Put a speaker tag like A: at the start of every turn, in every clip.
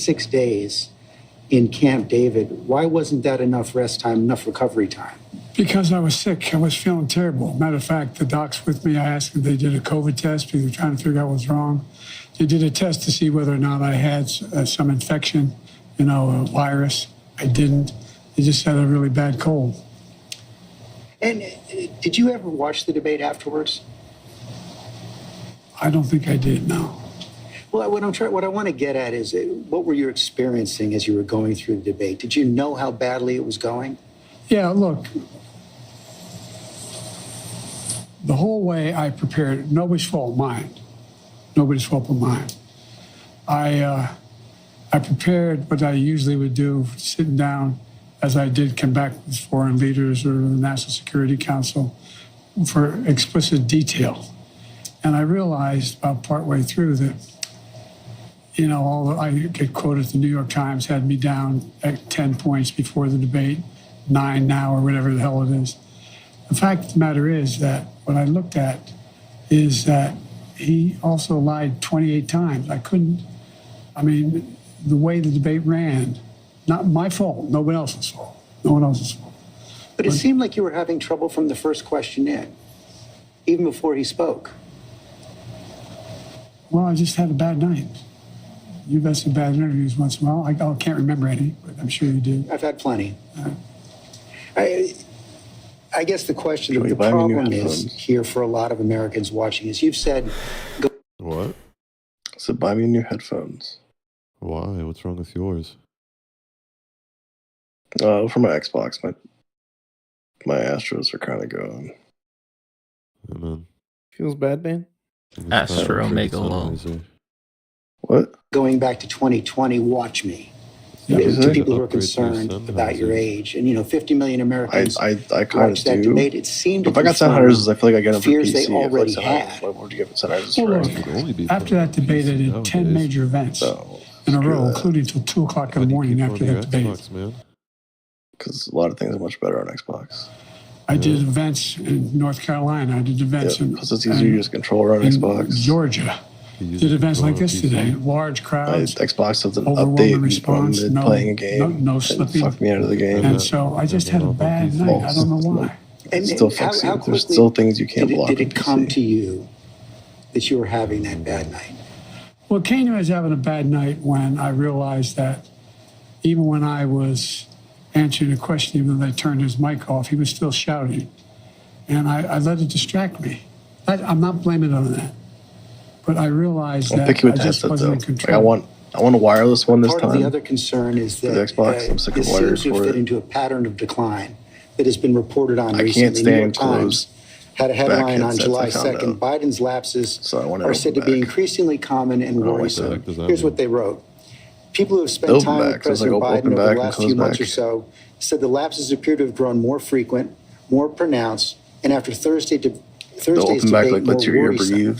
A: 6 days in Camp David, why wasn't that enough rest time, enough recovery time?
B: Because I was sick. I was feeling terrible. Matter of fact, the docs with me, I asked them, they did a COVID test because they were trying to figure out what was wrong. They did a test to see whether or not I had some infection, a virus. I didn't. They just had a really bad cold.
A: And did you ever watch the debate afterwards?
B: I don't think I did, no.
A: Well, what I want to get at is what were you experiencing as you were going through the debate? Did you know how badly it was going?
B: Yeah, look, the whole way I prepared, nobody's fault, mine. Nobody's fault but mine. I prepared what I usually would do, sitting down, as I did come back with foreign leaders or the National Security Council, for explicit detail. And I realized about partway through that, I get quoted, the New York Times had me down at 10 points before the debate, 9 now, or whatever the hell it is. The fact of the matter is that what I looked at is that he also lied 28 times. The way the debate ran, not my fault, nobody else's fault. No one else's fault.
A: But it seemed like you were having trouble from the first question in, even before he spoke.
B: Well, I just had a bad night. You've had some bad interviews once in a while. I can't remember any, but I'm sure you do.
A: I've had plenty. I guess the question, the problem is here for a lot of Americans watching is you've said...
C: What?
D: So buy me new headphones.
C: Why? What's wrong with yours?
D: For my Xbox, my Astros are kind of going.
C: Yeah, man.
E: Feels bad, man.
F: Astro Megalo.
D: What?
A: Going back to 2020, watch me.
B: Yeah,
A: To people who are concerned about your age. And, 50 million Americans
D: I kind of
A: watched that
D: do.
A: debate. It seemed to
D: If I got
A: confirm
D: Sennheisers, I feel like I get them for
A: fears
D: PC.
A: they already
D: Like
A: had.
D: Why would you get Sennheisers
B: Well,
D: for
B: look, after that debate, I did 10 major events in a row, including until 2 o'clock in the morning after that debate.
D: Because a lot of things are much better on Xbox.
B: I did events in North Carolina. I did events in
D: Plus it's easier to use controller on Xbox.
B: Georgia. Did events like this today. Large crowds.
D: Xbox does an
B: overwhelming
D: update
B: response.
D: when I'm playing a game.
B: No slipping.
D: Fuck me out of the game.
B: And so I just had a bad night. I don't know why.
D: It still fucks you. There's still things you can't block.
A: Did it come to you that you were having that bad night?
B: Well, it came to me as having a bad night when I realized that even when I was answering a question, even though they turned his mic off, he was still shouting. And I let it distract me. I'm not blaming it on that. But I realized that I just wasn't in control.
D: I want a wireless one this time.
A: Part of the other concern is that
D: the Xbox, I'm sick of
A: it
D: wires
A: seems to
D: for
A: fit
D: it.
A: into a pattern of decline that has been reported on
D: I
A: recently.
D: can't
A: The New York
D: stand
A: Times
D: closed
A: had a headline on
D: headsets,
A: July
D: I found
A: 2nd.
D: out.
A: Biden's lapses
D: So I want it
A: are said to be
D: open back.
A: increasingly common and
D: like
A: worrisome.
C: that. Does that
A: Here's
C: mean?
A: what they wrote. People who have spent
D: Open
A: time with
D: back. So it's
A: President
D: like
A: Biden
D: open
A: over
D: back
A: the
D: and
A: last
D: close
A: few months
D: back.
A: or so said the lapses appear to have grown more frequent, more pronounced, and after Thursday's
D: open back
A: debate,
D: like
A: more
D: lets your ear
A: worrisome.
D: breathe.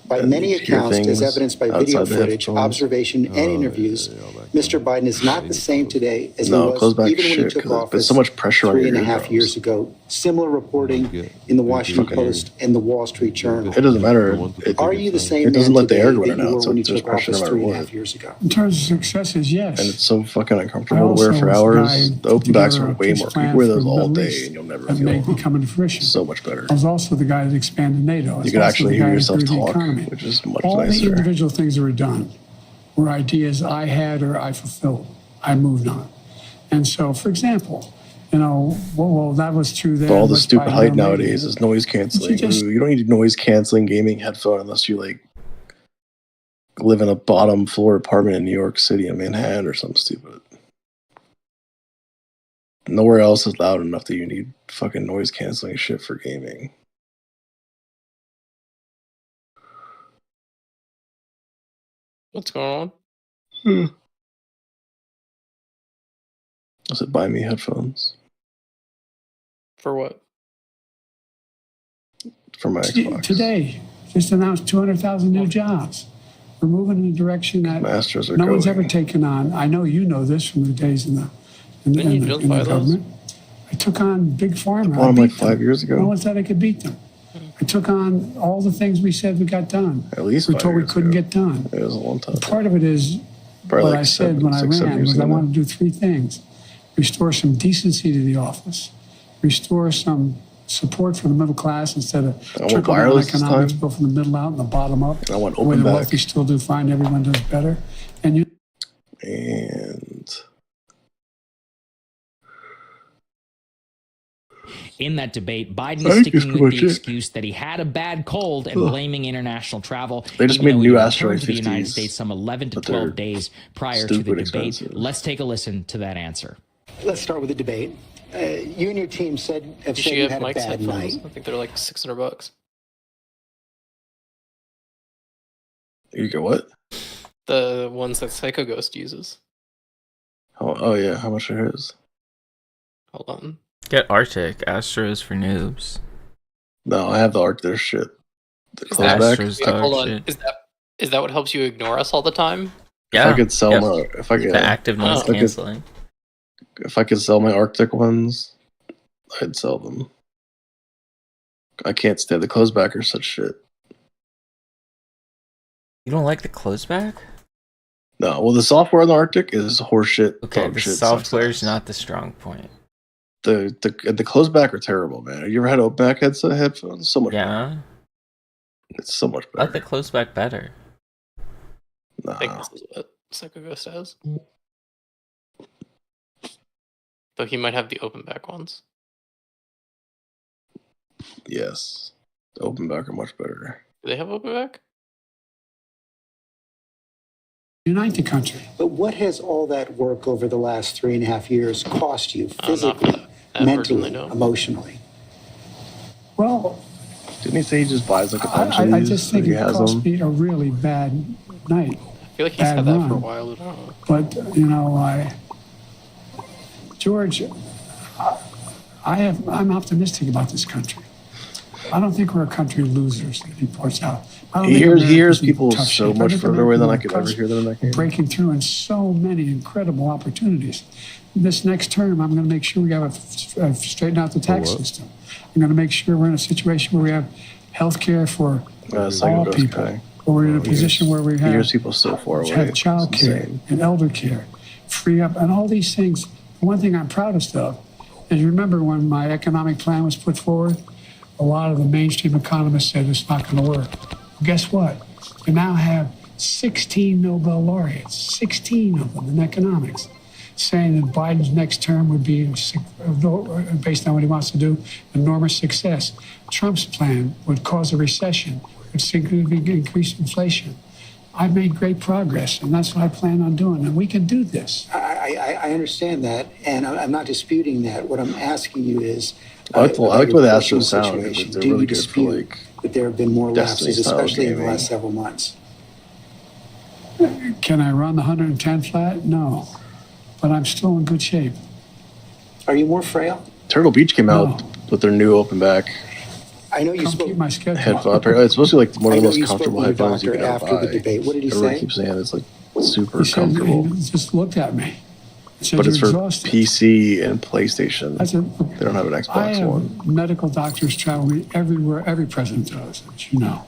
A: By
D: and
A: many
D: you hear
A: accounts, as
D: things
A: evidenced by video
D: outside the
A: footage,
D: headphones.
A: observation, and interviews, Mr. Biden is not the same today as he
D: No,
A: was
D: close back
A: even when he
D: shit,
A: took
D: 'cause
A: office
D: there's so much pressure on your
A: 3.5
D: eardrums.
A: years ago. Similar reporting in the Washington Post and the Wall Street Journal.
D: It doesn't matter.
A: Are you the same
D: It doesn't
A: man
D: let the
A: today
D: air go in
A: that
D: and
A: you
D: out,
A: were
D: so
A: when you
D: there's
A: took
D: pressure no
A: office
D: matter
A: 3.5
D: what.
A: years ago?
B: In terms of successes, yes.
D: And it's so fucking
B: I
D: uncomfortable to wear
B: also
D: for
B: was the
D: hours.
B: guy
D: The open backs
B: together
D: are
B: a
D: way
B: peace
D: more. You
B: plan
D: can wear
B: for
D: those
B: the
D: all
B: Middle
D: day
B: East
D: and you'll never
B: that may
D: feel
B: be coming to fruition.
D: so much better.
B: I was also the guy that expanded NATO. I was
D: You can
B: also
D: actually
B: the
D: hear
B: guy that
D: yourself
B: grew the
D: talk,
B: economy.
D: which is much
B: All the
D: nicer.
B: individual things that were done were ideas I had or I fulfilled. I moved on. And so, for example, well, that was true then.
D: But all the
B: let's
D: stupid
B: buy
D: hype
B: another
D: nowadays is noise canceling.
B: just-
D: You don't need a noise canceling gaming headphone unless you live in a bottom floor apartment in New York City in Manhattan or something stupid. Nowhere else is loud enough that you need fucking noise canceling shit for gaming.
E: What's going on?
D: I said, buy me headphones
E: For what?
D: for my Xbox.
B: Today, just announced 200,000 new jobs. We're moving in a direction that
D: Masters are
B: no one's
D: going.
B: ever taken on. I know you know this from the days in the
E: Didn't you just buy those?
B: government. I took on Big Pharma.
D: bought 'em
B: I
D: like
B: beat
D: 5 years ago.
B: No one said I could beat them. I took on all the things we said we got done.
D: At least
B: we
D: 5
B: told we
D: years
B: couldn't
D: ago.
B: get done.
D: It was a long time.
B: Part of it is
D: Probably
B: what
D: like
B: I said when I
D: 6, 7
B: ran
D: years
B: was I
D: ago now.
B: want to do three things: restore some decency to the office, restore some support for the middle class instead of
D: I want
B: trickle down
D: wireless this
B: economics,
D: time.
B: go from the middle out and the bottom up.
D: I want
B: The way
D: open
B: the
D: back.
B: wealthy still do fine, everyone does better. And you
D: And
G: In that debate, Biden
D: I
G: is
D: think
G: sticking
D: that's
G: with
D: pretty
G: the
D: much it.
G: excuse that he had a bad cold and blaming international travel.
D: They just
G: even
D: made
G: though
D: new
G: he returned
D: Asteroid
G: to the United
D: 50s,
G: States some 11 to
D: but they're
G: 12 days prior to the
D: stupid
G: debate.
D: expensive.
G: Let's take a listen to that answer.
A: Let's start with the debate. You and your team have
E: You
A: said
E: should
A: you
E: get
A: had a
E: Mike's
A: bad
E: headphones.
A: night.
E: I think they're like $600.
D: you get what?
E: The ones that Psycho Ghost uses.
D: Oh yeah, how much are his?
E: Hold on.
F: Get Arctic. Astros for noobs.
D: No, I have the Arc. Their shit. The
E: Is that-
D: close back.
F: Astros
E: Wait,
F: dog
E: hold on.
F: shit.
E: Is that what helps you ignore us all the time?
F: Yeah.
D: If I could sell
F: Yep.
D: my, if I could,
F: The active noise
E: Oh.
F: canceling.
D: if I could sell my Arctic ones, I'd sell them. I can't stand the close back are such shit.
F: You don't like the close back?
D: No, well, the software on the Arctic is horseshit.
F: Okay,
D: dog
F: the
D: shit,
F: software's
D: sucks.
F: not the strong point.
D: The close back are terrible, man. Have you ever had open back headphones? So much.
F: Yeah.
D: It's so much
F: I like the
D: better.
F: close back better.
E: I think
D: Nah.
E: this is what Psycho Ghost has. Though he might have the open back ones.
D: Yes, the open back are much better.
E: Do they have open back?
B: unite the country.
A: But what has all that work over the last 3.5 years cost you
E: Not for
A: physically,
E: that version,
A: mentally,
E: they don't.
A: emotionally?
B: Well,
D: Didn't he say he just buys like a bunch of
B: I
D: these?
B: just think
D: he
B: it
D: has
B: cost
D: them.
B: me a really bad night.
E: I feel like he's
B: Bad
E: had that for a
B: run.
E: while. But I don't know.
B: But you know, George, I'm optimistic about this country. I don't think we're a country of losers that he points out. I don't
D: He
B: think
D: hears
B: America's in
D: people
B: tough
D: so
B: shape. I
D: much
B: think
D: further away than I
B: Americans
D: could
B: are
D: ever hear them in that game.
B: breaking through in so many incredible opportunities. This next term, I'm going to make sure we have straighten out the tax
C: what?
B: system. I'm going to make sure we're in a situation where we have health care for
D: Psycho
B: all
D: Ghost
B: people.
D: guy.
B: Or we're in a position where we
D: He
B: have
D: hears people so far away.
B: have child
D: It's
B: care
D: insane.
B: and elder care, free up, and all these things. The one thing I'm proudest of is remember when my economic plan was put forward, a lot of the mainstream economists said it's not going to work. Well, guess what? We now have 16 Nobel laureates, 16 of them in economics, saying that Biden's next term would be, based on what he wants to do, enormous success. Trump's plan would cause a recession, would significantly increase inflation. I've made great progress, and that's what I plan on doing, and we can do this.
A: I understand that, and I'm not disputing that. What I'm asking you is,
D: I like the
A: about
D: way the
A: your
D: Astros
A: personal
D: sound.
A: situation.
D: They're
A: Do
D: really
A: you
D: good for
A: dispute
D: like.
A: that there have been more
D: Destiny
A: lapses,
D: style
A: especially in the
D: gaming.
A: last several months?
B: Can I run the 110 flat? No, but I'm still in good shape.
A: Are you more frail?
D: Turtle Beach came out
B: No.
D: with their new open back
A: I know you
B: Come
A: spoke.
B: keep my schedule.
D: headphone. Apparently, it's supposed to be like one
A: I
D: of the
A: know
D: most
A: you spoke
D: comfortable
A: with your
D: headphones you
A: doctor
D: can ever
A: after
D: buy.
A: the debate. What did he
D: Everyone
A: say?
D: keeps saying it's like super
B: He said,
D: comfortable,
B: he just looked at me. He said,
D: but it's
B: "You're
D: for
B: exhausted."
D: PC and PlayStation.
B: I said,
D: They don't have an
B: I
D: Xbox
B: have
D: One.
B: medical doctors travel me everywhere. Every president does, as you know.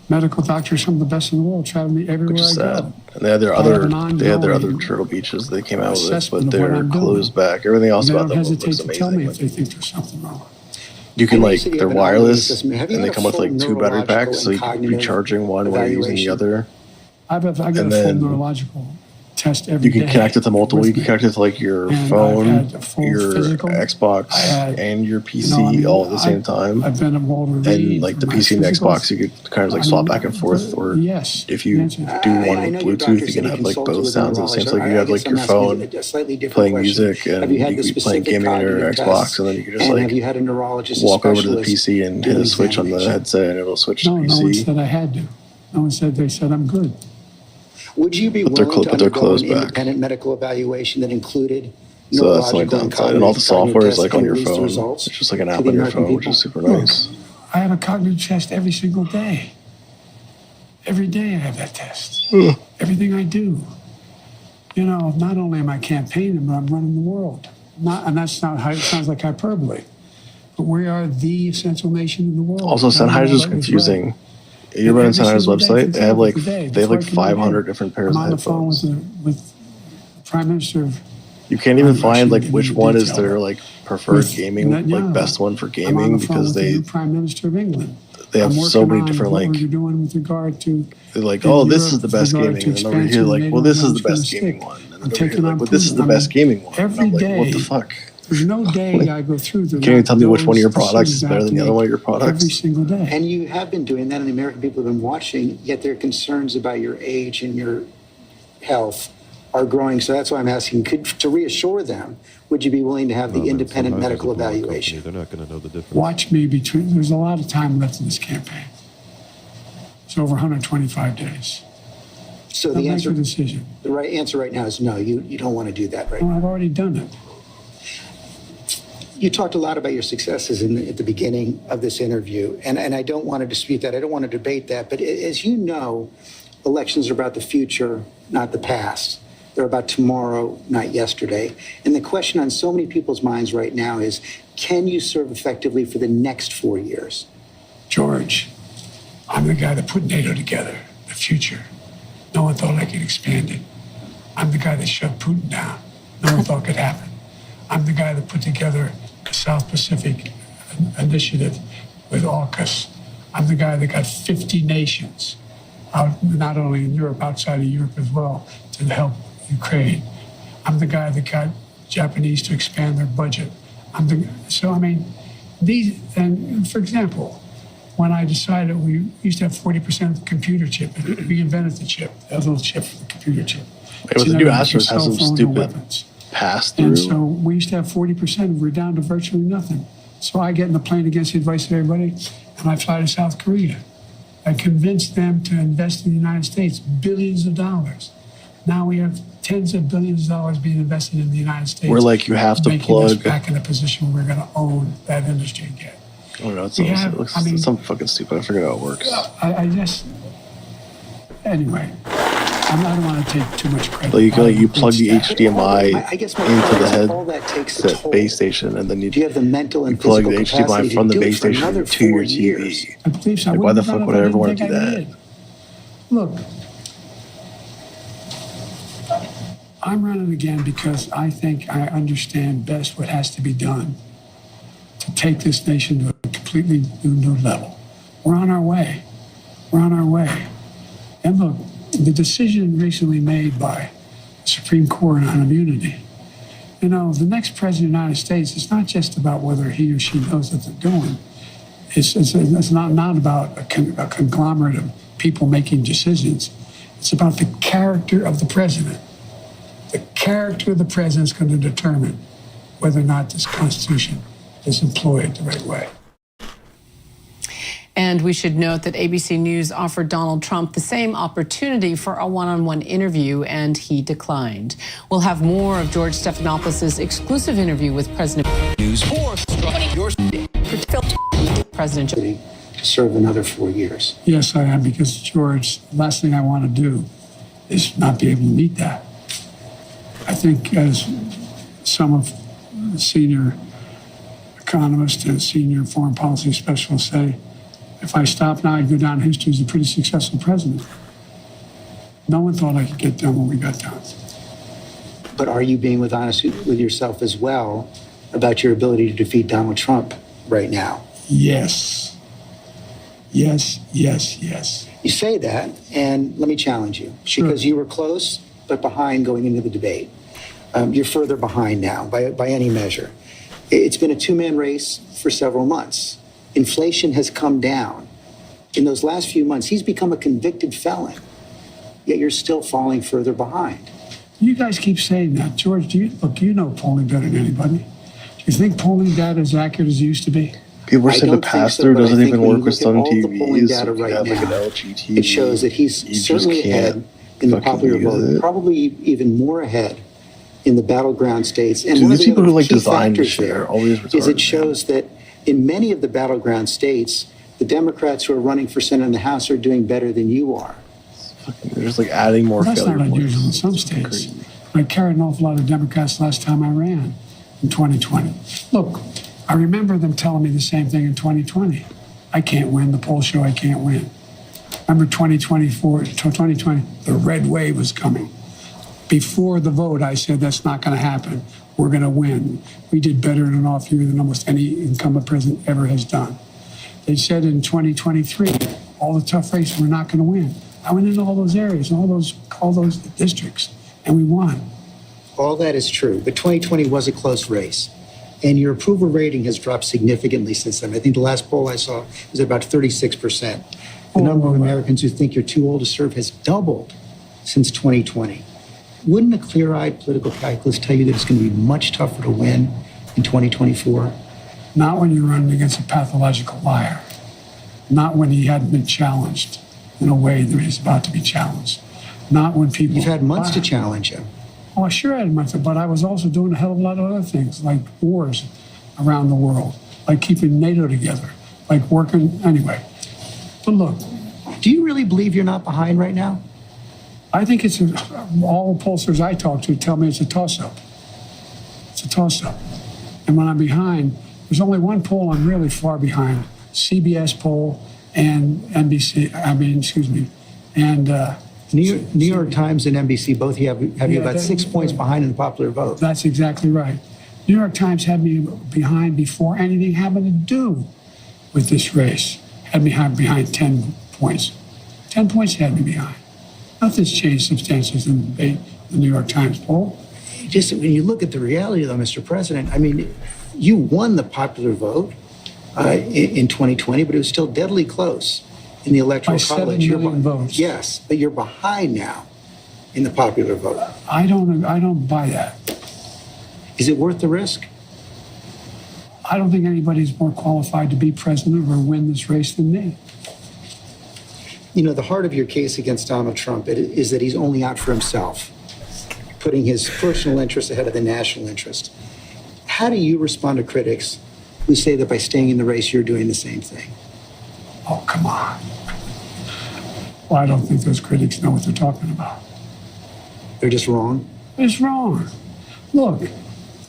B: Medical doctors, some of the best in the world, travel me everywhere
D: Which is
B: I
D: sad.
B: go.
D: And they had their
B: I have
D: other,
B: an
D: they had their other
B: ongoing
D: Turtle Beaches they came out with,
B: assessment
D: but
B: of what
D: they're
B: I'm doing.
D: closed back. Everything else
B: And they
D: about
B: don't
D: them
B: hesitate
D: looks
B: to tell me if
D: amazing.
B: they think there's something wrong.
D: You can
A: I know you
D: like
A: said you
D: they're
A: have an ongoing
D: wireless
A: assessment. Have you
D: and they
A: had a
D: come with like
A: full
D: 2 battery
A: neurological
D: packs, so
A: and
D: you can be
A: cognitive
D: charging one while you're using the
A: evaluation?
D: other.
B: I get a
D: And
B: full
D: then
B: neurological test every
D: You
B: day.
D: can connect it to multiple.
B: with
D: You can
B: me.
D: connect it to like your
B: And I've
D: phone,
B: had a full
D: your
B: physical.
D: Xbox,
B: I had,
D: and your
B: you
D: PC
B: know, I mean,
D: all at the same time.
B: I've been at Walter Reed.
D: And like the
B: for my
D: PC and the
B: physicals.
D: Xbox, you could kind of like
B: I
D: swap
B: mean,
D: back and forth. Or
B: yes,
D: if you
B: the answer-
D: do one
A: I
D: with
A: know your
D: Bluetooth,
A: doctor
D: you
A: said
D: can
A: he
D: have like
A: consulted
D: both
A: with a
D: sounds at the same. So like
A: neurologist.
D: you have
A: I
D: like
A: guess
D: your
A: I'm asking
D: phone
A: you a slightly different
D: playing
A: question.
D: music, and
A: Have you had
D: you
A: the
D: could be playing
A: specific
D: gaming on your
A: cognitive
D: Xbox,
A: tests?
D: and then you can just
A: And
D: like
A: have you had a neurologist, a
D: walk over to the
A: specialist,
D: PC and
A: do
D: hit
A: an
D: a switch on the
A: examination?
D: headset, and it'll switch to
B: No, no one
D: PC.
B: said I had to. No one said. They said I'm good.
A: Would you be
D: But they're
A: willing to
D: but they're
A: undergo
D: closed
A: an
D: back.
A: independent medical evaluation that included
D: So that's the only
A: neurological and
D: downside. And all the
A: cognitive
D: software is
A: tests
D: like on
A: and
D: your
A: release the
D: phone.
A: results
D: It's just like an
A: to
D: app
A: the
D: on your
A: American
D: phone, which is
A: people?
D: super nice.
B: I have a cognitive test every single day. Every day I have that test. Everything I do. You know, not only am I campaigning, but I'm running the world. And that's not how it sounds like hyperbole. But we are the essential nation in the world.
D: Also,
B: I don't know
D: Sennheiser's
B: that was
D: confusing. You're running
B: Every
D: Senator's
B: single day,
D: website.
B: for
D: They have like
B: example, today,
D: they have
B: before
D: like
B: I come in here,
D: 500 different pairs
B: I'm
D: of
B: on the phone
D: headphones.
B: with the Prime Minister of
D: You can't even
B: I'm
D: find
B: actually
D: like
B: getting
D: which
B: into
D: one is
B: detail,
D: their
B: but
D: like preferred
B: with
D: gaming, like
B: Netanyahu.
D: best one for
B: I'm on
D: gaming
B: the phone
D: because
B: with the new
D: they
B: Prime Minister of England.
D: have
B: I'm
D: so
B: working
D: many
B: on
D: different
B: what
D: like
B: we're doing with regard to
D: they're like,
B: in
D: oh, this
B: Europe
D: is the
B: with
D: best
B: regard
D: gaming,
B: to
D: and then over here
B: expansion of
D: like,
B: NATO
D: well,
B: and
D: this
B: when
D: is the
B: it's gonna
D: best gaming
B: stick.
D: one, and then
B: I'm
D: over here
B: taking
D: like,
B: on
D: well, this is
B: Putin.
D: the
B: I
D: best
B: mean,
D: gaming one. And
B: every
D: I'm like, what the
B: day,
D: fuck?
B: there's no day I go through that
D: Can't even tell me which one of your
B: those
D: products is
B: decisions I
D: better
B: have
D: than
B: to
D: the other
B: make
D: one of your
B: every
D: products.
B: single day.
A: And you have been doing that, and the American people have been watching, yet their concerns about your age and your health are growing. So that's why I'm asking, to reassure them, would you be willing to have the
C: Oh, man,
A: independent
C: Sennheiser's
A: medical
C: a blowing
A: evaluation?
C: company. They're not going to know the difference.
B: Watch me between. There's a lot of time left in this campaign. It's over 125 days.
A: So
B: I'll
A: the
B: make
A: answer,
B: a decision.
A: the right answer right now is no, you don't want to do that right
B: Well,
A: now.
B: I've already done it.
A: You talked a lot about your successes at the beginning of this interview, and I don't want to dispute that. I don't want to debate that. But as you know, elections are about the future, not the past. They're about tomorrow, not yesterday. And the question on so many people's minds right now is, can you serve effectively for the next 4 years?
B: George, I'm the guy that put NATO together, the future. No one thought I could expand it. I'm the guy that shut Putin down. No one thought could happen. I'm the guy that put together the South Pacific Initiative with AUKUS. I'm the guy that got 50 nations, out, not only in Europe, outside of Europe as well, to help Ukraine. I'm the guy that got Japanese to expand their budget. So I mean, and for example, when I decided we used to have 40% of the computer chip, we invented the chip, that little chip for the computer chip.
D: Hey, with the new Astros has some stupid pass through.
B: And so we used to have 40%, we're down to virtually nothing. So I get in the plane against the advice of everybody, and I fly to South Korea. I convinced them to invest in the United States billions of dollars. Now we have tens of billions of dollars being invested in the United States.
D: We're like, you have to
B: making us
D: plug.
B: back in a position where we're going to own that industry again.
D: I don't know. It's,
B: We
D: almost,
B: have-
D: it looks
B: I mean-
D: something fucking stupid. I forget how it works.
B: I just, anyway, I don't want to take too much credit.
D: Like you plug the
B: It's-
D: HDMI
A: I guess my
D: into
A: point
D: the
A: is
D: head
A: all that takes a
D: that
A: toll.
D: base station, and then
A: Do you have the mental and
D: plug
A: physical
D: the
A: capacity
D: HDMI from
A: to
D: the
A: do it
D: base
A: for
D: station
A: another
D: to
A: 4
D: your
A: years?
D: TV.
B: I believe so.
D: Like, why the fuck would I ever want to do that?
B: Look, I'm running again because I think I understand best what has to be done to take this nation to a completely new level. We're on our way. We're on our way. And look, the decision recently made by the Supreme Court on immunity, you know, the next president of the United States, it's not just about whether he or she knows what they're doing. It's not about a conglomerate of people making decisions. It's about the character of the president. The character of the president is going to determine whether or not this Constitution is employed the right way.
H: And we should note that ABC News offered Donald Trump the same opportunity for a one-on-one interview, and he declined. We'll have more of George Stephanopoulos' exclusive interview with President President Joe.
A: To serve another 4 years.
B: Yes, I am, because, George, the last thing I want to do is not be able to meet that. I think, as some of the senior economists and senior foreign policy specialists say, if I stop now, I'd go down in history as a pretty successful president. No one thought I could get done what we got done.
A: But are you being honest with yourself as well about your ability to defeat Donald Trump right now?
B: Yes. Yes, yes, yes.
A: You say that, and let me challenge you.
B: Sure.
A: Because you were close, but behind going into the debate. You're further behind now by any measure. It's been a two-man race for several months. Inflation has come down. In those last few months, he's become a convicted felon, yet you're still falling further behind.
B: You guys keep saying that. George, you know polling better than anybody. Do you think polling data is accurate as it used to be?
D: People are
A: I
D: saying the
A: don't think
D: pass
A: so,
D: through
A: but I
D: doesn't
A: think
D: even
A: when you
D: work with
A: look at
D: some
A: all the polling
D: TVs.
A: data
D: So if you
A: right
D: have like an
A: now,
D: LG TV,
A: it shows that he's
D: you just
A: certainly
D: can't
A: ahead in the
D: fucking
A: popular
D: use
A: vote,
D: it.
A: probably even more ahead in the battleground states. And
D: Dude,
A: one of
D: these
A: the
D: people
A: other
D: who, like,
A: key
D: design this
A: factors
D: shit are
A: there
D: always
A: is
D: retarded,
A: it shows that in many of the battleground states, the Democrats who are running for Senate in the House are doing better than you are.
D: They're just like adding more
B: Well, that's
D: failure
B: not unusual in
D: points.
B: some
D: It's
B: states.
D: crazy.
B: I carried an awful lot of Democrats last time I ran in 2020. Look, I remember them telling me the same thing in 2020. I can't win. The polls show I can't win. Remember 2020, the red wave was coming. Before the vote, I said that's not going to happen. We're going to win. We did better in an off year than almost any incumbent president ever has done. They said in 2023, all the tough races, we're not going to win. I went into all those areas, all those districts, and we won.
A: All that is true, but 2020 was a close race. And your approval rating has dropped significantly since then. I think the last poll I saw was about 36%. The number of Americans who think you're too old to serve has doubled since 2020. Wouldn't a clear-eyed political calculus tell you that it's going to be much tougher to win in 2024?
B: Not when you're running against a pathological liar. Not when he hadn't been challenged in a way that he's about to be challenged. Not when people...
A: You've had months to challenge him.
B: Oh, I sure had months, but I was also doing a hell of a lot of other things, like wars around the world, like keeping NATO together, like working... Anyway, but look,
A: Do you really believe you're not behind right now?
B: I think it's all the pollsters I talk to tell me it's a toss-up. It's a toss-up. And when I'm behind, there's only one poll I'm really far behind, CBS poll and NBC, and
A: New York Times and NBC both have you
B: Yeah,
A: about 6 points behind in the popular vote.
B: that's exactly right. New York Times had me behind before anything happened to do with this race. Had me behind 10 points. 10 points had me behind. Nothing's changed substantially in the debate, the New York Times poll.
A: Just when you look at the reality, though, Mr. President, I mean, you won the popular vote in 2020, but it was still deadly close in the Electoral
B: By 7
A: College.
B: million votes.
A: Yes, but you're behind now in the popular vote.
B: I don't buy that.
A: Is it worth the risk?
B: I don't think anybody's more qualified to be president or win this race than me.
A: You know, the heart of your case against Donald Trump is that he's only out for himself, putting his personal interest ahead of the national interest. How do you respond to critics who say that by staying in the race, you're doing the same thing?
B: Oh, come on. Well, I don't think those critics know what they're talking about.
A: They're just wrong.
B: It's wrong. Look,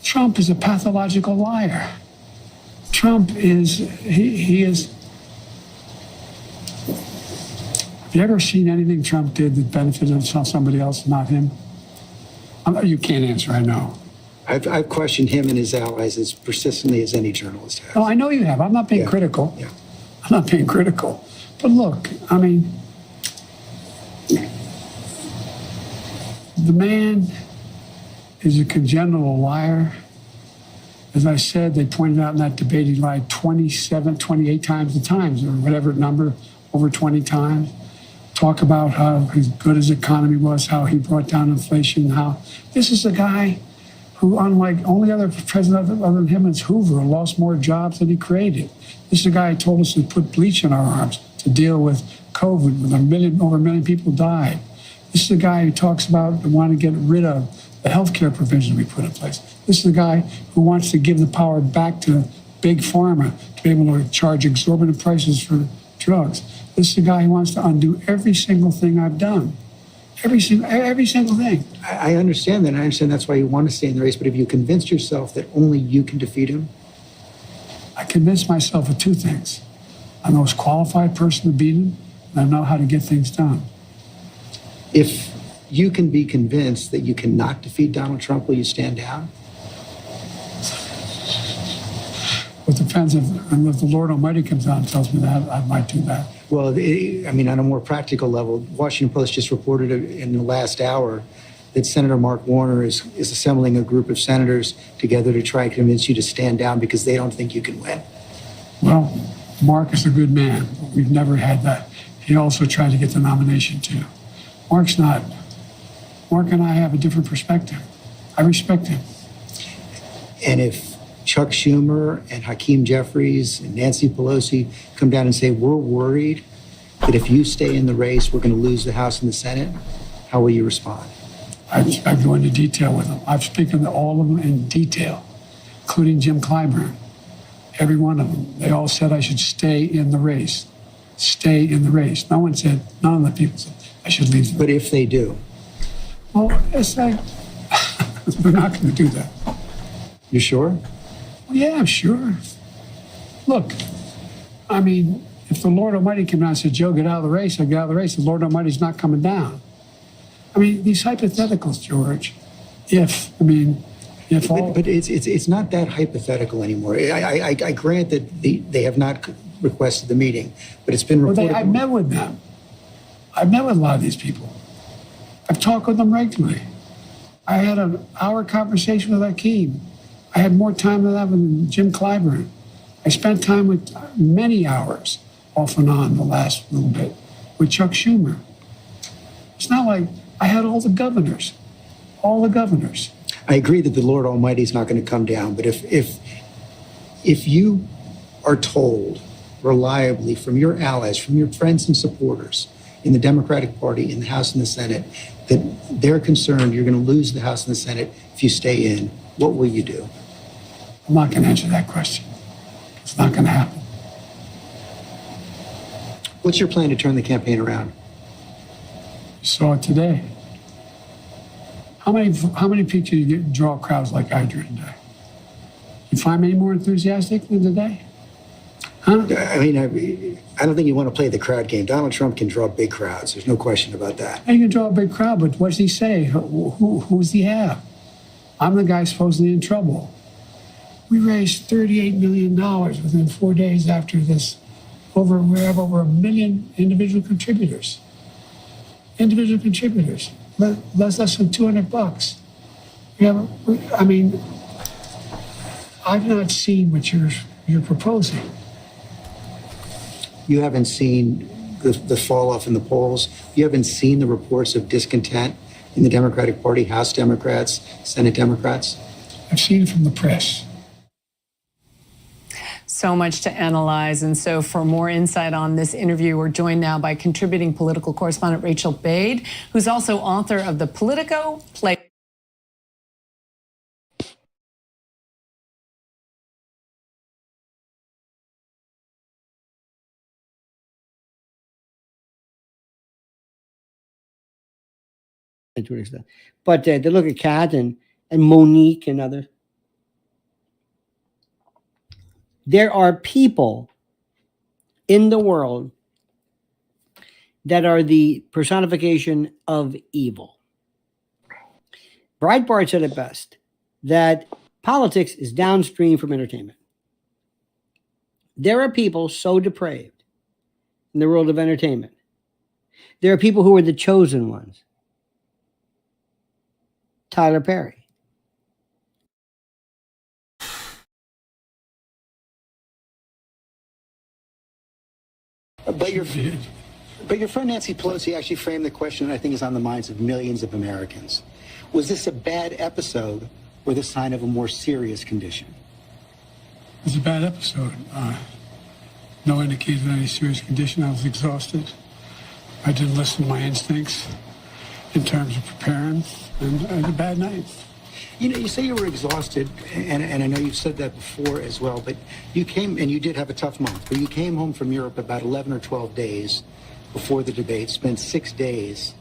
B: Trump is a pathological liar. Trump is, he is. Have you ever seen anything Trump did that benefited somebody else, not him? You can't answer, I know.
A: I've questioned him and his allies as persistently as any journalist has.
B: No, I know you have. I'm not being
A: Yeah.
B: critical.
A: Yeah.
B: I'm not being critical. But look, I mean, the man is a congenital liar. As I said, they pointed out in that debate he lied 27, 28 times the times, or whatever number, over 20 times. Talk about how good his economy was, how he brought down inflation, how this is a guy who, unlike only other president other than him is Hoover, lost more jobs than he created. This is a guy who told us to put bleach in our arms to deal with COVID, when over a million people died. This is a guy who talks about wanting to get rid of the healthcare provisions we put in place. This is a guy who wants to give the power back to big pharma to be able to charge exorbitant prices for drugs. This is a guy who wants to undo every single thing I've done. Every single thing.
A: I understand that. And I understand that's why you want to stay in the race. But have you convinced yourself that only you can defeat him?
B: I convinced myself of two things. I'm the most qualified person to beat him, and I know how to get things done.
A: If you can be convinced that you cannot defeat Donald Trump, will you stand down?
B: It depends if the Lord Almighty comes out and tells me that, I might do that.
A: Well, I mean, on a more practical level, Washington Post just reported in the last hour that Senator Mark Warner is assembling a group of senators together to try and convince you to stand down because they don't think you can win.
B: Well, Mark is a good man. We've never had that. He also tried to get the nomination too. Mark's not. Mark and I have a different perspective. I respect him.
A: And if Chuck Schumer and Hakeem Jeffries and Nancy Pelosi come down and say, we're worried that if you stay in the race, we're going to lose the House and the Senate, how will you respond?
B: I go into detail with them. I've spoken to all of them in detail, including Jim Clyburn. Every one of them. They all said I should stay in the race. Stay in the race. None of the people said I should leave.
A: But if they do,
B: Well, it's like, they're not going to do that.
A: you sure?
B: Well, yeah, I'm sure. Look, I mean, If the Lord Almighty came down and said, Joe, get out of the race, I get out of the race, the Lord Almighty's not coming down. I mean, these hypotheticals, George, if all...
A: But it's not that hypothetical anymore. I grant that they have not requested the meeting, but it's been reported.
B: I've met with them. I've met with a lot of these people. I've talked with them regularly. I had an hour conversation with Akeem. I had more time than that with Jim Clyburn. I spent time with many hours off and on the last little bit with Chuck Schumer. It's not like I had all the governors.
A: I agree that the Lord Almighty is not going to come down, but if you are told reliably from your allies, from your friends and supporters in the Democratic Party, in the House and the Senate, that they're concerned you're going to lose the House and the Senate if you stay in, what will you do?
B: I'm not going to answer that question. It's not going to happen.
A: What's your plan to turn the campaign around?
B: You saw it today. How many people do you draw crowds like I drew today? You find me any more enthusiastic than today? Huh?
A: I mean, I don't think you want to play the crowd game. Donald Trump can draw big crowds. There's no question about that.
B: You can draw a big crowd, but what does he say? Who does he have? I'm the guy supposedly in trouble. We raised $38 million within 4 days after this. We have over 1 million individual contributors. Less than $200. I've not seen what you're proposing.
A: You haven't seen the fall off in the polls. You haven't seen the reports of discontent in the Democratic Party, House Democrats, Senate Democrats.
B: I've seen it from the press.
H: So much to analyze. And so for more insight on this interview, we're joined now by contributing political correspondent Rachel Bade, who's also author of the Politico Play.
I: But they look at Kat and Monique and others. There are people in the world that are the personification of evil. Breitbart said it best, that politics is downstream from entertainment. There are people so depraved in the world of entertainment. There are people who are the chosen ones. Tyler Perry.
A: But your friend Nancy Pelosi actually framed the question that I think is on the minds of millions of Americans. Was this a bad episode or the sign of a more serious condition?
B: It was a bad episode. No indication of any serious condition. I was exhausted. I didn't listen to my instincts in terms of preparing, and I had a bad night.
A: You know, you say you were exhausted, and I know you've said that before as well, but you came, and you did have a tough month, but you came home from Europe about 11 or 12 days before the debate, spent 6 days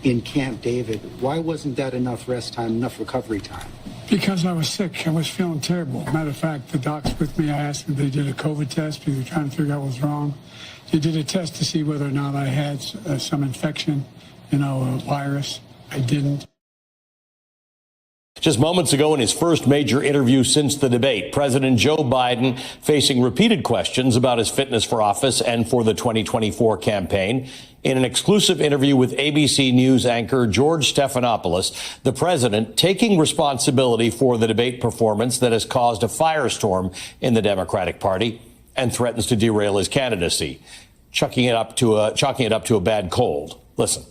A: in Camp David. Why wasn't that enough rest time, enough recovery time?
B: Because I was sick. I was feeling terrible. Matter of fact, the docs with me, I asked if they did a COVID test because they were trying to figure out what was wrong. They did a test to see whether or not I had some infection, a virus. I didn't.
J: Just moments ago in his first major interview since the debate, President Joe Biden facing repeated questions about his fitness for office and for the 2024 campaign. In an exclusive interview with ABC News anchor George Stephanopoulos, the president taking responsibility for the debate performance that has caused a firestorm in the Democratic Party and threatens to derail his candidacy, chalking it up to a bad cold. Listen.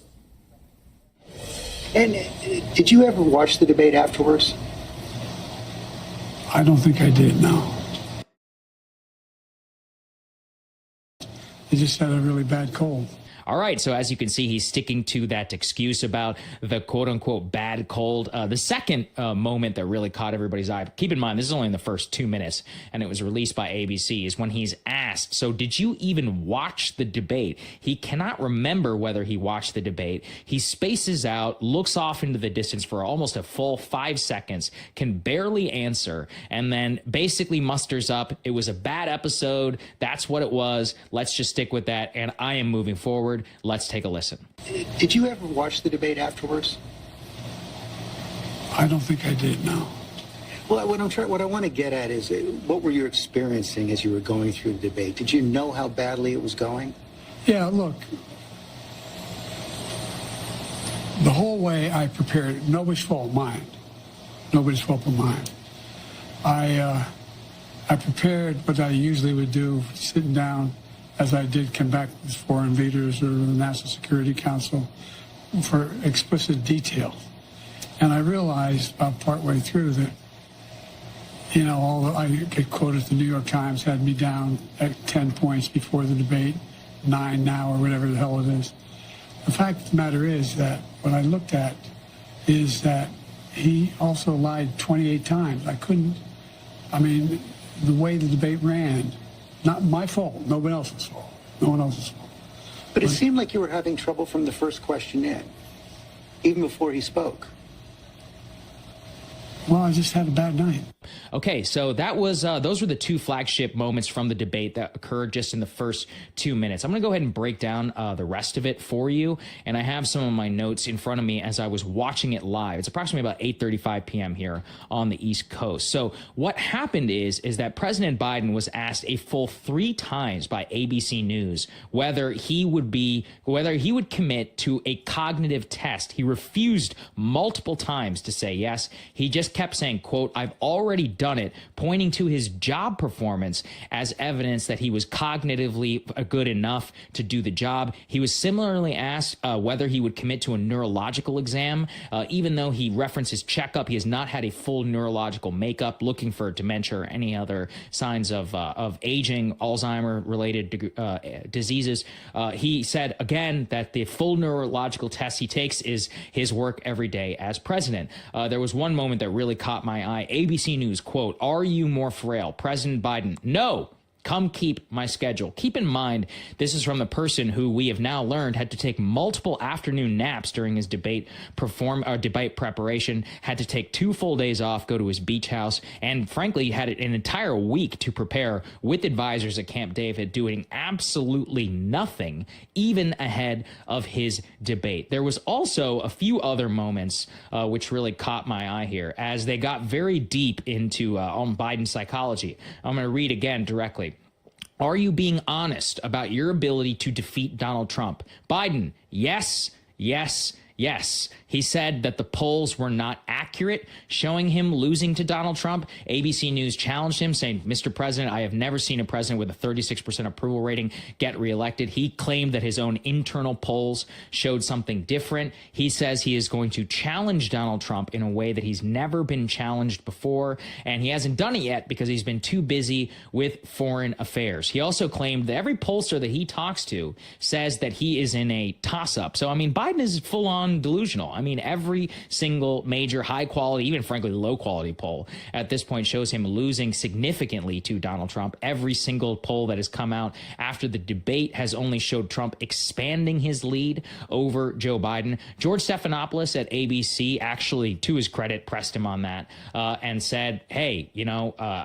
A: And did you ever watch the debate afterwards?
B: I don't think I did, no. They just had a really bad cold.
G: All right, so as you can see, he's sticking to that excuse about the quote-unquote bad cold. The second moment that really caught everybody's eye, keep in mind, this is only in the first 2 minutes, and it was released by ABC, is when he's asked, so did you even watch the debate? He cannot remember whether he watched the debate. He spaces out, looks off into the distance for almost a full 5 seconds, can barely answer, and then basically musters up, it was a bad episode, that's what it was, let's just stick with that, and I am moving forward. Let's take a listen.
A: Did you ever watch the debate afterwards?
B: I don't think I did, no.
A: Well, what I want to get at is what were you experiencing as you were going through the debate? Did you know how badly it was going?
B: Yeah, look, the whole way I prepared, nobody's fault, mine. Nobody's fault but mine. I prepared what I usually would do, sitting down, as I did come back with foreign leaders or the National Security Council, for explicit detail. And I realized about partway through that, you know, I get quoted, the New York Times had me down at 10 points before the debate, 9 now, or whatever the hell it is. The fact of the matter is that what I looked at is that he also lied 28 times. I mean, the way the debate ran, not my fault, no one else's fault. No one else's fault.
A: But it seemed like you were having trouble from the first question in, even before he spoke.
B: Well, I just had a bad night.
G: Okay, so that was those were the two flagship moments from the debate that occurred just in the first 2 minutes. I'm going to go ahead and break down the rest of it for you, and I have some of my notes in front of me as I was watching it live. It's approximately about 8:35 p.m. here on the East Coast. So what happened is that President Biden was asked a full 3 times by ABC News whether he would commit to a cognitive test. He refused multiple times to say yes. He just kept saying, quote, "I've already done it," pointing to his job performance as evidence that he was cognitively good enough to do the job. He was similarly asked whether he would commit to a neurological exam. Even though he referenced his checkup, he has not had a full neurological makeup, looking for dementia or any other signs of aging, Alzheimer-related diseases. He said, again, that the full neurological test he takes is his work every day as president. There was one moment that really caught my eye. ABC News, quote, "Are you more frail? President Biden, no. Come keep my schedule." Keep in mind, this is from the person who we have now learned had to take multiple afternoon naps during his debate preparation, had to take 2 full days off, go to his beach house, and frankly had an entire week to prepare with advisors at Camp David, doing absolutely nothing, even ahead of his debate. There was also a few other moments which really caught my eye here as they got very deep into on Biden's psychology. I'm going to read again directly. "Are you being honest about your ability to defeat Donald Trump?" Biden, yes, yes, yes. He said that the polls were not accurate, showing him losing to Donald Trump. ABC News challenged him, saying, "Mr. President, I have never seen a president with a 36% approval rating get reelected." He claimed that his own internal polls showed something different. He says he is going to challenge Donald Trump in a way that he's never been challenged before, and he hasn't done it yet because he's been too busy with foreign affairs. He also claimed that every pollster that he talks to says that he is in a toss-up. So, I mean, Biden is full-on delusional. I mean, every single major high quality, even frankly low quality poll at this point shows him losing significantly to Donald Trump. Every single poll that has come out after the debate has only showed Trump expanding his lead over Joe Biden. George Stephanopoulos at ABC actually, to his credit, pressed him on that and said, hey,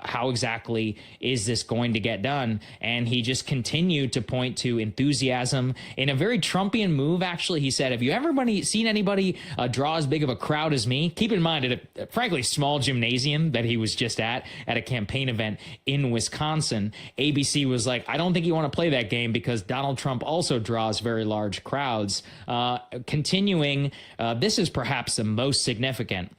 G: how exactly is this going to get done? And he just continued to point to enthusiasm in a very Trumpian move. Actually, he said, have you ever seen anybody draw as big of a crowd as me? Keep in mind, at a frankly small gymnasium that he was just at a campaign event in Wisconsin, ABC was like, I don't think you want to play that game because Donald Trump also draws very large crowds. Continuing, this is perhaps the most significant.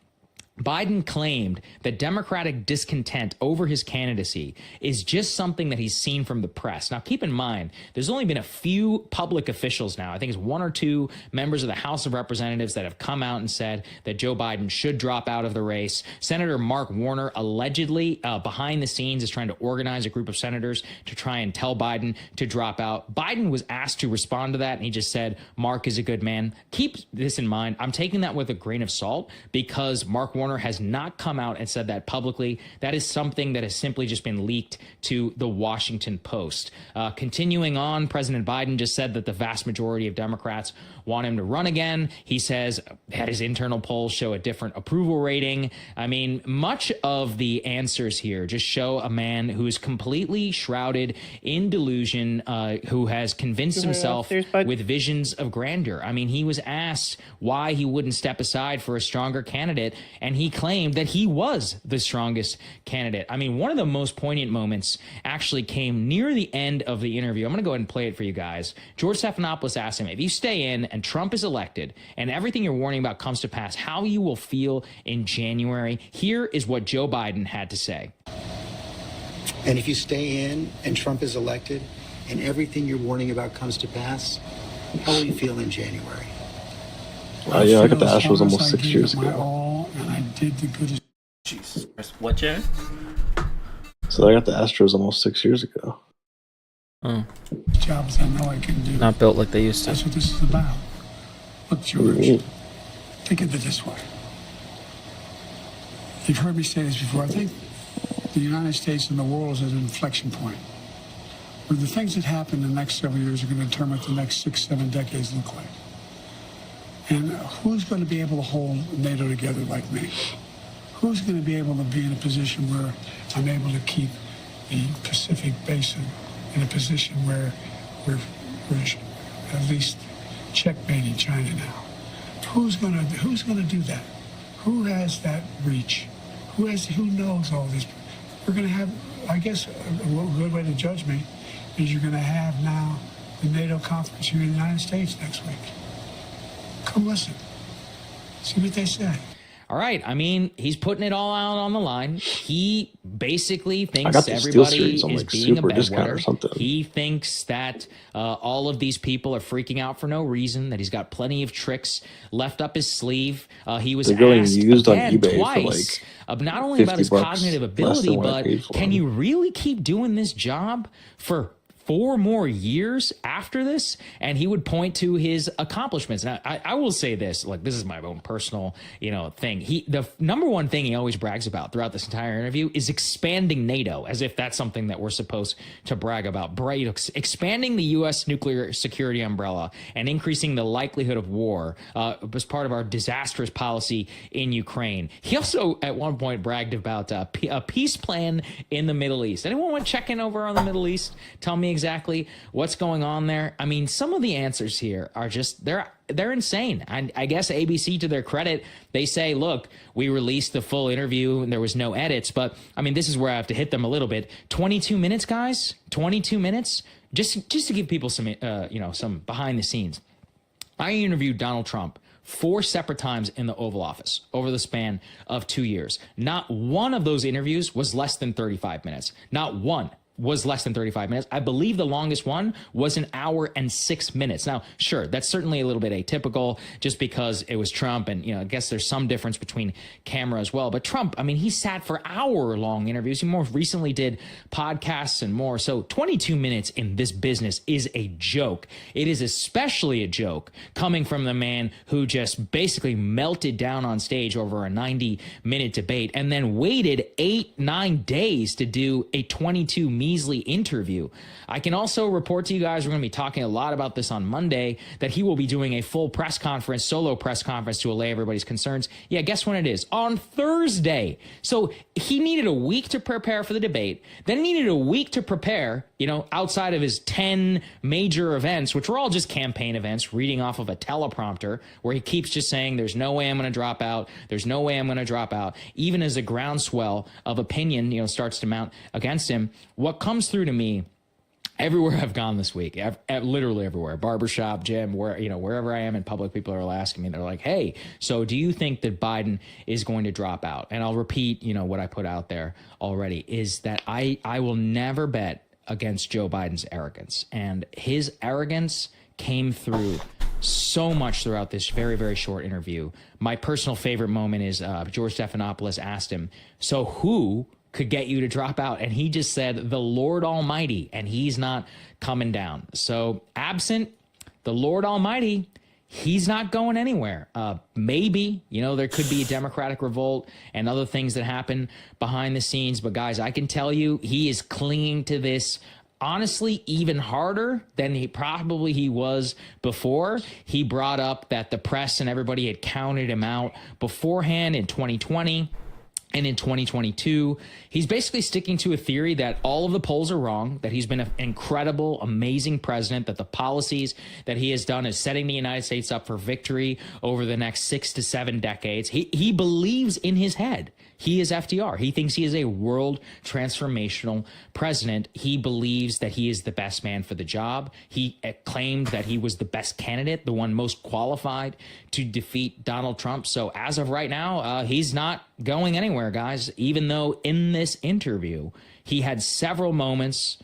G: Biden claimed that Democratic discontent over his candidacy is just something that he's seen from the press. Now, keep in mind, there's only been a few public officials now. I think it's 1 or 2 members of the House of Representatives that have come out and said that Joe Biden should drop out of the race. Senator Mark Warner allegedly behind the scenes is trying to organize a group of senators to try and tell Biden to drop out. Biden was asked to respond to that, and he just said, Mark is a good man. Keep this in mind. I'm taking that with a grain of salt because Mark Warner has not come out and said that publicly. That is something that has simply just been leaked to the Washington Post. Continuing on, President Biden just said that the vast majority of Democrats want him to run again. He says that his internal polls show a different approval rating. I mean, much of the answers here just show a man who is completely shrouded in delusion, who has convinced himself with visions of grandeur. I mean, he was asked why he wouldn't step aside for a stronger candidate, and he claimed that he was the strongest candidate. I mean, one of the most poignant moments actually came near the end of the interview. I'm going to go ahead and play it for you guys. George Stephanopoulos asked him, if you stay in and Trump is elected and everything you're warning about comes to pass, how you will feel in January. Here is what Joe Biden had to say.
A: And if you stay in and Trump is elected and everything you're warning about comes to pass, how will you feel in January?
D: Yeah, I got the
B: feel as
D: Astros
B: long as
D: almost
B: I
D: 6
B: gave
D: years
B: it my
D: ago.
B: all, and I did the good.
F: Jesus Christ. What, Jared?
D: So I got the Astros almost 6 years ago.
F: Oh,
B: Jobs I know I can do.
F: not built like they used
B: That's
F: to.
B: what this is about. Look, George, think of it this way. You've heard me say this before. I think the United States and the world is at an inflection point where the things that happen in the next several years are going to determine what the next 6, 7 decades look like. And who's going to be able to hold NATO together like me? Who's going to be able to be in a position where I'm able to keep the Pacific Basin in a position where we're at least checkmating China now? Who's going to do that? Who has that reach? Who knows all this? We're going to have, I guess, a good way to judge me is you're going to have now the NATO conference here in the United States next week. Come listen. See what they say.
G: All right. I mean, he's putting it all out on the line. He basically
D: I
G: thinks
D: got the
G: everybody
D: SteelSeries on
G: is
D: like
G: being a
D: super discount or
G: bedwetter.
D: something.
G: He thinks that all of these people are freaking out for no reason, that he's got plenty of tricks left up his sleeve. He was
D: They're going
G: asked
D: used on
G: again
D: eBay for,
G: twice not only about his
D: $50
G: cognitive
D: less
G: ability,
D: than what I
G: but
D: paid for
G: can
D: them.
G: you really keep doing this job for 4 more years after this? And he would point to his accomplishments. Now, I will say this, like, this is my own personal, thing. The number one thing he always brags about throughout this entire interview is expanding NATO, as if that's something that we're supposed to brag about. Expanding the U.S. nuclear security umbrella and increasing the likelihood of war was part of our disastrous policy in Ukraine. He also, at one point, bragged about a peace plan in the Middle East. Anyone want to check in over on the Middle East? Tell me exactly what's going on there. I mean, some of the answers here are just, they're insane. I guess ABC, to their credit, they say, look, we released the full interview and there was no edits. But I mean, this is where I have to hit them a little bit. 22 minutes, guys, 22 minutes. Just to give people some, some behind the scenes. I interviewed Donald Trump 4 separate times in the Oval Office over the span of 2 years. Not one of those interviews was less than 35 minutes. Not one was less than 35 minutes. I believe the longest one was 1 hour and 6 minutes. Now, sure, that's certainly a little bit atypical just because it was Trump, and I guess there's some difference between camera as well. But Trump, I mean, he sat for hour-long interviews. He more recently did podcasts and more. So 22 minutes in this business is a joke. It is especially a joke coming from the man who just basically melted down on stage over a 90-minute debate and then waited 8-9 days to do a 22 measly interview. I can also report to you guys, we're going to be talking a lot about this on Monday, that he will be doing a full press conference, solo press conference to allay everybody's concerns. Yeah, guess when it is? On Thursday. So he needed a week to prepare for the debate. Then he needed a week to prepare, outside of his 10 major events, which were all just campaign events, reading off of a teleprompter where he keeps just saying, there's no way I'm going to drop out. There's no way I'm going to drop out. Even as a groundswell of opinion, starts to mount against him. What comes through to me everywhere I've gone this week, literally everywhere, barbershop, gym, wherever I am in public, people are asking me, they're like, hey, so do you think that Biden is going to drop out? And I'll repeat, what I put out there already is that I will never bet against Joe Biden's arrogance. And his arrogance came through so much throughout this very, very short interview. My personal favorite moment is George Stephanopoulos asked him, so who could get you to drop out? And he just said, the Lord Almighty, and he's not coming down. So absent the Lord Almighty, he's not going anywhere. Maybe, there could be a Democratic revolt and other things that happen behind the scenes. But guys, I can tell you, he is clinging to this honestly even harder than he was before. He brought up that the press and everybody had counted him out beforehand in 2020. And in 2022, he's basically sticking to a theory that all of the polls are wrong, that he's been an incredible, amazing president, that the policies that he has done is setting the United States up for victory over the next 6 to 7 decades. He believes in his head. He is FDR. He thinks he is a world transformational president. He believes that he is the best man for the job. He claimed that he was the best candidate, the one most qualified to defeat Donald Trump. So as of right now, he's not going anywhere, guys, even though in this interview, he had several moments,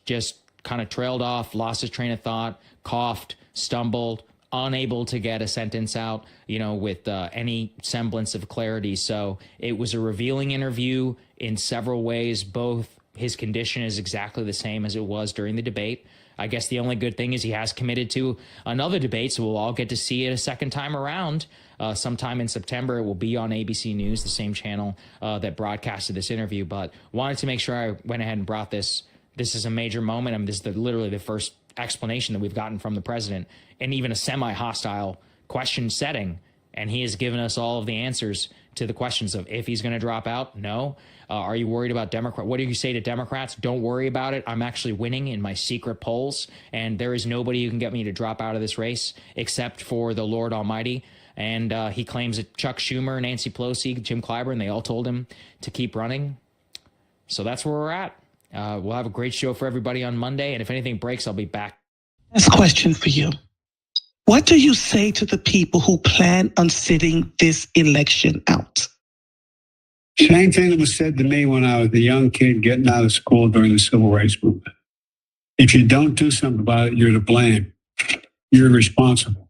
G: just kind of trailed off, lost his train of thought, coughed, stumbled, unable to get a sentence out, with any semblance of clarity. So it was a revealing interview in several ways. Both his condition is exactly the same as it was during the debate. I guess the only good thing is he has committed to another debate, so we'll all get to see it a second time around. Sometime in September, it will be on ABC News, the same channel that broadcasted this interview. But wanted to make sure I went ahead and brought this. This is a major moment. I mean, this is literally the first explanation that we've gotten from the president, and even a semi-hostile question setting. And he has given us all of the answers to the questions of if he's going to drop out. No. Are you worried about Democrat? What do you say to Democrats? Don't worry about it. I'm actually winning in my secret polls, and there is nobody who can get me to drop out of this race except for the Lord Almighty. And he claims that Chuck Schumer, Nancy Pelosi, Jim Clyburn, they all told him to keep running. So that's where we're at. We'll have a great show for everybody on Monday, and if anything breaks, I'll be back.
K: This question for you. What do you say to the people who plan on sitting this election out?
B: Same thing that was said to me when I was a young kid getting out of school during the civil rights movement. If you don't do something about it, you're to blame. You're responsible.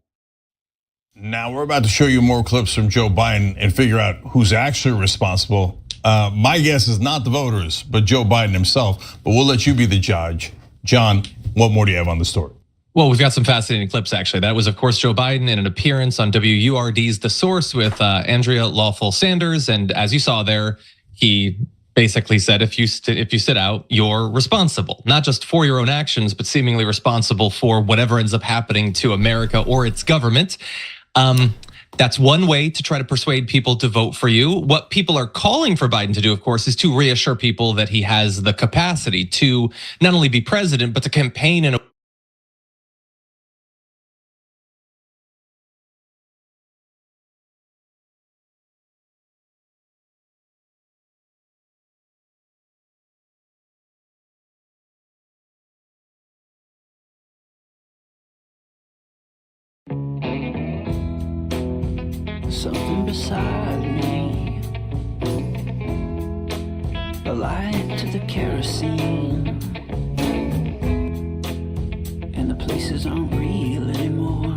L: Now we're about to show you more clips from Joe Biden and figure out who's actually responsible. My guess is not the voters, but Joe Biden himself. But we'll let you be the judge. John, what more do you have on the story?
M: Well, we've got some fascinating clips, actually. That was, of course, Joe Biden in an appearance on WURD's The Source with Andrea Lawful Sanders. And as you saw there, he basically said, if you sit out, you're responsible, not just for your own actions, but seemingly responsible for whatever ends up happening to America or its government. That's one way to try to persuade people to vote for you. What people are calling for Biden to do, of course, is to reassure people that he has the capacity to not only be president, but to campaign in a
N: something beside me, a light to the kerosene, and the places aren't real anymore.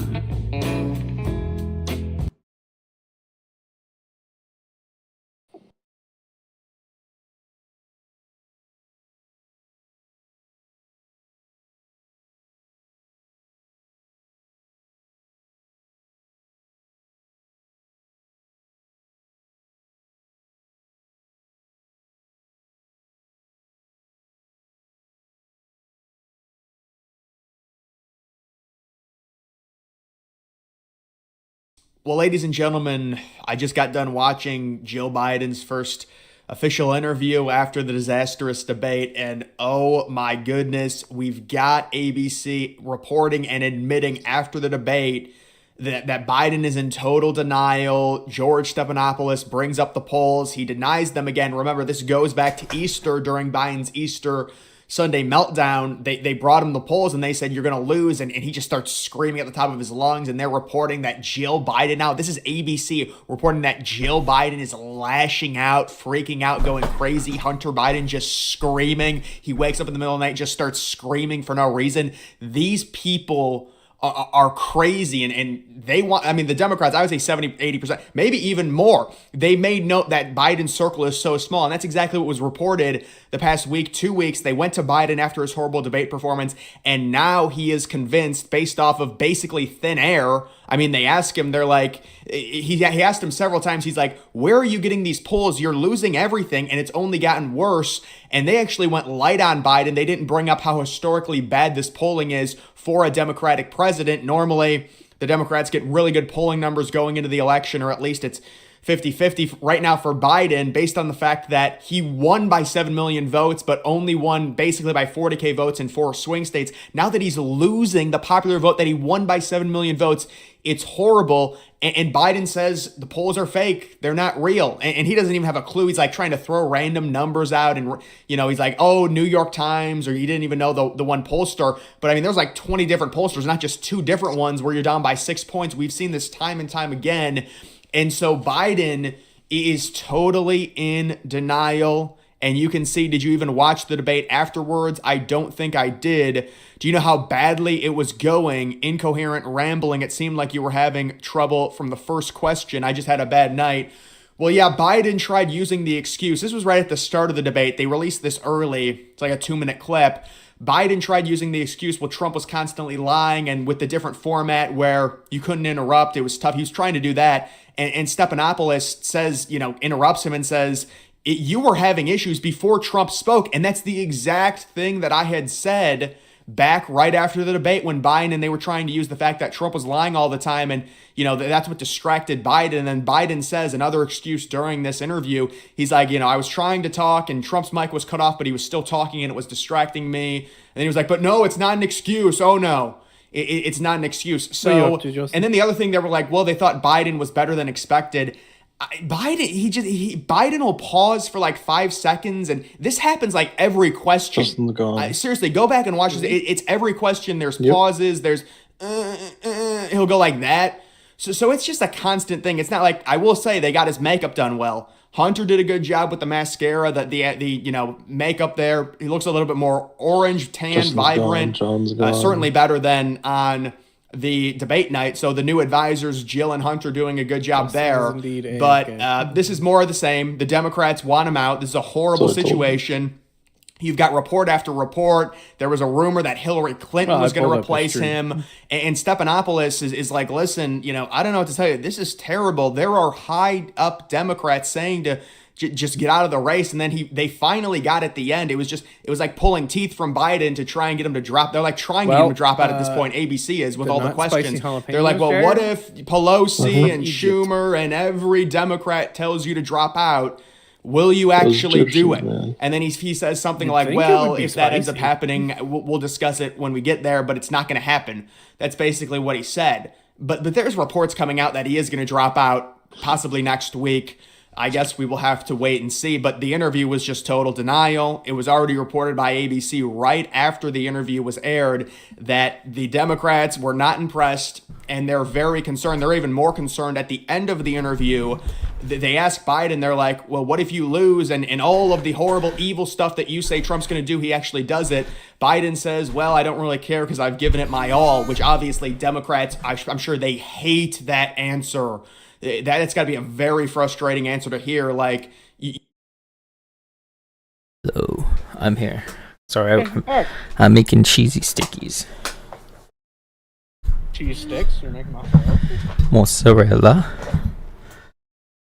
O: Well, ladies and gentlemen, I just got done watching Joe Biden's first official interview after the disastrous debate, and oh my goodness, we've got ABC reporting and admitting after the debate that Biden is in total denial. George Stephanopoulos brings up the polls. He denies them again. Remember, this goes back to Easter, during Biden's Easter Sunday meltdown, they brought him the polls and they said, you're going to lose. And he just starts screaming at the top of his lungs. And they're reporting that Jill Biden now, this is ABC reporting that Jill Biden is lashing out, freaking out, going crazy. Hunter Biden just screaming. He wakes up in the middle of the night, just starts screaming for no reason. These people are crazy and they want, I mean, the Democrats, I would say 70, 80%, maybe even more. They made note that Biden's circle is so small. And that's exactly what was reported the past week, 2 weeks. They went to Biden after his horrible debate performance. And now he is convinced based off of basically thin air. I mean, they ask him, they're like, he asked him several times. He's like, where are you getting these polls? You're losing everything. And it's only gotten worse. And they actually went light on Biden. They didn't bring up how historically bad this polling is for a Democratic president. Normally, the Democrats get really good polling numbers going into the election, or at least it's 50-50 right now for Biden, based on the fact that he won by 7 million votes, but only won basically by 40K votes in 4 swing states. Now that he's losing the popular vote that he won by 7 million votes, it's horrible. And Biden says the polls are fake. They're not real. And he doesn't even have a clue. He's like trying to throw random numbers out. And, you know, he's like, oh, New York Times, or he didn't even know the one pollster. But I mean, there's like 20 different pollsters, not just 2 different ones where you're down by 6 points. We've seen this time and time again. And so Biden is totally in denial. And you can see, did you even watch the debate afterwards? I don't think I did. Do you know how badly it was going? Incoherent rambling. It seemed like you were having trouble from the first question. I just had a bad night. Well, yeah, Biden tried using the excuse. This was right at the start of the debate. They released this early. It's like a 2-minute clip. Biden tried using the excuse, well, Trump was constantly lying, and with the different format where you couldn't interrupt, it was tough. He was trying to do that. And Stephanopoulos says, you know, interrupts him and says, you were having issues before Trump spoke. And that's the exact thing that I had said back right after the debate when Biden and they were trying to use the fact that Trump was lying all the time. And, you know, that's what distracted Biden. And then Biden says another excuse during this interview. He's like, you know, I was trying to talk and Trump's mic was cut off, but he was still talking and it was distracting me. And then he was like, but no, it's not an excuse. Oh, no. It's not an excuse. So, and then the other thing, they were like, well, they thought Biden was better than expected. Biden will pause for like 5 seconds, and this happens like every question. Seriously, go back and watch this. It's every question. There's pauses. There's he'll go like that. So it's just a constant thing. It's not like, I will say, they got his makeup done well. Hunter did a good job with the mascara, the you know, makeup there. He looks a little bit more orange, tan, vibrant. Certainly better than on the debate night. So the new advisors, Jill and Hunter, doing a good job there. But this is more of the same. The Democrats want him out. This is a horrible situation. You've got report after report. There was a rumor that Hillary Clinton was going to replace him. And Stephanopoulos is like, listen, you know, I don't know what to tell you. This is terrible. There are high up Democrats saying to just get out of the race. And then they finally got at the end. It was like pulling teeth from Biden to try and get him to drop. They're like trying to get him to drop out at this point. ABC is with all the questions. They're like, well, what if Pelosi and Schumer and every Democrat tells you to drop out? Will you actually do it? Man. And then he says something like, well, if that ends up happening, we'll discuss it when we get there, but it's not going to happen. That's basically what he said. But there's reports coming out that he is going to drop out possibly next week. I guess we will have to wait and see. But the interview was just total denial. It was already reported by ABC right after the interview was aired that the Democrats were not impressed and they're very concerned. They're even more concerned at the end of the interview. They asked Biden, they're like, well, what if you lose and all of the horrible, evil stuff that you say Trump's going to do, he actually does it. Biden says, well, I don't really care because I've given it my all, which obviously Democrats, I'm sure they hate that answer. It's got to be a very frustrating answer to hear. Like,
F: so I'm here. Sorry, I'm making cheesy stickies.
P: Cheese sticks? You're making mozzarella?
F: Mozzarella.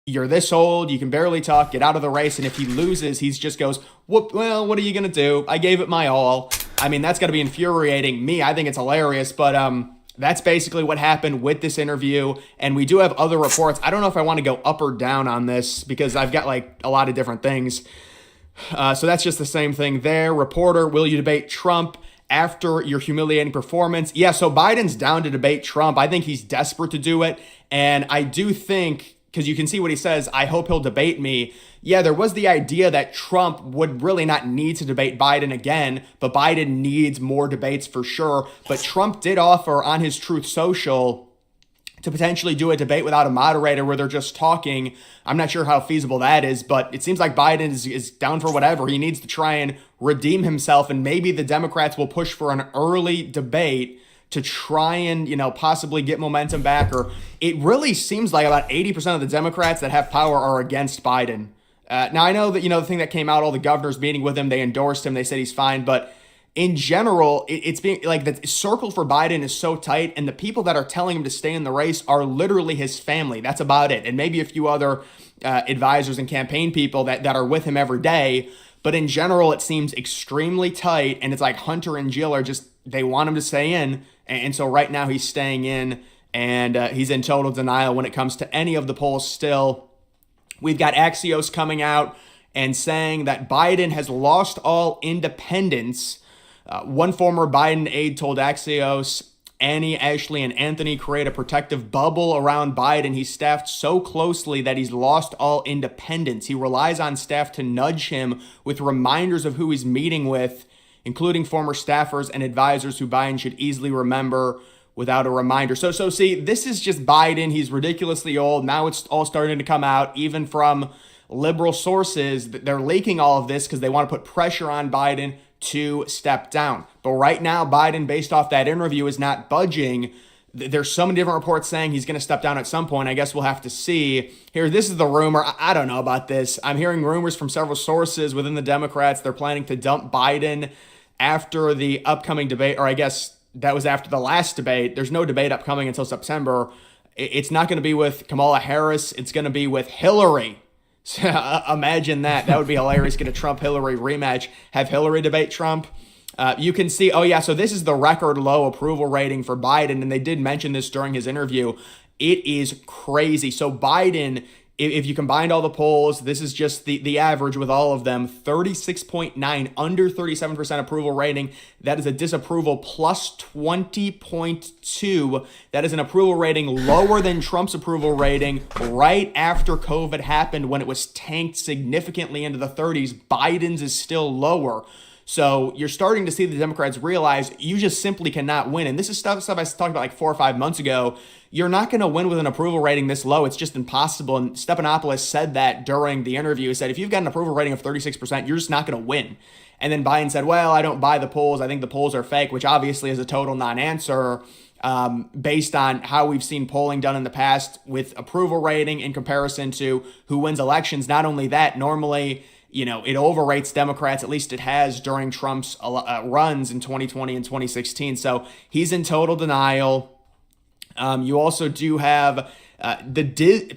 O: You're this old, you can barely talk, get out of the race, and if he loses, he just goes, well, what are you going to do? I gave it my all. I mean, that's got to be infuriating me. I think it's hilarious, but that's basically what happened with this interview, and we do have other reports. I don't know if I want to go up or down on this because I've got like a lot of different things. So that's just the same thing there. Reporter, will you debate Trump after your humiliating performance? Yeah, so Biden's down to debate Trump. I think he's desperate to do it, and I do think, because you can see what he says, I hope he'll debate me. yeah, there was the idea that Trump would really not need to debate Biden again, but Biden needs more debates for sure. But Trump did offer on his Truth Social to potentially do a debate without a moderator where they're just talking. I'm not sure how feasible that is, but it seems like Biden is down for whatever. He needs to try and redeem himself, and maybe the Democrats will push for an early debate to try and, possibly get momentum back. Or it really seems like about 80% of the Democrats that have power are against Biden. Now, I know that, the thing that came out, all the governors meeting with him, they endorsed him, they said he's fine, but in general, it's being like the circle for Biden is so tight, and the people that are telling him to stay in the race are literally his family. That's about it. And maybe a few other advisors and campaign people that are with him every day. But in general, it seems extremely tight. And it's like Hunter and Jill are just, they want him to stay in. And so right now he's staying in, and he's in total denial when it comes to any of the polls still. We've got Axios coming out and saying that Biden has lost all independence. One former Biden aide told Axios, Annie, Ashley, and Anthony create a protective bubble around Biden. He's staffed so closely that he's lost all independence. He relies on staff to nudge him with reminders of who he's meeting with, including former staffers and advisors who Biden should easily remember without a reminder. So see, this is just Biden. He's ridiculously old. Now it's all starting to come out, even from liberal sources. They're leaking all of this because they want to put pressure on Biden to step down. But right now, Biden, based off that interview, is not budging. There's so many different reports saying he's going to step down at some point. I guess we'll have to see. Here, this is the rumor. I don't know about this. I'm hearing rumors from several sources within the Democrats. They're planning to dump Biden after the upcoming debate, or I guess that was after the last debate. There's no debate upcoming until September. It's not going to be with Kamala Harris. It's going to be with Hillary. Imagine that. That would be hilarious. Get a Trump-Hillary rematch. Have Hillary debate Trump. You can see, so this is the record low approval rating for Biden, and they did mention this during his interview. It is crazy. So Biden, if you combined all the polls, this is just the average with all of them, 36.9, under 37% approval rating. That is a disapproval plus 20.2. That is an approval rating lower than Trump's approval rating right after COVID happened, when it was tanked significantly into the 30s. Biden's is still lower. So you're starting to see the Democrats realize you just simply cannot win. And this is stuff I talked about like 4 or 5 months ago. You're not going to win with an approval rating this low. It's just impossible. And Stephanopoulos said that during the interview. He said, if you've got an approval rating of 36%, you're just not going to win. And then Biden said, well, I don't buy the polls. I think the polls are fake, which obviously is a total non-answer based on how we've seen polling done in the past with approval rating in comparison to who wins elections. Not only that, normally, it overrates Democrats, at least it has during Trump's runs in 2020 and 2016. So he's in total denial. You also do have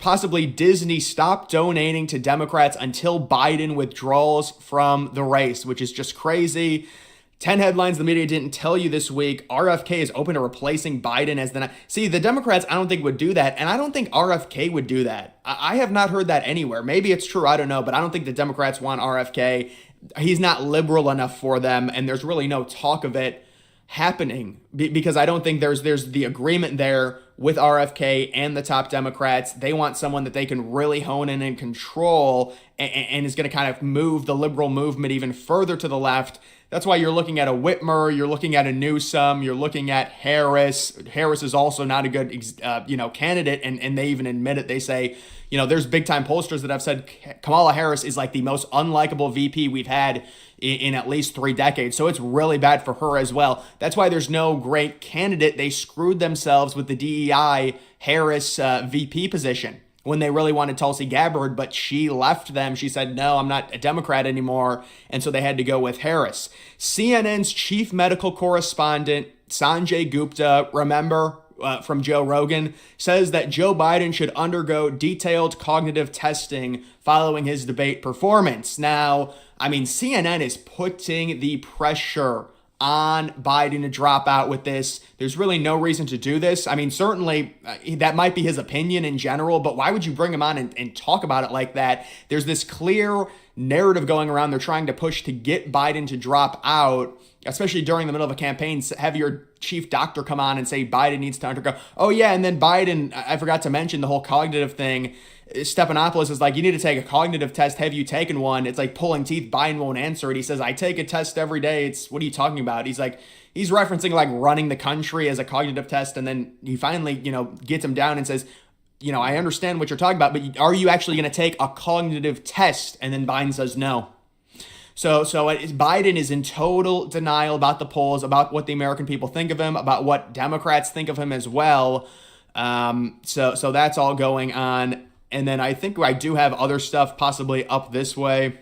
O: possibly Disney stop donating to Democrats until Biden withdraws from the race, which is just crazy. 10 headlines the media didn't tell you this week. RFK is open to replacing Biden as the... See, the Democrats, I don't think would do that, and I don't think RFK would do that. I have not heard that anywhere. Maybe it's true, I don't know, but I don't think the Democrats want RFK. He's not liberal enough for them, and there's really no talk of it happening because I don't think there's the agreement there with RFK and the top Democrats. They want someone that they can really hone in and control and is going to kind of move the liberal movement even further to the left. That's why you're looking at a Whitmer, you're looking at a Newsom, you're looking at Harris. Harris is also not a good, candidate, and they even admit it. They say, there's big time pollsters that have said Kamala Harris is like the most unlikable VP we've had in at least 3 decades. So it's really bad for her as well. That's why there's no great candidate. They screwed themselves with the DEI Harris VP position when they really wanted Tulsi Gabbard, but she left them. She said, no, I'm not a Democrat anymore. And so they had to go with Harris. CNN's chief medical correspondent, Sanjay Gupta, remember from Joe Rogan, says that Joe Biden should undergo detailed cognitive testing following his debate performance. Now, CNN is putting the pressure on Biden to drop out with this. There's really no reason to do this. Certainly that might be his opinion in general, but why would you bring him on and talk about it like that? There's this clear narrative going around. They're trying to push to get Biden to drop out, especially during the middle of a campaign. Have your chief doctor come on and say Biden needs to undergo. Oh yeah, and then Biden, I forgot to mention the whole cognitive thing. Stephanopoulos is like, you need to take a cognitive test. Have you taken one? It's like pulling teeth. Biden won't answer it. He says, I take a test every day. What are you talking about? He's referencing like running the country as a cognitive test. And then he finally, gets him down and says, I understand what you're talking about, but are you actually going to take a cognitive test? And then Biden says no. So Biden is in total denial about the polls, about what the American people think of him, about what Democrats think of him as well. So that's all going on. And then I think I do have other stuff possibly up this way.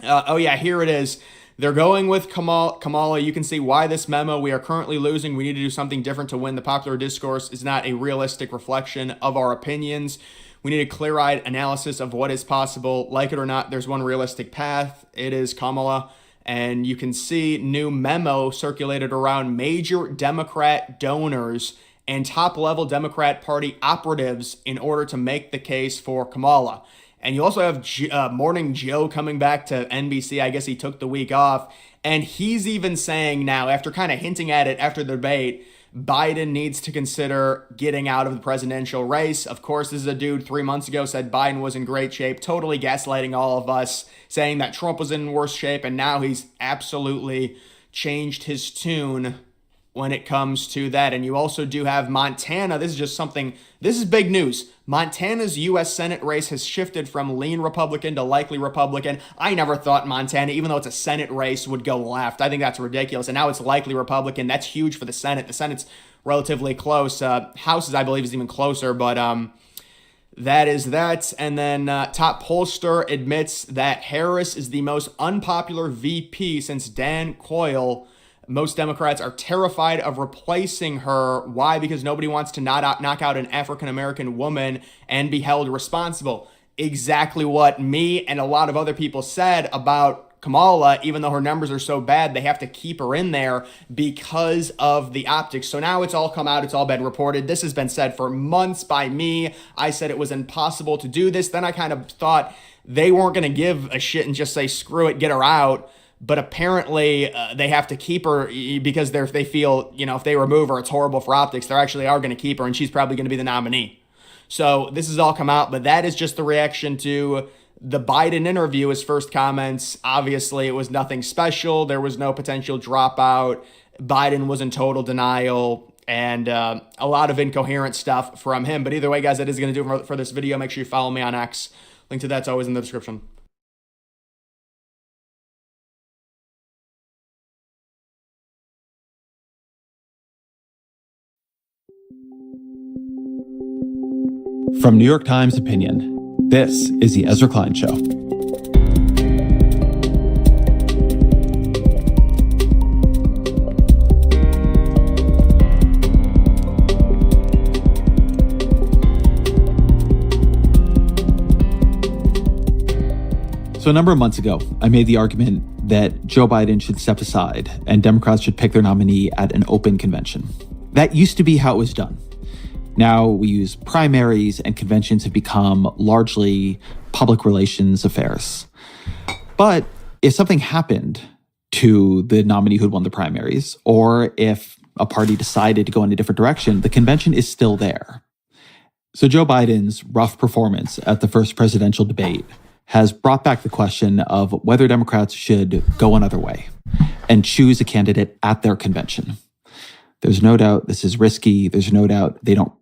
O: Here it is. They're going with Kamala. You can see why this memo, we are currently losing. We need to do something different to win. The popular discourse is not a realistic reflection of our opinions. We need a clear-eyed analysis of what is possible. Like it or not, there's one realistic path. It is Kamala. And you can see new memo circulated around major Democrat donors and top-level Democrat Party operatives in order to make the case for Kamala. And you also have Morning Joe coming back to NBC. I guess he took the week off. And he's even saying now, after kind of hinting at it after the debate, Biden needs to consider getting out of the presidential race. Of course, this is a dude 3 months ago said Biden was in great shape, totally gaslighting all of us, saying that Trump was in worse shape. And now he's absolutely changed his tune when it comes to that. And you also do have Montana. This is big news. Montana's U.S. Senate race has shifted from lean Republican to likely Republican. I never thought Montana, even though it's a Senate race, would go left. I think that's ridiculous. And now it's likely Republican. That's huge for the Senate. The Senate's relatively close. Houses, I believe, is even closer. But that is that. And then top pollster admits that Harris is the most unpopular VP since Dan Quayle. Most Democrats are terrified of replacing her. Why? Because nobody wants to knock out an African-American woman and be held responsible. Exactly what me and a lot of other people said about Kamala. Even though her numbers are so bad, they have to keep her in there because of the optics. So now it's all come out. It's all been reported. This has been said for months by me. I said it was impossible to do this. Then I kind of thought they weren't going to give a shit and just say, screw it, get her out. But apparently they have to keep her because they feel, if they remove her, it's horrible for optics. They actually are going to keep her, and she's probably going to be the nominee. So this has all come out, but that is just the reaction to the Biden interview, his first comments. Obviously, it was nothing special. There was no potential dropout. Biden was in total denial, and a lot of incoherent stuff from him. But either way, guys, that is going to do it for this video. Make sure you follow me on X. Link to that's always in the description.
Q: From New York Times Opinion, this is the Ezra Klein Show. So a number of months ago, I made the argument that Joe Biden should step aside and Democrats should pick their nominee at an open convention. That used to be how it was done. Now we use primaries, and conventions have become largely public relations affairs. But if something happened to the nominee who'd won the primaries, or if a party decided to go in a different direction, the convention is still there. So Joe Biden's rough performance at the first presidential debate has brought back the question of whether Democrats should go another way and choose a candidate at their convention. There's no doubt this is risky. There's no doubt they don't.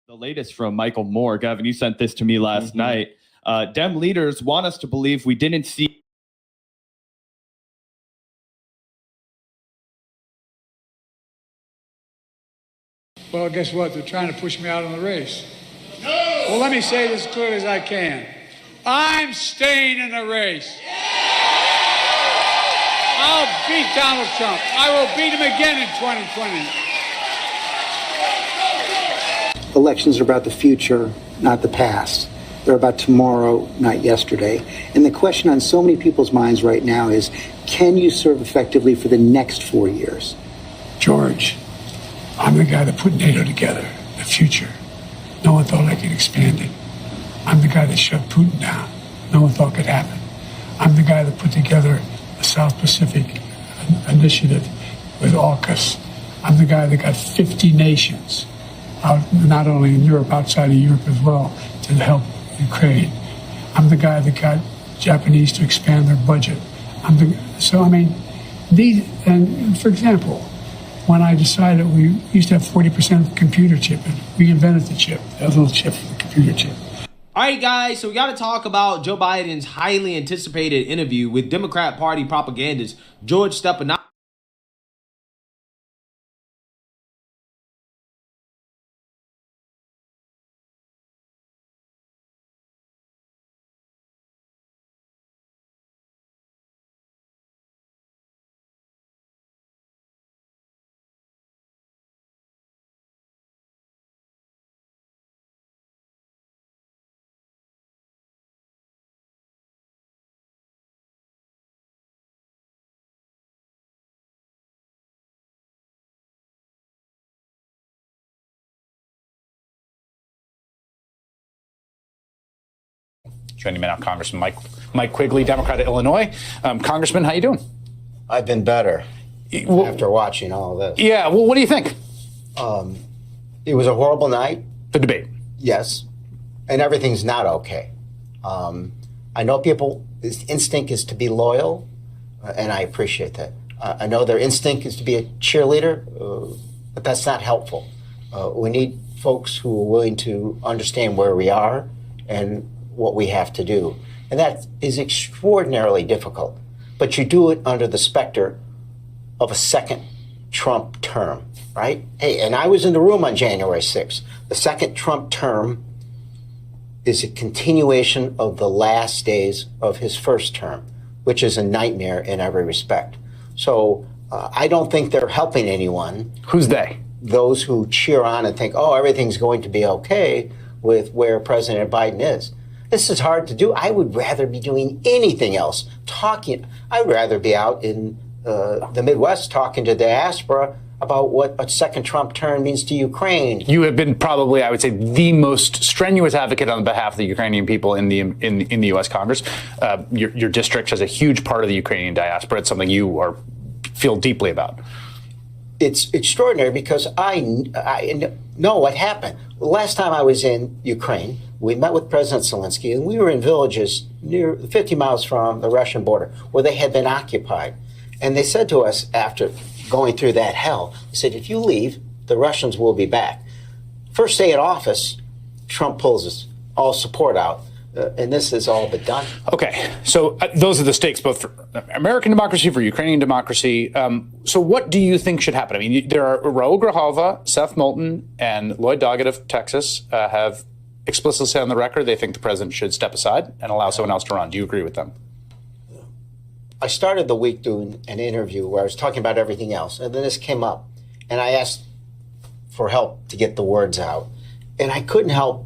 R: The latest from Michael Moore. Gavin, you sent this to me last night. Dem leaders want us to believe we didn't see.
B: Well, guess what? They're trying to push me out of the race. No! Well, let me say this as clearly as I can. I'm staying in the race. I'll beat Donald Trump. I will beat him again in 2020.
A: Elections are about the future, not the past. They're about tomorrow, not yesterday. And the question on so many people's minds right now is, can you serve effectively for the next 4 years?
B: George, I'm the guy that put NATO together, the future. No one thought I could expand it. I'm the guy that shut Putin down. No one thought could happen. I'm the guy that put together the South Pacific Initiative with AUKUS. I'm the guy that got 50 nations, out, not only in Europe, outside of Europe as well, to help Ukraine. I'm the guy that got Japanese to expand their budget. And for example, when I decided we used to have 40% of the computer chip, and we invented the chip, that little chip, the computer chip.
S: All right, guys, so we got to talk about Joe Biden's highly anticipated interview with Democrat Party propagandist George Stephanopoulos.
T: Joining me now, Congressman Mike Quigley, Democrat of Illinois. Congressman, how you doing?
U: I've been better after watching all of this.
T: Yeah, well, what do you think?
U: It was a horrible night.
T: The debate.
U: Yes, and everything's not okay. I know people's instinct is to be loyal, and I appreciate that. I know their instinct is to be a cheerleader, but that's not helpful. We need folks who are willing to understand where we are and what we have to do. And that is extraordinarily difficult. But you do it under the specter of a second Trump term, right? Hey, and I was in the room on January 6th. The second Trump term is a continuation of the last days of his first term, which is a nightmare in every respect. So I don't think they're helping anyone.
T: Who's they?
U: Those who cheer on and think, oh, everything's going to be okay with where President Biden is. This is hard to do. I would rather be doing anything else. I'd rather be out in the Midwest talking to the diaspora about what a second Trump term means to Ukraine.
T: You have been probably, I would say, the most strenuous advocate on behalf of the Ukrainian people in the U.S. Congress. Your district has a huge part of the Ukrainian diaspora. It's something you feel deeply about.
U: It's extraordinary because I know what happened. Last time I was in Ukraine, we met with President Zelensky, and we were in villages near 50 miles from the Russian border where they had been occupied. And they said to us after going through that hell, they said, if you leave, the Russians will be back. First day in office, Trump pulls all support out. And this is all but done.
T: Okay, so those are the stakes, both for American democracy, for Ukrainian democracy. So what do you think should happen? I mean, there are Raul Grijalva, Seth Moulton, and Lloyd Doggett of Texas have explicitly said on the record they think the president should step aside and allow someone else to run. Do you agree with them?
U: I started the week doing an interview where I was talking about everything else, and then this came up, and I asked for help to get the words out, and I couldn't help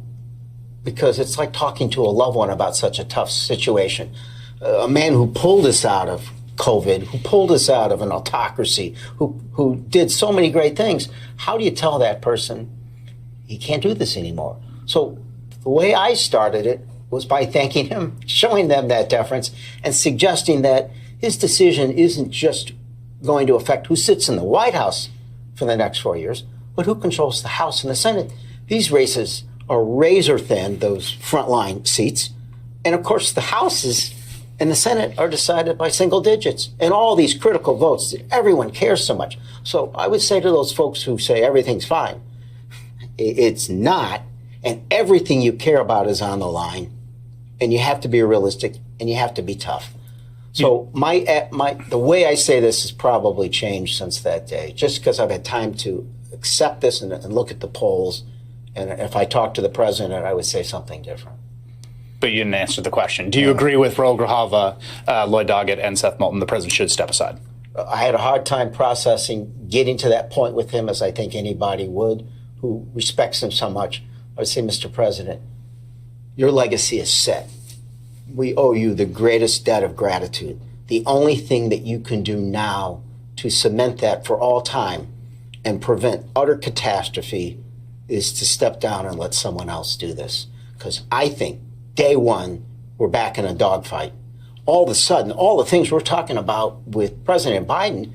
U: because it's like talking to a loved one about such a tough situation. A man who pulled us out of COVID, who pulled us out of an autocracy, who did so many great things. How do you tell that person he can't do this anymore? So the way I started it was by thanking him, showing them that deference, and suggesting that his decision isn't just going to affect who sits in the White House for the next 4 years, but who controls the House and the Senate. These races are razor thin, those frontline seats. And of course, the Houses and the Senate are decided by single digits. And all these critical votes that everyone cares so much. So I would say to those folks who say everything's fine, it's not. And everything you care about is on the line. And you have to be realistic and you have to be tough. So the way I say this has probably changed since that day, just because I've had time to accept this and look at the polls. And if I talked to the president, I would say something different.
T: But you didn't answer the question. Do you agree with Raul Grijalva, Lloyd Doggett, and Seth Moulton? The president should step aside.
U: I had a hard time processing getting to that point with him, as I think anybody would who respects him so much. I would say, Mr. President, your legacy is set. We owe you the greatest debt of gratitude. The only thing that you can do now to cement that for all time and prevent utter catastrophe is to step down and let someone else do this. Because I think day one, we're back in a dogfight. All of a sudden, all the things we're talking about with President Biden,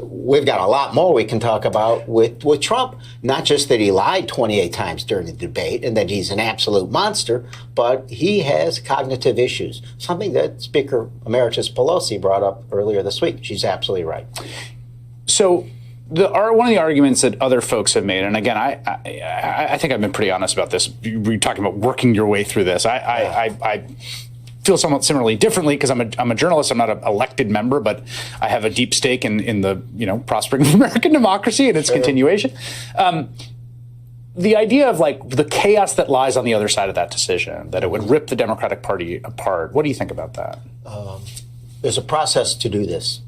U: we've got a lot more we can talk about with Trump. Not just that he lied 28 times during the debate and that he's an absolute monster, but he has cognitive issues, something that Speaker Emeritus Pelosi brought up earlier this week. She's absolutely right.
T: So one of the arguments that other folks have made, and again, I think I've been pretty honest about this. You're talking about working your way through this. I feel somewhat similarly differently because I'm a journalist. I'm not an elected member, but I have a deep stake in the prospering of American democracy and its continuation. The idea of like the chaos that lies on the other side of that decision, that it would rip the Democratic Party apart. What do you think about that?
U: There's a process to do this.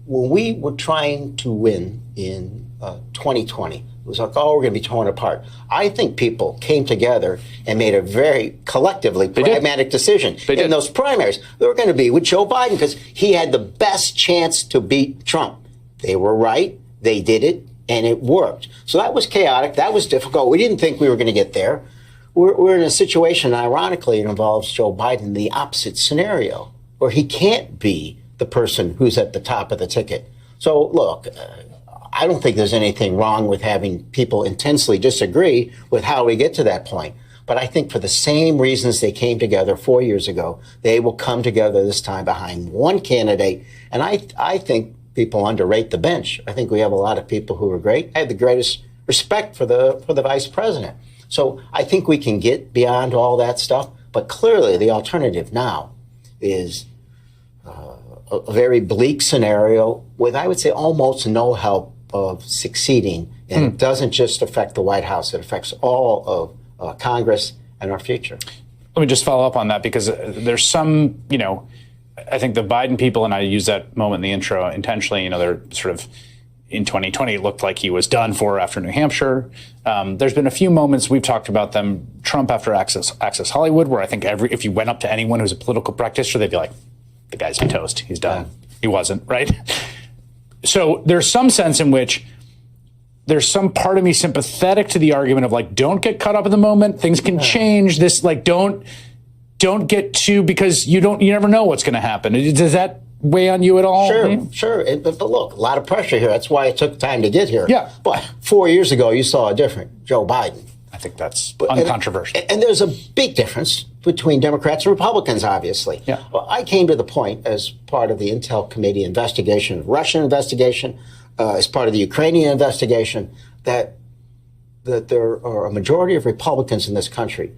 U: When we were trying to win in 2020, it was like, oh, we're going to be torn apart. I think people came together and made a very collectively pragmatic decision in those primaries. They were going to be with Joe Biden because he had the best chance to beat Trump. They were right. They did it, and it worked. So that was chaotic. That was difficult. We didn't think we were going to get there. We're in a situation, ironically, it involves Joe Biden, the opposite scenario, where he can't be the person who's at the top of the ticket. So, look, I don't think there's anything wrong with having people intensely disagree with how we get to that point. But I think for the same reasons they came together 4 years ago, they will come together this time behind one candidate. And I think people underrate the bench. I think we have a lot of people who are great. I have the greatest respect for the vice president. So I think we can get beyond all that stuff. But clearly the alternative now is a very bleak scenario with, I would say, almost no help of succeeding. And it doesn't just affect the White House. It affects all of Congress and our future.
T: Let me just follow up on that because there's some, I think the Biden people, and I use that moment in the intro intentionally, they're sort of in 2020, it looked like he was done for after New Hampshire. There's been a few moments we've talked about them, Trump after Access Hollywood, where I think if you went up to anyone who's a political practitioner, they'd be like, the guy's toast. He's done. He wasn't, right? So there's some sense in which there's some part of me sympathetic to the argument of like, don't get caught up in the moment. Things can change. This like, don't get too, because you never know what's going to happen. Does that weigh on you at all?
U: Sure. But look, a lot of pressure here. That's why it took time to get here.
T: Yeah.
U: But 4 years ago, you saw a different Joe Biden.
T: I think that's uncontroversial.
U: And there's a big difference between Democrats and Republicans, obviously.
T: Yeah.
U: Well, I came to the point as part of the Intel Committee investigation, Russian investigation, as part of the Ukrainian investigation, that there are a majority of Republicans in this country.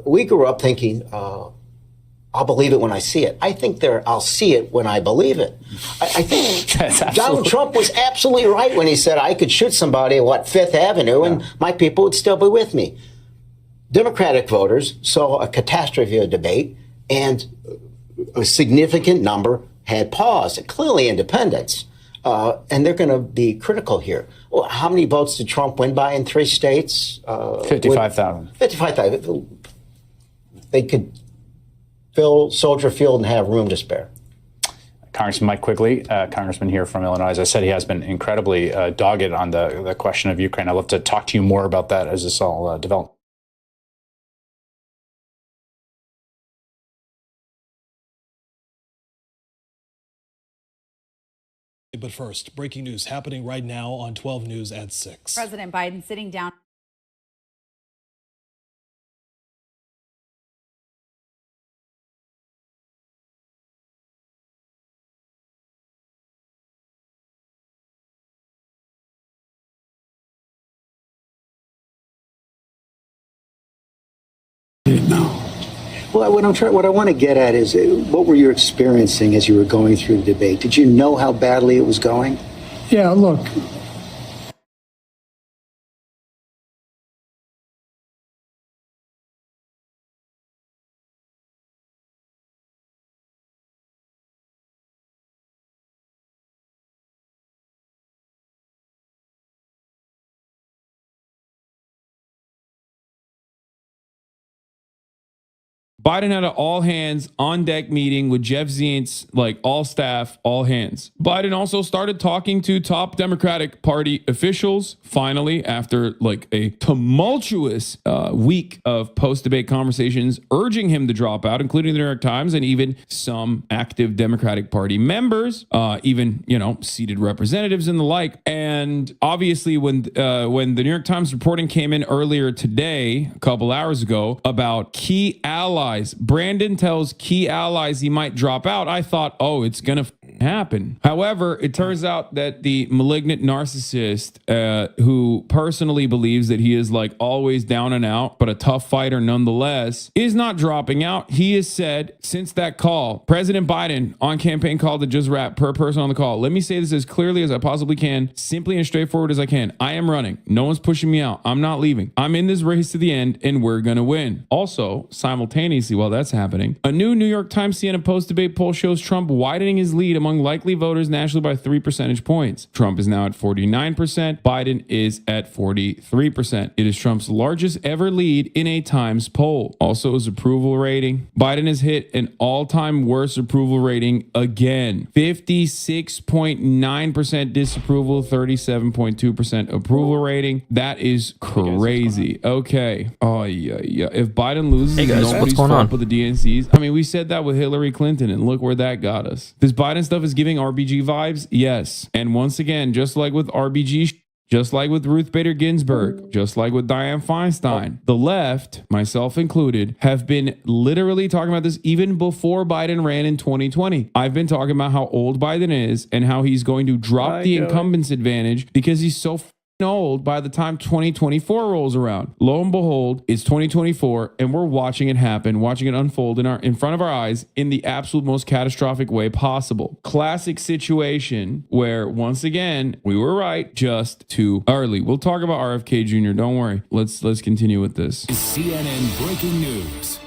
U: We grew up thinking, I'll believe it when I see it. I think I'll see it when I believe it. I think Donald Trump was absolutely right when he said I could shoot somebody at Fifth Avenue and my people would still be with me. Democratic voters saw a catastrophe of debate and a significant number had paused, clearly independents. And they're going to be critical here. Well, how many votes did Trump win by in 3 states?
T: 55,000.
U: 55,000. They could fill Soldier Field and have room to spare.
T: Congressman Mike Quigley, congressman here from Illinois. As I said, he has been incredibly dogged on the question of Ukraine. I'd love to talk to you more about that as this all develops.
E: But first, breaking news happening right now on 12 News at 6.
V: President Biden sitting down.
U: Well, what I want to get at is what were you experiencing as you were going through the debate? Did you know how badly it was going?
B: Yeah, look,
C: Biden had an all hands on deck meeting with Jeff Zients, like all staff, all hands. Biden also started talking to top Democratic Party officials, finally, after like a tumultuous week of post-debate conversations, urging him to drop out, including the New York Times and even some active Democratic Party members, even, seated representatives and the like. And obviously, when the New York Times reporting came in earlier today, a couple hours ago, about key allies, Brandon tells key allies he might drop out. I thought, oh, it's going to happen. However, it turns out that the malignant narcissist who personally believes that he is like always down and out, but a tough fighter nonetheless, is not dropping out. He has said since that call, President Biden on campaign call that just wrapped per person on the call, let me say this as clearly as I possibly can, simply and straightforward as I can. I am running. No one's pushing me out. I'm not leaving. I'm in this race to the end and we're going to win. Also, simultaneously, while that's happening, a new New York Times CNN post-debate poll shows Trump widening his lead among likely voters nationally by 3 percentage points. Trump is now at 49%. Biden is at 43%. It is Trump's largest ever lead in a Times poll. Also, his approval rating. Biden has hit an all-time worst approval rating again. 56.9% disapproval, 37.2% approval rating. That is crazy. Okay. Oh, yeah. If Biden loses,
F: hey guys, what's going on
C: with the DNCs. I mean, we said that with Hillary Clinton, and look where that got us. This Biden stuff is giving RBG vibes, yes. And once again, just like with RBG, just like with Ruth Bader Ginsburg, just like with Dianne Feinstein, the left, myself included, have been literally talking about this even before Biden ran in 2020. I've been talking about how old Biden is and how he's going to drop the incumbents advantage because he's so old by the time 2024 rolls around. Lo and behold, it's 2024 and we're watching it happen, watching it unfold in front of our eyes in the absolute most catastrophic way possible. Classic situation where once again, we were right just too early. We'll talk about RFK Jr. Don't worry. Let's continue with this.
V: CNN breaking news.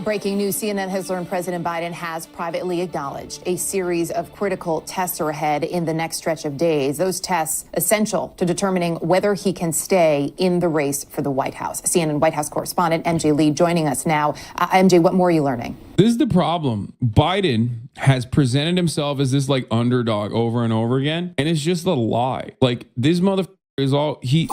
W: Breaking news, CNN has learned President Biden has privately acknowledged a series of critical tests are ahead in the next stretch of days. Those tests essential to determining whether he can stay in the race for the White House. CNN White House correspondent MJ Lee joining us now. MJ, what more are you learning?
C: This is the problem. Biden has presented himself as this like underdog over and over again. And it's just a lie. Like this motherfucker is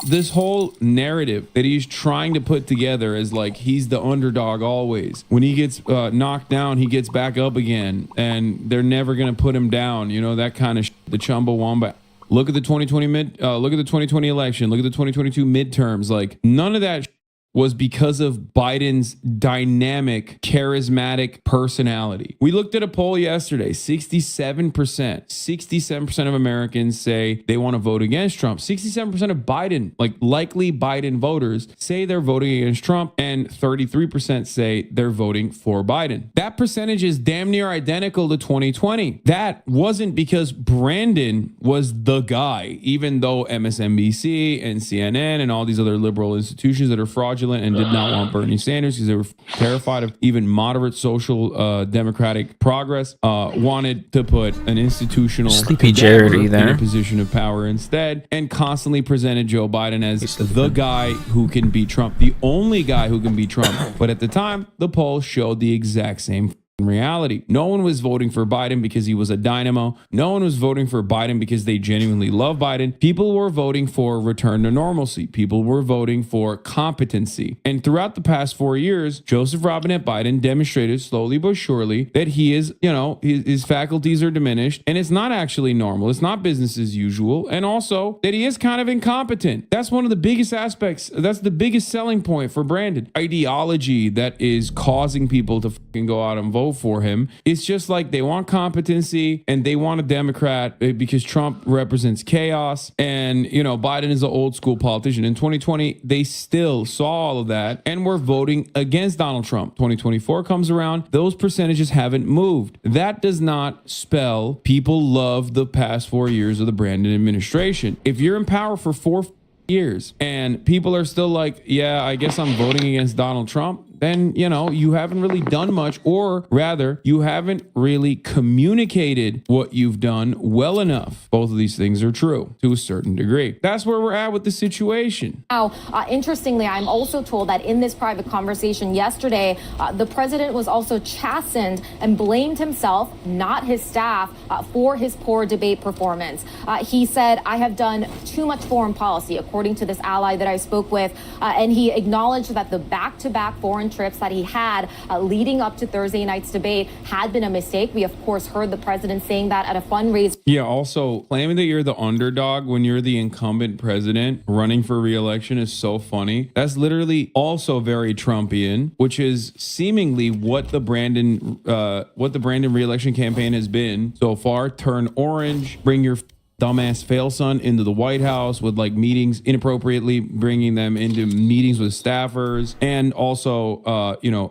C: this whole narrative that he's trying to put together is like he's the underdog always. When he gets knocked down, he gets back up again, and they're never gonna put him down. That kind of the Chumbawamba. Look at the 2020 look at the 2020 election. Look at the 2022 midterms. Like none of that was because of Biden's dynamic, charismatic personality. We looked at a poll yesterday, 67% of Americans say they want to vote against Trump. 67% of Biden, like likely Biden voters, say they're voting against Trump, and 33% say they're voting for Biden. That percentage is damn near identical to 2020. That wasn't because Brandon was the guy, even though MSNBC and CNN and all these other liberal institutions that are fraudulent and did not want Bernie Sanders because they were terrified of even moderate social democratic progress, wanted to put an institutional
F: Sleepy Jerry
C: in
F: there
C: a position of power instead, and constantly presented Joe Biden as the guy who can beat Trump, the only guy who can beat Trump. But at the time, the polls showed the exact same reality. No one was voting for Biden because he was a dynamo. No one was voting for Biden because they genuinely love Biden. People were voting for return to normalcy. People were voting for competency. And throughout the past 4 years, Joseph Robinette Biden demonstrated slowly but surely that he is, his faculties are diminished and it's not actually normal. It's not business as usual. And also that he is kind of incompetent. That's one of the biggest aspects. That's the biggest selling point for Brandon. Ideology that is causing people to fucking go out and vote for him. It's just like they want competency and they want a Democrat because Trump represents chaos, and Biden is an old school politician. In 2020, they still saw all of that and were voting against Donald Trump. 2024 comes around, those percentages haven't moved. That does not spell people love the past 4 years of the Brandon administration. If you're in power for 4 years and people are still like, yeah, I guess I'm voting against Donald Trump, then, you know, you haven't really done much, or rather, you haven't really communicated what you've done well enough. Both of these things are true to a certain degree. That's where we're at with the situation.
H: Now, interestingly, I'm also told that in this private conversation yesterday, the president was also chastened and blamed himself, not his staff, for his poor debate performance. He said, I have done too much foreign policy, according to this ally that I spoke with, and he acknowledged that the back-to-back foreign trips that he had leading up to Thursday night's debate had been a mistake. We, of course, heard the president saying that at a fundraiser.
C: Yeah, also, claiming that you're the underdog when you're the incumbent president running for re-election is so funny. That's literally also very Trumpian, which is seemingly what the Brandon re-election campaign has been so far. Turn orange, bring your dumbass fail son into the White House with like meetings, inappropriately bringing them into meetings with staffers, and also,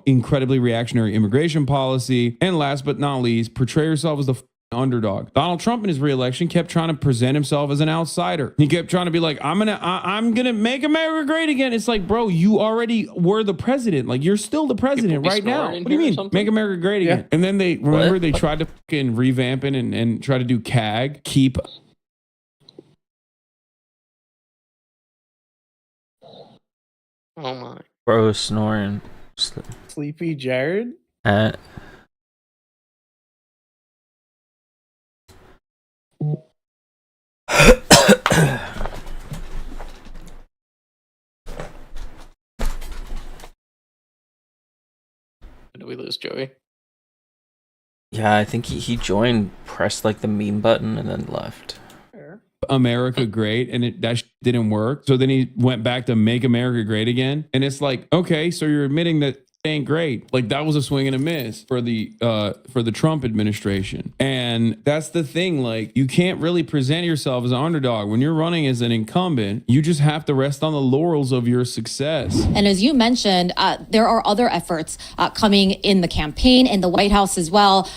C: incredibly reactionary immigration policy. And last but not least, portray yourself as the underdog. Donald Trump in his re-election kept trying to present himself as an outsider. He kept trying to be like, I'm gonna make America great again. It's like, bro, you already were the president. Like, you're still the president right now. What do you mean, make America great again? And then they tried to fucking revamp it and try to do CAG, keep.
F: Oh my. Bro, snoring.
P: Sleepy Jared?
F: Did we lose Joey? Yeah, I think he joined, pressed like the meme button, and then left.
C: America great, and that didn't work. So then he went back to make America great again. And it's like, okay, so you're admitting that it ain't great. Like, that was a swing and a miss for the Trump administration. And that's the thing. Like, you can't really present yourself as an underdog when you're running as an incumbent. You just have to rest on the laurels of your success.
H: And as you mentioned, there are other efforts coming in the campaign, in the White House as well.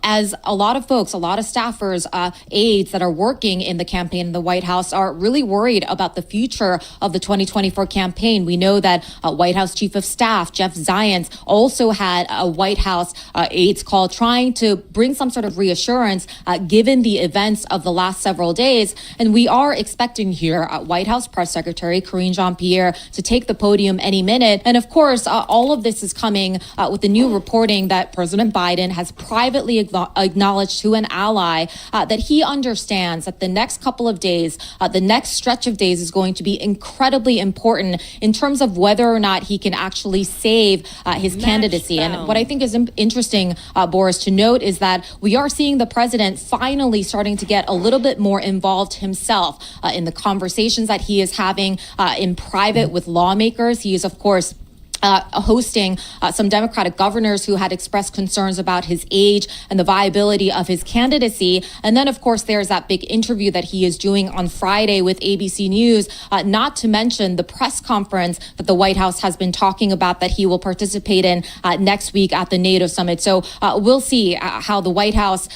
H: As a lot of folks, a lot of staffers, aides that are working in the campaign in the White House are really worried about the future of the 2024 campaign. We know that White House Chief of Staff Jeff Zients also had a White House aides call trying to bring some sort of reassurance given the events of the last several days. And we are expecting here White House Press Secretary Karine Jean-Pierre to take the podium any minute. And of course, all of this is coming with the new reporting that President Biden has privately acknowledged to an ally that he understands that the next couple of days, the next stretch of days is going to be incredibly important in terms of whether or not he can actually save his candidacy. And what I think is interesting, Boris, to note is that we are seeing the president finally starting to get a little bit more involved himself in the conversations that he is having in private with lawmakers. He is, of course, hosting some Democratic governors who had expressed concerns about his age and the viability of his candidacy. And then, of course, there's that big interview that he is doing on Friday with ABC News, not to mention the press conference that the White House has been talking about that he will participate in next week at the NATO summit. So we'll see how the White House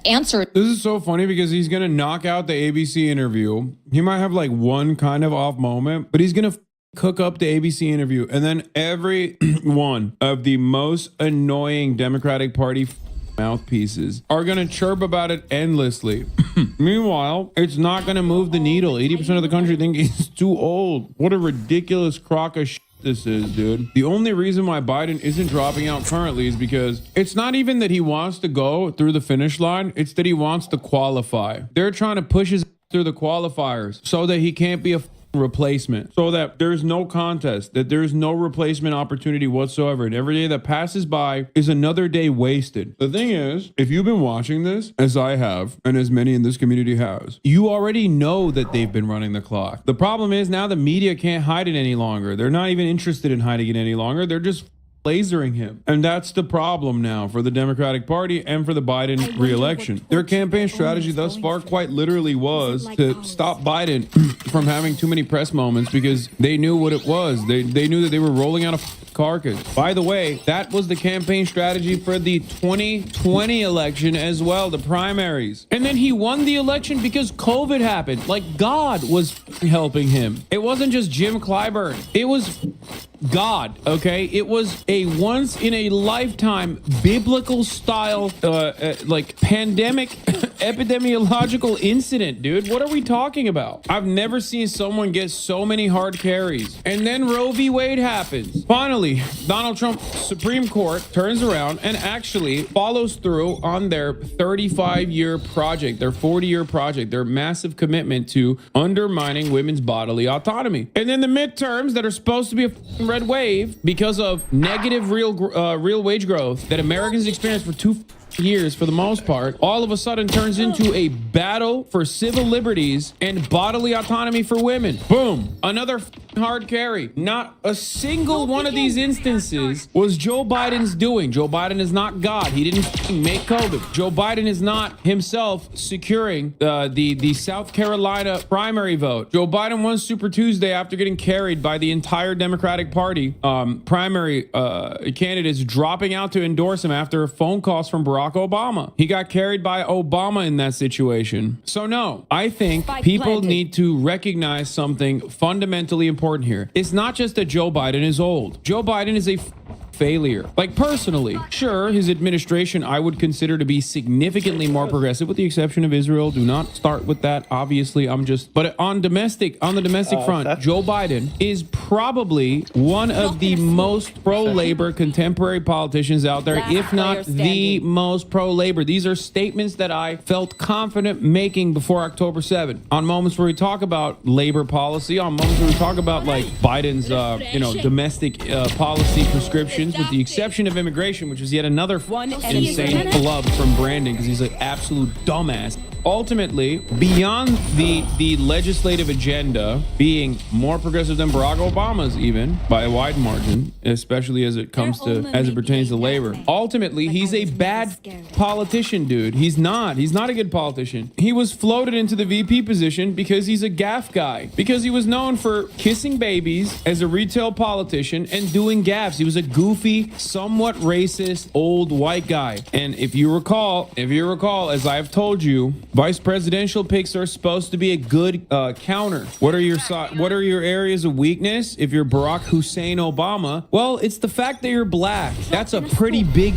H: answers.
C: This is so funny because he's going to knock out the ABC interview. He might have like one kind of off moment, but he's going to cook up the ABC interview, and then every one of the most annoying Democratic Party mouthpieces are going to chirp about it endlessly. Meanwhile, it's not going to move the needle. 80% of the country think he's too old. What a ridiculous crock of shit this is, dude. The only reason why Biden isn't dropping out currently is because it's not even that he wants to go through the finish line. It's that he wants to qualify. They're trying to push his through the qualifiers so that he can't be a replacement, so that there's no contest, that there's no replacement opportunity whatsoever, and every day that passes by is another day wasted. The thing is, if you've been watching this, as I have, and as many in this community has, you already know that they've been running the clock. The problem is now the media can't hide it any longer. They're not even interested in hiding it any longer. They're just lasering him. And that's the problem now for the Democratic Party and for the Biden re-election. Their campaign strategy thus far quite literally was to stop Biden from having too many press moments because they knew what it was. They knew that they were rolling out a carcass. By the way, that was the campaign strategy for the 2020 election as well, the primaries. And then he won the election because COVID happened. Like, God was helping him. It wasn't just Jim Clyburn. It was God, okay? It was a once in a lifetime biblical style, like pandemic epidemiological incident, dude. What are we talking about? I've never seen someone get so many hard carries. And then Roe v. Wade happens. Finally, Donald Trump's Supreme Court turns around and actually follows through on their 35-year project, their 40-year project, their massive commitment to undermining women's bodily autonomy. And then the midterms that are supposed to be a red wave because of negative real wage growth that Americans experienced for 2 years for the most part, all of a sudden turns into a battle for civil liberties and bodily autonomy for women. Boom. Another hard carry. Not a single one of these instances was Joe Biden's doing. Joe Biden is not God. He didn't make COVID. Joe Biden is not himself securing the South Carolina primary vote. Joe Biden won Super Tuesday after getting carried by the entire Democratic Party primary candidates dropping out to endorse him after phone calls from Barack Obama. He got carried by Obama in that situation. So no, I think people need to recognize something fundamentally important here. It's not just that Joe Biden is old. Joe Biden is a failure. Like personally, sure, his administration I would consider to be significantly more progressive, with the exception of Israel. Do not start with that. Obviously, but on the domestic front, Joe Biden is probably one of the most pro-labor contemporary politicians out there, if not the most pro-labor. These are statements that I felt confident making before October 7th. On moments where we talk about labor policy, on moments where we talk about like Biden's, domestic policy prescriptions, with the exception of immigration, which is yet another insane flub from Brandon because he's an absolute dumbass. Ultimately, beyond the legislative agenda being more progressive than Barack Obama's, even by a wide margin, especially as it pertains to labor. Ultimately, he's a bad politician, dude. He's not a good politician. He was floated into the VP position because he's a gaffe guy, because he was known for kissing babies as a retail politician and doing gaffes. He was a goofy, somewhat racist old white guy. And if you recall, as I've told you, vice presidential picks are supposed to be a good counter. What are your areas of weakness? If you're Barack Hussein Obama, well, it's the fact that you're black. That's a pretty big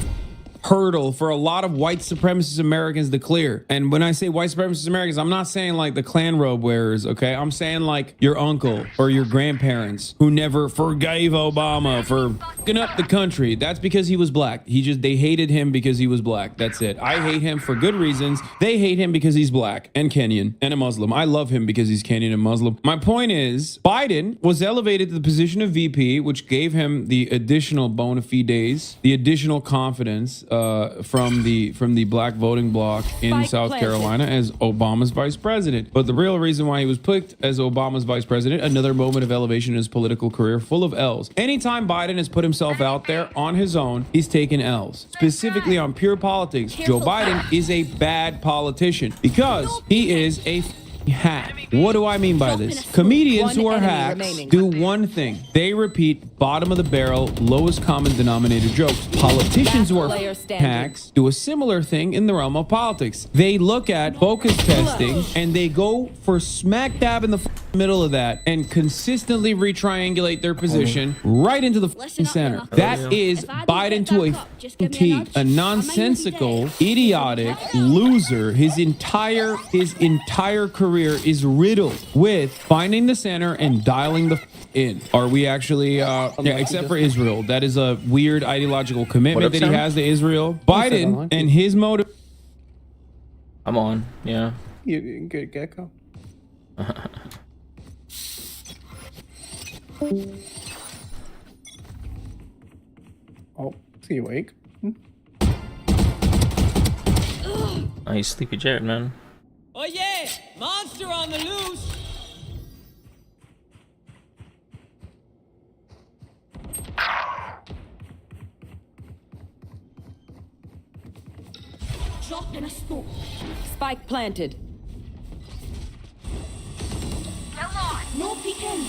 C: hurdle for a lot of white supremacist Americans to clear. And when I say white supremacist Americans, I'm not saying like the Klan robe wearers, okay? I'm saying like your uncle or your grandparents who never forgave Obama for fucking up the country. That's because he was black. They hated him because he was black. That's it. I hate him for good reasons. They hate him because he's black and Kenyan and a Muslim. I love him because he's Kenyan and Muslim. My point is, Biden was elevated to the position of VP, which gave him the additional bona fides, the additional confidence from the black voting bloc in South Carolina as Obama's vice president. But the real reason why he was picked as Obama's vice president, another moment of elevation in his political career, full of L's. Anytime Biden has put himself out there on his own, he's taken L's. Specifically on pure politics, Joe Biden is a bad politician because he is a hack. What do I mean by this? Comedians who are hacks do one thing. They repeat bottom of the barrel, lowest common denominator jokes. Politicians who are hacks do a similar thing in the realm of politics. They look at focus testing and they go for smack dab in the middle of that and consistently retriangulate their position right into the center. That is Biden to a T. A nonsensical, idiotic loser. His entire career is riddled with finding the center and dialing the in. Are we actually, except for Israel, that is a weird ideological commitment that he has to Israel. Biden and his motive.
F: I'm on, yeah.
P: You good, Gecko? Oh, is he awake?
F: Nice, Sleepy Jared, man.
D: Oh yeah! Monster on the loose!
I: Drop in a smoke. Spike planted. No peeking.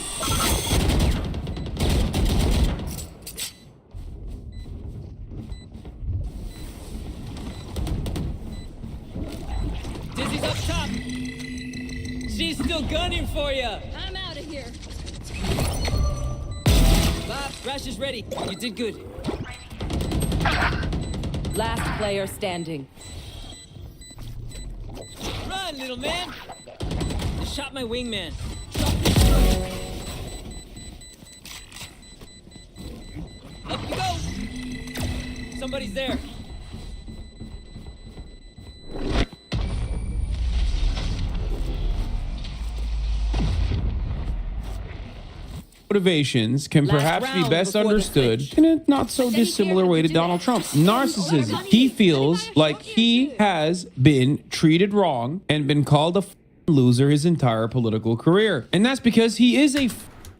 D: Dizzy's up top! She's still gunning for you!
I: I'm out of here.
D: Bob, Rash is ready. You did good.
I: Last player standing.
D: Run, little man. Just shot my wingman. Up you go. Somebody's there.
C: Motivations can perhaps be best understood in a not so dissimilar way to Donald Trump. Narcissism. He feels like he has been treated wrong and been called a loser his entire political career. And that's because he is a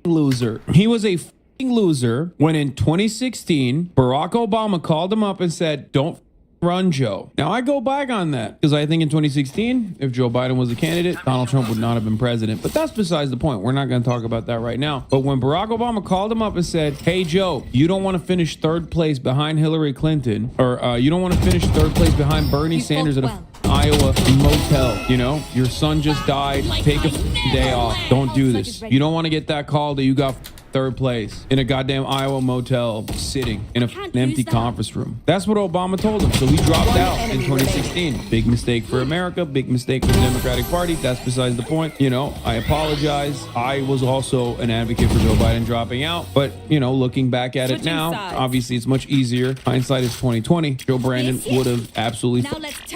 C: loser. He was a loser when in 2016, Barack Obama called him up and said, "Don't run, Joe." Now, I go back on that because I think in 2016, if Joe Biden was a candidate, Donald Trump would not have been president. But that's besides the point. We're not going to talk about that right now. But when Barack Obama called him up and said, "Hey, Joe, you don't want to finish third place behind Hillary Clinton, or you don't want to finish third place behind Bernie Sanders at a Iowa motel. You know, your son just died. Take a day off. Don't do this. You don't want to get that call that you got third place in a goddamn Iowa motel sitting in an empty conference room." That's what Obama told him. So he dropped out in 2016. Big mistake for America. Big mistake for the Democratic Party. That's besides the point. You know, I apologize. I was also an advocate for Joe Biden dropping out. But, you know, looking back at it now, obviously it's much easier. Hindsight is 2020. Joe Brandon would have absolutely,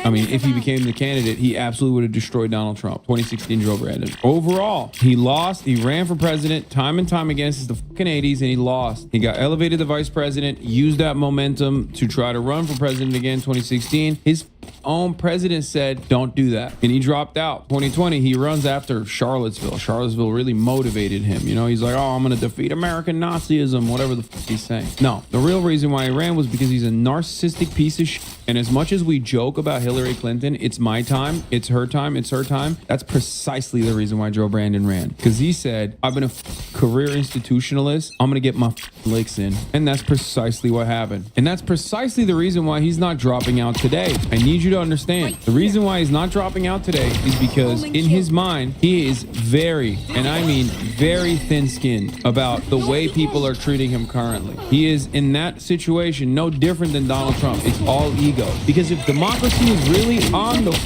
C: I mean, if he became the candidate, he absolutely would have destroyed Donald Trump. 2016 Joe Brandon. Overall, he lost. He ran for president time and time again since the fucking 80s, and he lost. He got elevated to vice president, used that momentum to try to run for president again in 2016. His own president said, "Don't do that." And he dropped out. 2020, he runs after Charlottesville. Charlottesville really motivated him. You know, he's like, "Oh, I'm going to defeat American Nazism," whatever the fuck he's saying. No, the real reason why he ran was because he's a narcissistic piece of shit. And as much as we joke about Hillary Clinton, it's my time, it's her time, it's her time. That's precisely the reason why Joe Brandon ran. Because he said, "I've been a career institutionalist. I'm going to get my licks in." And that's precisely what happened. And that's precisely the reason why he's not dropping out today. I need you to understand. The reason why he's not dropping out today is because in his mind, he is very, and I mean very thin-skinned about the way people are treating him currently. He is in that situation no different than Donald Trump. It's all ego. Because if democracy is really on the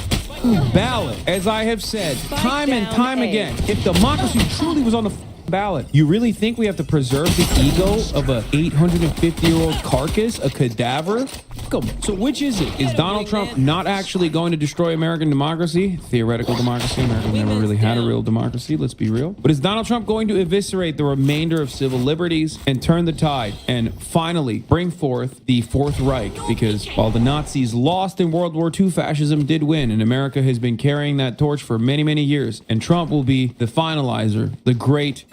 C: ballot, as I have said time and time again, if democracy truly was on the ballot, you really think we have to preserve the ego of a 850-year-old carcass, a cadaver? So which is it? Is Donald Trump not actually going to destroy American democracy? Theoretical democracy. America never really had a real democracy, let's be real. But is Donald Trump going to eviscerate the remainder of civil liberties and turn the tide and finally bring forth the Fourth Reich? Because while the Nazis lost in World War II, fascism did win, and America has been carrying that torch for many, many years. And Trump will be the finalizer. The great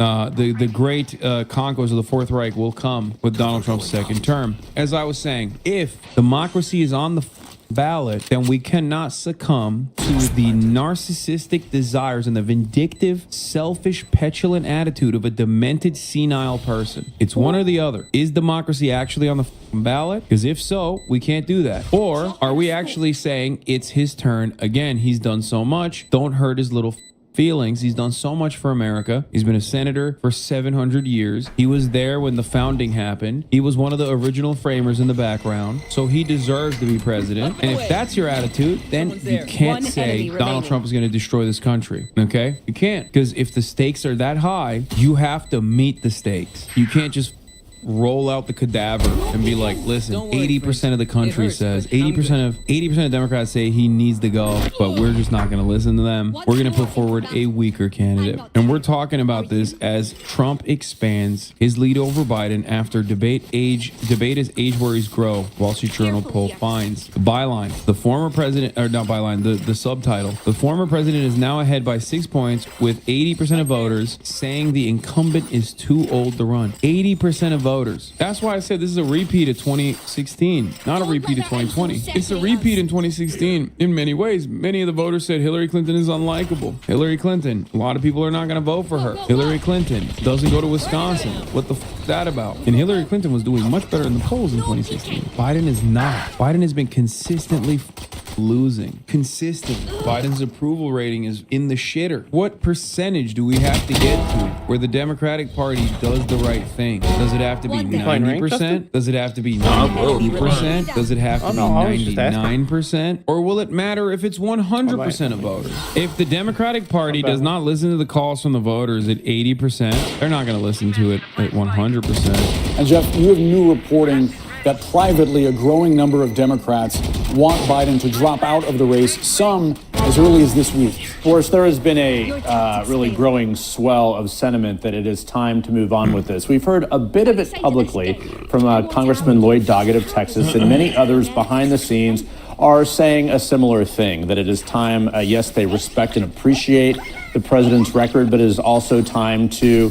C: conquest of the Fourth Reich will come with Donald Trump's second term. As I was saying, if democracy is on the ballot, then we cannot succumb to the narcissistic desires and the vindictive, selfish, petulant attitude of a demented, senile person. It's one or the other. Is democracy actually on the ballot? Because if so, we can't do that. Or are we actually saying it's his turn again? He's done so much. Don't hurt his little feelings. He's done so much for America. He's been a senator for 700 years. He was there when the founding happened. He was one of the original framers in the background. So he deserves to be president. And if that's your attitude, then you can't say Donald Trump is going to destroy this country. Okay? You can't. Because if the stakes are that high, you have to meet the stakes. You can't just roll out the cadaver and be like, listen, 80% of the country says, 80% of Democrats say he needs to go, but we're just not going to listen to them. We're going to put forward a weaker candidate. And we're talking about this as Trump expands his lead over Biden after debate as age worries grow. Wall Street Journal poll finds. The byline, the former president, or not byline, the subtitle, the former president is now ahead by 6 points with 80% of voters saying the incumbent is too old to run. 80% of voters. That's why I said this is a repeat of 2016, not a repeat of 2020. It's a repeat in 2016 in many ways. Many of the voters said Hillary Clinton is unlikable. Hillary Clinton, a lot of people are not going to vote for her. Hillary Clinton doesn't go to Wisconsin. What the f is that about? And Hillary Clinton was doing much better in the polls in 2016. Biden is not. Biden has been consistently losing consistently. Biden's approval rating is in the shitter. What percentage do we have to get to where the Democratic Party does the right thing? Does it have to be 90%? Does it have to be 90%? Does it have to be 99%? Or will it matter if it's 100% of voters? If the Democratic Party does not listen to the calls from the voters at 80%, they're not going to listen to it at 100%.
G: And Jeff, you have new reporting that privately a growing number of Democrats want Biden to drop out of the race, some as early as this week.
R: Boris, there has been a really growing swell of sentiment that it is time to move on with this. We've heard a bit of it publicly from Congressman Lloyd Doggett of Texas, and many others behind the scenes are saying a similar thing, that it is time, yes, they respect and appreciate the president's record, but it is also time to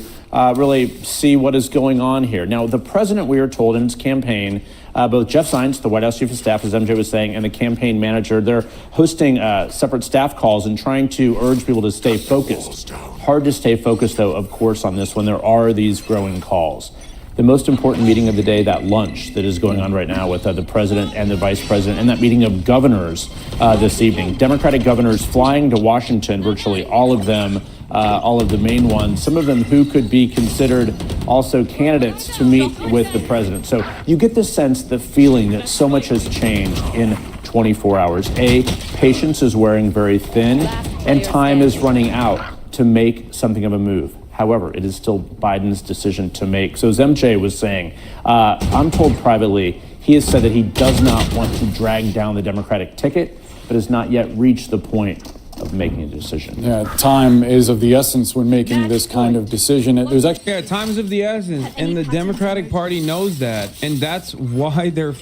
R: really see what is going on here. Now, the president, we are told in his campaign, both Jeff Zients, the White House chief of staff, as MJ was saying, and the campaign manager, they're hosting separate staff calls and trying to urge people to stay focused. Hard to stay focused, though, of course, on this when there are these growing calls. The most important meeting of the day, that lunch that is going on right now with the president and the vice president, and that meeting of governors this evening. Democratic governors flying to Washington, virtually all of them, all of the main ones, some of them who could be considered also candidates to meet with the president. So you get the sense, the feeling that so much has changed in 24 hours. Patience is wearing very thin, and time is running out to make something of a move. However, it is still Biden's decision to make. So as MJ was saying, I'm told privately, he has said that he does not want to drag down the Democratic ticket, but has not yet reached the point of making a decision.
G: Yeah, time is of the essence when making this kind of decision. There's actually
C: time is of the essence, and the Democratic Party knows that, and that's why they're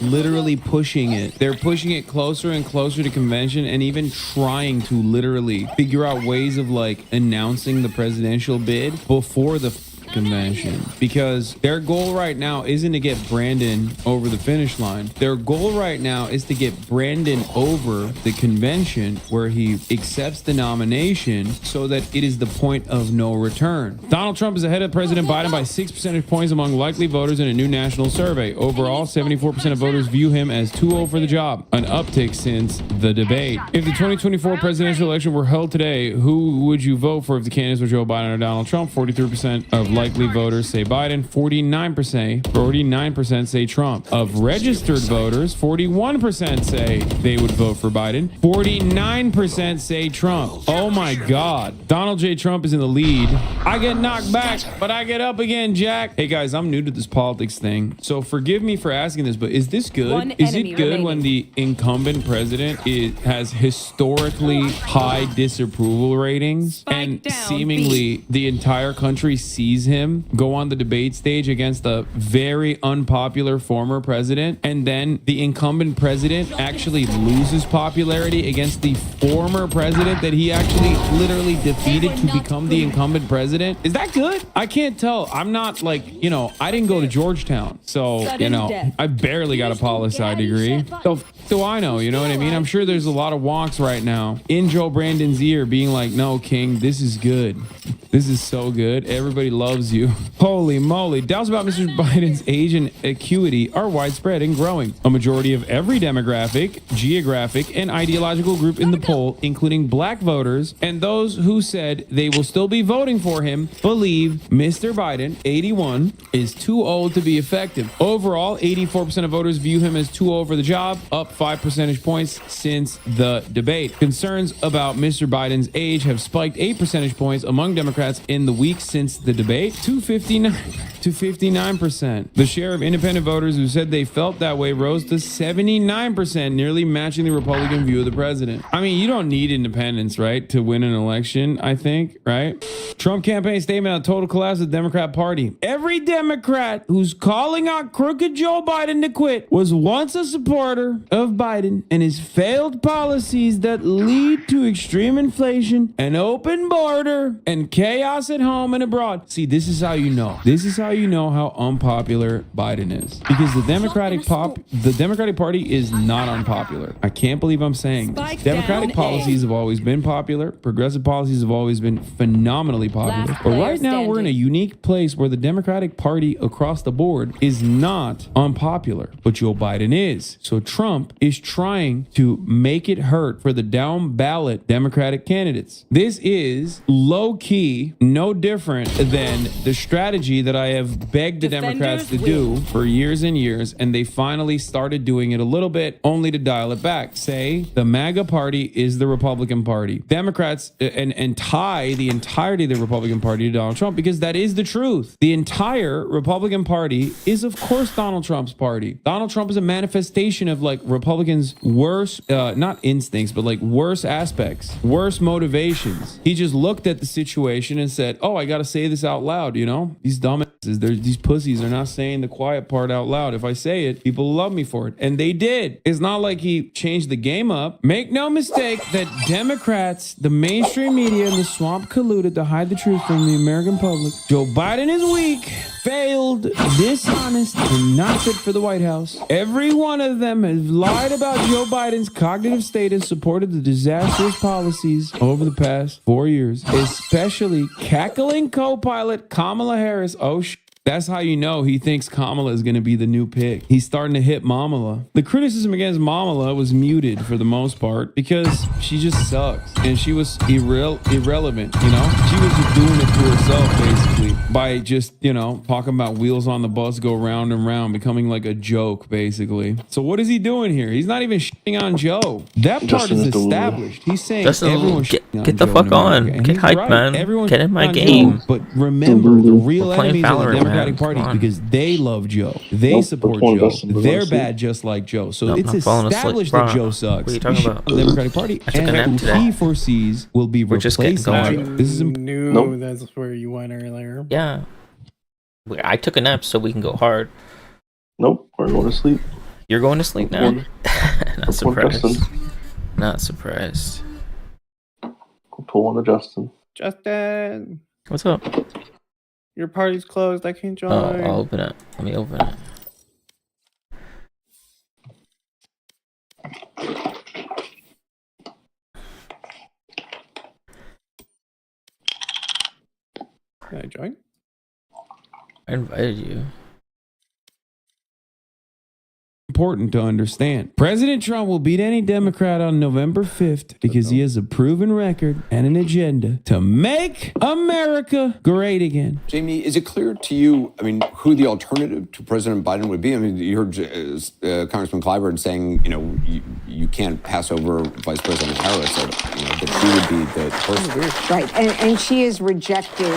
C: literally pushing it. They're pushing it closer and closer to convention, and even trying to literally figure out ways of like announcing the presidential bid before the convention, because their goal right now isn't to get Brandon over the finish line. Their goal right now is to get Brandon over the convention where he accepts the nomination so that it is the point of no return. Donald Trump is ahead of President Biden by 6 percentage points among likely voters in a new national survey. Overall, 74% of voters view him as too old for the job, an uptick since the debate. If the 2024 presidential election were held today, who would you vote for if the candidates were Joe Biden or Donald Trump? 43% of likely voters say Biden, 49% say Trump. Of registered voters, 41% say they would vote for Biden, 49% say Trump. Oh my God. Donald J. Trump is in the lead. I get knocked back, but I get up again, Jack. Hey guys, I'm new to this politics thing, so forgive me for asking this, but is this good? Is it good when the incumbent president has historically high disapproval ratings and seemingly the entire country sees him go on the debate stage against a very unpopular former president, and then the incumbent president actually loses popularity against the former president that he actually literally defeated to become the incumbent president? Is that good? I can't tell. I'm not like, I didn't go to Georgetown, so, I barely got a poli-sci degree. So I know, you know what I mean? I'm sure there's a lot of wonks right now in Joe Brandon's ear being like, no, King, this is good. This is so good. Everybody loves you. Holy moly. Doubts about Mr. Biden's age and acuity are widespread and growing. A majority of every demographic, geographic, and ideological group in the poll, including black voters and those who said they will still be voting for him, believe Mr. Biden, 81, is too old to be effective. Overall, 84% of voters view him as too old for the job, up 5 percentage points since the debate. Concerns about Mr. Biden's age have spiked 8 percentage points among Democrats in the week since the debate to 59%. The share of independent voters who said they felt that way rose to 79%, nearly matching the Republican view of the president. I mean, you don't need independents, right, to win an election, I think, right? Trump campaign statement on total collapse of the Democrat Party. Every Democrat who's calling on crooked Joe Biden to quit was once a supporter of Biden and his failed policies that lead to extreme inflation, an open border, and chaos at home and abroad. See, this is how you know. This is how you know how unpopular Biden is. Because the Democratic Party is not unpopular. I can't believe I'm saying this. Democratic policies have always been popular. Progressive policies have always been phenomenally popular. But right now we're in a unique place where the Democratic Party across the board is not unpopular, but Joe Biden is. So Trump is trying to make it hurt for the down ballot Democratic candidates. This is low key, no different than the strategy that I have begged the Democrats to do for years and years, and they finally started doing it a little bit, only to dial it back. Say the MAGA party is the Republican Party. Democrats and tie the entirety of the Republican Party to Donald Trump, because that is the truth. The entire Republican Party is, of course, Donald Trump's party. Donald Trump is a manifestation of like Republicans' worst, not instincts, but like worse aspects, worse motivations. He just looked at the situation and said, oh, I got to say this out loud. You know, these dumbasses, these pussies are not saying the quiet part out loud. If I say it, people love me for it. And they did. It's not like he changed the game up. Make no mistake that Democrats, the mainstream media, and the swamp colluded to hide the truth from the American public. Joe Biden is weak, failed, dishonest, and not fit for the White House. Every one of them has lied about Joe Biden's cognitive state and supported the disastrous policies over the past 4 years, especially cackling co-pilot Kamala Harris. Oh, that's how you know he thinks Kamala is going to be the new pick. He's starting to hit Mamala. The criticism against Mamala was muted for the most part because she just sucks. And she was irrelevant, you know? She was just doing it to herself, basically, by just, you know, talking about wheels on the bus go round and round, becoming like a joke, basically. So what is he doing here? He's not even shitting on Joe. That part is established. He's saying everyone's shitting on
F: get the
C: Joe
F: fuck
C: in
F: on.
C: America.
F: Get hyped, man.
C: Everyone's
F: Get in my
C: shitting on
F: game.
C: Joe. But remember, the real
F: We're playing
C: enemies of the
F: Valorant,
C: Democratic
F: man.
C: Party
F: Come on.
C: because they love Joe. They support Joe. They're bad just like Joe. So
F: Nope,
C: it's
F: I'm falling asleep.
C: established
F: Bro,
C: that Joe sucks.
F: what are you talking about?
C: The Democratic Party
F: I took a nap
C: and
F: today.
C: he foresees will be
F: We're just getting
C: replacing
F: going.
C: Joe. This is
P: Knew that's where you went earlier.
F: Yeah. I took a nap so we can go hard.
J: Nope, we're going to sleep.
F: You're going to sleep now? Not surprised.
J: Justin.
F: Not surprised.
J: Go pull one of Justin.
P: Justin,
F: What's up?
P: your party's closed. I can't join.
F: Oh, I'll open it. Let me open it.
P: Can I join?
F: I invited you.
C: important to understand. President Trump will beat any Democrat on November 5th because he has a proven record and an agenda to make America great again.
K: Jamie, is it clear to you, I mean, who the alternative to President Biden would be? I mean, you heard Congressman Clyburn saying, you can't pass over Vice President Harris, that she would be the person.
L: Right, and she has rejected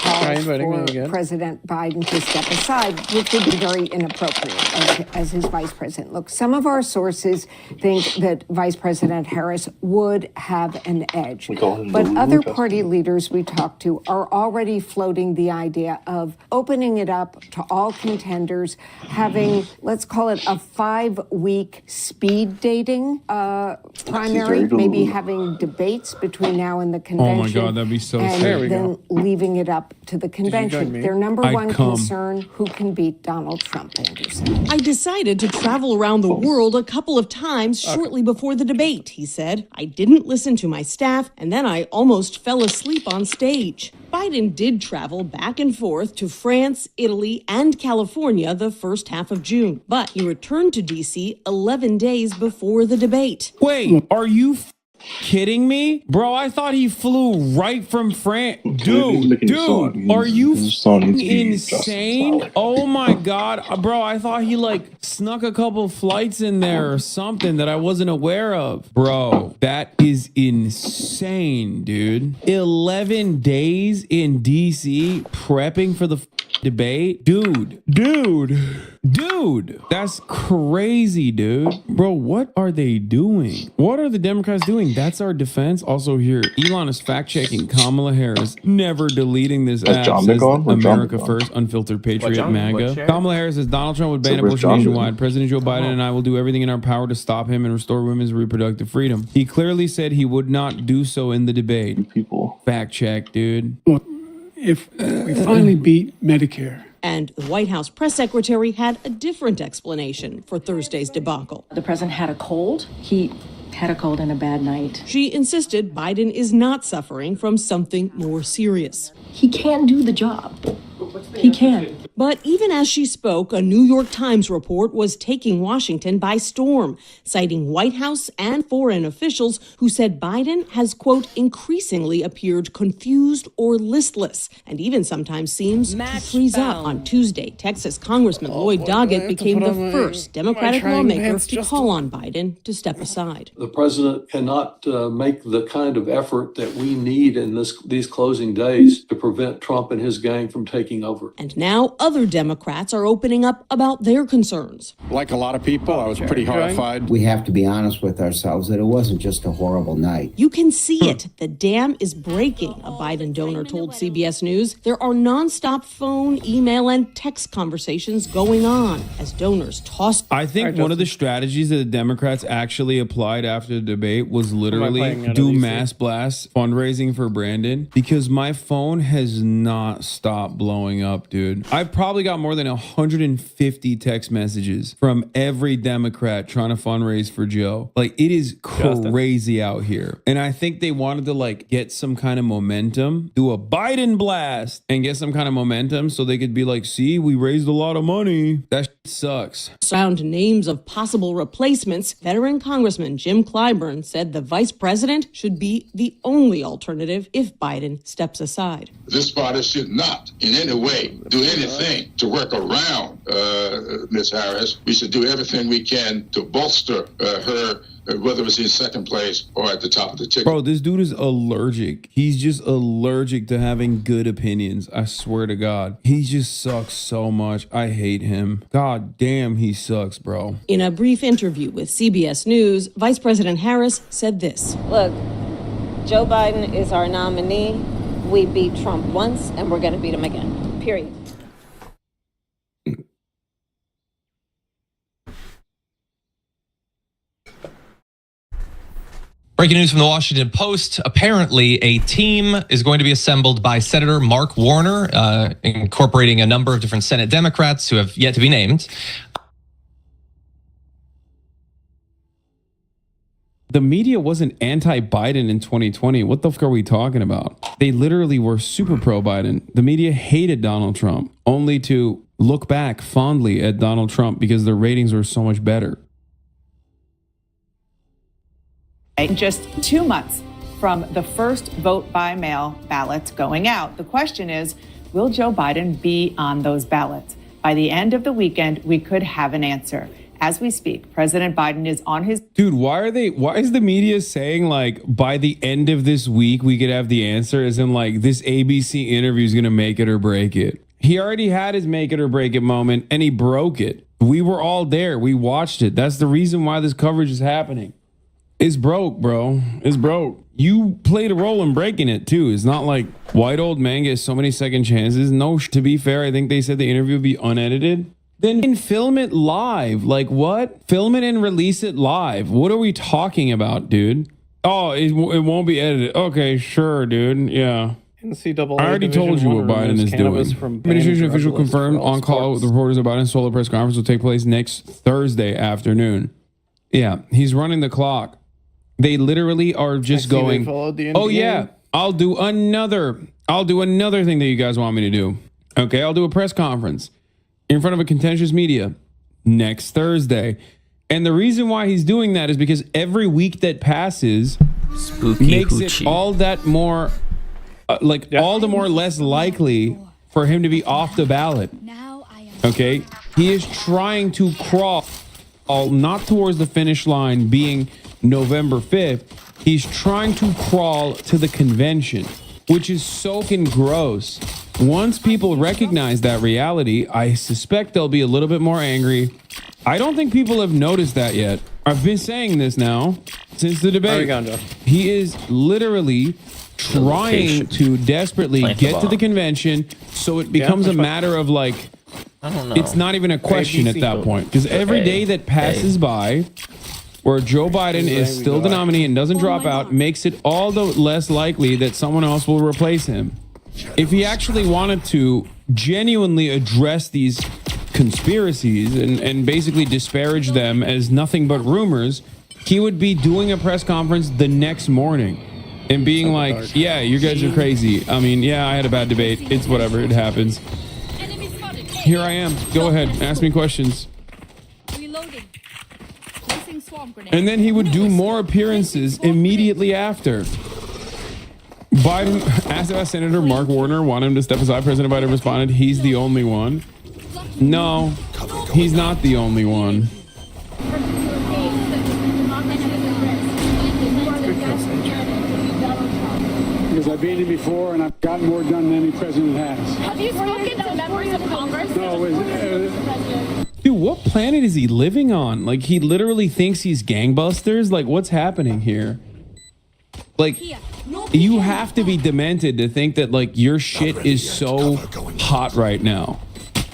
L: calls
P: inviting me
L: for
P: again.
L: President Biden to step aside, which would be very inappropriate as his vice president. Look, some of our sources think that Vice President Harris would have an edge, but other party leaders we talked to are already floating the idea of opening it up to all contenders, having, let's call it a 5-week speed dating primary, maybe having debates between now and the convention.
C: Oh my God, that'd be so
L: and
C: sick. There we
L: then
C: go.
L: leaving it up to the convention.
C: me?
L: Their number
C: I'd
L: one
C: come.
L: concern, who can beat Donald Trump, Anderson.
X: I decided to travel around the world a couple of times shortly before the debate, he said. I didn't listen to my staff, and then I almost fell asleep on stage. Biden did travel back and forth to France, Italy, and California the first half of June, but he returned to D.C. 11 days before the debate.
C: Wait, are you kidding me? Bro, I thought he flew right from France. Dude, are you insane? Oh my God. Bro, I thought he snuck a couple flights in there or something that I wasn't aware of. Bro, that is insane, dude. 11 days in DC prepping for the debate, dude, that's crazy, dude. Bro, what are they doing? What are the Democrats doing? That's our defense. Also here, Elon is fact checking Kamala Harris, never deleting this app.
J: John
C: Says
J: been gone? Where's John
C: America
J: been gone?
C: first, unfiltered patriot
F: John? What,
C: MAGA.
F: Sharon?
C: Kamala Harris says Donald Trump would ban
J: where's
C: abortion
J: John been?
C: nationwide. President Joe Biden and I will do everything in our power to stop him and restore women's reproductive freedom. He clearly said he would not do so in the debate.
J: People.
C: Fact check, dude.
B: Look, if we finally beat Medicare,
X: And the White House press secretary had a different explanation for Thursday's debacle.
I: The president had a cold. He had a cold and a bad night.
X: She insisted Biden is not suffering from something more serious.
I: He can do the job. He can.
X: But even as she spoke, a New York Times report was taking Washington by storm, citing White House and foreign officials who said Biden has, quote, increasingly appeared confused or listless, and even sometimes seems to freeze up. On Tuesday, Texas Congressman Lloyd Doggett became the first Democratic lawmaker to call on Biden to step aside.
M: The president cannot make the kind of effort that we need in these closing days to prevent Trump and his gang from taking over.
X: And now other Democrats are opening up about their concerns.
G: Like a lot of people, I was pretty horrified.
N: We have to be honest with ourselves that it wasn't just a horrible night.
X: You can see it. The dam is breaking, a Biden donor told CBS News. There are nonstop phone, email, and text conversations going on as donors toss.
C: I think one of the strategies that the Democrats actually applied after the debate was literally do mass blast fundraising for Brandon, because my phone has not stopped blowing up, dude. I've probably got more than 150 text messages from every Democrat trying to fundraise for Joe. Like, it is crazy out here. And I think they wanted to like get some kind of momentum, do a Biden blast and get some kind of momentum so they could be like, see, we raised a lot of money. That sucks.
X: Found names of possible replacements. Veteran Congressman Jim Clyburn said the vice president should be the only alternative if Biden steps aside.
O: This party should not in any way do anything to work around Ms. Harris. We should do everything we can to bolster her, whether it's in second place or at the top of the ticket.
C: Bro, this dude is allergic. He's just allergic to having good opinions. I swear to God. He just sucks so much. I hate him. God damn, he sucks, bro.
X: In a brief interview with CBS News, Vice President Harris said this.
Q: Look, Joe Biden is our nominee. We beat Trump once, and we're going to beat him again. Period.
Y: Breaking news from the Washington Post. Apparently, a team is going to be assembled by Senator Mark Warner, incorporating a number of different Senate Democrats who have yet to be named.
C: The media wasn't anti-Biden in 2020. What the fuck are we talking about? They literally were super pro-Biden. The media hated Donald Trump, only to look back fondly at Donald Trump because their ratings were so much better.
Z: Just 2 months from the first vote by mail ballots going out. The question is, will Joe Biden be on those ballots? By the end of the weekend, we could have an answer. As we speak, President Biden is on his...
C: Dude, why is the media saying like by the end of this week we could have the answer, as in like this ABC interview is going to make it or break it? He already had his make it or break it moment and he broke it. We were all there. We watched it. That's the reason why this coverage is happening. It's broke, bro. It's broke. You played a role in breaking it too. It's not like white old man gets so many second chances. No, to be fair, I think they said the interview would be unedited. Then film it live. Like what? Film it and release it live. What are we talking about, dude? Oh, it won't be edited. Okay, sure, dude. Yeah.
P: NCAA
C: I already told you what Biden is doing. Administration official confirmed on call with reporters that Biden's solo press conference will take place next Thursday afternoon. Yeah, he's running the clock. They literally are just going, oh yeah, I'll do another thing that you guys want me to do. Okay, I'll do a press conference in front of a contentious media next Thursday. And the reason why he's doing that is because every week that passes makes it all that more, all the more less likely for him to be off the ballot. Okay, he is trying to crawl not towards the finish line being November 5th. He's trying to crawl to the convention. which is so fucking gross. Once people recognize that reality, I suspect they'll be a little bit more angry. I don't think people have noticed that yet. I've been saying this now since the debate. He is literally trying to desperately get to the convention, so it becomes a matter of like,
F: I don't know.
C: it's not even a question at that point, because every day that passes by where Joe Biden is still the nominee and doesn't drop out makes it all the less likely that someone else will replace him. If he actually wanted to genuinely address these conspiracies and basically disparage them as nothing but rumors, he would be doing a press conference the next morning and being like, yeah, you guys are crazy. I mean, yeah, I had a bad debate. It's whatever. It happens. Here I am. Go ahead. Ask me questions. And then he would do more appearances immediately after. Biden asked about Senator Mark Warner, wanted him to step aside. President Biden responded, he's the only one. No, he's not the only one.
B: Because I've been here before and I've gotten more done than any president has.
A: Have you spoken to members of Congress?
B: No,
C: dude, what planet is he living on? Like, he literally thinks he's gangbusters? Like, what's happening here? Like, you have to be demented to think that, like, your shit is so hot right now.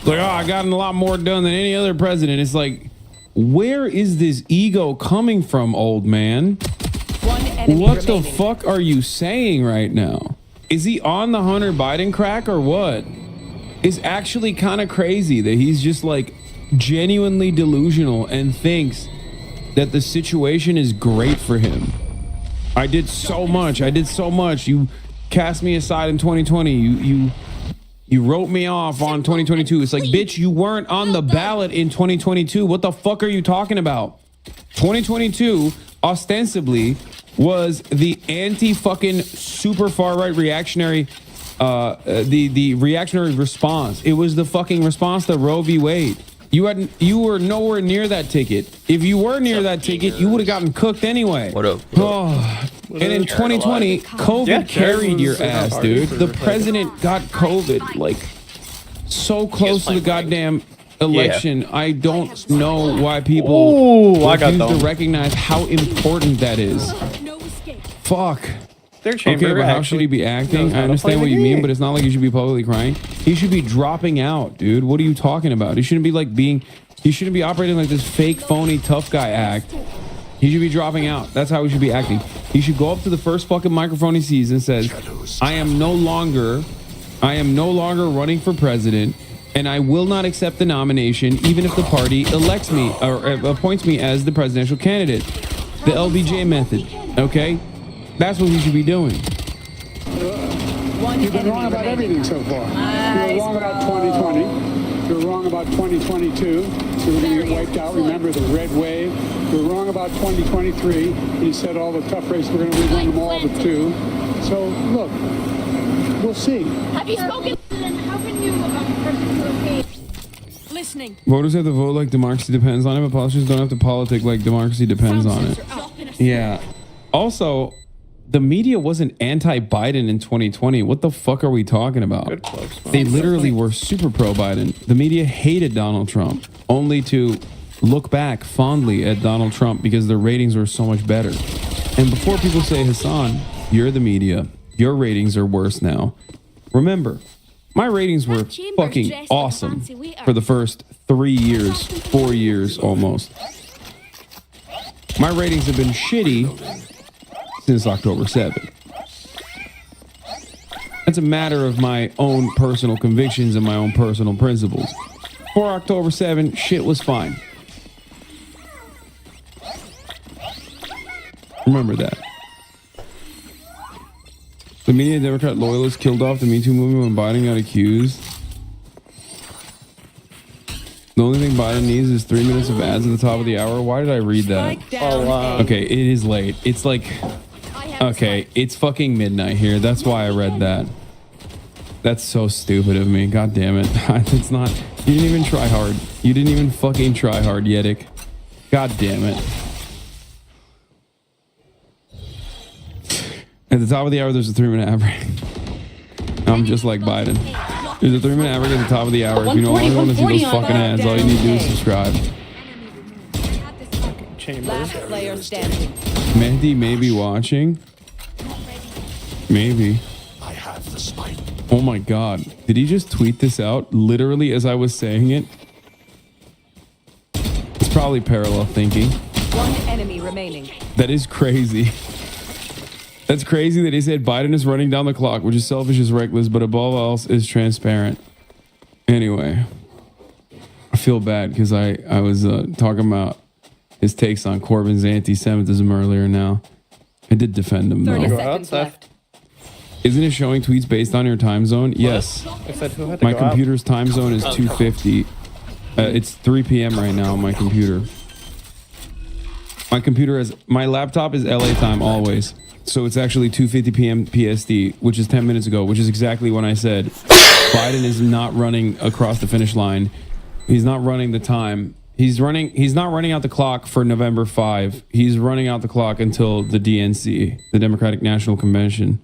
C: Like, oh, I gotten a lot more done than any other president. It's like, where is this ego coming from, old man? What the fuck are you saying right now? Is he on the Hunter Biden crack or what? It's actually kind of crazy that he's just like genuinely delusional and thinks that the situation is great for him. I did so much. You cast me aside in 2020. You wrote me off on 2022. It's like, bitch, you weren't on the ballot in 2022. What the fuck are you talking about? 2022 ostensibly was the anti-fucking super far-right reactionary, the reactionary response. It was the fucking response to Roe v. Wade. You were nowhere near that ticket. If you were near that ticket, you would have gotten cooked anyway.
F: What up?
C: Oh. And in 2020, COVID carried your ass, dude. The president got COVID, like, so close to the goddamn election. I don't know why people refuse to recognize how important that is. Fuck. Okay, but how should he be acting? I understand what you mean, but it's not like he should be publicly crying. He should be dropping out, dude. What are you talking about? He shouldn't be like he shouldn't be operating like this fake, phony, tough guy act. He should be dropping out. That's how he should be acting. He should go up to the first fucking microphone he sees and says, I am no longer running for president, and I will not accept the nomination even if the party elects me or appoints me as the presidential candidate. The LBJ method, okay? That's what he should be doing.
B: You've been wrong about everything so far. You were wrong about 2020. You were wrong about 2022. So we're going to get wiped out. Remember the red wave. You were wrong about 2023. And you said all the tough races, we're going to rerun them all but 2. So, look, we'll see.
A: Have you spoken? How can you listening?
C: Voters have to vote like democracy depends on it, but politicians don't have to politic like democracy depends on it. Yeah. Also, the media wasn't anti-Biden in 2020. What the fuck are we talking about? They literally were super pro-Biden. The media hated Donald Trump, only to look back fondly at Donald Trump because their ratings were so much better. And before people say, Hassan, you're the media, your ratings are worse now. Remember, my ratings were fucking awesome for the first 3 years, 4 years almost. My ratings have been shitty since October 7th. That's a matter of my own personal convictions and my own personal principles. For October 7th, shit was fine. Remember that. The media and Democrat loyalists killed off the Me Too movement when Biden got accused. The only thing Biden needs is 3 minutes of ads at the top of the hour. Why did I read that? Okay, it is late. It's like... Okay, it's fucking midnight here. That's why I read that. That's so stupid of me. God damn it. It's not... You didn't even try hard. You didn't even fucking try hard, Yedick. God damn it. At the top of the hour, there's a 3-minute ad break. I'm just like Biden. There's a 3-minute average at the top of the hour. If you don't want to see those fucking ads, all you need to do is subscribe.
P: Chambers.
Q: Player standing.
C: Mehdi may be watching. Maybe.
O: I have the spike.
C: Oh my god. Did he just tweet this out literally as I was saying it? It's probably parallel thinking.
Q: One enemy remaining.
C: That is crazy. That's crazy that he said Biden is running down the clock, which is selfish, is reckless, but above all else is transparent. Anyway, I feel bad because I was talking about his takes on Corbyn's anti-Semitism earlier now. I did defend him,
Q: 30
C: though.
Q: seconds left.
C: Isn't it showing tweets based on your time zone? Yes.
P: I said who had to
C: My
P: go out?
C: computer's time zone is 2:50. It's 3 p.m. right now on my computer. My laptop is LA time always. So it's actually 2:50 p.m. PST, which is 10 minutes ago, which is exactly when I said Biden is not running across the finish line. He's not running the time. He's not running out the clock for November 5. He's running out the clock until the DNC, the Democratic National Convention.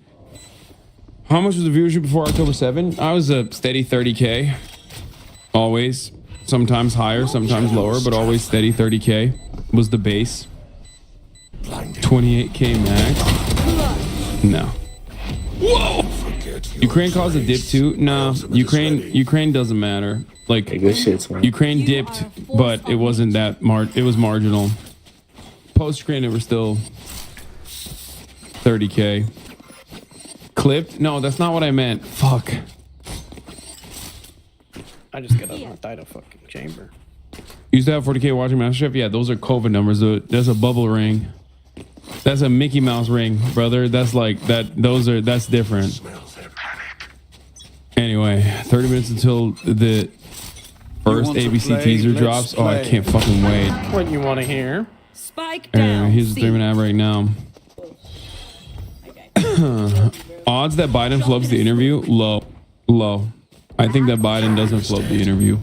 C: How much was the viewership before October 7? I was a steady 30K. Always. Sometimes higher, sometimes lower, but always steady 30K was the base. 28K max. No. Whoa! Ukraine caused a dip too? No. Ukraine doesn't matter. Like, Ukraine dipped, but it wasn't that it was marginal. Post-Ukraine, it was still 30K. Clipped? No, that's not what I meant. Fuck.
P: I just got up and died a fucking chamber.
C: Used to have 40K watching MasterChef? Yeah, those are COVID numbers. That's a bubble ring. That's a Mickey Mouse ring, brother. That's like that. That's different. Anyway, 30 minutes until the first ABC teaser drops. Oh, I can't fucking wait.
P: What you want to hear?
Q: Spike down.
C: Here's the 3-minute ad right now. Odds that Biden flubs the interview? Low. I think that Biden doesn't flub the interview.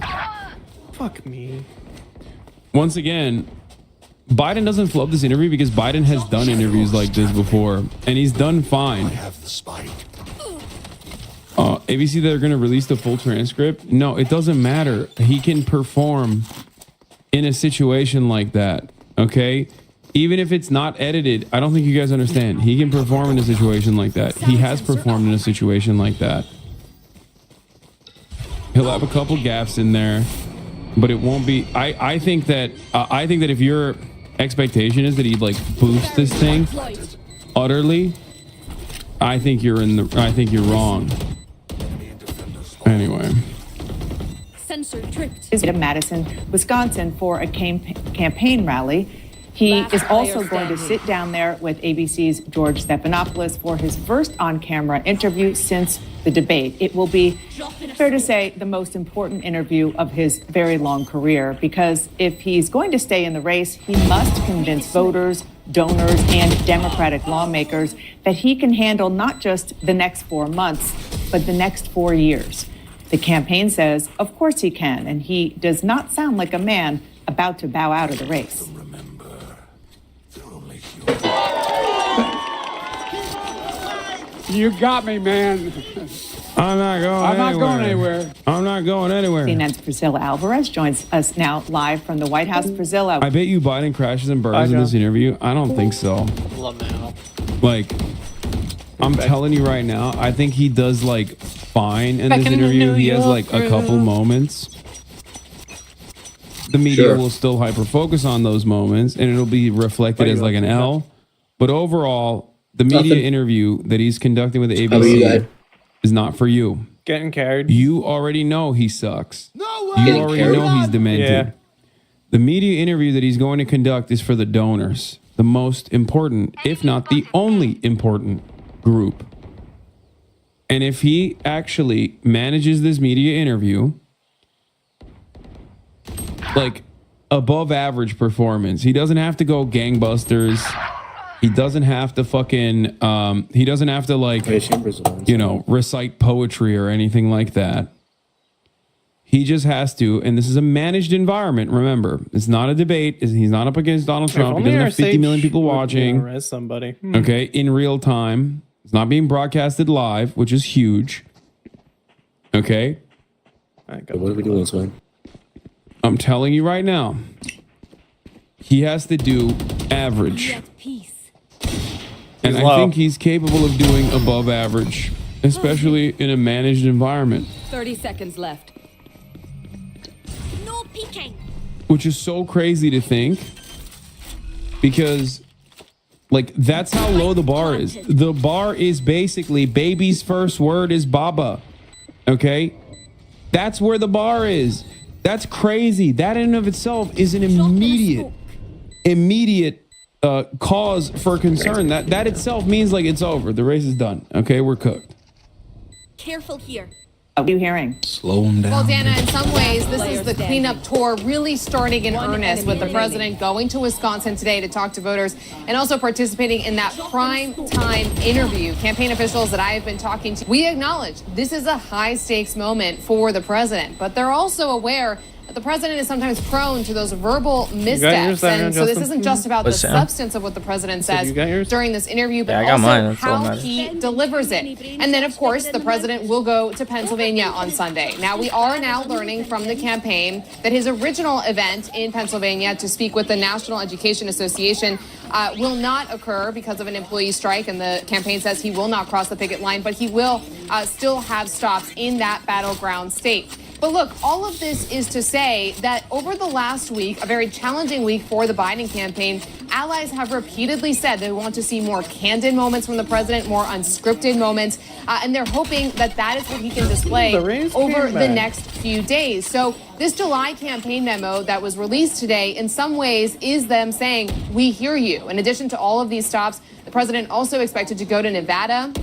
P: Fuck me.
C: Once again, Biden doesn't flub this interview because Biden has done interviews like this before, and he's done fine. ABC, they're going to release the full transcript. No, it doesn't matter. He can perform in a situation like that. Okay. Even if it's not edited, I don't think you guys understand. He can perform in a situation like that. He has performed in a situation like that. He'll have a couple gaps in there, but it won't be. I think that if your expectation is that he'd like boost this thing utterly, I think you're wrong. Anyway.
Q: Sensor tripped.
Z: Is at Madison, Wisconsin for a campaign rally. He is also going to sit down there with ABC's George Stephanopoulos for his first on-camera interview since the debate. It will be, fair to say, the most important interview of his very long career, because if he's going to stay in the race, he must convince voters, donors, and Democratic lawmakers that he can handle not just the next 4 months, but the next 4 years. The campaign says, of course he can, and he does not sound like a man about to bow out of the race.
B: You got me, man.
C: I'm not going
B: anywhere.
C: I'm not going anywhere.
Z: CNN's Priscilla Alvarez joins us now live from the White House. Priscilla.
C: I bet you Biden crashes and burns in this interview. I don't think so. Like, I'm telling you right now, I think he does like fine in this interview. He has like a couple moments. The media will still hyper focus on those moments, and it'll be reflected as like an L. But overall, the media interview that he's conducting with the ABC is not for you.
P: Getting carried.
C: You already know he sucks. You already know he's demented.
P: Yeah.
C: The media interview that he's going to conduct is for the donors, the most important, if not the only important group. And if he actually manages this media interview, like above average performance, he doesn't have to go gangbusters. He doesn't have to fucking, he doesn't have to like, you know, recite poetry or anything like that. He just has to, and this is a managed environment. Remember, it's not a debate. He's not up against Donald Trump. He doesn't have 50 million people watching.
P: Arrest somebody.
C: Okay, in real time. It's not being broadcasted live, which is huge. Okay?
J: What are we doing, Sway?
C: I'm telling you right now, he has to do average. And I think he's capable of doing above average, especially in a managed environment.
E: 30 seconds left.
A: No peeking.
C: Which is so crazy to think, because like that's how low the bar is. The bar is basically baby's first word is Baba. Okay? That's where the bar is. That's crazy. That in and of itself is an immediate cause for concern. That itself means like it's over. The race is done. Okay, we're cooked.
A: Careful here.
Z: What are you hearing?
K: Slow him down.
E: Well, Dana, in some ways, this is the cleanup tour really starting in earnest, with the president going to Wisconsin today to talk to voters and also participating in that prime time interview. Campaign officials that I have been talking to, we acknowledge this is a high stakes moment for the president, but they're also aware that the president is sometimes prone to those verbal missteps. And so this isn't just about the substance of what the president says during this interview, but also how he delivers it. And then, of course, the president will go to Pennsylvania on Sunday. Now, we are now learning from the campaign that his original event in Pennsylvania to speak with the National Education Association will not occur because of an employee strike. And the campaign says he will not cross the picket line, but he will still have stops in that battleground state. But look, all of this is to say that over the last week, a very challenging week for the Biden campaign, allies have repeatedly said they want to see more candid moments from the president, more unscripted moments, and they're hoping that that is what he can display over the next few days. So this July campaign memo that was released today, in some ways, is them saying, we hear you. In addition to all of these stops, the president also expected to go to Nevada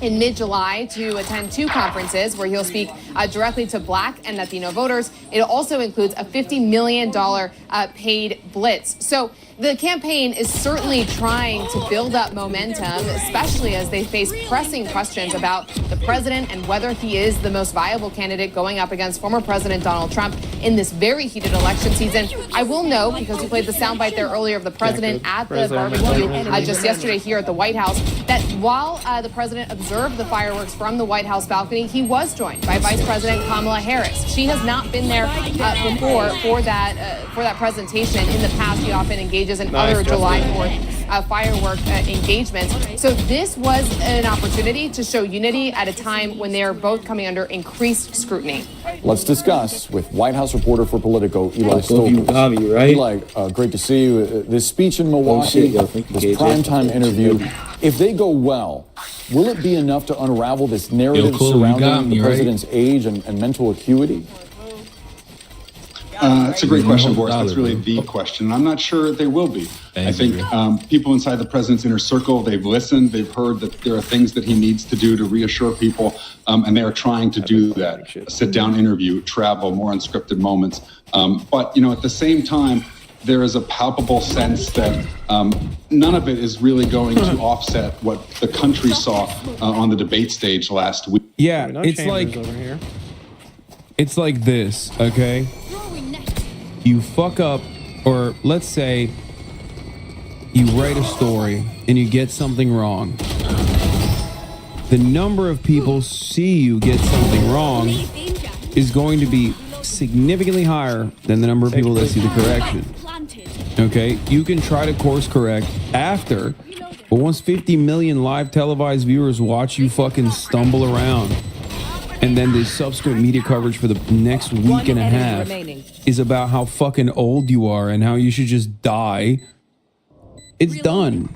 E: in mid-July to attend 2 conferences where he'll speak directly to Black and Latino voters. It also includes a $50 million paid blitz. So the campaign is certainly trying to build up momentum, especially as they face pressing questions about the president and whether he is the most viable candidate going up against former President Donald Trump in this very heated election season. I will note, because we played the soundbite there earlier of the president at the barbecue just yesterday here at the White House, that while the president observed the fireworks from the White House balcony, he was joined by Vice President Kamala Harris. She has not been there before for that presentation. In the past, she often engages in other July 4th firework engagements. So this was an opportunity to show unity at a time when they are both coming under increased scrutiny.
G: Let's discuss with White House reporter for Politico, Eli Stoltz. Eli, great to see you. This speech in Milwaukee, this primetime interview, if they go well, will it be enough to unravel this narrative surrounding the president's age and mental acuity?
S: That's a great question, Boris. That's really the question. I'm not sure they will be. I think people inside the president's inner circle, they've listened, they've heard that there are things that he needs to do to reassure people, and they are trying to do that. A sit-down interview, travel, more unscripted moments. But, at the same time, there is a palpable sense that none of it is really going to offset what the country saw on the debate stage last week.
C: Yeah, it's like this, okay? You fuck up, or let's say you write a story and you get something wrong. The number of people see you get something wrong is going to be significantly higher than the number of people that see the correction. Okay, you can try to course correct after, but once 50 million live televised viewers watch you fucking stumble around, and then the subsequent media coverage for the next week and a half is about how fucking old you are and how you should just die, it's done.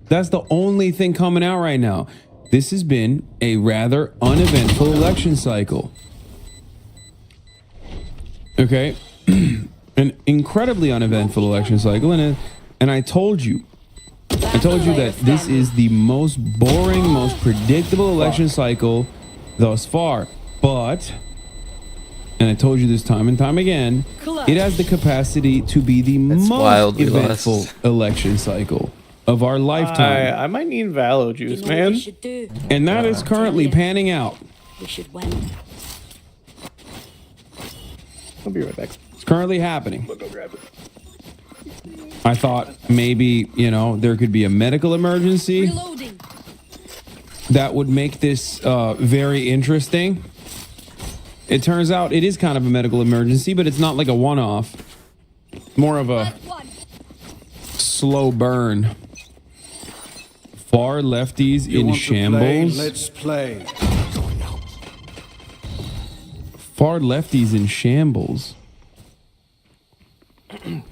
C: That's the only thing coming out right now. This has been a rather uneventful election cycle. Okay? An incredibly uneventful election cycle. And I told you that this is the most boring, most predictable election cycle thus far. But, and I told you this time and time again, it has the capacity to be the most eventful election cycle of our lifetime.
P: I might need Valo juice, man.
C: And that is currently panning out.
A: We should win.
P: I'll be right back.
C: It's currently happening.
P: We'll go grab it.
C: I thought maybe, there could be a medical emergency.
A: Reloading.
C: That would make this very interesting. it turns out it is kind of a medical emergency, but it's not like a one-off. More of a slow burn. Far lefties in shambles.
D: Let's play.
C: Far lefties in shambles.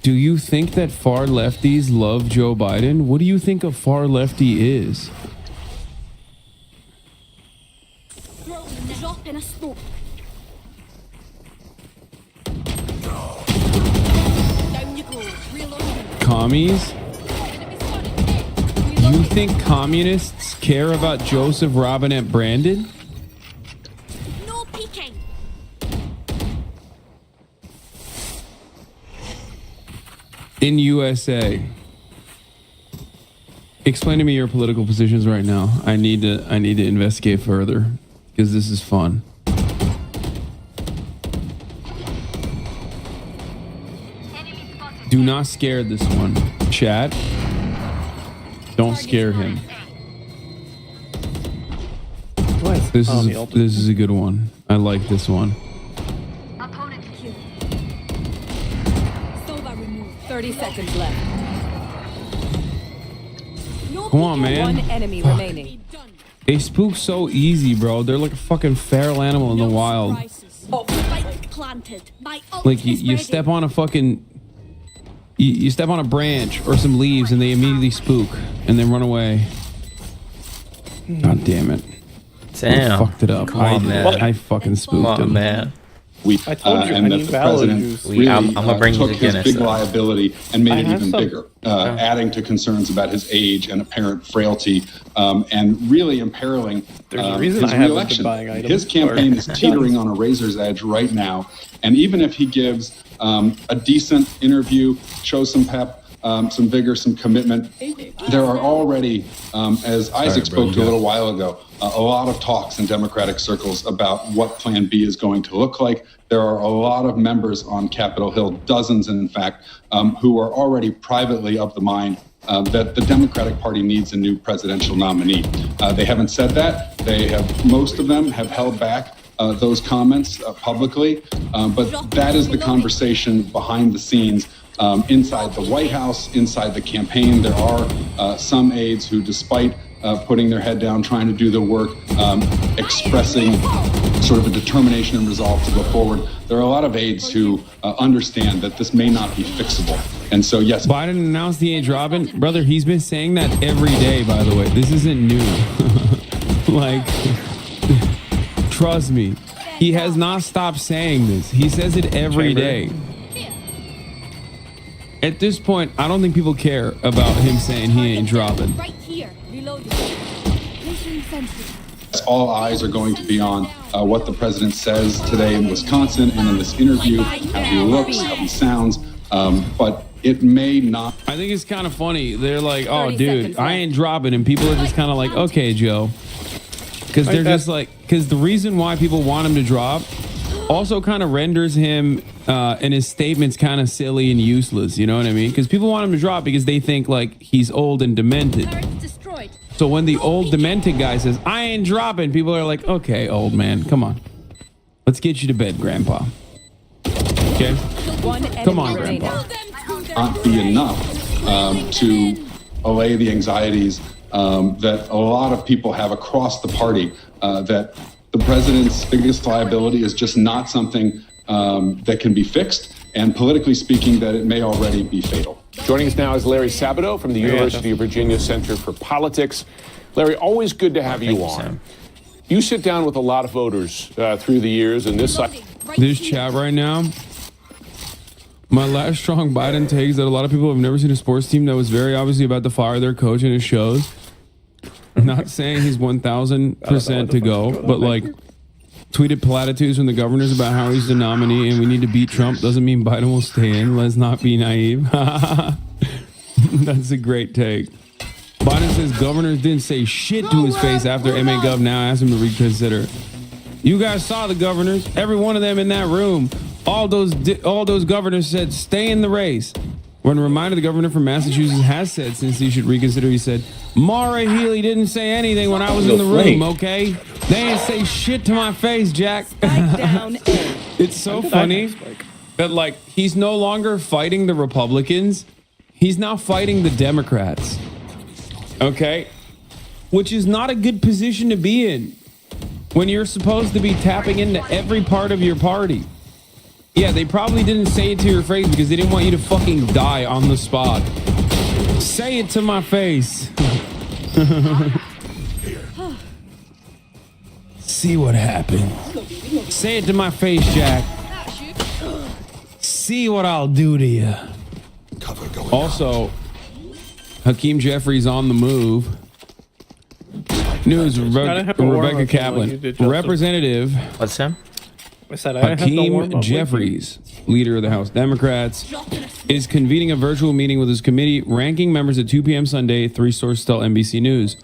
C: Do you think that far lefties love Joe Biden? What do you think a far lefty is?
A: Drop in a smoke. Down you go. Reloading.
C: Commies? You think communists care about Joseph Robinette Brandon?
A: No peeking.
C: In USA. Explain to me your political positions right now. I need to investigate further because this is fun. Do not scare this one. Chat. Don't scare him. This is a good one. I like this one.
A: 30 seconds left.
C: Come on, man.
A: One enemy remaining.
C: They spook so easy, bro. They're like a fucking feral animal in the wild. Like you step on a fucking you step on a branch or some leaves and they immediately spook and then run away. God damn it.
F: Damn.
C: I fucked it up. I fucking spooked him.
F: Man.
S: I told you, and that the president really took his big liability and made it even bigger, adding to concerns about his age and apparent frailty, and really imperiling his reelection. His campaign is teetering on a razor's edge right now, and even if he gives a decent interview, shows some pep, some vigor, some commitment, there are already, as Isaac spoke to a little while ago, a lot of talks in Democratic circles about what Plan B is going to look like. There are a lot of members on Capitol Hill, dozens in fact, who are already privately of the mind that the Democratic Party needs a new presidential nominee. They haven't said that. Most of them have held back those comments publicly, but that is the conversation behind the scenes. Inside the White House, inside the campaign, there are some aides who, despite putting their head down, trying to do their work, expressing sort of a determination and resolve to go forward. There are a lot of aides who understand that this may not be fixable. And so, yes.
C: Biden announced the age Robin. Brother, he's been saying that every day, by the way. This isn't new. Like, trust me. He has not stopped saying this. He says it every day. At this point, I don't think people care about him saying he ain't dropping.
A: Right here. Reloading.
S: All eyes are going to be on what the president says today in Wisconsin and in this interview, how he looks, how he sounds, but it may not.
C: I think it's kind of funny. They're like, oh, dude, I ain't dropping. And people are just kind of like, okay, Joe. Because they're just like, because the reason why people want him to drop also kind of renders him and his statements kind of silly and useless. You know what I mean? Because people want him to drop because they think like he's old and demented. So when the old demented guy says, I ain't dropping, people are like, okay, old man, come on. Let's get you to bed, Grandpa. Okay? Come on, Grandpa.
S: Not be enough to allay the anxieties that a lot of people have across the party, that the president's biggest liability is just not something that can be fixed, and politically speaking, that it may already be fatal.
H: Joining us now is Larry Sabato from the University of Virginia Center for Politics. Larry, always good to have you on. You sit down with a lot of voters through the years, and this
C: chat right now, my last strong Biden take is that a lot of people have never seen a sports team that was very obviously about to fire their coach in his shows. Not saying he's 1,000% to go, but like tweeted platitudes from the governors about how he's the nominee and we need to beat Trump doesn't mean Biden will stay in. Let's not be naive. That's a great take. Biden says governors didn't say shit to his face after MA Gov now asked him to reconsider. You guys saw the governors, every one of them in that room. All those governors said stay in the race. When reminded, the governor from Massachusetts has said since he should reconsider, he said, Maura Healey didn't say anything when I was in the room, okay? They ain't say shit to my face, Jack. It's so funny that like he's no longer fighting the Republicans. He's now fighting the Democrats. Okay? Which is not a good position to be in when you're supposed to be tapping into every part of your party. Yeah, they probably didn't say it to your face because they didn't want you to fucking die on the spot. Say it to my face. See what happens. Say it to my face, Jack. See what I'll do to you. Also, Hakeem Jeffries on the move. News, Rebecca Kaplan. Representative.
F: What's him?
P: I said I
C: Hakeem Jeffries, leader of the House Democrats, is convening a virtual meeting with his committee, ranking members at 2 p.m. Sunday, 3 sources tell NBC News.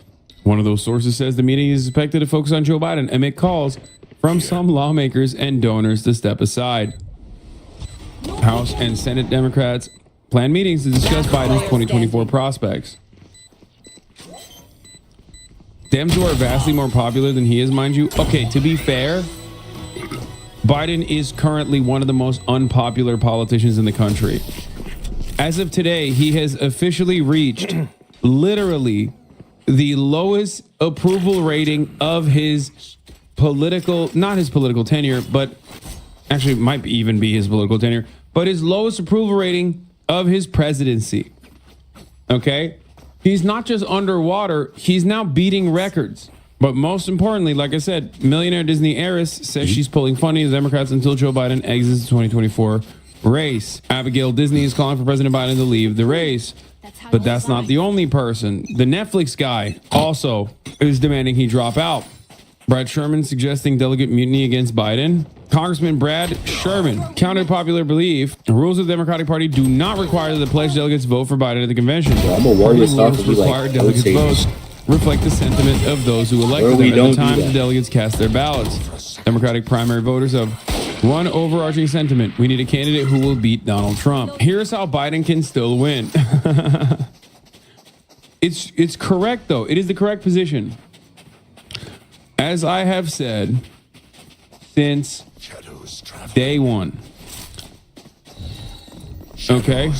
C: One of those sources says the meeting is expected to focus on Joe Biden and make calls from some lawmakers and donors to step aside. House and Senate Democrats plan meetings to discuss Biden's 2024 prospects. Dems who are vastly more popular than he is, mind you. Okay, to be fair, Biden is currently one of the most unpopular politicians in the country. As of today, he has officially reached literally the lowest approval rating of his not his political tenure, but actually it might even be his political tenure, but his lowest approval rating of his presidency. Okay? He's not just underwater, he's now beating records. But most importantly, like I said, millionaire Disney heiress says she's pulling funding to the Democrats until Joe Biden exits the 2024 race. Abigail Disney is calling for President Biden to leave the race. But that's not the only person. The Netflix guy also is demanding he drop out. Brad Sherman suggesting delegate mutiny against Biden. Congressman Brad Sherman, counter popular belief, the rules of the Democratic Party do not require that the pledged delegates vote for Biden at the convention.
J: I'm a warrior stuff to be
C: required delegates votes reflect the sentiment of those who elected them at the time the delegates cast their ballots. Democratic primary voters have one overarching sentiment: we need a candidate who will beat Donald Trump. Here's how Biden can still win. It's correct though. It is the correct position. As I have said since day one. Okay.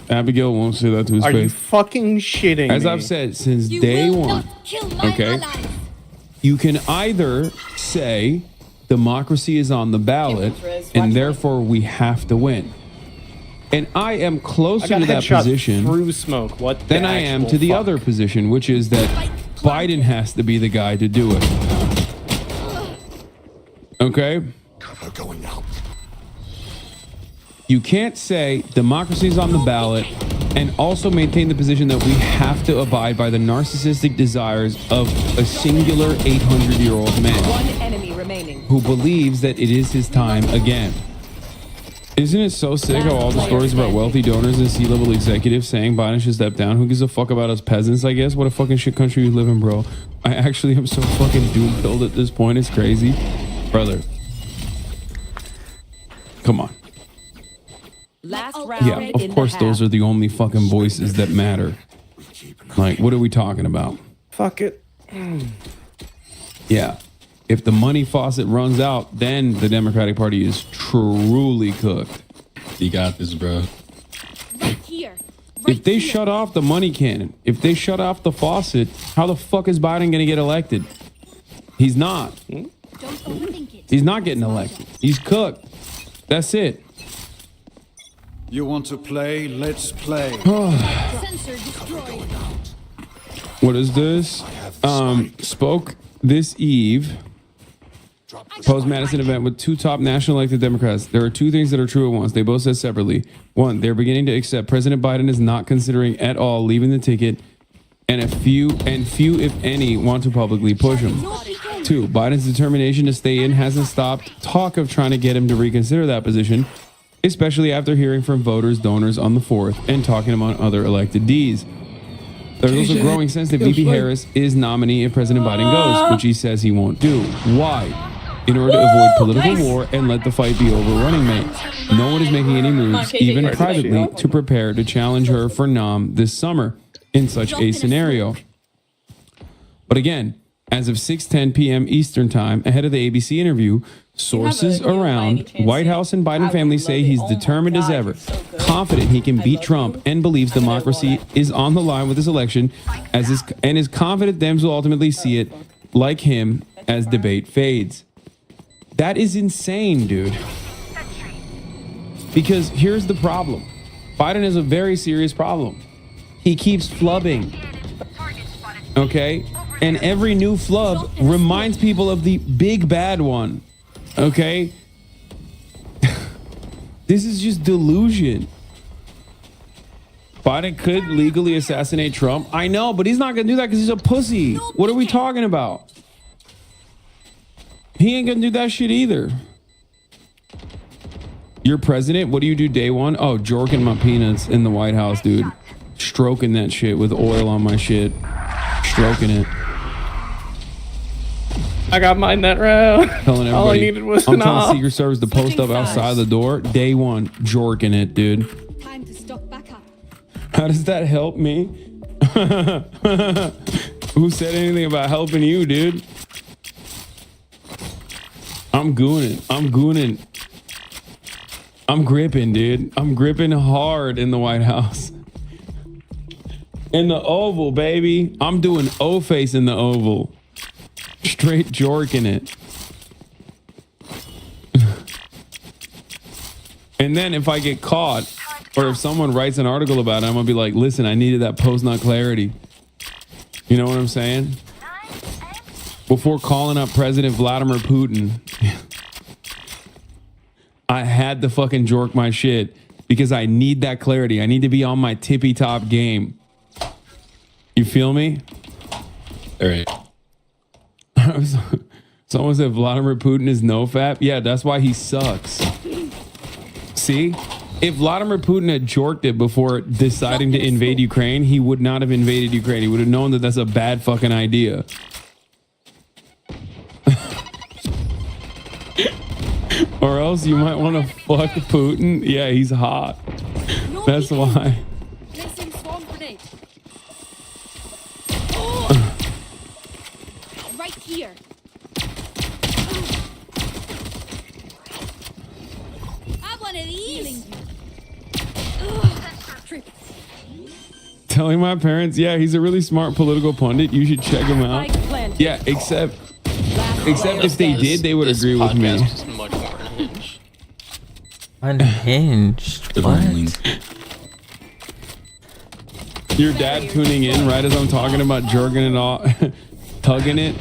C: Abigail won't say that to his face.
P: Are you fucking shitting
C: As
P: me?
C: I've said since day one, okay, you can either say democracy is on the ballot and therefore we have to win. And I am closer to that position
P: through smoke. What
C: than I am to the other position, which is that Biden has to be the guy to do it. Okay?
J: Going out.
C: You can't say democracy is on the ballot and also maintain the position that we have to abide by the narcissistic desires of a singular 800-year-old man
A: One enemy remaining.
C: who believes that it is his time again. Isn't it so sick how all the stories about wealthy donors and C-level executives saying Biden should step down? Who gives a fuck about us peasants, I guess? What a fucking shit country you live in, bro. I actually am so fucking doom-pilled at this point. It's crazy. Brother. Come on.
A: Last round.
C: Yeah, of course those are the only fucking voices that matter. Like, what are we talking about?
P: Fuck it.
C: Yeah. If the money faucet runs out, then the Democratic Party is truly cooked.
J: You got this, bro.
A: Right here.
C: If they shut off the money cannon, if they shut off the faucet, how the fuck is Biden going to get elected? He's not.
A: Don't overthink it.
C: He's not getting elected. He's cooked. That's it.
D: You want to play? Let's play.
A: Sensor destroyed.
C: What is this? Spoke this eve. Post-Madison event with two top national elected Democrats. There are two things that are true at once. They both said separately. One, they're beginning to accept President Biden is not considering at all leaving the ticket, and few, if any, want to publicly push him. Two, Biden's determination to stay in hasn't stopped talk of trying to get him to reconsider that position, especially after hearing from voters, donors on the 4th, and talking among other elected Ds. There's also growing sense that VP Harris is nominee if President Biden goes, which he says he won't do. Why? In order to avoid political war and let the fight be over running mate. No one is making any moves, even privately, to prepare to challenge her for nom this summer in such a scenario. But again, as of 6:10 p.m. Eastern time, ahead of the ABC interview, sources around White House and Biden family say he's determined as ever, confident he can beat Trump, and believes democracy is on the line with this election, and is confident Dems will ultimately see it like him as debate fades. That is insane, dude. Because here's the problem. Biden has a very serious problem. He keeps flubbing. Okay? And every new flub reminds people of the big bad one. Okay? This is just delusion. Biden could legally assassinate Trump. I know, but he's not going to do that because he's a pussy. What are we talking about? He ain't going to do that shit either. You're president. What do you do day one? Oh, jorking my peanuts in the White House, dude. Stroking that shit with oil on my shit. Stroking it.
P: I got mine that round.
C: Telling everybody.
P: All I needed was
C: I'm
P: an
C: telling
P: off.
C: Secret Service to post up outside the door. Day one, jorking it, dude.
A: Time to stock back up.
C: How does that help me? Who said anything about helping you, dude? I'm gooning. I'm gooning. I'm gripping, dude. I'm gripping hard in the White House. In the Oval, baby. I'm doing O-face in the Oval. Straight jorking it. And then if I get caught, or if someone writes an article about it, I'm gonna be like, listen, I needed that post-nut clarity. You know what I'm saying? Before calling up President Vladimir Putin, I had to fucking jork my shit because I need that clarity. I need to be on my tippy top game. You feel me?
J: All right.
C: Someone said Vladimir Putin is no fap. Yeah, that's why he sucks. See? If Vladimir Putin had jorked it before deciding to invade Ukraine, he would not have invaded Ukraine. He would have known that that's a bad fucking idea. Or else you might want to fuck Putin. Yeah, he's hot. That's why.
A: Placing swarm grenade. Right here. I want to these. Trip.
C: Telling my parents, yeah, he's a really smart political pundit. You should check him out. Yeah, except if they did, they would agree with me.
F: Much more unhinged. Unhinged? What?
C: Your dad tuning in right as I'm talking about jerking it off, tugging it,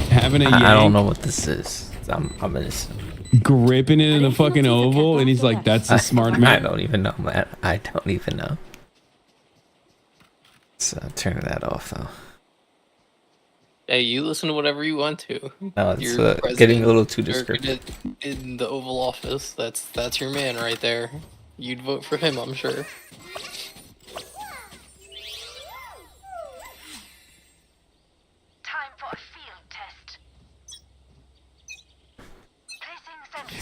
C: having a yank.
F: I don't know what this is. I'm just
C: gripping it in a fucking oval, and he's like, "That's a smart man."
F: I don't even know, man. I don't even know. So turn that off though.
L: Hey, you listen to whatever you want to.
F: No, it's
L: You're the
F: getting a little too
L: president
F: descriptive.
L: in the Oval Office. That's your man right there. You'd vote for him, I'm sure.
R: Time for a field test. Placing sentry.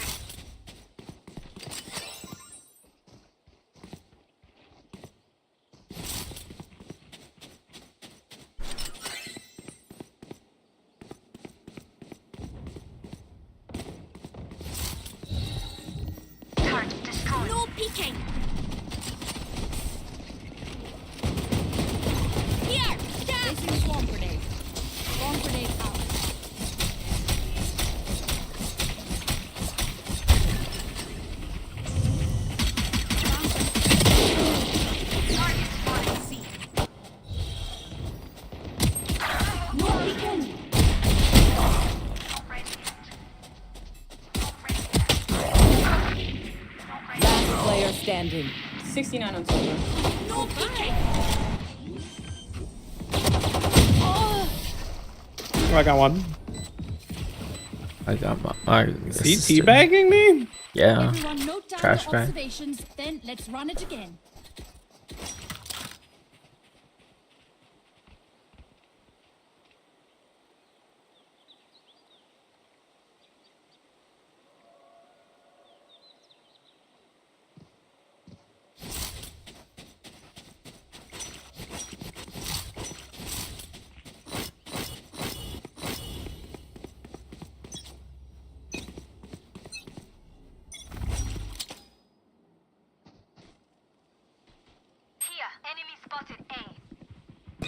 A: No peeking. Here, down. Placing swarm grenade. Swarm grenade out. No peeking.
Q: Last player standing. 69 on silver.
A: No peeking.
P: I got one.
F: I got my
P: Is he teabagging me?
F: Yeah.
A: Everyone note down
F: Trash
A: your
F: bag.
A: observations, then let's run it again.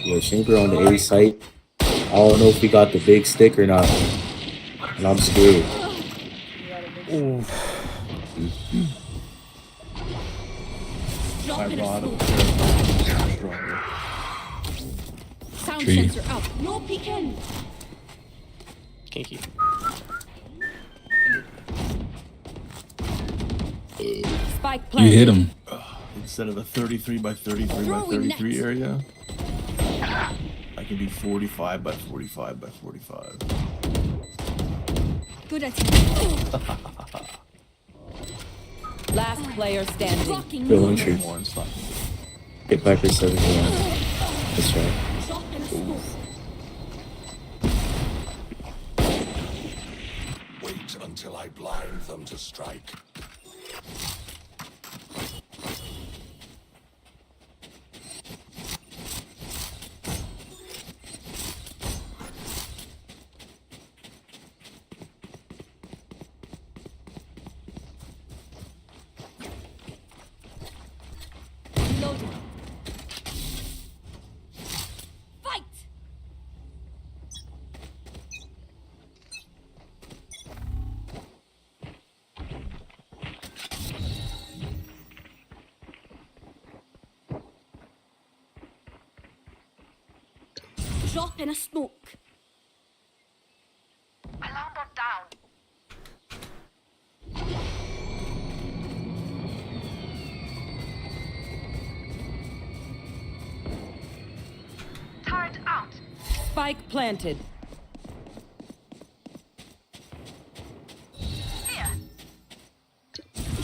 I: Yeah, Chamber on the A site. I don't know if we got the big stick or not. And I'm scared.
A: Sound
J: Tree.
A: sensor up. No peeking.
L: Kinky.
A: Spike
J: You
A: planted.
J: hit him.
M: Instead of a 33 by 33 by
A: Throwing
M: 33
A: net.
M: area, I can do 45 by 45 by 45.
A: Good attempt.
T: Last player standing.
A: Blocking
I: Bill
A: you.
I: Winter.
M: More and stuff.
I: Hit Viper 71. That's right.
A: Drop in a smoke.
O: Wait until I blind them to strike.
A: Loading. Fight. Drop in a smoke.
R: Alarm bot down. Turret out.
T: Spike planted.
R: Here.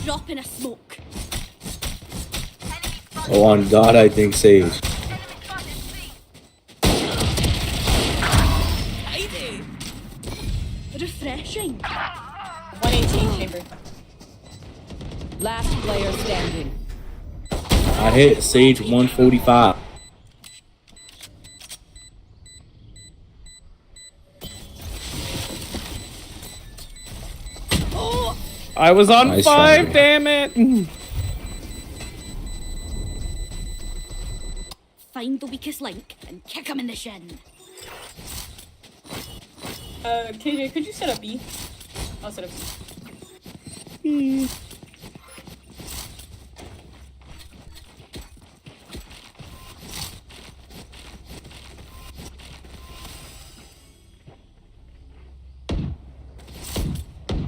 A: Drop in a smoke.
I: Oh, on God, I think Sage.
R: Enemy spotted C.
A: Heidi. Refreshing.
T: 118 chamber. Last player standing.
I: I hit Sage 145.
P: I was on
I: Nice
P: 5,
I: try.
P: damn it.
A: Find the weakest link and kick him in the shin.
T: KJ, could you set up B? I'll set up C.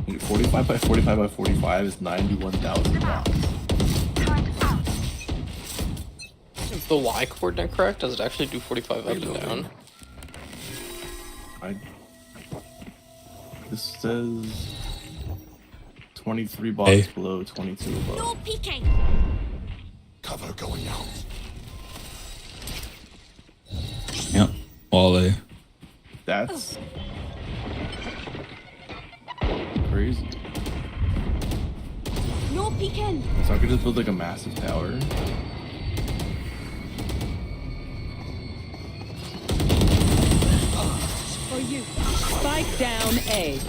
M: Wait, 45 by 45 by 45 is 91,000 blocks.
L: Is the Y coordinate correct? Does it actually do 45 up and down?
M: This says 23 blocks below, 22 above.
A: No peeking.
O: Cover going out.
J: Yep. All A.
M: That's crazy.
A: No peeking.
M: So I could just build like a massive tower.
T: For you. Spike down A.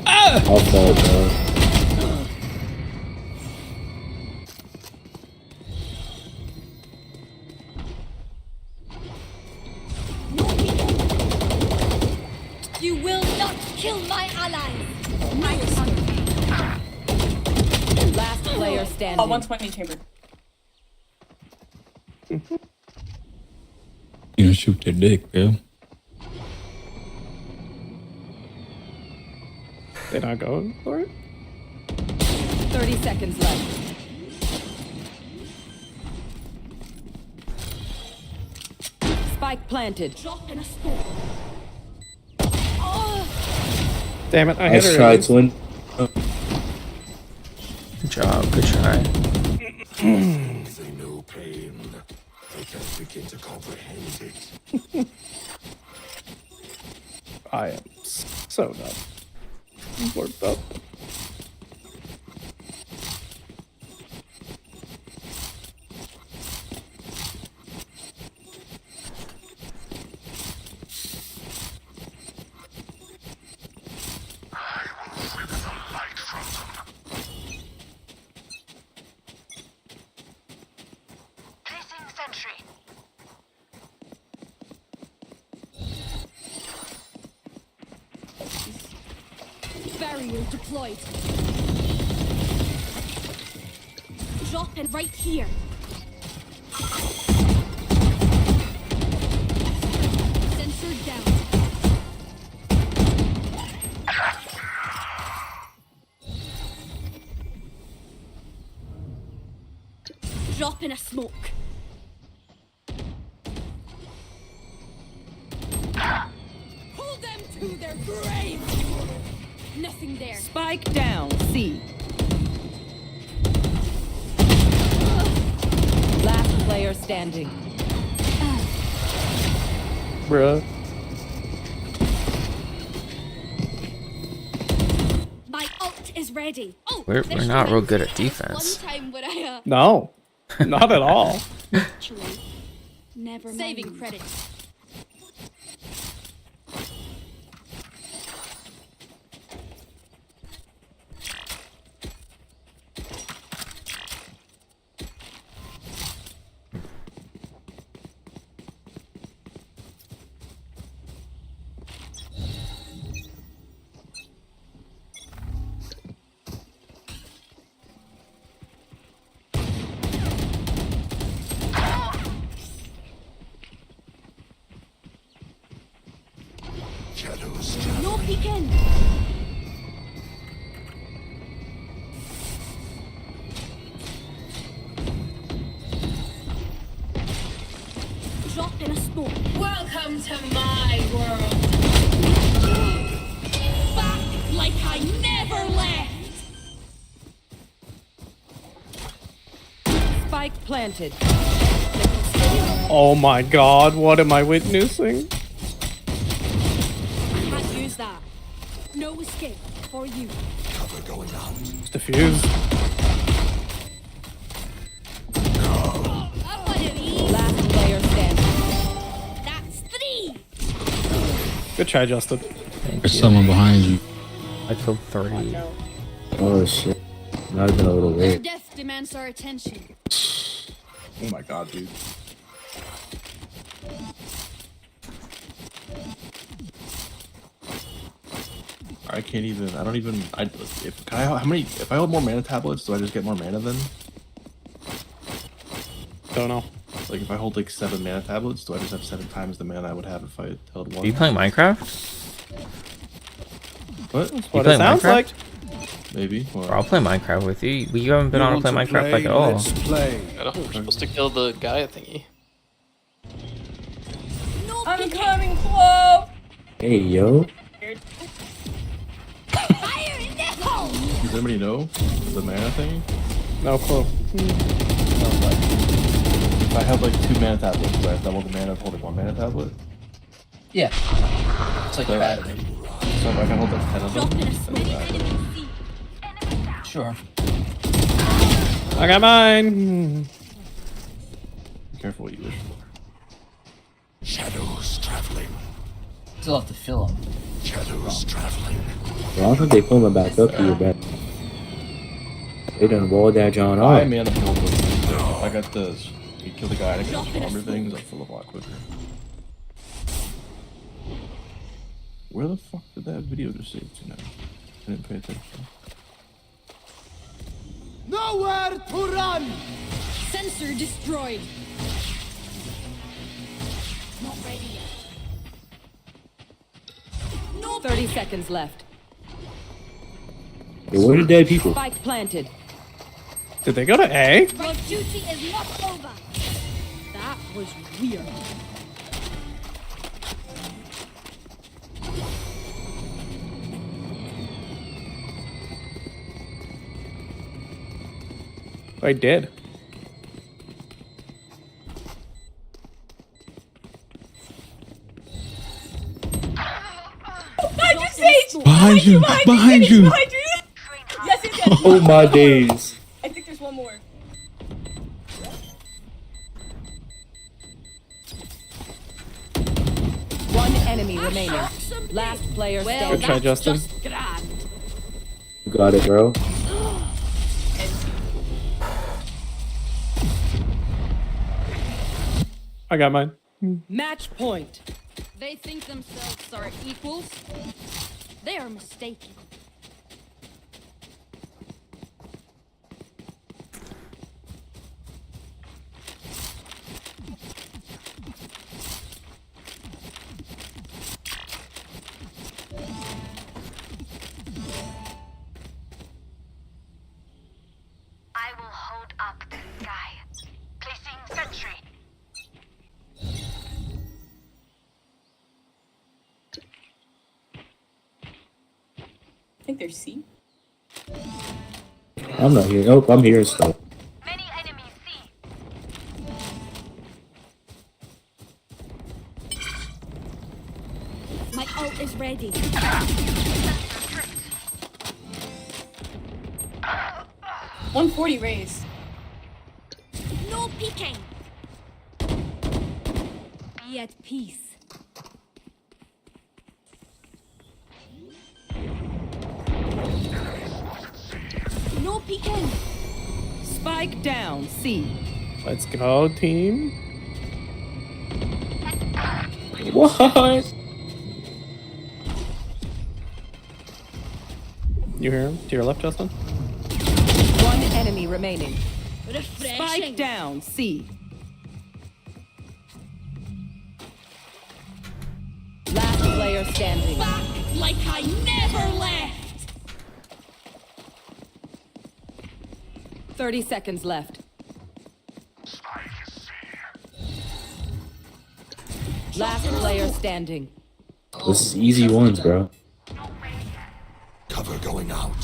I: I'll fall, bro.
A: You will not kill my allies.
T: Last player standing. 120 chamber.
J: You don't shoot their dick, bro.
P: They're not going for it?
T: 30 seconds left. Spike planted.
A: Drop in a smoke.
P: Damn it, I hit
I: Nice
P: her.
I: try, twin.
F: Good job. Good try.
O: They know pain. They can't begin to comprehend it.
P: I am so dumb. Warped up.
R: Placing sentry.
A: Barrier deployed. Drop it right here. Sensor down. Drop in a smoke. Pull them to their grave. Nothing there.
Z: Spike down, C. Last player standing.
P: Bruh.
A: My ult is ready. Oh,
F: We're not real good at defense.
A: One time when I
P: No, not at all.
A: actually never saving credits. No peeking. Drop in a smoke. Welcome to my world. Back like I never left.
Z: Spike planted.
P: Oh my god, what am I witnessing?
A: I can't use that. No escape for you.
D: Cover going out.
P: It's defused.
Z: Last player standing.
A: That's 3.
P: Good try, Justin.
J: There's someone behind you.
F: I killed 3.
I: Oh shit. Not even a little
A: Their
I: late.
A: death demands our attention.
M: Oh my god, dude. I can't even. I don't even. If I hold more mana tablets, do I just get more mana then?
P: Don't know.
M: Like if I hold like 7 mana tablets, do I just have 7 times the mana I would have if I held 1?
F: Are you playing Minecraft?
M: What?
P: That's what it sounds like.
M: Maybe.
F: Bro, I'll play Minecraft with you. You haven't been on to play Minecraft like at all.
L: I know, we're supposed to kill the guy thingy.
T: I'm coming, Clove.
I: Hey yo.
A: Fire in the hole.
M: Does anybody know the mana thing?
P: No clue.
M: If I have like 2 mana tablets, do I have double the mana of holding 1 mana tablet?
L: Yeah. It's like
M: that. So if I can hold like 10 of them, then that.
L: Sure.
P: I got mine.
M: Be careful what you wish for.
D: Shadows traveling.
L: Still have to fill him.
D: Shadows traveling.
I: Well, I don't think they pull him back up to your back. They done walled that John
M: I
I: off.
M: mana pulled them. I got this. You kill the guy and I get stronger things, I fill up a lot quicker. Where the fuck did that video just save to now? I didn't pay attention.
A: Nowhere to run. Sensor destroyed. Not ready yet. No
Z: 30 seconds left.
I: Hey, where are the dead people?
Z: Spike planted.
P: Did they go to A?
A: My duty is not over. That was weird.
P: I did.
T: Behind you, Sage!
J: Behind you! Behind you!
T: Behind you! Yes, yes, yes.
I: Oh my days.
T: I think there's one more.
Z: One enemy remaining. Last player standing.
P: Good try, Justin.
I: You got it, bro.
P: I got mine.
Z: Match point.
A: They think themselves are equals. They are mistaken.
T: think they're C.
I: I'm not here. Oh, I'm here still.
R: Many enemies C.
A: My ult is ready.
T: 140 raise.
A: No peeking. Be at peace. No peeking.
Z: Spike down, C.
P: Let's go, team.
I: What?
P: You hear him? To your left, Justin?
Z: One enemy remaining.
A: Refreshing.
Z: Spike down, C. Last player standing.
A: Back like I never left.
Z: 30 seconds left. Last player standing.
I: This is easy ones, bro.
O: Cover going out.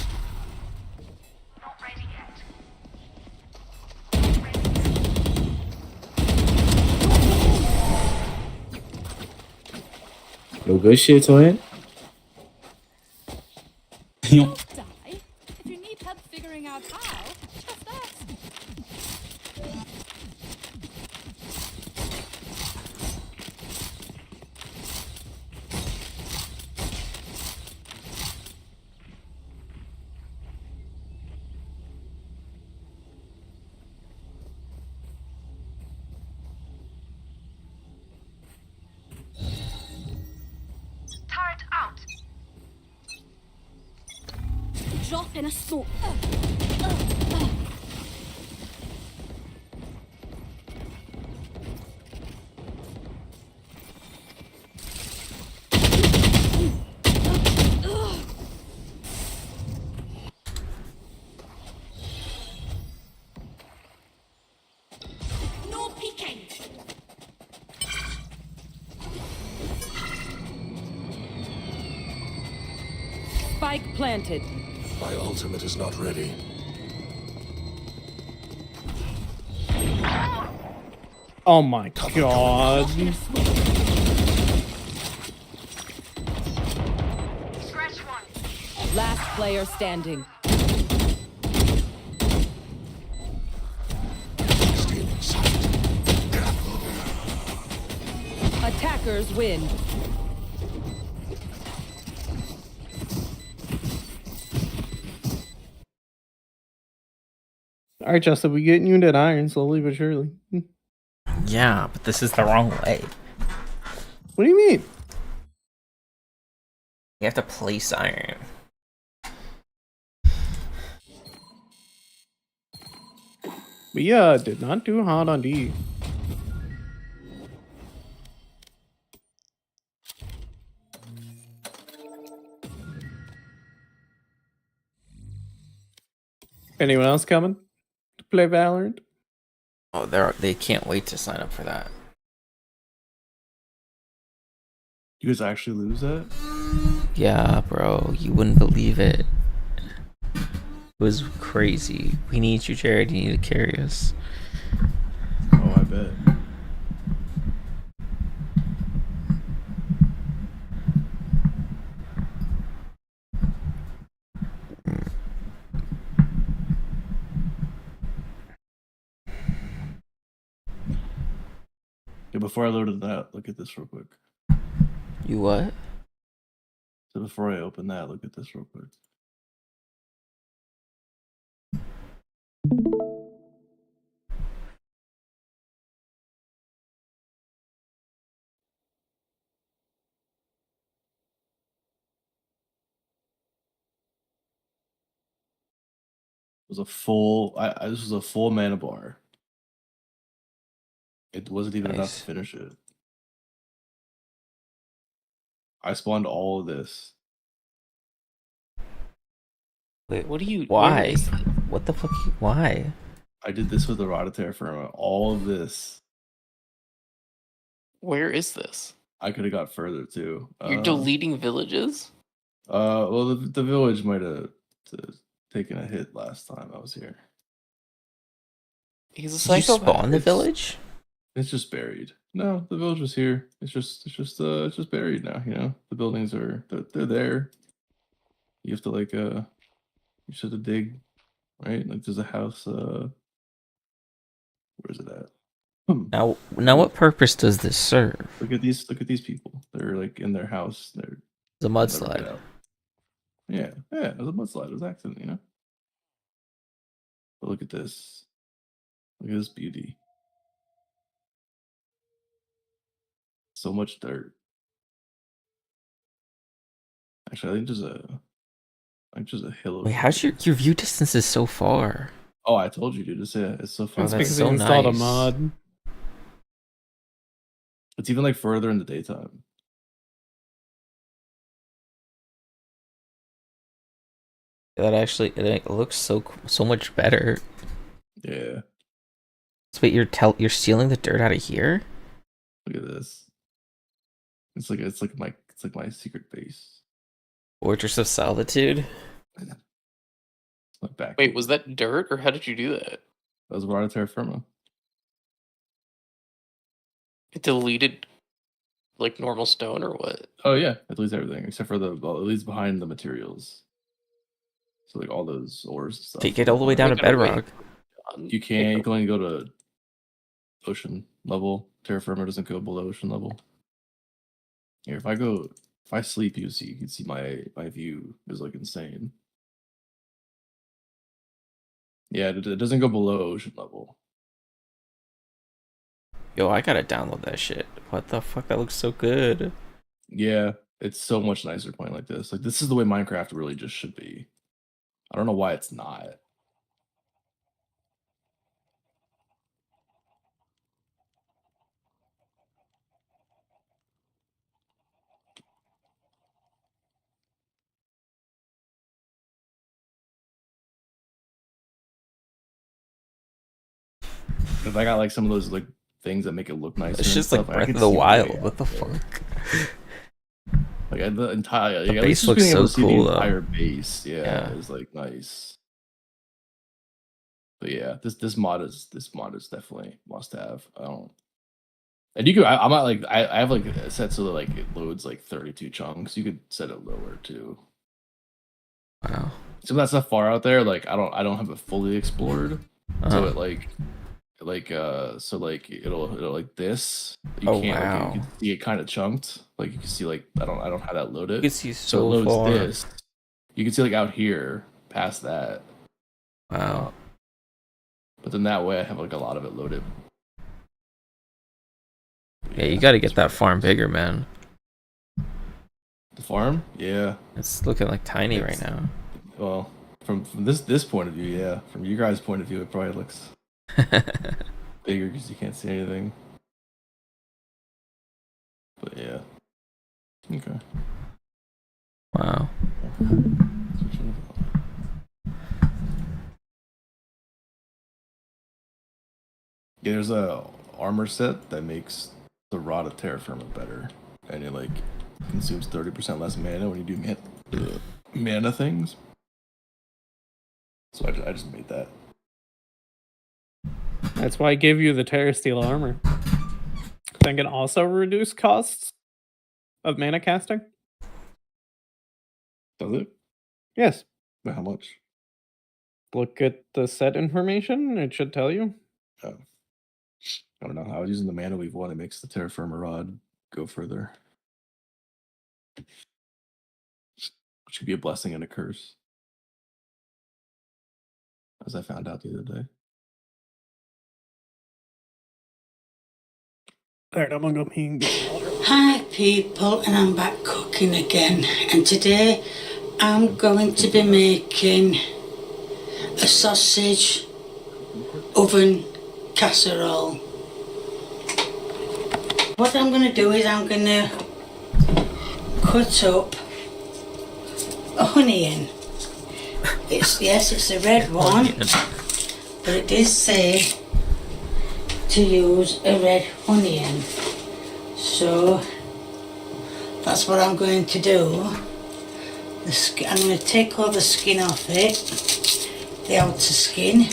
I: No good shit, twin.
A: Don't die. If you need help figuring out how, just ask.
R: Turret out.
A: Drop in a smoke. No peeking.
Z: Spike planted.
O: My ultimate is not ready.
P: Oh my god.
R: Scratch one.
Z: Last player standing. Attackers win.
P: All right, Justin, we getting you into iron slowly but surely.
F: Yeah, but this is the wrong way.
P: What do you mean?
F: You have to place iron.
P: We did not do hard on D. Anyone else coming to play Valorant?
F: Oh, they can't wait to sign up for that.
M: You guys actually lose that?
F: Yeah, bro, you wouldn't believe it. It was crazy. We need you, Jared. You need to carry us.
M: Oh, I bet. Yeah, before I loaded that, look at this real quick.
F: You what?
M: So before I open that, look at this real quick. It was a full. This was a full mana bar. It wasn't even enough to finish it. I spawned all of this.
F: Wait, what do you? Why? What the fuck? Why?
M: I did this with the Rod of Terra Firma. All of this.
L: Where is this?
M: I could have got further too.
L: You're deleting villages?
M: Well, the village might have taken a hit last time I was here.
L: He's a
F: Did you
L: psychopath.
F: spawn the village?
M: It's just buried. No, the village was here. It's just buried now. You know, the buildings are they're there. You have to like you should have to dig, right? Like there's a house. Where's it at?
F: Now, what purpose does this serve?
M: Look at these people. They're like in their house. They're
F: The
M: they'll never get
F: mudslide.
M: out. Yeah, it was a mudslide. It was an accident, you know. But look at this. Look at this beauty. So much dirt. Actually, I think there's a hill.
F: Wait, how's your view distance is so far?
M: Oh, I told you, dude. It's so far.
F: Oh, that's so nice.
M: It's even like further in the daytime.
F: That actually it looks so much better.
M: Yeah.
F: So wait, you're stealing the dirt out of here?
M: Look at this. It's like my secret base.
F: Fortress of Solitude.
M: My back.
L: Wait, was that dirt or how did you do that?
M: That was Rana Terra Firma.
L: It deleted like normal stone or what?
M: Oh yeah, it leaves everything except for it leaves behind the materials. So like all those ores and stuff.
F: Take it all the way down to bedrock.
M: You can't. You can only go to ocean level. Terra Firma doesn't go below ocean level. Here, if I sleep, you can see my view is like insane. Yeah, it doesn't go below ocean level.
F: Yo, I gotta download that shit. What the fuck? That looks so good.
M: Yeah, it's so much nicer playing like this. Like this is the way Minecraft really just should be. I don't know why it's not. If I got like some of those like things that make it look nicer.
F: It's just
M: and
F: like
M: stuff, I
F: Breath
M: could
F: of the
M: see
F: Wild.
M: way
F: What the
M: out there.
F: fuck?
M: Like the entire
F: The
M: at
F: base
M: least just
F: looks
M: being able
F: so
M: to see
F: cool,
M: the
F: though.
M: entire base,
F: Yeah.
M: is like nice. But yeah, this mod is definitely must have. And you could I might like I have like a set so that like it loads like 32 chunks. You could set it lower too.
F: Wow.
M: Some of that stuff far out there, like I don't have it fully explored. So it so like it'll like this. You
F: Oh,
M: can't
F: wow.
M: like, you can see it kind of chunked. Like you can see like I don't have that loaded.
F: You can see
M: it
F: so
M: loads
F: far.
M: this. You can see like out here past that.
F: Wow.
M: But then that way I have like a lot of it loaded.
F: Yeah, you gotta get that farm bigger, man.
M: The farm? Yeah.
F: It's looking like tiny right now.
M: Well, from this point of view, yeah. From you guys' point of view, it probably looks bigger because you can't see anything. But yeah. Okay.
F: Wow.
M: Yeah, there's a armor set that makes the Rod of Terra Firma better, and it like consumes 30% less mana when you do mana things. So I just made that.
P: That's why I gave you the Terra Steel armor. That can also reduce costs of mana casting.
M: Does it?
P: Yes.
M: By how much?
P: Look at the set information. It should tell you.
M: Oh. I don't know. I was using the Mana Weave one. It makes the Terra Firma Rod go further. Which could be a blessing and a curse. As I found out the other day.
P: Alright, I'm gonna go pee and get water.
N: Hi people, and I'm back cooking again, and today I'm going to be making a sausage oven casserole. What I'm going to do is I'm going to cut up a onion. It's a red one, but it does say to use a red onion. So that's what I'm going to do. I'm going to take all the skin off it, the outer skin.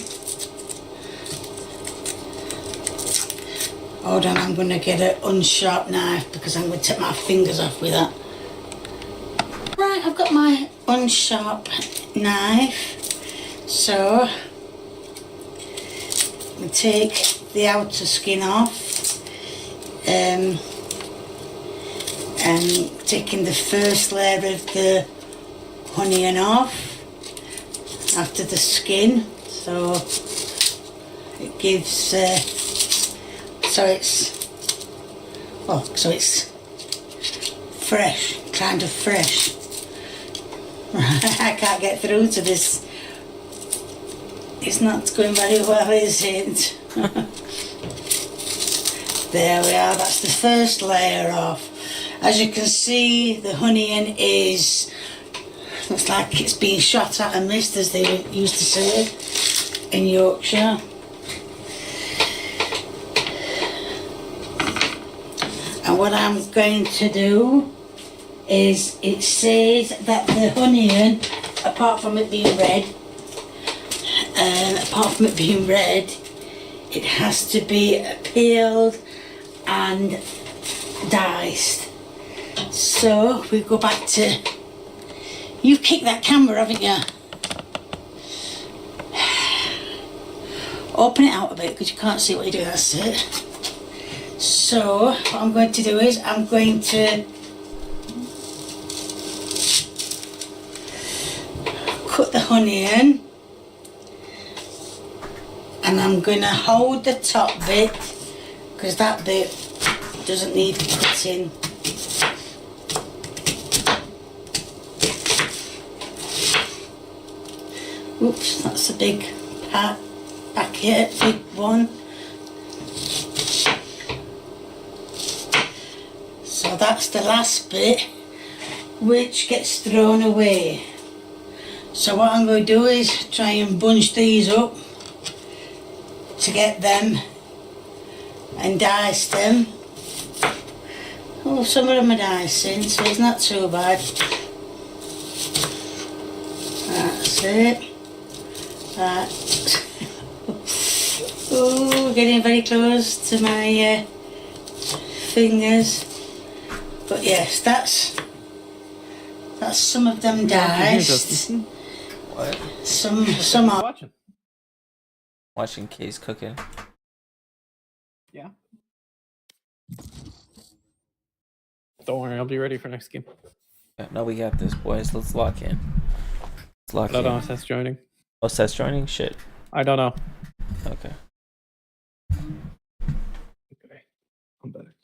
N: Hold on, I'm going to get an unsharp knife because I'm going to take my fingers off with that. Right, I've got my unsharp knife. So, I take the outer skin off. And taking the first layer of the onion off after the skin, so it gives so it's fresh, kind of fresh. I can't get through to this. It's not going very well, is it? There we are, that's the first layer off. As you can see, the onion looks like it's being shot at and missed, as they used to say in Yorkshire. And what I'm going to do is, it says that the onion, apart from it being red, it has to be peeled and diced. So we go back to, you've kicked that camera, haven't you? Open it out a bit because you can't see what you're doing, that's it. So what I'm going to do is I'm going to cut the onion, and I'm going to hold the top bit because that bit doesn't need cutting. Oops, that's a big part back here, big one. So that's the last bit which gets thrown away. So what I'm going to do is try and bunch these up to get them and dice them. Oh, some of them are dicing, so it's not too bad. That's it. Oh, getting very close to my fingers. But yes, that's some of them diced.
F: What?
N: Some are.
F: Watching Case cooking.
P: Yeah. Don't worry, I'll be ready for next game.
F: Yeah, no, we got this, boys. Let's lock in. Let's lock
P: I don't
F: in.
P: know if that's joining.
F: Oh, Seth's joining? Shit.
P: I don't know.
F: Okay.
M: Okay, I'm better.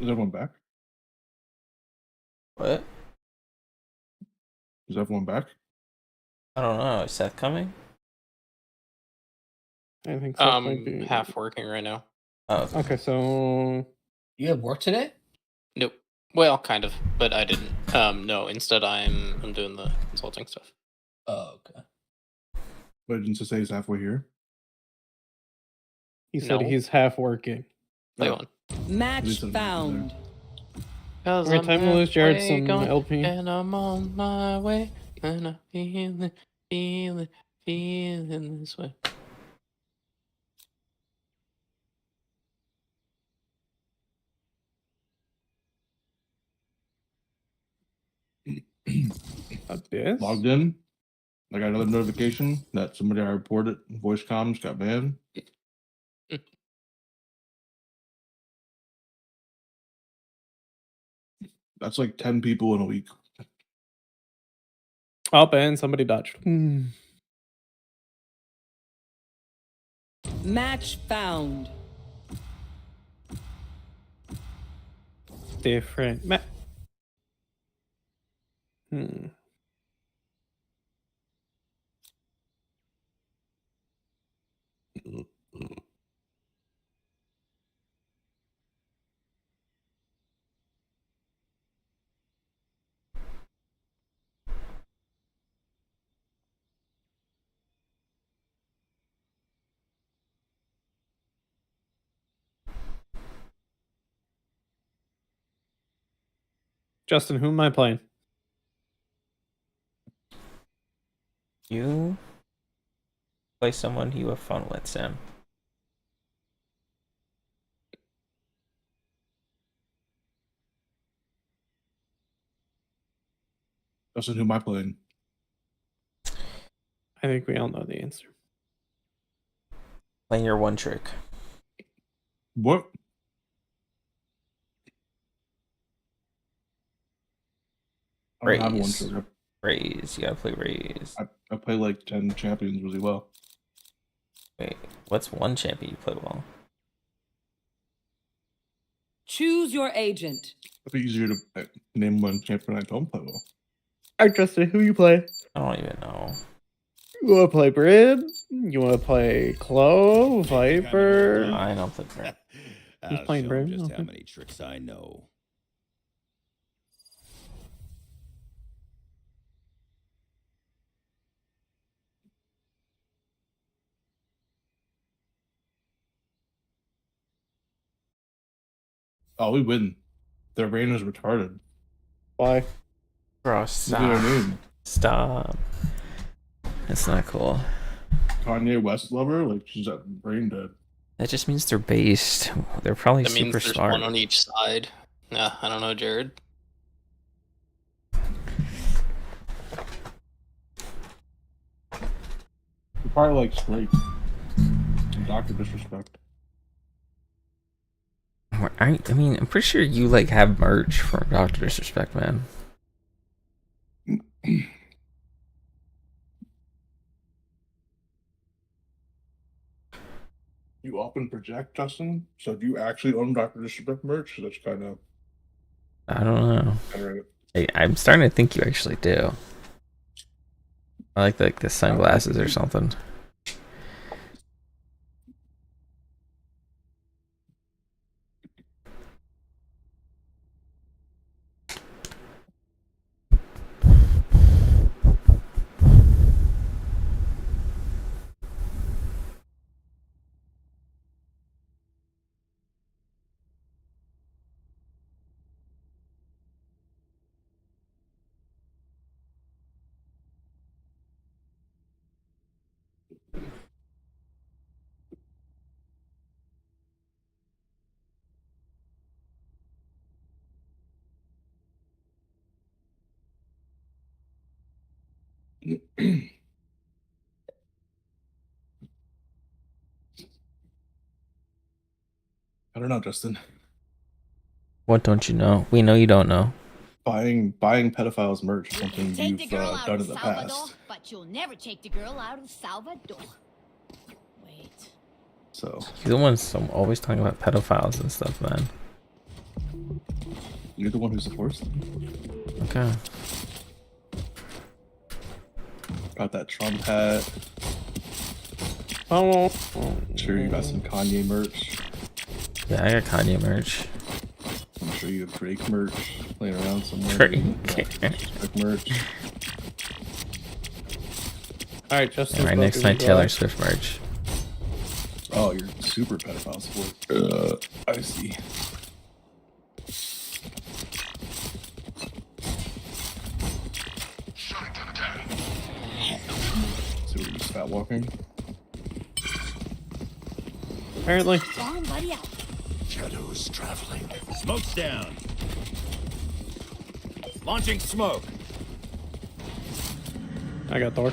M: Is everyone back?
F: What?
M: Is everyone back?
F: I don't know. Is Seth coming?
P: I think Seth might be
L: Half working right now.
F: Oh,
P: Okay, so
B: You have work today?
L: Nope. Well, kind of, but I didn't. No. Instead, I'm doing the consulting stuff.
B: Oh, okay.
M: But didn't you say he's halfway here?
P: he said
L: No.
P: he's half working.
L: Play one.
B: Match found.
L: Cause
P: Every
L: I'm
P: time we lose Jared
L: halfway
P: some
L: gone,
P: LP.
L: and I'm on my way, and I'm feeling this way.
P: This?
M: Logged in. I got another notification that somebody I reported voice comms got banned. That's like 10 people in a week.
P: Up and somebody dodged.
B: Match found.
P: Different. Justin, who am I playing?
F: you play someone you have fun with, Sam.
M: Justin, who am I playing?
P: I think we all know the answer.
F: Playing your one trick.
M: What? I don't have one
F: Raise.
M: trigger.
F: Raise. You gotta play Raise.
M: I play like 10 champions really well.
F: Wait, what's one champion you play well?
B: Choose your agent.
M: It'd be easier to name one champion I don't play well.
P: Alright, Justin, who you play?
F: I don't even know.
P: You want to play Brid? You want to play Clo? Viper?
F: I don't play Brid.
P: He's playing Brid.
U: Just
P: Okay.
U: how many tricks I know.
M: Oh, we win. Their rain is retarded.
P: Why?
F: Bro,
M: Look at
F: stop.
M: their name.
F: Stop. That's not cool.
M: Kanye West lover? Like, she's brain dead.
F: That just means they're based. They're probably
L: That means
F: super
L: there's
F: smart.
L: one on each side. Yeah, I don't know, Jared.
M: He probably likes Drake. Dr. Disrespect.
F: I mean, I'm pretty sure you like have merch from Dr. Disrespect, man.
M: You often project, Justin? So do you actually own Dr. Disrespect merch? That's kind of...
F: I don't know.
M: Alright.
F: I'm starting to think you actually do. I like the sunglasses or something.
M: I don't know, Justin.
F: What don't you know? We know you don't know.
M: Buying pedophiles merch is something
R: Take the
M: you've
R: girl out
M: done
R: of
M: in the
R: Salvador,
M: past.
R: but you'll never take the girl out of Salvador. Wait.
M: So
F: You're the one's always talking about pedophiles and stuff, man.
M: You're the one who supports them.
F: Okay.
M: Got that Trump hat.
P: Oh.
M: I'm sure you got some Kanye merch.
F: Yeah, I got Kanye merch.
M: I'm sure you have Drake merch laying around somewhere.
F: Drake.
M: Drake merch.
P: All right, Justin.
F: And right next to my Taylor Swift merch.
M: Oh, you're super pedophile support. I see. So we're just fat walking.
P: Apparently.
R: Bomb buddy out.
K: Shadows traveling. Smoke's down. Launching smoke.
P: I got Thor.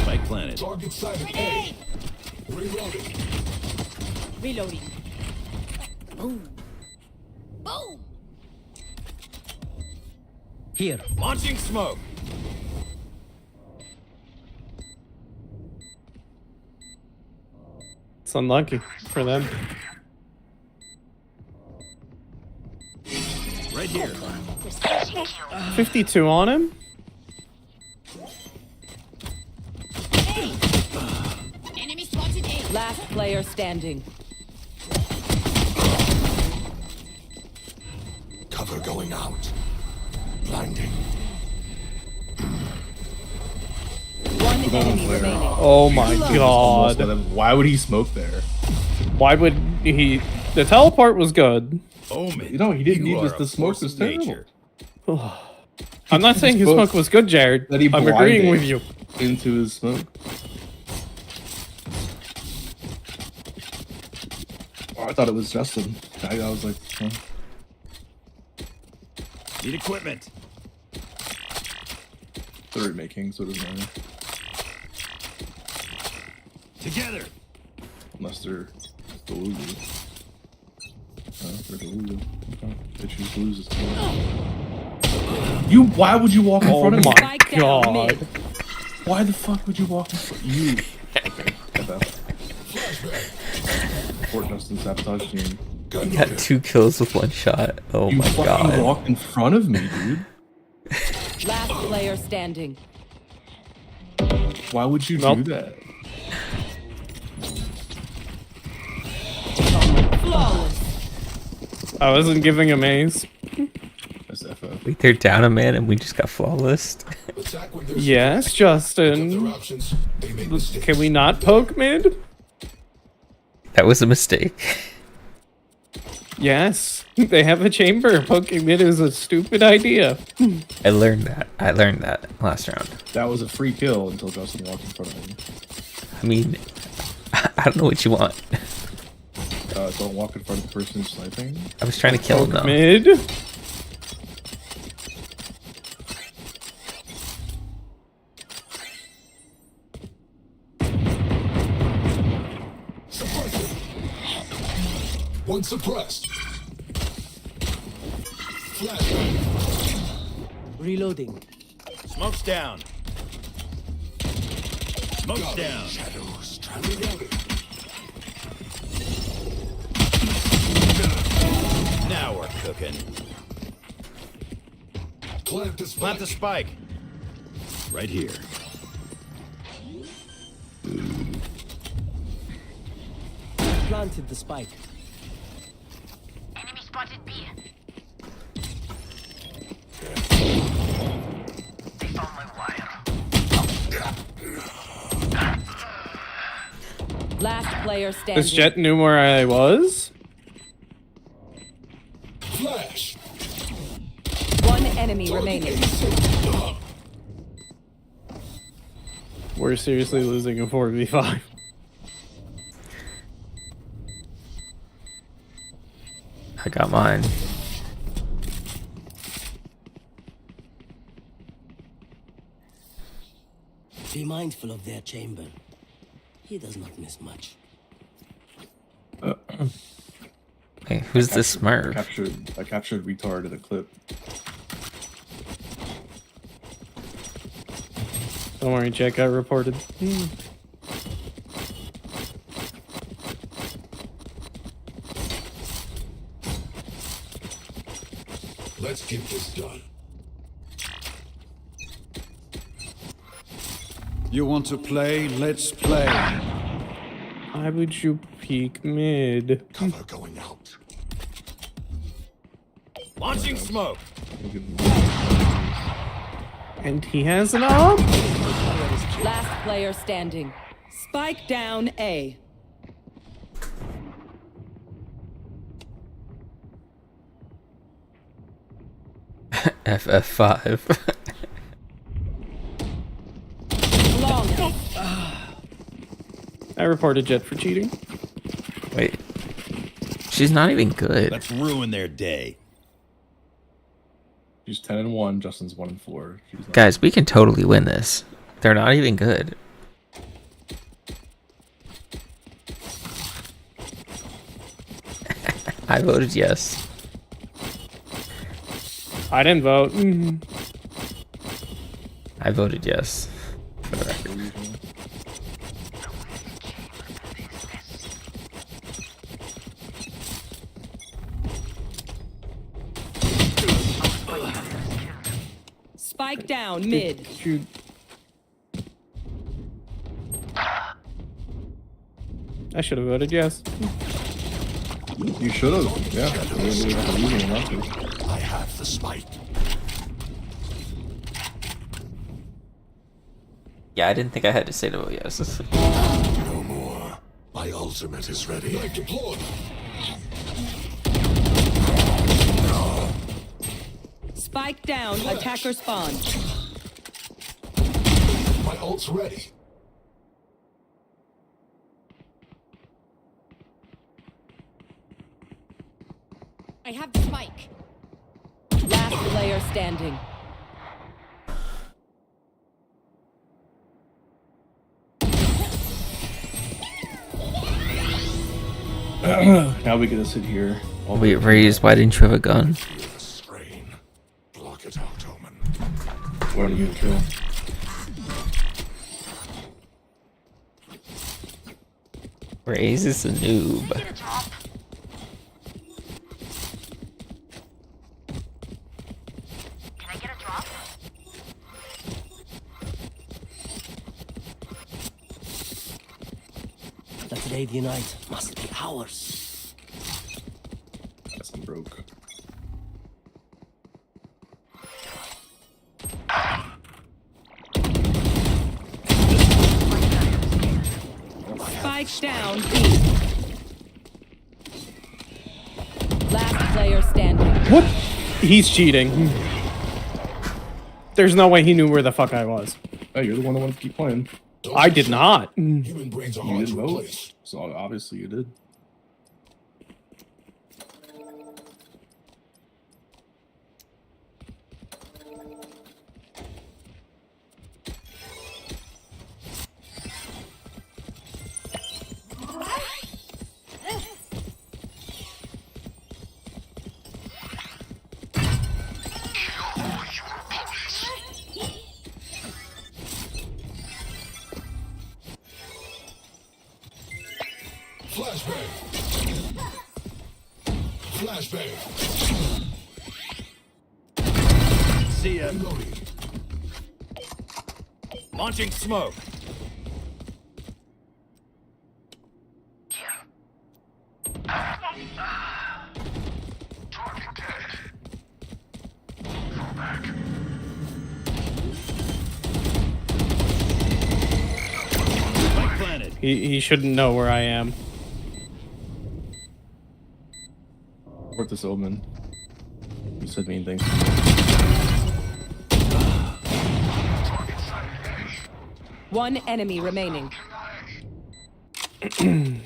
K: Spike planet.
R: Target sighted. A.
K: Reloading.
R: Reloading. Boom. Boom.
K: Here. Launching smoke.
P: It's unlucky for them.
K: Right here.
P: 52 on him.
R: Enemy spotted A.
B: Last player standing.
K: Cover going out. Blinding.
B: One enemy remaining.
P: Oh my god.
M: Why would he smoke there?
P: Why would he? The teleport was good.
K: Omen.
M: You know, he didn't need
K: You
M: this.
K: are
M: The
K: a
M: smoke
K: force
M: was
K: of
M: terrible.
K: nature.
P: I'm not saying his smoke was good, Jared.
M: That he
P: I'm agreeing
M: blinded
P: with you.
M: into his smoke. Oh, I thought it was Justin. I was like, huh.
K: Need equipment.
M: They're remaking, so it doesn't matter.
K: Together.
M: Unless they're Delulu. They're Delulu. Okay. They choose to lose this You, why would you walk in front of me?
P: Oh my god.
M: Why the fuck would you walk in front of you? Okay, got that. Fort Justin sabotage team.
F: You got 2 kills with 1 shot. Oh
M: You
F: my
M: fucking
F: god.
M: walked in front of me, dude.
B: Last player standing.
M: Why would you do that?
B: Flawless.
P: I wasn't giving him A's.
M: That's FF.
F: Wait, they're down a man and we just got flawless.
P: Yes, Justin. Can we not poke mid?
F: That was a mistake.
P: Yes. They have a chamber. Poking mid is a stupid idea.
F: I learned that last round.
M: That was a free kill until Justin walked in front of him.
F: I mean, I don't know what you want.
M: Don't walk in front of the person sniping.
F: I was trying to kill him though.
P: Mid.
K: One suppressed. Flash.
B: Reloading.
K: Smoke's down. Smoke's down. Shadows traveling. Now we're cooking. Plant the spike. Plant the spike. Right here.
B: Planted the spike.
R: Enemy spotted B.
B: Last player standing.
P: This Jet knew where I was.
K: Flash.
B: One enemy remaining.
P: We're seriously losing a 4v5.
F: I got mine.
B: Be mindful of their chamber. He does not miss much.
F: Hey, who's this Smurf?
M: I captured retard in a clip.
P: Don't worry, Jet got reported.
O: Let's get this done.
D: You want to play? Let's play.
P: Why would you peek mid?
O: Cover going out.
K: Launching smoke.
P: And he has an arm?
R: Last player standing. Spike down A.
F: FF5.
P: I reported Jet for cheating.
F: Wait. She's not even good.
K: Let's ruin their day.
M: She's 10-1. Justin's 1-4. She's not...
F: Guys, we can totally win this. They're not even good. I voted yes.
P: I didn't vote.
F: I voted yes. For the record.
R: Spike down mid.
P: I should have voted yes.
M: You should have. Yeah.
O: I have the spike.
F: Yeah, I didn't think I had to say to vote yes.
O: No more. My ultimate is ready. I deploy.
R: Spike down. Attacker spawn.
O: My ult's ready.
R: I have the spike. Last player standing.
M: Now we get to sit here.
F: Wait, Raze, why didn't you have a gun?
O: Block it out, Omen.
M: Where do you kill?
F: Raze is a noob.
B: That lady night must be ours.
M: Guess I'm broke.
R: Spike down B. Last player standing.
P: What? He's cheating. There's no way he knew where the fuck I was.
M: Hey, you're the one that wanted to keep playing.
P: I did not.
O: Human brains are
M: You
O: hard
M: did
O: to
M: vote.
O: replace.
M: So obviously you did.
O: Flashbang. Flashbang.
K: See ya. Launching smoke.
P: He shouldn't know where I am.
M: Report this Omen. You said mean things.
R: One enemy remaining.
O: And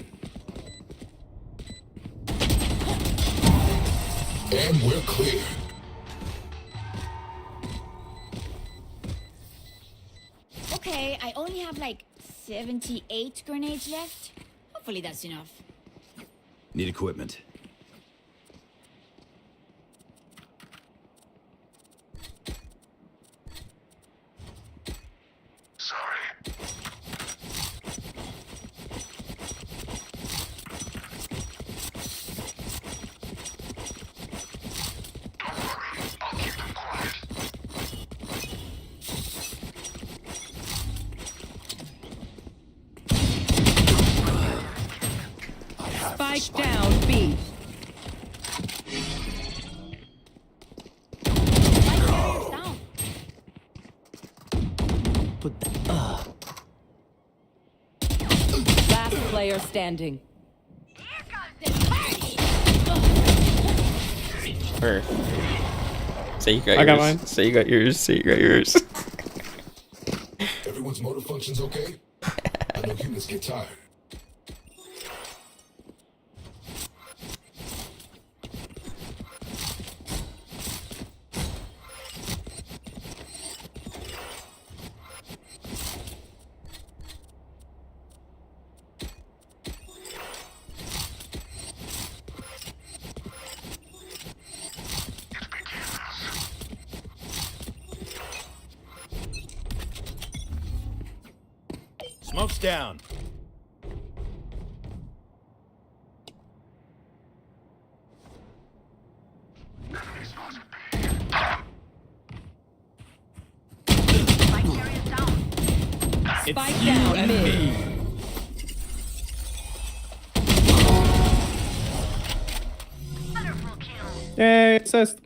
O: we're clear.
R: Okay, I only have like 78 grenades left. Hopefully that's enough.
K: Need equipment.
E: Spike down B. Last player standing.
F: Where? Say you got
P: I
F: yours.
P: got mine.
F: Say you got yours. Say you got yours.
U: Everyone's motor functions okay? I know humans get tired.
K: Smoke's down.
E: Spike down mid.
P: Yay, assist.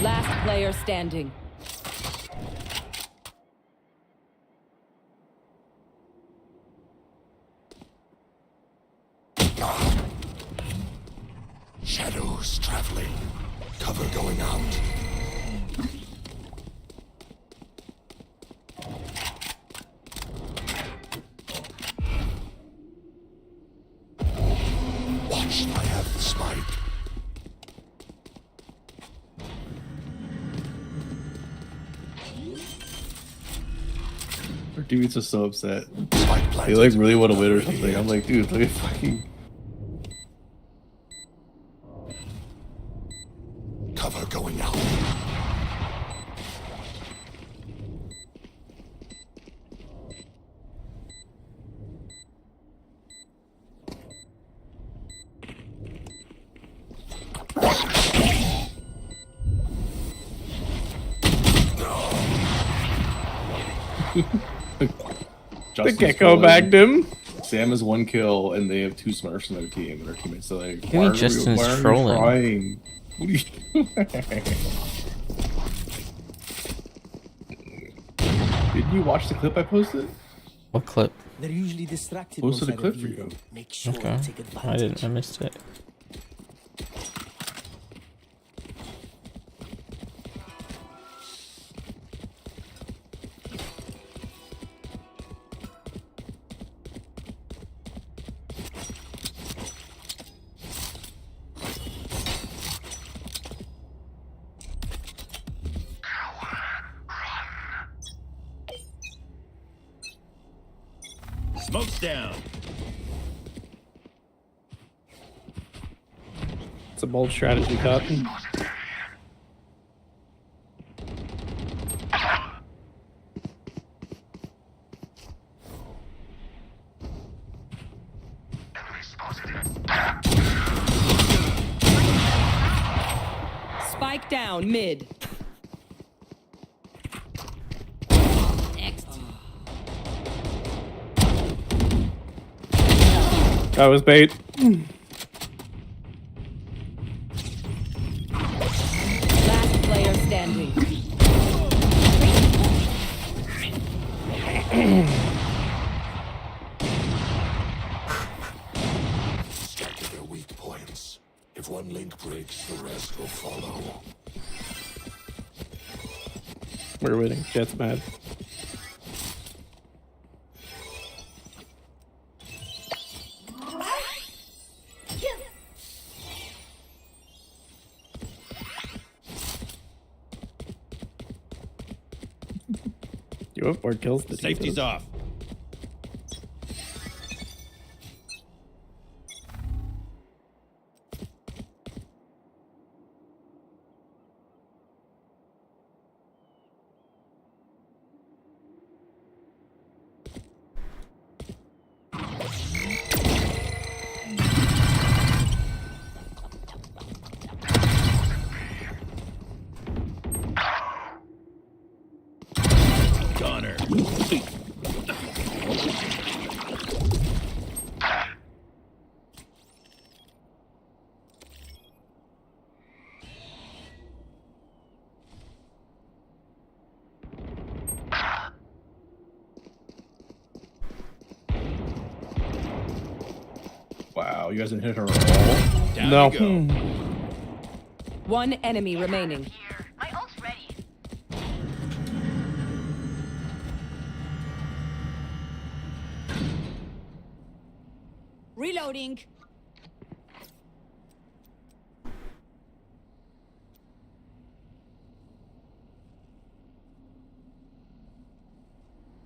E: Last player standing.
U: Shadows traveling. Cover going out. Watch, I have the spike.
M: Our dudes are so upset. They like really want to win or something. I'm like, dude, look at fucking.
U: Cover going out.
P: The gecko bagged him.
M: Sam has 1 kill and they have 2 Smurfs in their team, and their teammates are like,
F: Maybe Justin's trolling.
M: Trying? What are you doing? Did you watch the clip I posted?
F: What clip?
B: They're usually distracted.
M: Posted a
B: once I
M: clip for
B: review.
M: you.
B: Make sure
F: Okay.
B: to take advantage.
F: I didn't. I missed it.
K: Smoke's down.
P: It's a bold strategy, Cup.
E: Spike down mid.
P: That was bait.
E: Last player standing.
U: Scatter their weak points. If one link breaks, the rest will follow.
P: We're winning. Jet's mad. You have 4 kills.
K: Safety's off. Connor.
M: Wow, you guys didn't hit her at all?
P: No.
E: One enemy remaining.
R: Reloading.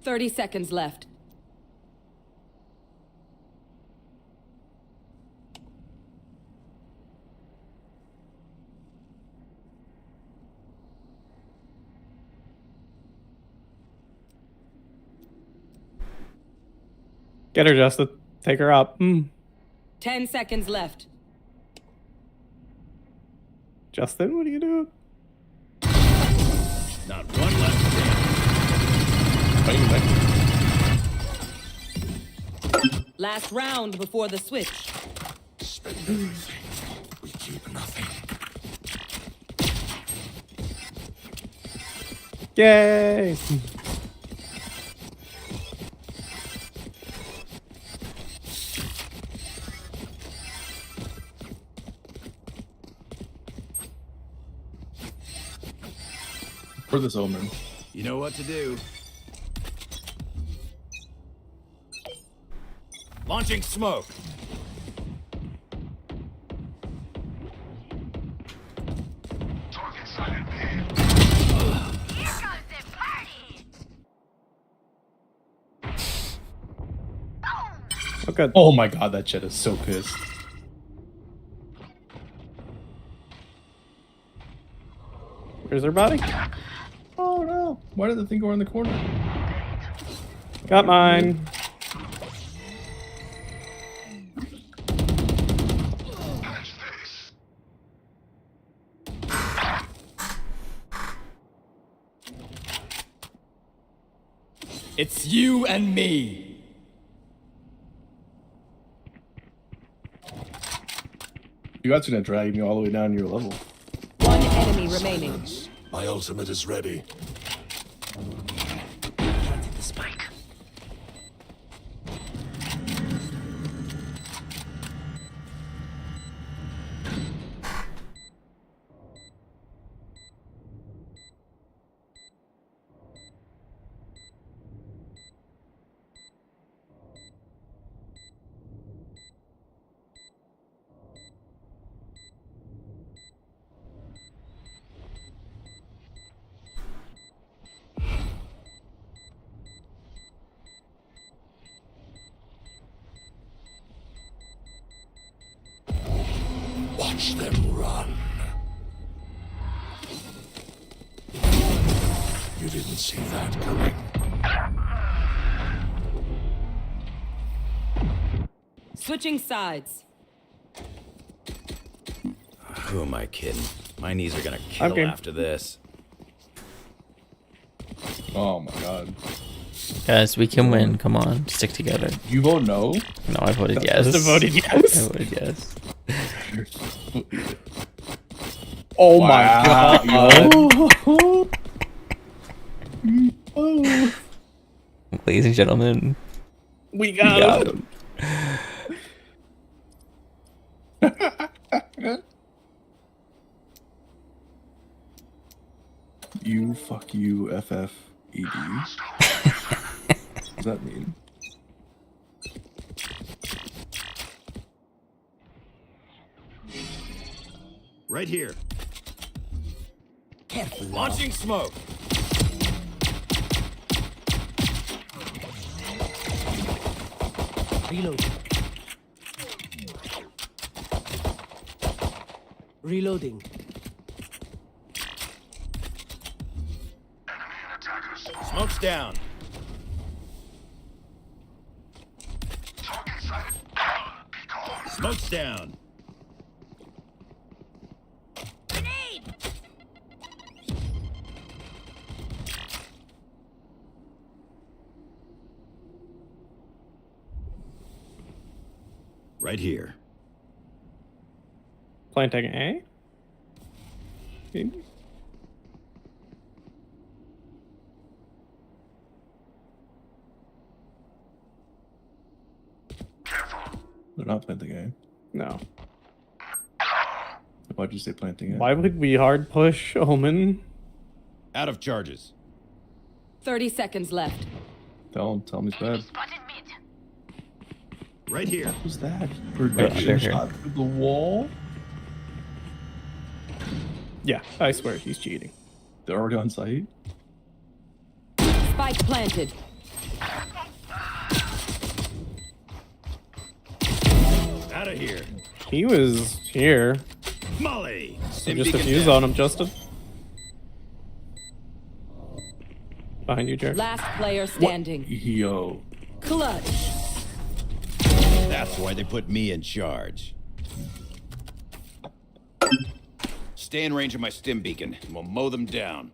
E: Thirty seconds left.
P: Get her, Justin. Take her up.
E: 10 seconds left.
P: Justin, what are you doing?
K: Not one left.
E: Last round before the switch.
U: Spend everything. We keep nothing.
P: Yay!
M: For this omen.
K: You know what to do. Launching smoke.
P: Okay.
M: Oh my god, that Jett is so pissed.
P: Where's her body?
M: Oh no. Why did the thing go in the corner?
P: Got mine.
K: It's you and me.
M: You guys are gonna drag me all the way down to your level.
E: One enemy remaining.
U: My ultimate is ready.
B: The spike.
U: Watch them run. You didn't see that coming.
E: Switching sides.
K: Who am I kidding? My knees are gonna kill
P: Okay.
K: after this.
M: Oh my god.
F: Guys, we can win. Come on, stick together.
M: You vote no?
F: No, I voted yes.
P: Justin voted yes.
F: I voted yes.
P: Oh
M: Wow,
P: my god.
F: Ladies and gentlemen,
P: We
F: we
P: got
F: got
P: him.
F: him.
M: You fuck you FFED. What does that mean?
K: Right here.
B: Careful now.
K: Launching smoke.
B: Reloading. Reloading.
K: Smoke's down. Smoke's down. Right here.
P: Planting A?
M: They're not playing the game.
P: No.
M: Why'd you say planting it?
P: Why would we hard push Omen?
K: Out of charges.
E: 30 seconds left.
M: Tell him he's bad.
K: Right here.
M: What was that?
F: they're
M: Production
F: here.
M: shot through the wall?
P: Yeah, I swear he's cheating.
M: They're already on site?
E: Spike planted.
K: Out of here.
P: He was here.
K: Molly.
P: So just defuse on him, Justin. Behind you, Jared.
E: Last player standing.
M: Yo.
E: Clutch.
K: That's why they put me in charge. Stay in range of my stim beacon, and we'll mow them down.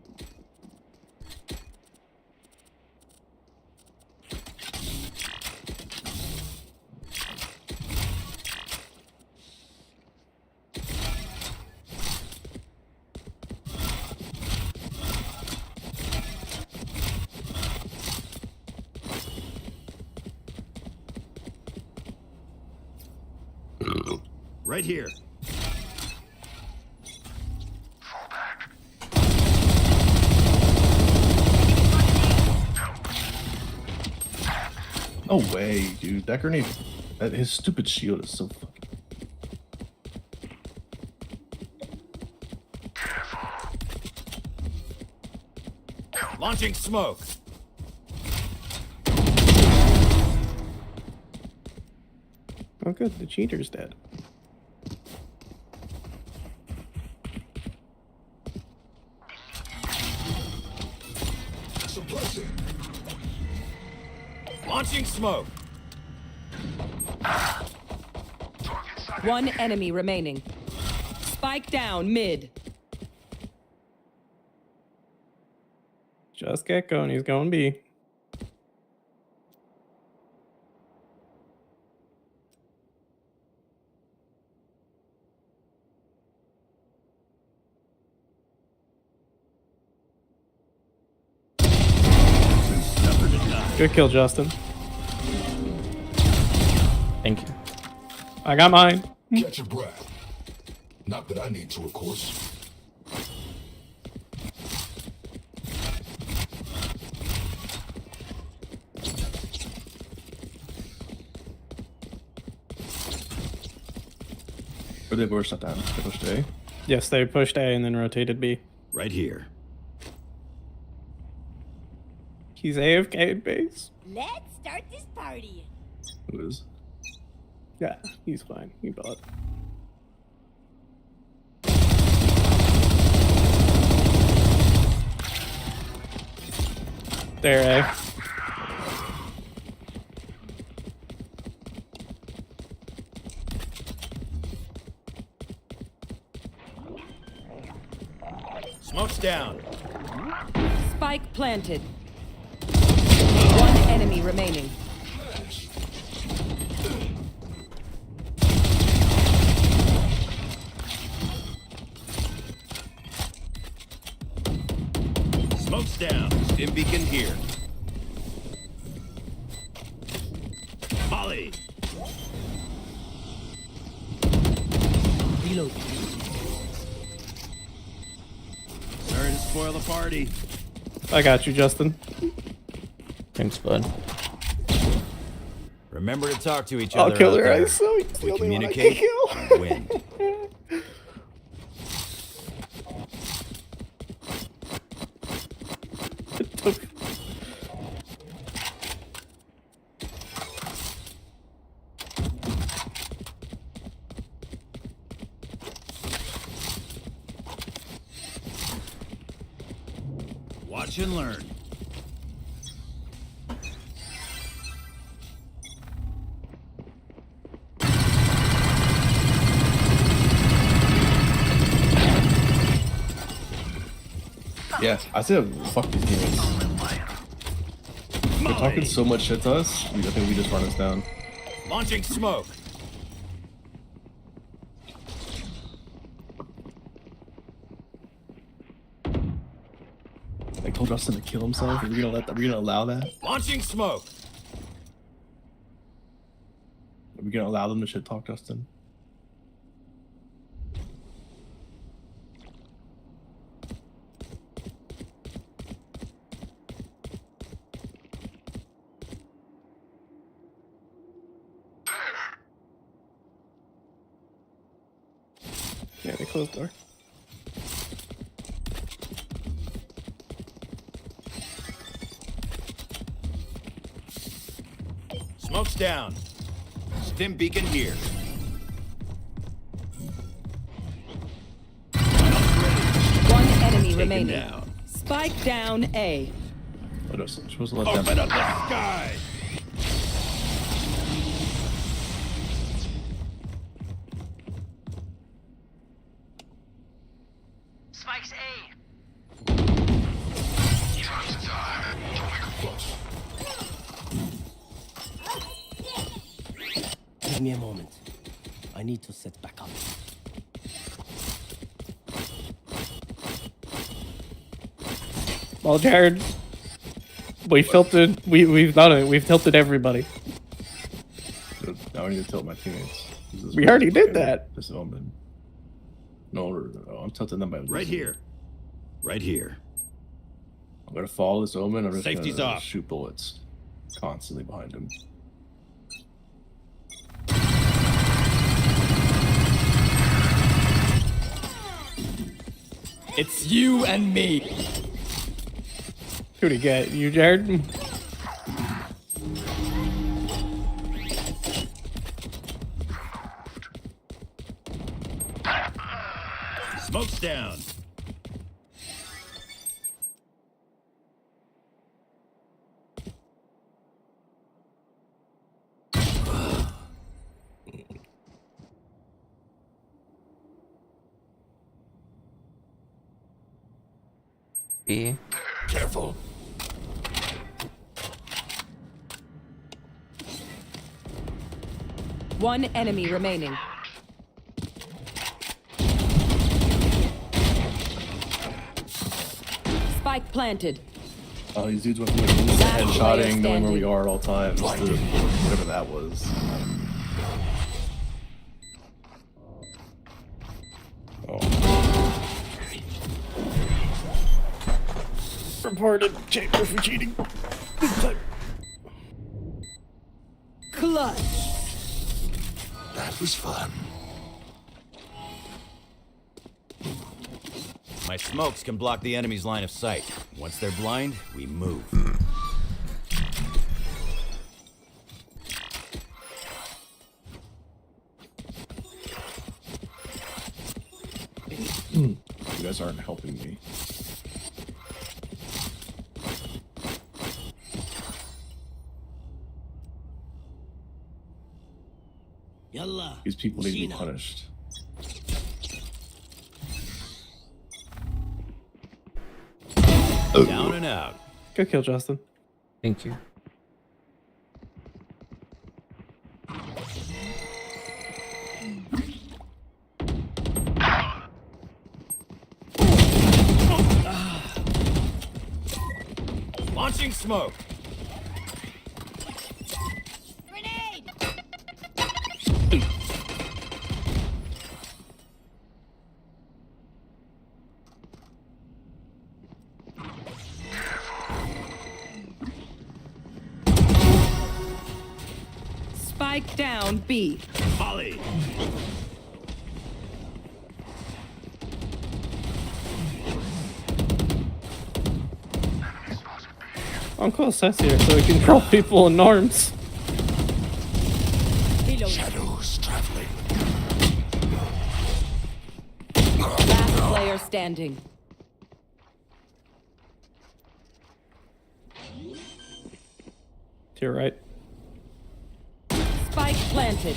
K: Right here.
M: No way, dude. That grenade, his stupid shield is so fucking.
K: Launching smoke.
P: Oh, good. The cheater's dead.
K: Launching smoke.
E: One enemy remaining. Spike down mid.
P: Just get going. He's going B. Good kill, Justin.
F: Thank you.
P: I got mine.
U: Catch your breath. Not that I need to, of course.
M: Or they were shut down. They pushed A.
P: Yes, they pushed A and then rotated B.
K: Right here.
P: He's AFK in base.
R: Let's start this party.
M: Who is?
P: Yeah, he's fine. He bought. There, A.
K: Smoke's down.
E: Spike planted. One enemy remaining.
K: Smoke's down. Stim beacon here. Molly.
B: Reload.
K: Sorry to spoil the party.
P: I got you, Justin.
F: Thanks, bud.
K: Remember to talk to each
P: I'll
K: other.
P: kill
K: out
P: her.
K: there.
P: I so he's
K: If
P: the
K: we
P: only one I
K: communicate,
P: can
K: we win. Watch and learn.
M: Yeah, I said fuck these games. They're talking so much shit to us. I think we just run us down.
K: Launching smoke.
M: I told Justin to kill himself. Are we gonna allow that?
K: Launching smoke.
M: Are we gonna allow them to shit talk Justin?
P: Yeah, they closed the door.
K: Smoke's down. Stim beacon here.
E: One enemy
K: Taken
E: remaining.
K: down.
E: Spike down A.
M: Oh, no, supposed to let
K: Open
M: them.
K: up the sky.
U: Spike's A.
B: Give me a moment. I need to set back up.
P: Well, Jared, we tilted. We've done it. We've tilted everybody.
M: Now I need to tilt my teammates.
P: We already did that.
M: This Omen. No, I'm tilting them by losing.
K: Right here. Right here.
M: I'm gonna follow this Omen. I'm just
K: Safety's
M: gonna
K: off.
M: shoot bullets constantly behind him.
K: It's you and me.
P: Who'd he get? You, Jared?
K: Smoke's down.
F: B.
U: Careful.
E: One enemy remaining. Spike planted.
M: Oh, these dudes went from like headshotting, knowing where we are at all times, to whatever that was.
P: Reported chamber for cheating.
E: Clutch.
U: That was fun.
K: My smokes can block the enemy's line of sight. Once they're blind, we move.
M: You guys aren't helping me.
B: Yalla.
M: These people need to be punished.
K: Down and out.
P: Good kill, Justin.
F: Thank you.
K: Launching smoke.
E: Spike down B.
K: Volley.
P: Uncle says here so we can control people in norms.
U: Shadows traveling.
E: Last player standing.
P: To your right.
E: Spike planted.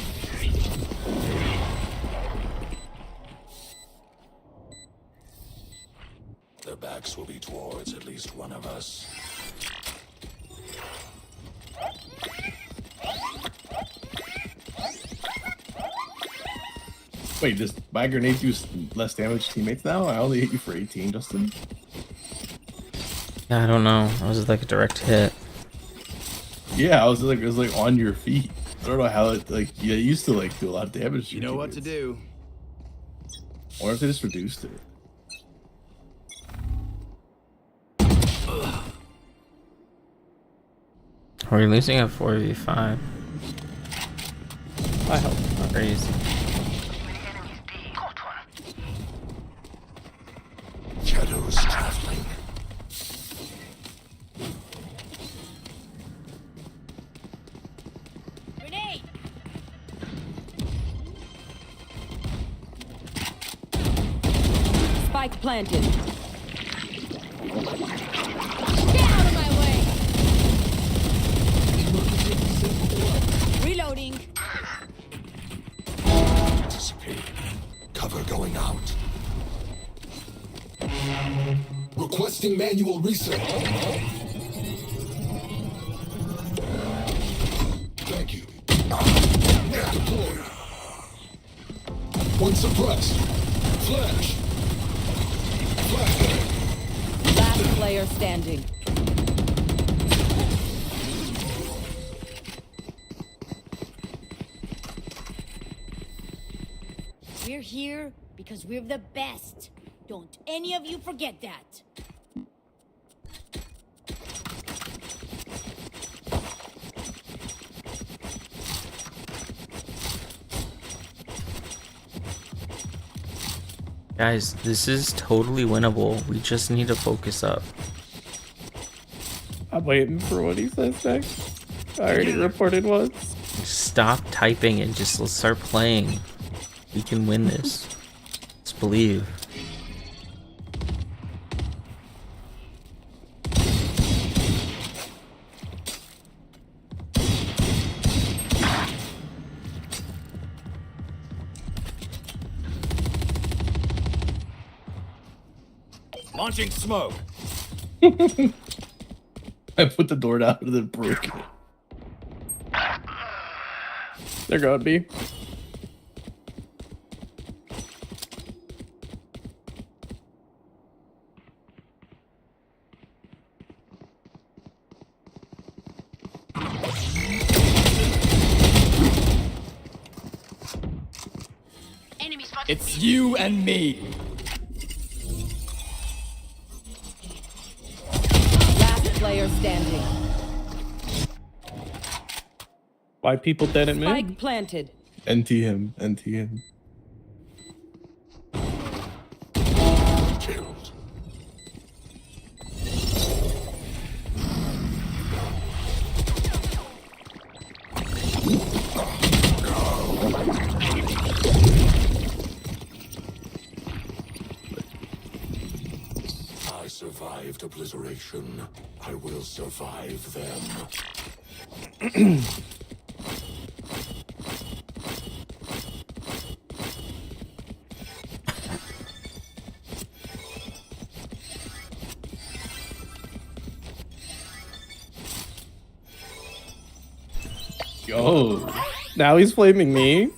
U: Their backs will be towards at least one of us.
M: Wait, does my grenade do less damage to teammates now? I only hit you for 18, Justin.
F: Yeah, I don't know. It was like a direct hit.
M: Yeah, it was like on your feet. I don't know how it it used to do a lot of damage. To
K: You know what to do.
M: Or if they just reduced it.
F: We're losing at 4v5.
P: I hope not.
F: Crazy.
E: Spike planted.
A: Get out of my way! Reloading.
U: Anticipate. Cover going out. Requesting manual reset. Thank you. Deploy. One suppressed. Flash. Flashbang.
E: Last player standing.
R: We're here because we're the best. Don't any of you forget that.
F: Guys, this is totally winnable. We just need to focus up.
P: I'm waiting for what he says next. I already reported once.
F: Stop typing and just let's start playing. We can win this. Let's believe.
K: Launching smoke.
M: I put the door down and then broke it.
P: They're going B.
K: It's you and me.
E: Last player standing.
P: Why people dead at mid?
E: Spike planted.
M: NT him. NT him.
U: Killed. I survived obliteration. I will survive them.
M: Yo.
P: Now he's flaming me.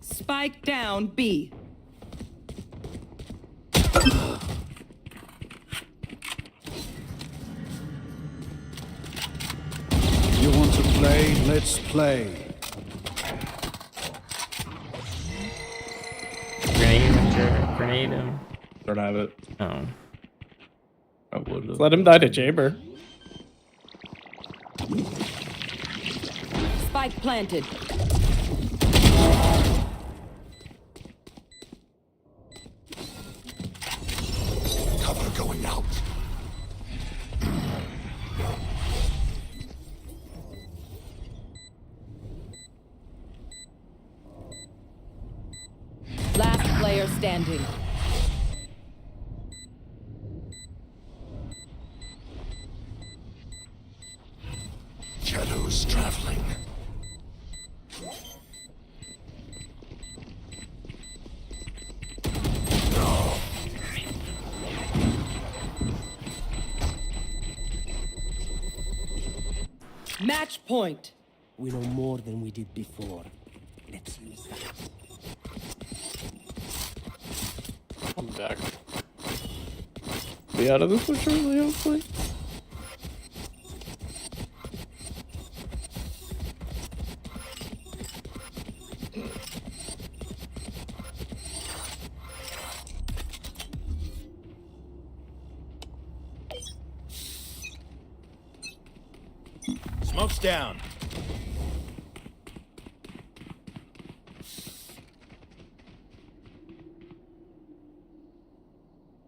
E: Spike down B.
D: You want to play? Let's play.
F: Grenade him, Jared. Grenade him.
M: Don't have it.
F: Oh.
M: I would have.
P: Let him die to Chamber.
E: Spike planted.
U: Cover going out.
E: Last player standing.
U: Shadows traveling.
E: Match point.
B: We know more than we did before. Let's use that.
P: I'm back. Be out of this one shortly, hopefully.
K: Smoke's down.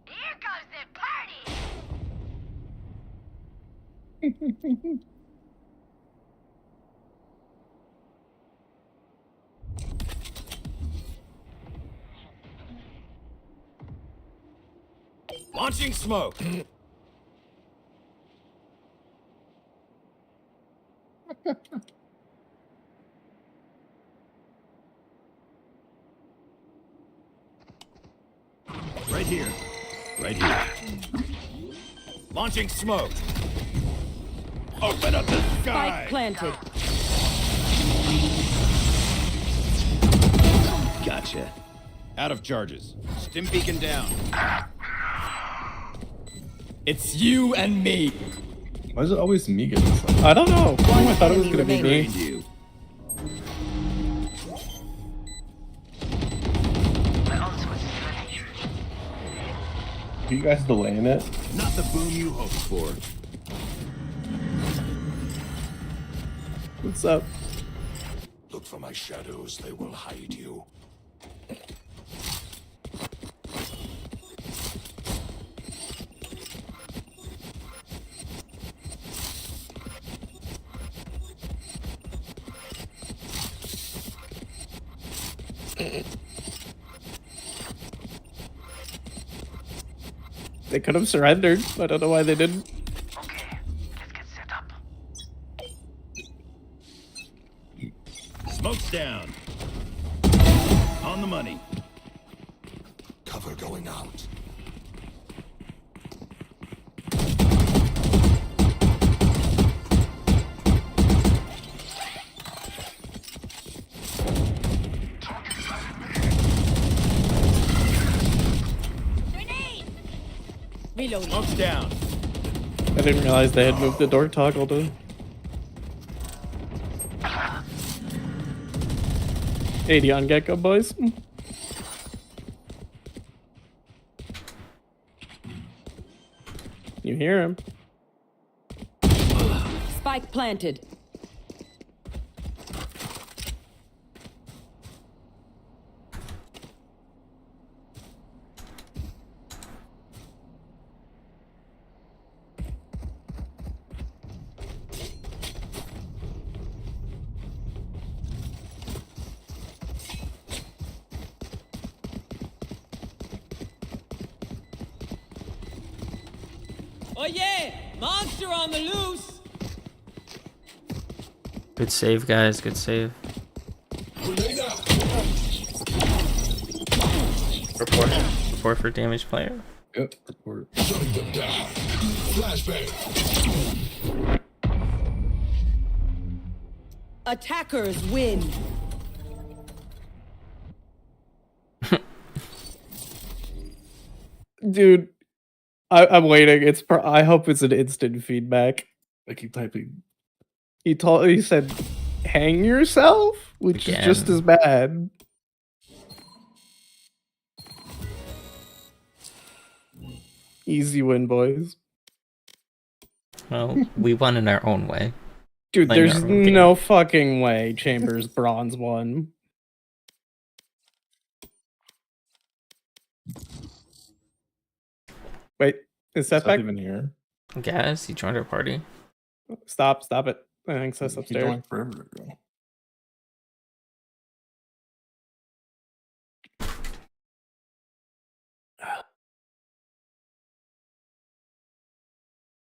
R: Here goes the party.
K: Launching smoke. Right here. Right here. Launching smoke. Open up the sky.
E: Spike planted.
K: Gotcha. Out of charges. Stim beacon down.
M: It's you and me. Why is it always me getting stuff?
P: I don't know. I thought it was gonna be me.
K: You.
M: Are you guys delaying it?
K: Not the boom you hoped for.
P: What's up?
U: Look for my shadows, they will hide you.
P: They could have surrendered. I don't know why they didn't.
K: Smoke's down. On the money.
U: Cover going out.
R: Reload.
K: Smoke's down.
P: I didn't realize they had moved the door toggle to 80 on Gecko, boys. You hear him.
E: Spike planted.
L: Oh yeah! Monster on the loose!
F: Good save, guys. Good save. Report for damaged player.
M: Yep, report.
U: Shutting them down. Flashbang.
E: Attackers win.
P: Dude, I'm waiting. I hope it's an instant feedback.
M: I keep typing.
P: He said, "Hang yourself," which is just as bad. Easy win, boys.
F: Well, we won in our own way.
P: Dude,
F: Playing
P: there's
F: our own game.
P: no fucking way Chambers bronze won. Wait, is that back?
M: Even here?
F: Guys, he joined our party.
P: Stop it. I think Seth's
M: He
P: upstairs.
M: joined forever ago.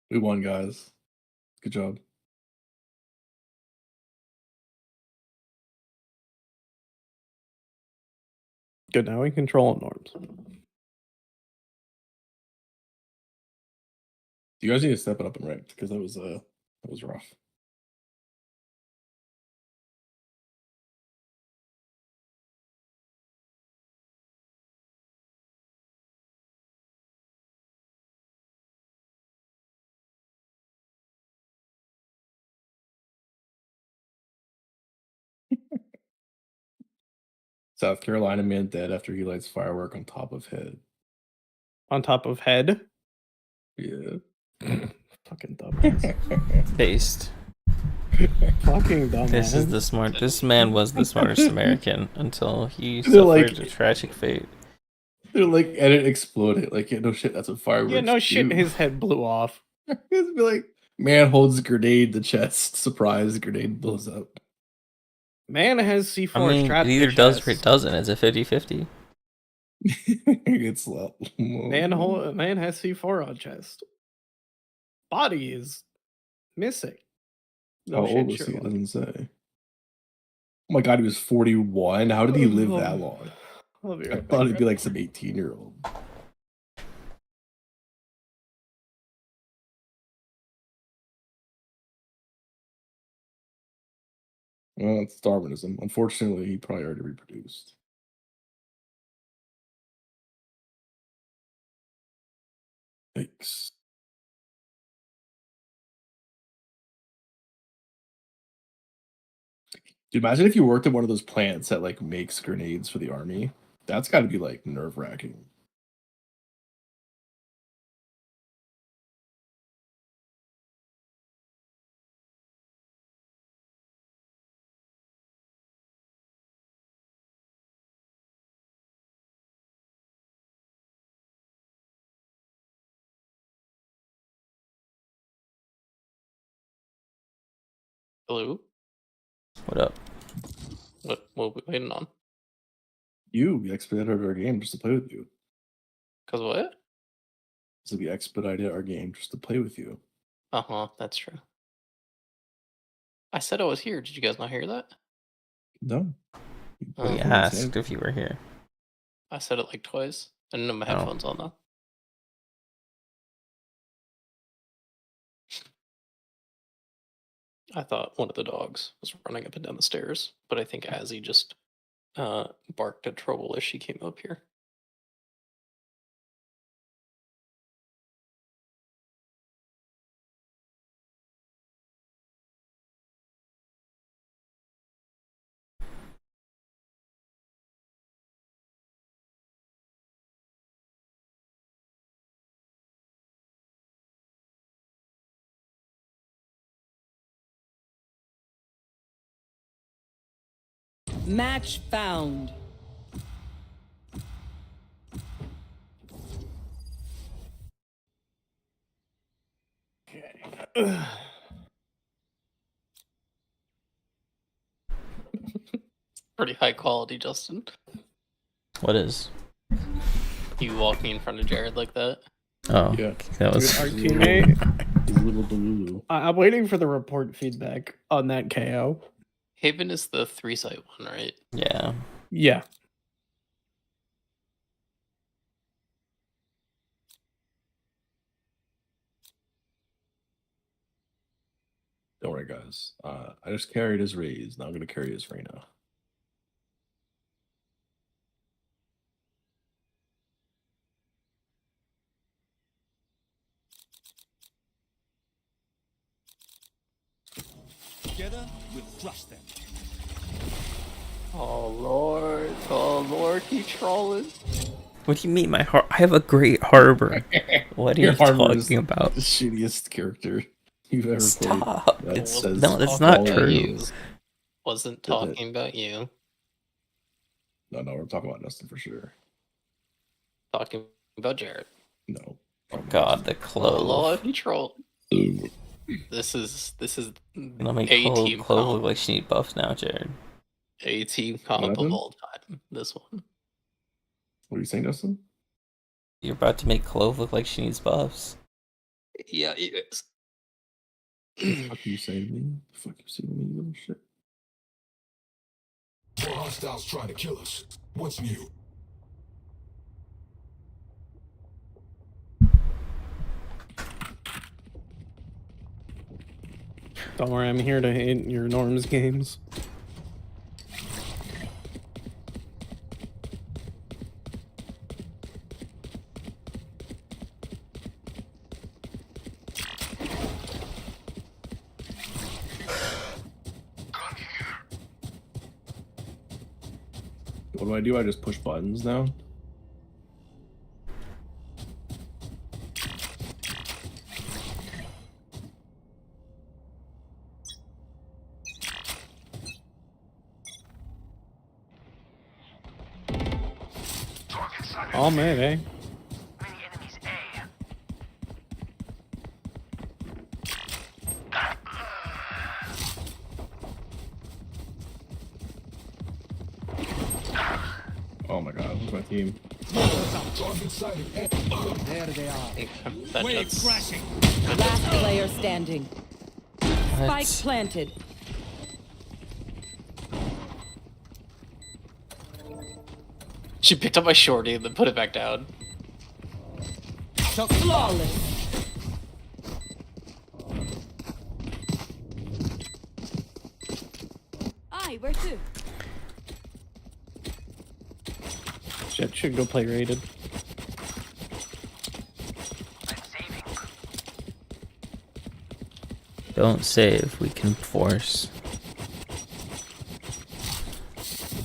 M: We won, guys. Good job.
P: Good, now we control norms.
M: You guys need to step it up and ranked because that was rough. South Carolina man dead after he lights firework on top of head.
P: On top of head?
M: Yeah.
P: Fucking dumbass.
F: Based.
P: Fucking dumb.
F: This is the smart. This man was the smartest American until he
M: They're
F: suffered
M: like-
F: a tragic fate.
M: They're like, and it exploded. Like, yeah, no shit, that's what fireworks.
P: Yeah, no shit.
M: do.
P: His head blew off.
M: It'd be like, man holds a grenade to chest. Surprise, grenade blows up.
P: Man has C4
F: I mean,
P: strapped
F: it
P: to
F: either
P: his
F: does
P: chest.
F: or it doesn't. It's a 50-50.
M: It's
P: Man has C4 on chest. Body is missing.
M: How
P: shit,
M: old was he?
P: Sherlock.
M: It doesn't say. Oh my god, he was 41. How did he live that long?
P: I'll be
M: I
P: right
M: thought
P: back.
M: he'd be like some 18-year-old. Well, it's Darwinism. Unfortunately, he probably already reproduced. Yikes. Dude, imagine if you worked at one of those plants that like makes grenades for the army. That's got to be like nerve-wracking.
L: Hello?
F: What up?
L: What are we waiting on?
M: We expedited our game just to play with you.
L: Cause what?
M: So we expedited our game just to play with you.
L: Uh-huh, that's true. I said I was here. Did you guys not hear that?
M: No.
F: We asked if you were here.
L: I said it like twice. I didn't have my
F: Oh.
L: headphones on though. I thought one of the dogs was running up and down the stairs, but I think Azzy just barked at Trouble as she came up here.
E: Match found.
L: Pretty high quality, Justin.
F: What is?
L: You walking in front of Jared like that?
F: Oh,
M: Yeah.
F: that was.
P: Our teammate.
M: He's a little delulu.
P: I'm waiting for the report feedback on that KO.
L: Haven is the 3-site one, right?
F: Yeah.
P: Yeah.
M: Don't worry, guys. I just carried his raise. Now I'm going to carry his Reyna.
K: Together, we'll crush them.
L: Oh Lord, he trolling.
F: What do you mean, my heart? I have a great harbor. What are
M: Your
F: you
M: harbor is
F: talking about?
M: The shittiest character you've ever
F: Stop.
M: played.
F: It's-
M: says
F: no, that's
M: all
F: not
M: of
F: true.
M: you.
L: Wasn't
M: Did it.
L: talking about you.
M: No, we're talking about Dustin for sure.
L: Talking about Jared.
M: No.
F: Oh God, the
L: Oh
F: clove.
L: Lord, he trolled. This is
F: You're gonna make
L: A
F: clove,
L: team
F: clove look
L: comp.
F: like she need buffs now, Jared.
L: A team comp of
M: happened?
L: all time. This one.
M: What are you saying, Dustin?
F: You're about to make clove look like she needs buffs.
L: Yeah, he is.
M: The fuck you saying to me? The fuck you saying to me, you little shit?
U: More hostiles trying to kill us. What's new?
P: Don't worry, I'm here to hit your Norms games.
M: What do? I just push buttons now?
P: Oh, maybe.
M: Oh my god, where's my team?
T: There they are.
L: Wave
T: crashing.
E: Last player standing. Spike planted.
L: She picked up my shorty and then put it back down.
E: Flawless.
R: Aye, where to?
P: Jet should go play rated.
F: Don't save. We can force.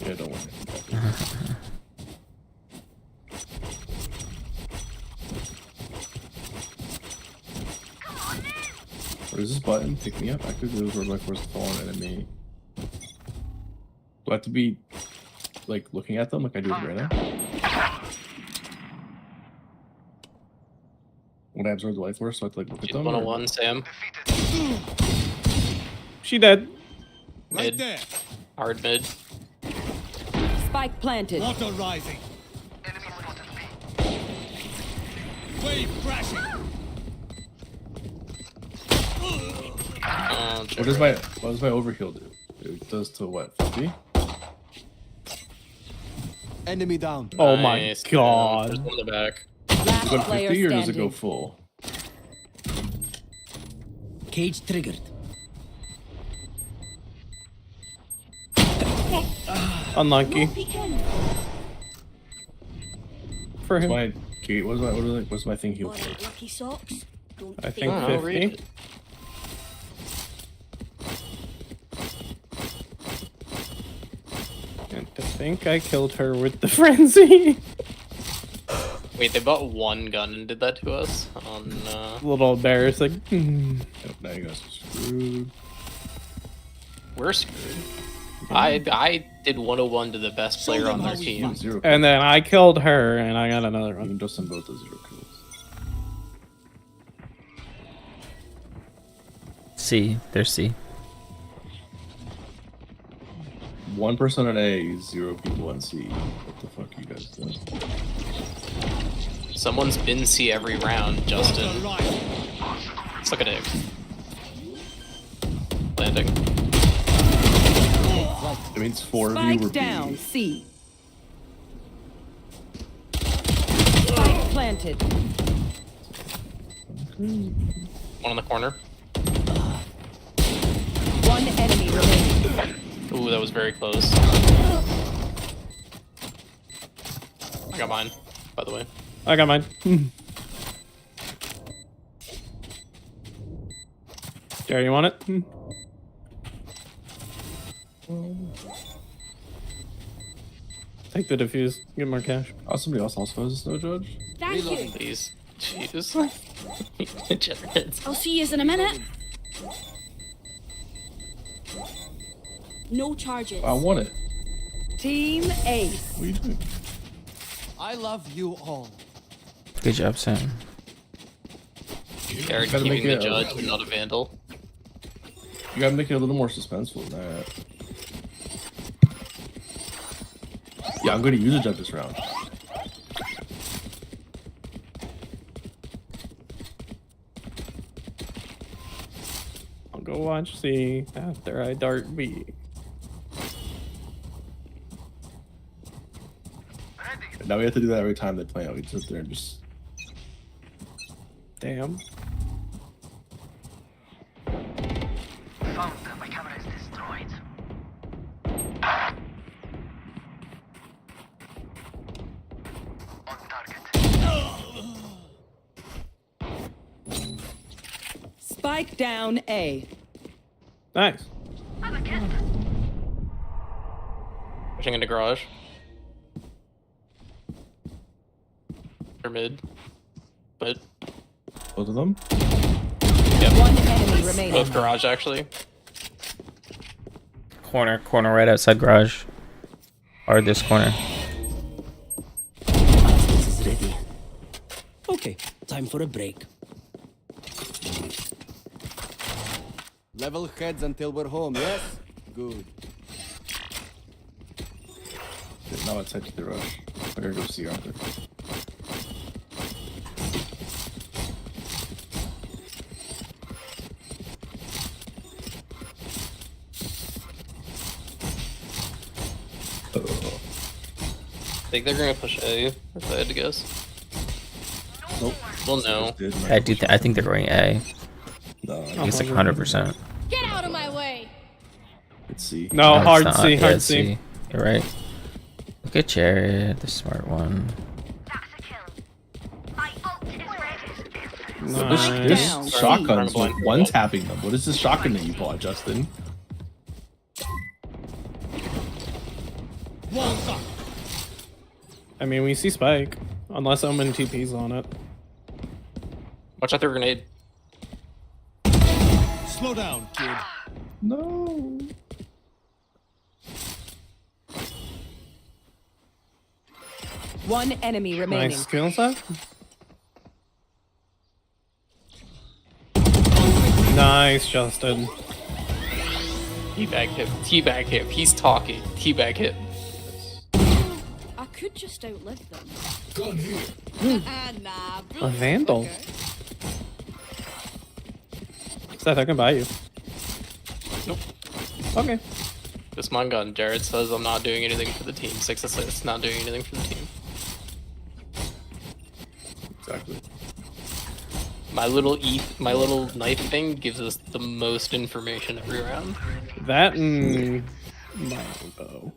M: Yeah, don't worry. What is this button? Pick me up. Active moves where my first fallen enemy. Do I have to be like looking at them like I do with Reyna? When I absorb the life force, so I have to like look at them?
L: 101, Sam.
P: She dead.
L: Mid. Hard mid.
E: Spike planted.
T: Water rising. Wave crashing.
M: What does my overheal do? It does to what? 50?
T: Enemy down.
P: Oh my
L: Nice.
P: god.
L: There's one in the back.
M: Does it go to 50 or does it go full?
B: Cage triggered.
P: Unlucky. For him.
M: My gate, what's my thing heal for?
R: Lucky socks. Don't
P: I think
L: Oh,
P: 50.
L: read
P: And to think I killed her with the frenzy.
L: Wait, they bought one gun and did that to us? Oh no.
P: A little embarrassing.
M: Yep, now you guys are screwed.
L: We're screwed. I did 101 to the best player on their team.
M: Zero
P: And then I killed her and I got another
M: You
P: one.
M: can just send both the 0 kills.
F: C. There's C.
M: 1 person on A, 0 people on C. What the fuck you guys doing?
L: Someone's been C every round, Justin. Suck a dick. Landing.
M: It means 4 of you
E: Spike
M: were
E: down.
M: B.
E: C. Spike planted.
L: One on the corner.
E: One enemy remaining.
L: Ooh, that was very close. I got mine, by the way.
P: I got mine. Jerry, you want it? Take the defuse. Get more cash.
M: Oh, somebody else also has a snow judge?
R: Thank you.
L: Please. Jesus. Degenerates.
R: I'll see you in a minute. No charges.
M: I want it.
E: Team Ace.
M: What are you doing?
T: I love you all.
F: Good job, Sam.
L: Eric
M: Gotta make
L: keeping the
M: it
L: judge and not a vandal.
M: You gotta make it a little more suspenseful than that. Yeah, I'm gonna use a judge this round.
P: I'll go watch C after I dart B.
M: Now we have to do that every time they play out. We sit there and just...
P: Damn.
T: My camera is destroyed. On target.
E: Spike down A.
P: Nice.
L: Pushing into garage. Or mid. But
M: Both of them?
L: yep.
E: One enemy remaining.
L: Both garage actually.
F: Corner right outside garage. Or this corner.
B: Okay, time for a break.
G: Level heads until we're home, yes? Good.
M: Now let's head to the rush. I gotta go see Arthur.
L: I think they're gonna push A, if I had to guess.
M: Nope.
L: Well, no.
F: I think they're going A.
M: No,
F: I think it's like 100%.
A: Get out of my way!
M: Let's see.
P: No,
F: it's
P: hard
F: not.
P: C,
F: Yeah,
P: hard
F: it's
P: C.
F: You're right. Look at Jared, the smart one.
M: This shotgun's like one tapping them. What is this shotgun that you bought, Justin?
P: I mean, we see Spike. Unless Omen TP's on it.
L: Watch out, their grenade.
G: Slow down, kid.
M: No.
E: One enemy remaining.
P: Nice skill set. Nice, Justin.
L: Teabag hip. Teabag hip. He's talking. Teabag hip.
A: I could just outlive them.
U: Gun here.
A: Nah,
P: A Vandal. Seth, I can buy you.
L: Nope.
P: Okay.
L: This mine gun, Jared says I'm not doing anything for the team. 6 assists, not doing anything for the team.
M: Exactly.
L: My little knife thing gives us the most information every round.
P: That and my bow.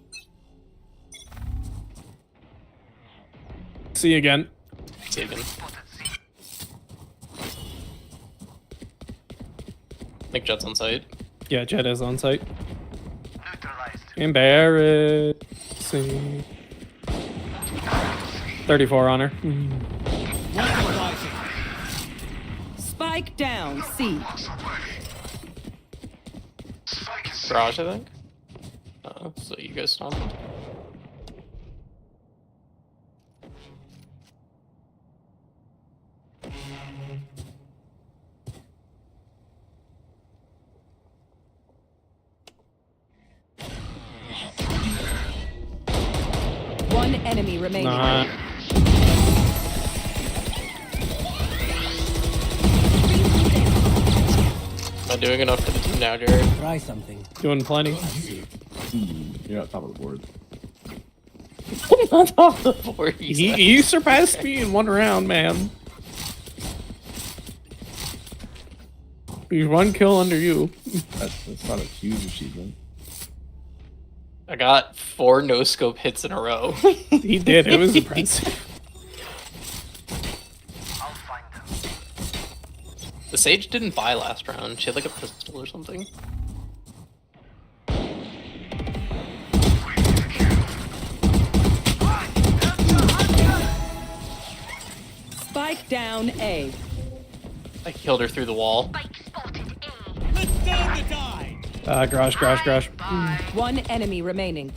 P: See you again.
L: See you again. I think Jet's on site.
P: Yeah, Jet is on site. Embarrassing. 34 on her.
E: Spike down, C.
L: Garage, I think. So you guys stomped.
E: One enemy remaining.
P: Nah.
L: Am I doing enough for the team now, Jared?
B: Try something.
P: Doing plenty.
M: You're not top of the board.
L: On top of the board,
P: He surpassed me in one round, man. He's one kill under you.
M: That's not a huge achievement.
L: I got 4 no-scope hits in a row.
P: He did. It was impressive.
L: The Sage didn't buy last round. She had like a pistol or something.
E: Spike down A.
L: I killed her through the wall.
P: Garage.
E: One enemy remaining.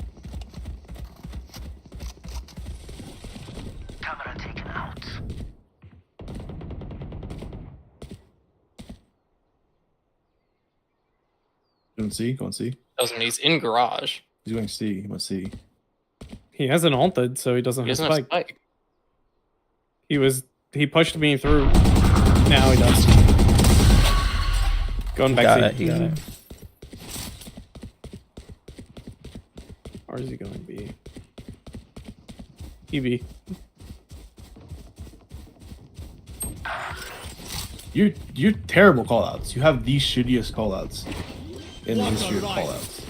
M: Going C, going C.
L: Doesn't mean he's in garage.
M: He's going C, he must C.
P: He hasn't ulted, so he doesn't
L: He
P: have
L: doesn't have
P: spike.
L: spike.
P: He pushed me through. Now he does. Going back
F: He got it.
P: Or is he going B? EB.
M: You're terrible callouts. You have the shittiest callouts in the history of callouts.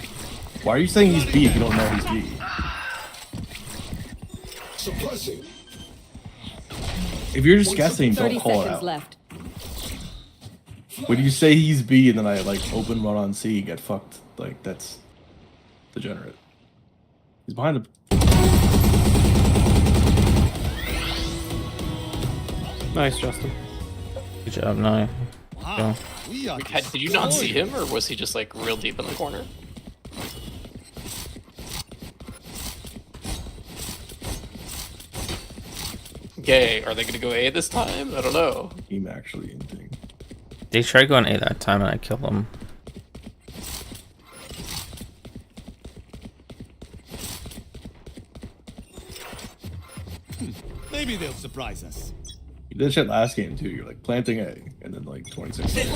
M: Why are you saying he's B if you don't know he's B?
U: Suppressing.
M: If you're just guessing,
E: 30
M: don't call it
E: seconds
M: out.
E: left.
M: When you say he's B and then I like open run on C, get fucked. Like that's degenerate. He's behind the.
P: Nice, Justin.
F: Good job, Nye.
G: Wow.
L: Did you not see him, or was he just like real deep in the corner? Okay, are they gonna go A this time? I don't know.
M: Team actually thing.
F: They tried going A that time and I killed them.
G: Maybe they'll surprise us.
M: You did shit last game too. You're like planting A, and then like 26.
L: Nice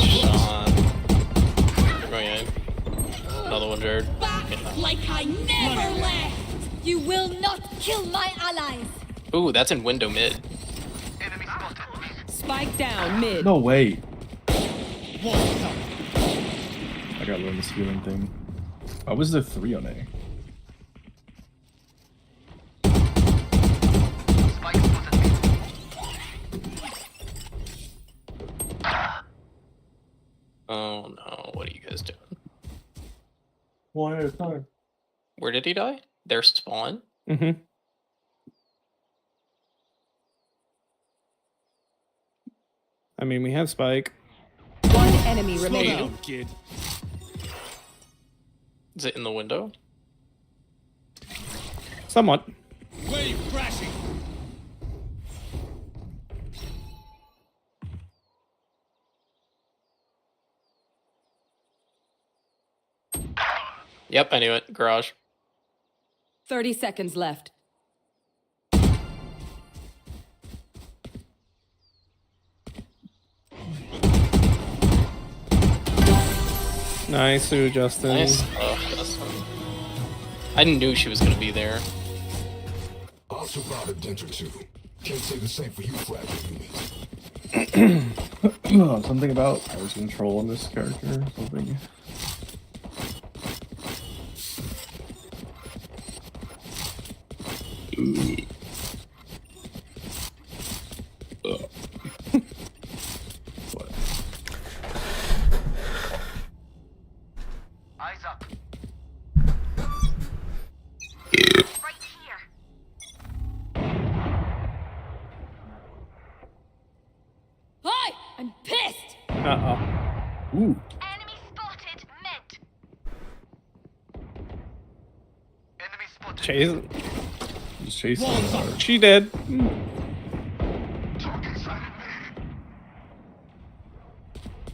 L: shot. You're going in. Another one, Jared.
A: Like I never left! You will not kill my allies!
L: Ooh, that's in window mid.
E: Spike down mid.
M: No way. I gotta learn the scaling thing. Why was there 3 on A?
L: Oh no, what are you guys doing?
M: One at a time.
L: Where did he die? Their spawn?
P: Mm-hmm. I mean, we have Spike.
E: One enemy
G: Slow
E: remaining.
G: down, kid.
L: Is it in the window?
P: Somewhat.
G: Wave crashing.
L: Yep, I knew it. Garage.
E: 30 seconds left.
P: Nice, Sue, Justin.
L: Nice. Oh, Justin. I knew she was gonna be there.
U: I'll survive a dent or two. Can't say the same for you, fragile units.
M: Something about I was control on this character or something. What?
H: Eyes up. Right here.
A: Hi! I'm pissed!
P: Uh-oh.
M: Ooh.
H: Enemy spotted mid. Enemy spotted.
P: Chase.
M: Just chasing them hard.
P: She did.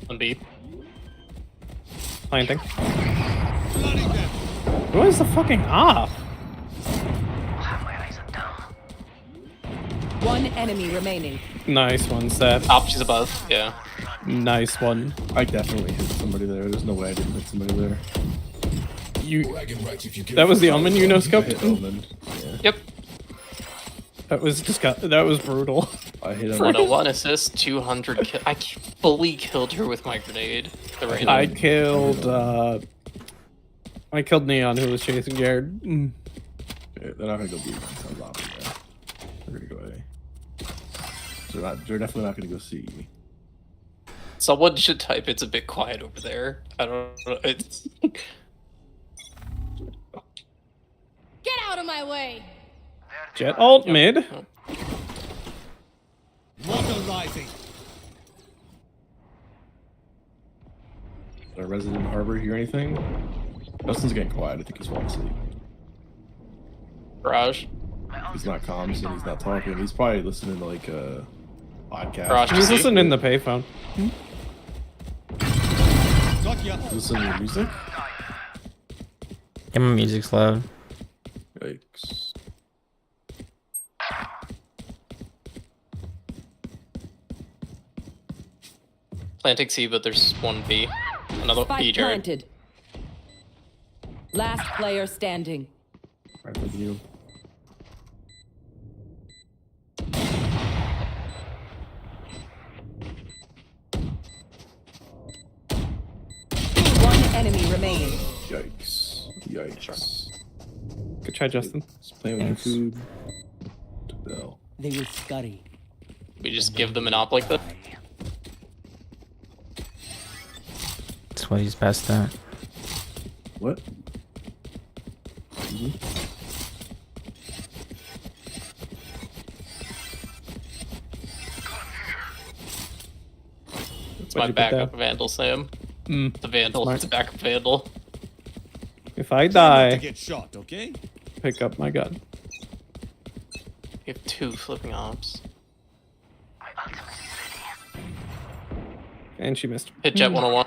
L: On B.
P: Planting. Who is the fucking off?
E: One enemy remaining.
P: Nice one, Seth.
L: Op, she's above. Yeah.
P: Nice one.
M: I definitely hit somebody there. There's no way I didn't hit somebody there.
P: That was the Omen you no
M: I
P: scoped?
M: hit Omen. Yeah.
L: Yep.
P: That was that was brutal.
M: I hit him.
L: 101 assists, 200 kill. I fully killed her with my grenade. The random.
P: I killed Neon, who was chasing Jared. Mm.
M: Okay, they're not gonna go B. Sounds obvious. Yeah. They're gonna go A. So they're definitely not gonna go C.
L: Someone should type it's a bit quiet over there. I don't know. It's
A: Get out of my way!
P: Jet ult mid.
G: Water rising.
M: Did our resident harbor hear anything? Justin's getting quiet. I think he's falling asleep.
L: Garage.
M: He's not comms and he's not talking. He's probably listening to like a podcast.
L: Garage.
P: He's listening to the payphone.
G: Got ya.
M: He's listening to music?
F: Yeah, my music's loud.
M: Yikes.
L: Planting C, but there's one B. Another
E: Spike
L: B, Jared.
E: planted. Last player standing.
M: Right with you.
E: One enemy remaining.
M: Yikes. Yikes.
P: Good try, Justin.
M: Let's play with your food. To Bell.
B: They will scurry.
L: We just give them an op like that.
F: That's what he's best at.
M: What? Excuse me?
L: It's my backup Vandal, Sam.
P: Mm.
L: The Vandal.
P: Smart.
L: It's a backup Vandal.
P: If I
G: Try not to
P: die,
G: get shot, okay?
P: pick up my gun.
L: You have 2 flipping ops.
P: And she missed.
L: Hit Jet 101.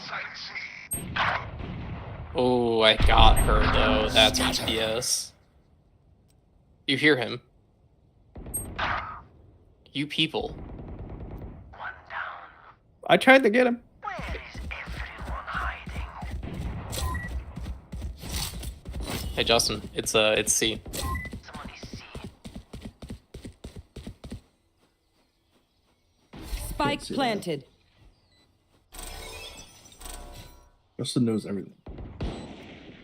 L: Oh, I got her though. That's BS. You hear him. You people.
P: I tried to get him.
L: Hey Justin, it's C.
E: Spike planted.
M: Justin knows everything.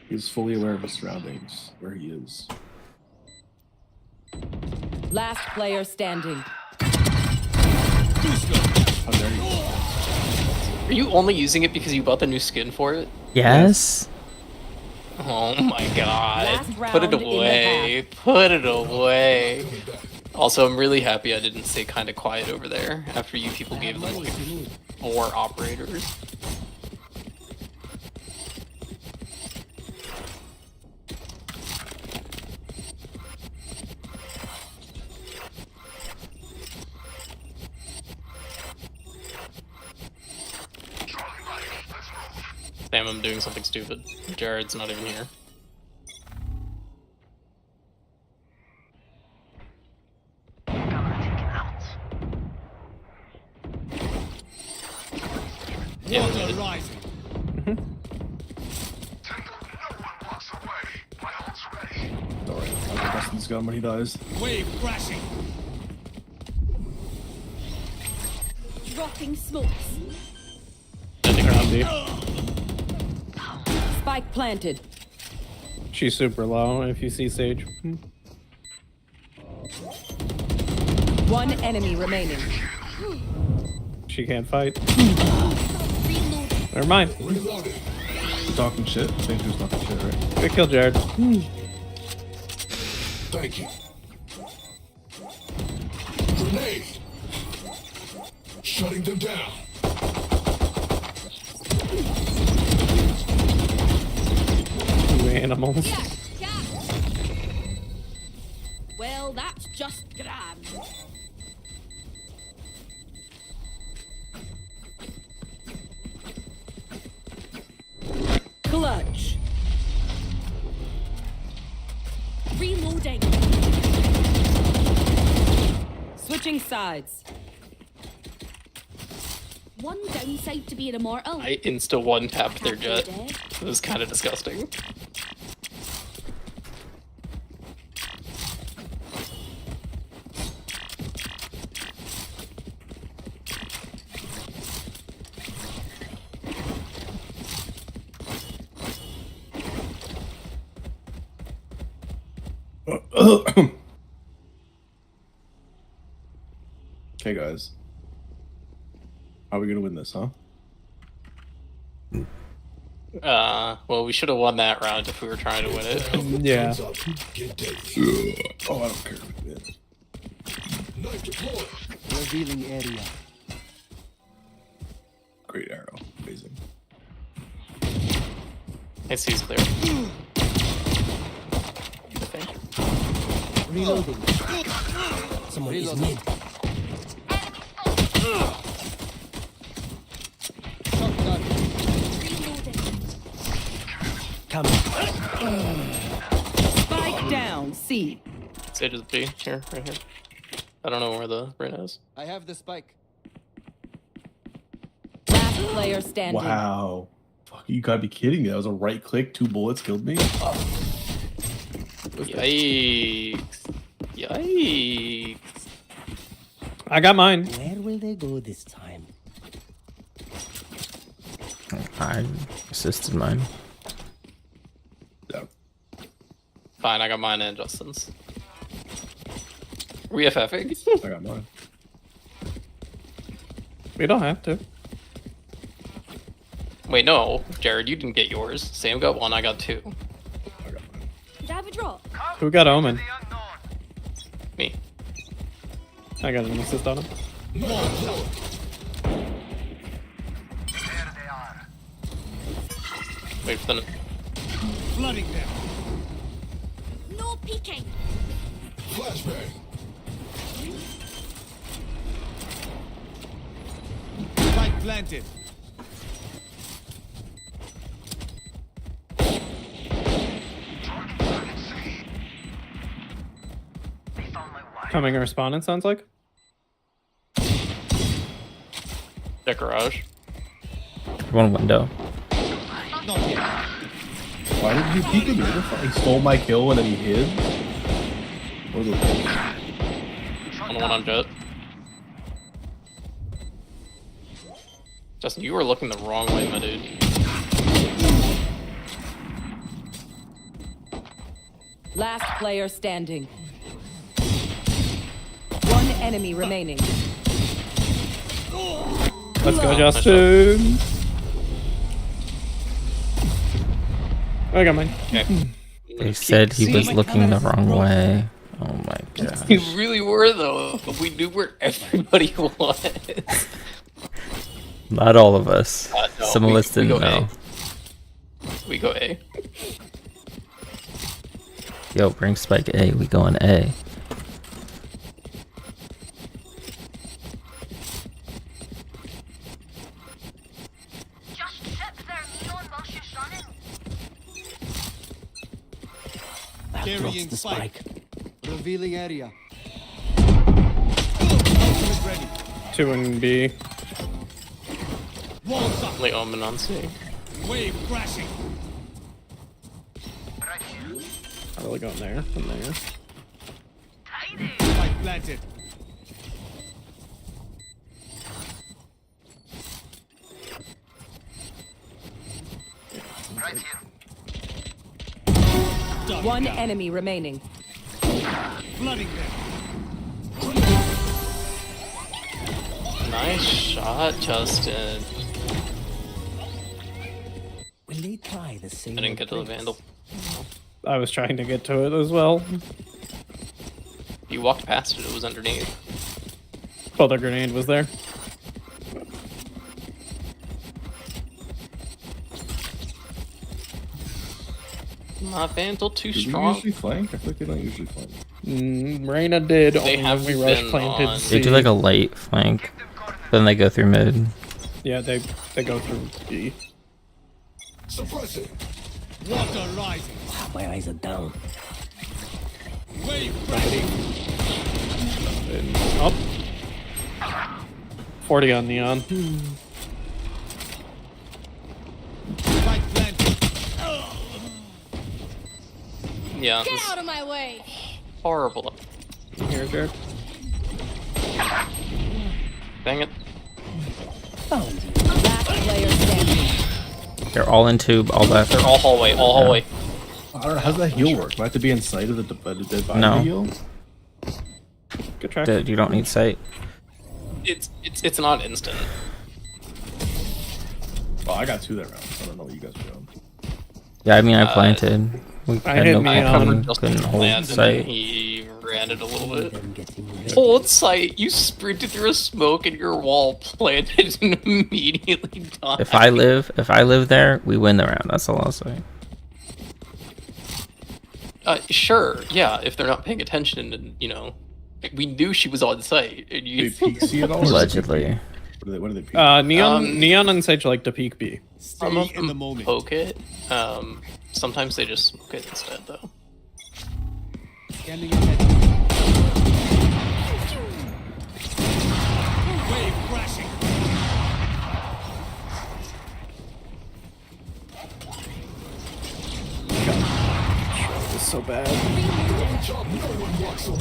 M: He's fully aware of his surroundings, where he is.
E: Last player standing.
M: How dare you?
L: Are you only using it because you bought the new skin for it?
F: Yes.
L: Oh my god.
E: Last
L: Put it
E: round in the
L: away. Put it away. Also, I'm really happy I didn't stay kind of quiet over there after you people gave them like 4 operators. Damn, I'm doing something stupid. Jared's not even here. Yeah,
G: Water rising.
M: Alright, I'll get Justin's gun when he dies.
G: Wave crashing.
A: Dropping smokes.
P: Ground D.
E: Spike planted.
P: She's super low if you see Sage.
E: One enemy remaining.
P: She can't fight. Never mind.
M: Talking shit? I think he was talking shit, right?
P: Good kill, Jared.
U: Thank you. Grenade. Shutting them down.
P: You animals.
A: Yeah. Well, that's just grand.
E: Clutch.
A: Reloading.
E: Switching sides.
A: One downside to being immortal.
L: I insta one tapped their Jet. It was kind of disgusting.
M: Okay, guys. How are we gonna win this, huh?
L: Well, we should have won that round if we were trying to win it.
P: Yeah.
M: Oh, I don't care.
B: Revealing area.
M: Great arrow. Amazing.
L: I see he's clear.
B: Reloading. Someone is mid. Coming.
E: Spike down. C.
L: Sage is B. Here, right here. I don't know where the brain is.
B: I have the spike.
E: Last player standing.
M: Wow. Fuck, you gotta be kidding me. That was a right click, 2 bullets killed me.
L: Yikes. Yikes.
P: I got mine.
B: Where will they go this time?
F: I assisted mine.
M: Yeah.
L: Fine, I got mine and Justin's. We FFing?
M: I got mine.
P: We don't have to.
L: Wait, no. Jared, you didn't get yours. Sam got 1, I got 2.
A: Did I have a drop?
P: Who got Omen?
L: Me.
P: I got an assist on him.
L: Wait for the...
G: Flooding them.
A: No peeking.
U: Flashbang.
G: Spike planted.
P: Coming and responding, sounds like.
L: Check garage.
F: One window.
G: Not yet.
M: Why did he peek at me? He stole my kill and then he hid? What the
L: One on jet. Justin, you were looking the wrong way, my dude.
E: Last player standing. One enemy remaining.
P: Let's go, Justin. I got mine.
L: Okay.
F: They said he was looking the wrong way. Oh my god.
L: You really were though. We knew where everybody was.
F: Not all of us.
L: No,
F: Some of us didn't
L: go
F: know.
L: A. We go A.
F: Yo, bring Spike A. We going A.
H: Just sit there, Neon, while she's running.
B: That drops
G: Carrying
B: the
G: spike.
B: spike.
G: Revealing area. Ultimate ready.
P: 2 and B.
G: Walls up.
L: Late Omen on C.
G: Wave crashing.
P: How do we go in there? From there.
G: Spike planted.
H: Right here.
E: One enemy remaining.
G: Flooding them.
L: Nice shot, Justin.
B: Will they try the same?
L: I didn't get to the Vandal.
P: I was trying to get to it as well.
L: You walked past it, it was underneath.
P: Well, the grenade was there.
L: My Vandal too
M: Do we
L: strong.
M: usually flank? I feel like they don't usually flank.
P: Reyna did.
L: They
P: only
L: have
P: when we rush
L: been
P: planted
L: on-
F: They do like a light flank. Then they go through mid.
P: Yeah, they go through B.
U: Suppressing.
G: Water rising.
B: My eyes are down.
G: Wave crashing.
P: And up. 40 on Neon.
G: Spike planted.
L: Yeah,
A: Get
L: it's
A: out of my way!
L: horrible.
P: Here, Jared.
L: Dang it.
E: Last player standing.
F: They're all in tube, all left.
L: They're all hallway, all hallway.
M: I don't know, how's that heal work? Do I have to be in sight of the dead body
F: No.
M: heal?
P: Good track.
F: Dude, you don't need sight.
L: It's not instant.
M: Oh, I got 2 that round. I don't know what you guys are doing.
F: Yeah, I mean, I planted. We
P: I
F: had
P: hit
F: no
P: me
F: point
P: on-
F: coming,
L: Justin
F: couldn't hold
L: landed
F: sight.
L: and he ran it a little bit. Hold sight. You sprinted through a smoke and your wall planted and immediately died.
F: If I live there, we win the round. That's all I'll say.
L: Sure, yeah. If they're not paying attention, and you know, we knew she was on site. And you
M: They peek C at all?
F: Allegedly.
M: What do they peek?
P: Neon and Sage like to peek B.
L: some of them poke it. Sometimes they just smoke it instead, though.
G: Scanning ahead. Wave crashing.
P: It's so bad.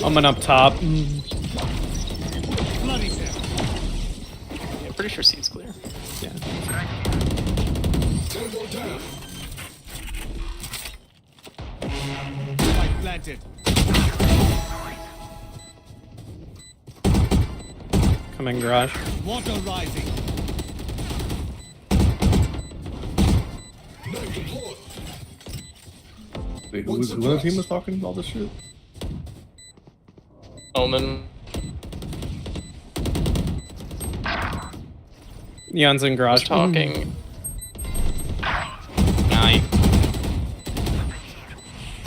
P: I'm up top.
G: Flooding them.
L: Yeah, pretty sure C's clear.
P: Yeah.
U: Tango down.
G: Spike planted.
P: Coming garage.
G: Water rising.
M: Wait, who on the team was talking all this shit?
L: Omen.
P: Neon's in garage.
L: Was talking. Nine.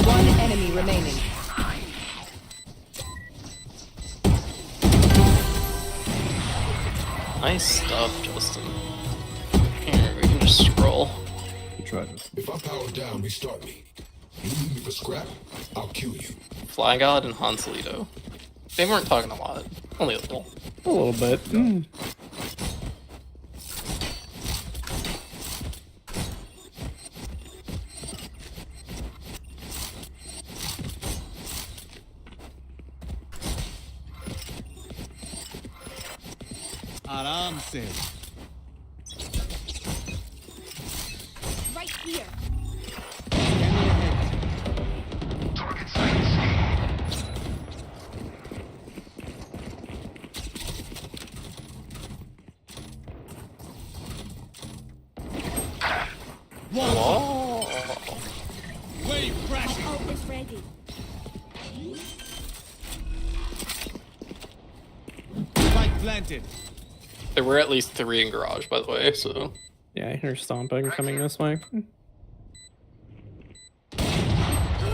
E: One enemy remaining.
L: Nice stuff, Justin. Here, we can just scroll.
M: Try this.
U: If I power down, restart me. You leave me for scrap, I'll kill you.
L: Fly God and Hanselito. They weren't talking a lot. Only a little.
P: A little bit. Mm.
G: Aram se.
R: Right here.
L: Whoa.
G: Wave crashing.
R: Oh, it's ready.
G: Spike planted.
L: There were at least 3 in garage, by the way, so.
P: Yeah, I hear stomping coming this way.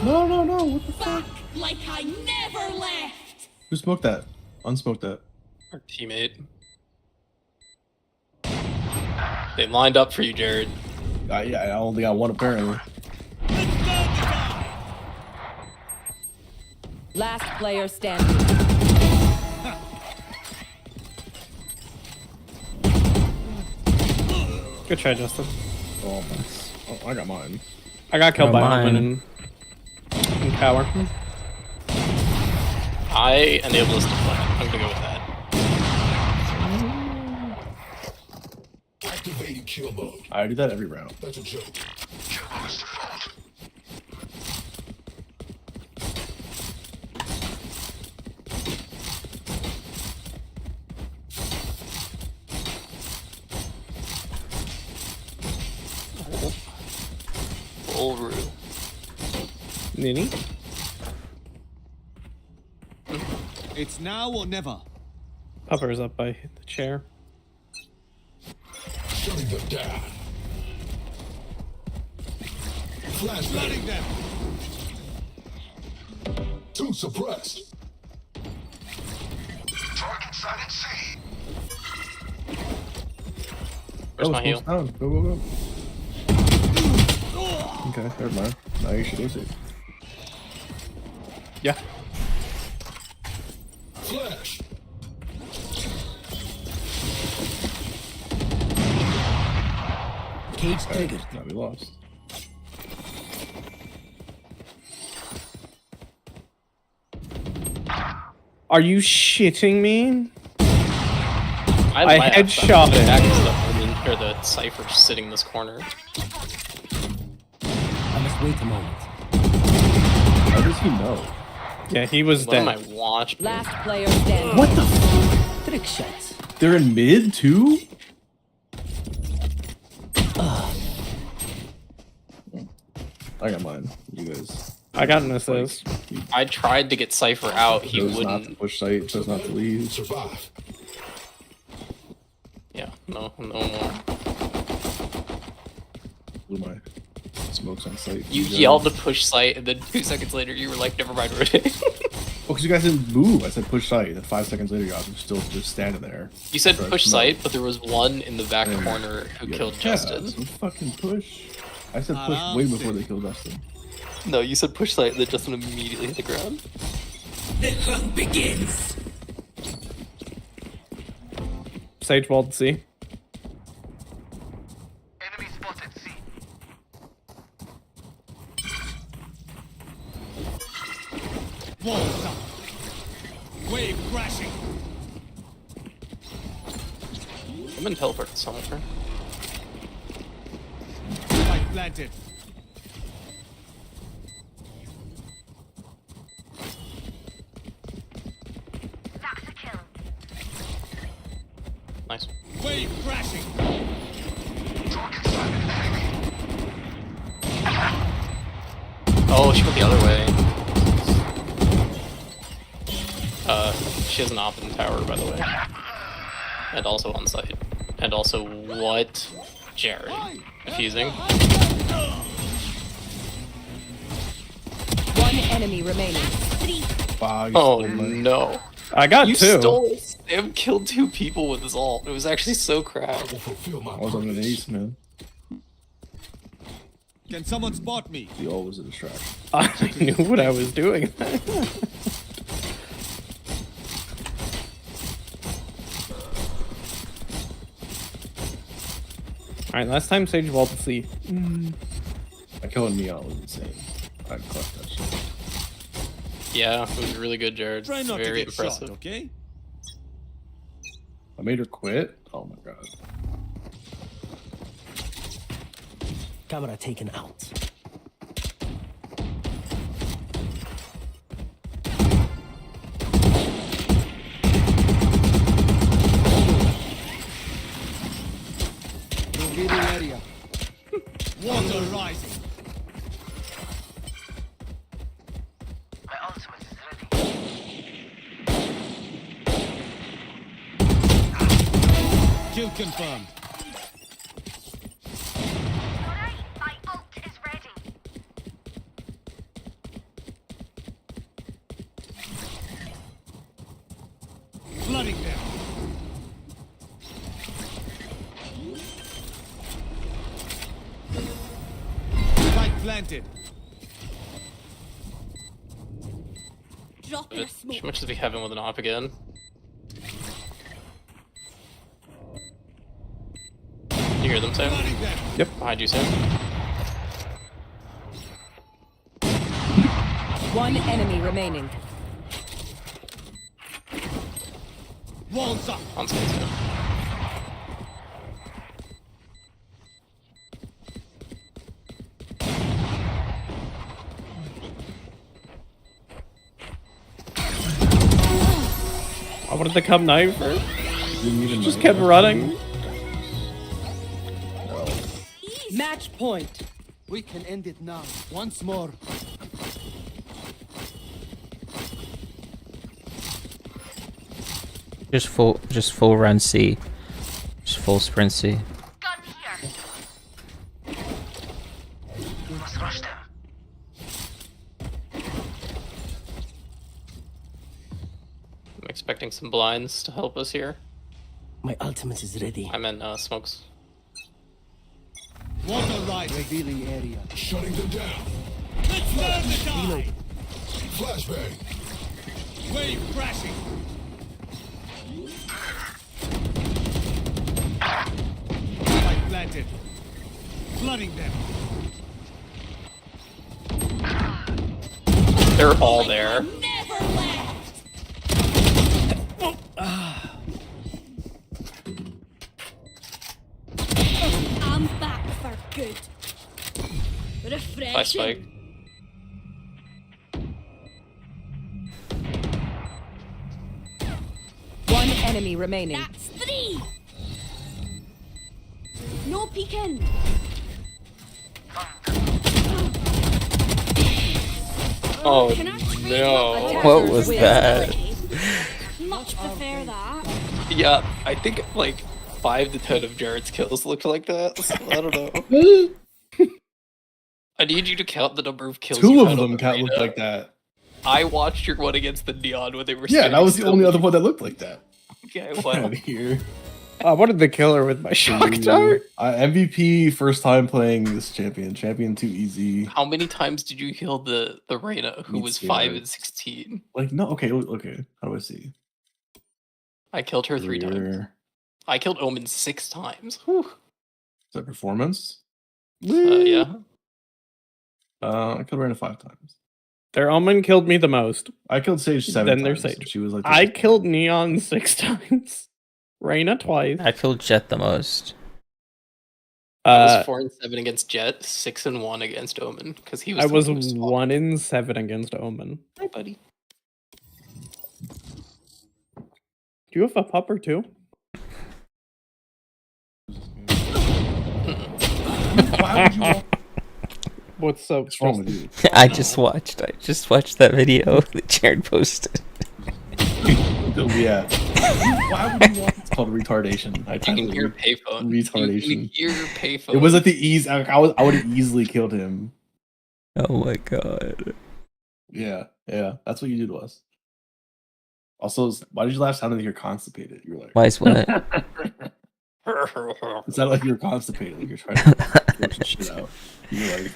M: No, no, no. What the fuck?
R: Like I never left.
M: Who smoked that? Unsmoked that.
L: Our teammate. They lined up for you, Jared.
M: Yeah, I only got one apparently.
E: Last player standing.
P: Good try, Justin.
M: Oh, I got mine.
P: I got killed by
F: mine.
P: Omen and Power.
L: I enabled us to plant. I'm gonna go with that.
U: Activating kill mode.
M: I do that every round.
U: That's a joke. Kill mode is default.
L: Full Rue.
P: Nini?
G: It's now or never.
P: Pupper's up by the chair.
U: Shutting them down. Flash
G: Flooding them.
U: Two suppressed. Target sighted C.
L: Where's my heal?
M: Down. Go, go, go. Okay, never mind. Now you should lose it.
P: Yeah.
U: Flash.
B: Cage triggered.
M: Now we lost.
P: Are you shitting me? I
L: laughed.
P: headshot it.
L: Back is the Omen, or the Cypher sitting in this corner.
B: I must wait a moment.
M: How does he know?
P: Yeah, he was
L: What
P: dead.
L: am I watching?
E: Last player standing.
M: What the f?
B: Trick shots.
M: They're in mid too? I got mine. You guys.
P: I got an assist.
L: I tried to get Cypher out, he
M: Chose not to
L: wouldn't.
M: push sight, chose not to leave.
U: Survive.
L: Yeah, no more.
M: Blew my smokes on sight.
L: You yelled to push sight, and then 2 seconds later you were like, never mind, rotate.
M: Oh, because you guys didn't move. I said push sight. Then 5 seconds later, you guys were still just standing there.
L: You said
M: Right,
L: push
M: no.
L: sight, but there was one in the back
M: Yeah.
L: corner who
M: Yeah,
L: killed
M: yeah,
L: Justin.
M: so fucking push. I said push way before they killed Justin.
L: No, you said push sight, and then Justin immediately hit the ground.
B: The hunt begins.
P: Sage walled C.
U: Enemy spotted C.
G: Walls up. Wave crashing.
L: I'm gonna teleport somewhere.
G: Spike planted.
H: That's a kill.
L: Nice.
G: Wave crashing.
L: Oh, she went the other way. She has an op in the tower, by the way. And also on site. And also, what? Jared. Defusing.
E: One enemy remaining.
M: Wow,
L: Oh no.
P: I got
L: You
P: 2.
L: stole. Sam killed 2 people with his ult. It was actually so crap.
M: I was on an ace, man.
G: Can someone spot me?
M: The ult was a distraction.
P: I knew what I was doing. Alright, last time Sage vaulted C.
M: I killing Neon was insane. I clutched that shit.
L: Yeah, it was really good, Jared.
G: Try not
L: Very
G: to get
L: impressive.
G: shot, okay?
M: I made her quit? Oh my god.
B: Camera taken out.
G: Revealing area. Water rising.
H: My ultimate is ready.
G: Kill confirmed.
H: Alright, my ult is ready.
G: Flooding them. Spike planted.
R: Drop in a smoke.
L: How much does we have him with an op again? You hear them, Sam?
P: Yep.
L: Behind you, Sam.
E: One enemy remaining.
G: Walls up.
L: On screen, Sam.
P: I wanted to come knife her.
M: Didn't even
P: Just
M: know.
P: kept running.
E: Match point.
B: We can end it now. Once more.
F: Just full run C. Just full sprint C.
H: Gun here. We must rush them.
L: I'm expecting some blinds to help us here.
B: My ultimate is ready.
L: I meant smokes.
G: Water rising.
B: Revealing area.
U: Shutting them down.
G: Let's burn the die.
U: Flashbang.
G: Wave crashing. Spike planted. Flooding them.
L: They're all there.
R: Never left. I'm back for good.
L: Flash
R: Refreshing.
L: spike.
E: One enemy remaining.
R: That's 3. No peeking.
L: Oh
R: Can I trade
L: no.
R: my
F: What was that?
R: Much prefer that.
L: Yeah, I think like 5 to 10 of Jared's kills looked like that. So I don't know. I need you to count the number of kills.
M: Two
L: you
M: of
L: had on
M: them
L: the
M: can't look
L: arena.
M: like that.
L: I watched your one against the Neon when they were.
M: Yeah, that was the only other one that looked like that.
L: Okay,
M: Get
L: well,
M: out of here.
P: I wanted to kill her with my shock dart.
M: MVP first time playing this champion. Champion too easy.
L: how many times did you kill the Reyna who
M: Me
L: was
M: too.
L: 5 and 16?
M: Like no, okay. How do I see?
L: I killed her 3 times.
M: Career.
L: I killed Omen 6 times. Whew.
M: Is that performance?
L: Yeah.
M: I killed Reyna 5 times.
P: Their Omen killed me the most.
M: I killed Sage 7
P: Then
M: times.
P: there's Sage.
M: She was like,
P: I killed Neon 6 times. Reyna twice.
F: I killed Jet the most.
L: I was 4 and 7 against Jet, 6 and 1 against Omen because he was.
P: I
L: the
P: was
L: one who was
P: 1 in 7 against Omen.
L: Hi, buddy.
P: Do you have a pupper too?
M: Why would you want?
P: What's so
M: What's wrong with you?
F: I just watched that video that Jared posted.
M: Yeah. Why would you want? It's called retardation. I
L: You can hear payphone. You
M: retardation.
L: can hear payphone.
M: It was at the ease. I would have easily killed him.
F: Oh my god.
M: Yeah, that's what you did to us. Also, why did you last sound like you're constipated? You were like,
F: Why is what?
M: It sounded like you were constipated, like you're trying to work some shit out. You're like,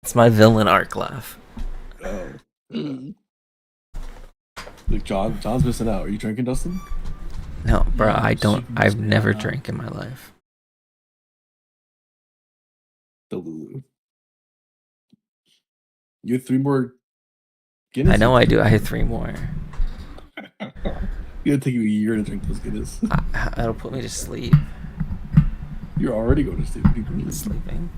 F: It's my villain arc laugh.
M: Like John's missing out. Are you drinking, Dustin?
F: No, bro, I've never drank in my life.
M: The Lulu. You have 3 more Guinness?
F: I know I do. I had 3 more.
M: It'll take you a year to drink those Guinness.
F: That'll put me to sleep.
M: You're already going to sleep. What are you doing?
F: Sleeping.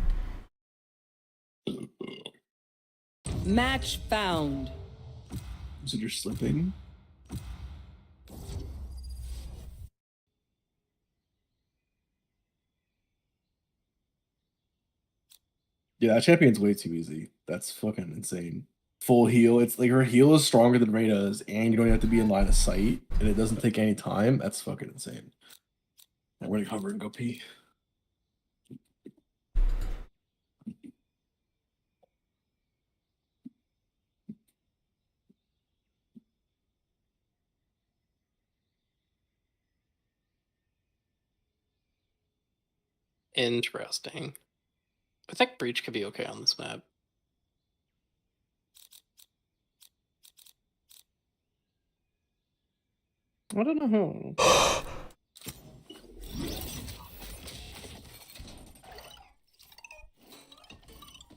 E: Match found.
M: So you're slipping? Yeah, that champion's way too easy. That's fucking insane. Full heal. It's like her heal is stronger than Reyna's, and you don't have to be in line of sight, and it doesn't take any time. That's fucking insane. I'm gonna cover and go pee.
L: Interesting. I think Breach could be okay on this map.
P: I don't know.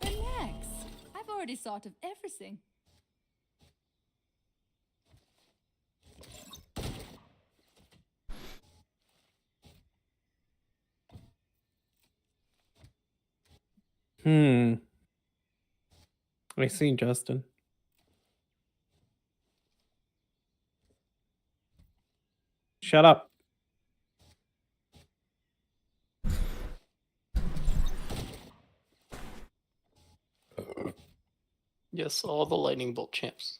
A: Relax. I've already thought of everything.
P: I see Justin. Shut up.
L: Yes, all the lightning bolt champs.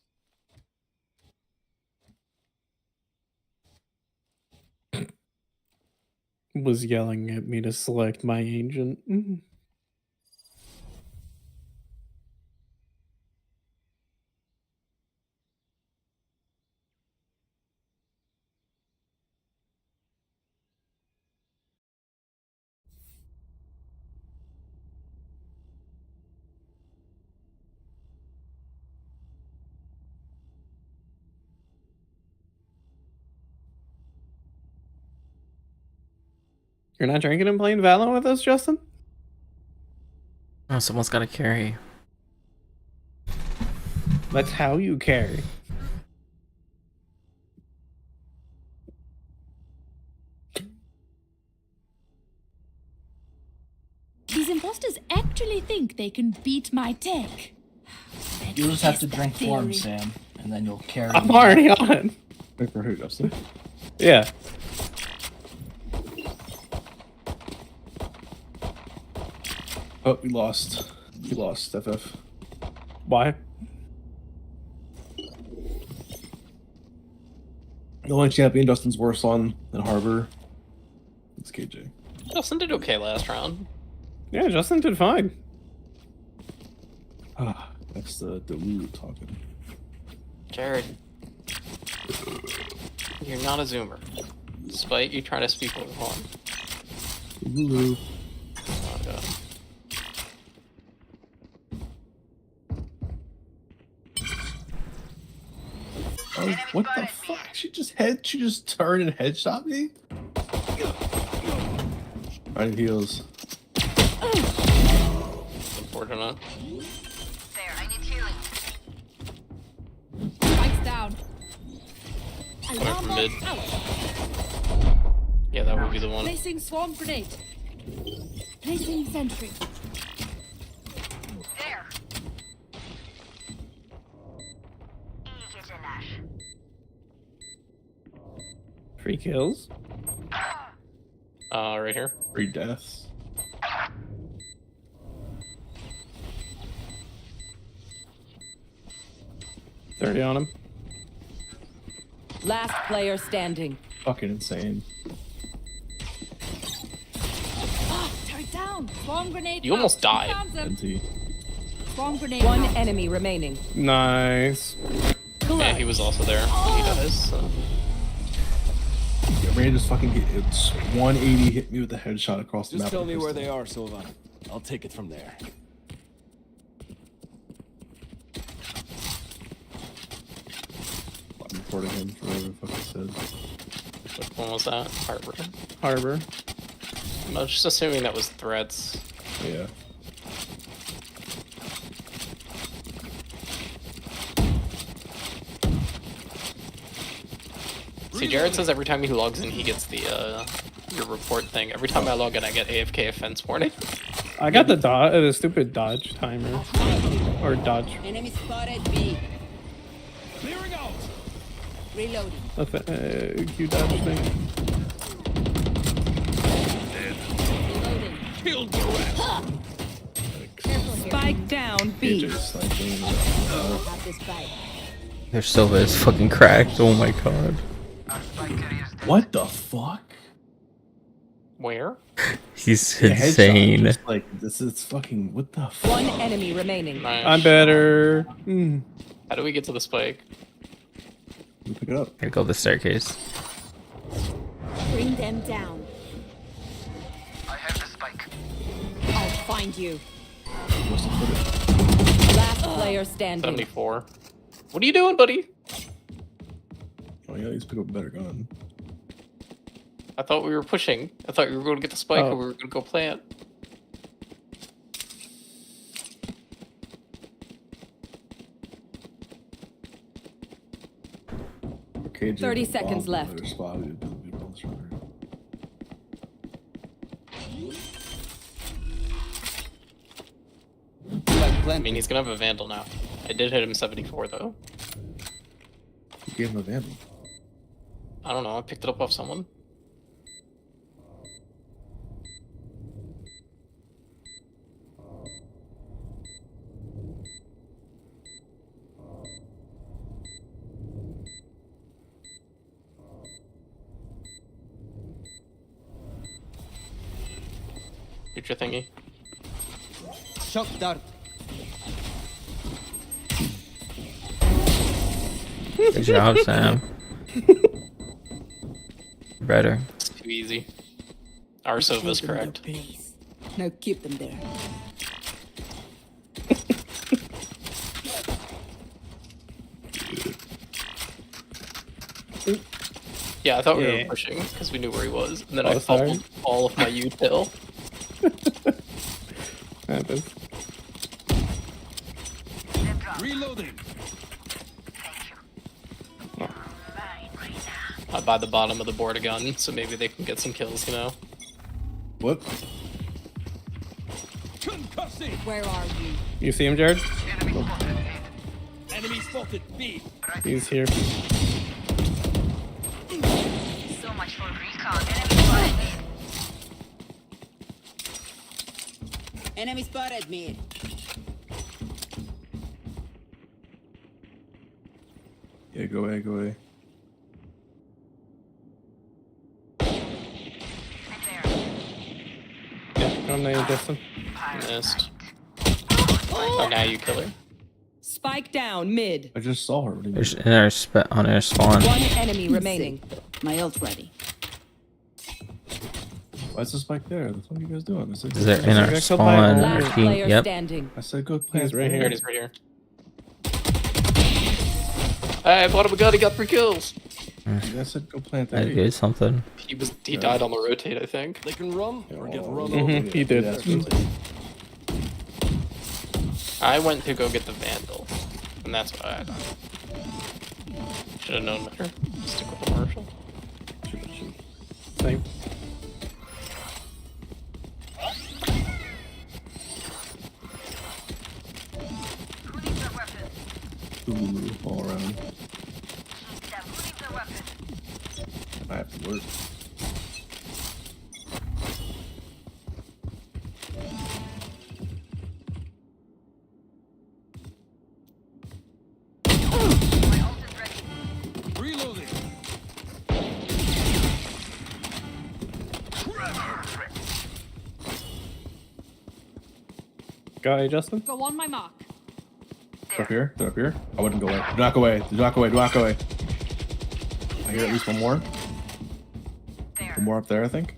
P: Was yelling at me to select my agent. You're not drinking and playing Valorant with us, Justin?
F: Oh, someone's got to carry.
P: That's how you carry.
A: These imposters actually think they can beat my tech.
B: You'll just have to drink form, Sam, and then you'll carry.
P: I'm already on.
M: Wait for who, Justin?
P: Yeah.
M: Oh, we lost. We lost, FF.
P: Why?
M: The only champion Dustin's worse on than Harbor. It's KJ.
L: Justin did okay last round.
P: Yeah, Justin did fine.
M: Ah, that's the Lulu talking.
L: Jared, you're not a zoomer, despite you trying to speak with one.
M: Lulu.
L: Oh god.
M: Oh, what the fuck? She just turned and headshot me? I need heals.
L: Unfortunate.
H: There, I need healing.
A: Spikes down.
L: Coming
A: Alarm
L: from
A: bot
L: mid.
A: out.
L: Yeah, that would be the one.
A: Placing swarm grenade. Placing sentry.
H: There. Easy, Nash.
P: 3 kills.
L: Right here.
M: 3 deaths.
P: $30 on him.
E: Last player standing.
M: Fucking insane.
A: Oh, turret down. Swarm grenade.
L: You almost
A: out.
L: died.
A: Found them.
M: NT.
R: Bomb grenade.
E: One
R: out.
E: enemy remaining.
P: Nice.
L: Yeah, he was also there when he dies. So.
M: Yeah, Ray just fucking hit. It's 180. Hit me with a headshot across the map.
B: Just tell
M: with
B: me
M: a
B: where
M: pistol.
B: they are, Silva. I'll take it from there.
M: I'm reporting him for whatever the fuck he said.
L: Which one was that? Harbor.
P: Harbor.
L: I was just assuming that was threats.
M: Yeah.
L: See, Jared says every time he logs in, he gets the your report thing. Every time I log in, I get AFK offense warning.
P: I got the stupid dodge timer. Or dodge.
E: Enemy spotted B.
G: Clearing out.
E: Reloading.
P: Q dodge thing.
G: Killed the rest.
E: Spike down B.
R: Have this bite.
F: Their Silva is fucking cracked. Oh my god.
M: What the fuck?
L: Where?
F: He's
M: The headshot,
F: insane.
M: just like this is fucking. What the fuck?
E: One enemy remaining.
L: Nice.
P: I'm better.
L: How do we get to the spike?
M: You pick it up.
F: Here go the staircase.
R: Bring them down.
H: I have the spike.
R: I'll find you.
M: What's the put it?
E: Last player standing.
L: 74. What are you doing, buddy?
M: Oh yeah, he's pick up a better gun.
L: I thought we were pushing. I thought we were going to get the spike and we were going to go plant.
M: KJ
E: 30
M: just
E: seconds
M: bombed
E: left.
M: another spot. He'd be both stronger.
L: I mean, he's going to have a Vandal now. I did hit him 74, though.
M: You gave him a vandal.
L: I don't know. I picked it up off someone. Shoot your thingy.
B: Shock dart.
F: Good job, Sam. Better.
L: It's too easy. Our Silva's correct.
E: Now keep them there.
L: Yeah, I thought we
P: Yeah.
L: were pushing because we knew where he was, and then
P: Oh,
L: I
P: sorry.
L: fumbled all of my util.
P: Happens.
G: Reloading.
L: I buy the bottom of the board a gun, so maybe they can get some kills, you know?
M: What?
G: Concussing.
R: Where are you?
P: You see him, Jared?
G: Enemy spotted. B.
P: He's here.
H: So much for recon. Enemy spotted.
E: Enemy spotted me.
M: Yeah, go away, go away.
P: Yeah, come now, Justin.
L: Missed. Oh, now you kill her.
E: Spike down mid.
M: I just saw her. What do you
F: There's
M: mean?
F: in our on our spawn.
E: One enemy remaining. My ult ready.
M: Why is the spike there? What the fuck are you guys doing? I said,
F: They're in our
P: Go
F: spawn.
P: by-
E: Last player
F: Yep.
E: standing.
M: I said go plant.
P: He's right
L: Here
P: here.
L: it is, right here. Hey, I bought him a gun, he got 3 kills!
M: I said go plant
F: That'd
M: that.
F: be something.
L: He died on the rotate, I think.
B: They can run or get run
P: Mhm,
B: over.
P: he did.
M: Yeah, that's what it is.
L: I went to go get the Vandal, and that's why I died. Should have known better. Stick with the Marshal.
P: Same.
M: Ooh, all around.
H: Who needs a weapon?
M: I have to work.
G: Reloading.
P: Go ahead, Justin.
A: Go on my mark.
M: They're up here. They're up here. I wouldn't go away. Do not go away. Do not go away. Do not go away. I hear at least one more. One more up there, I think.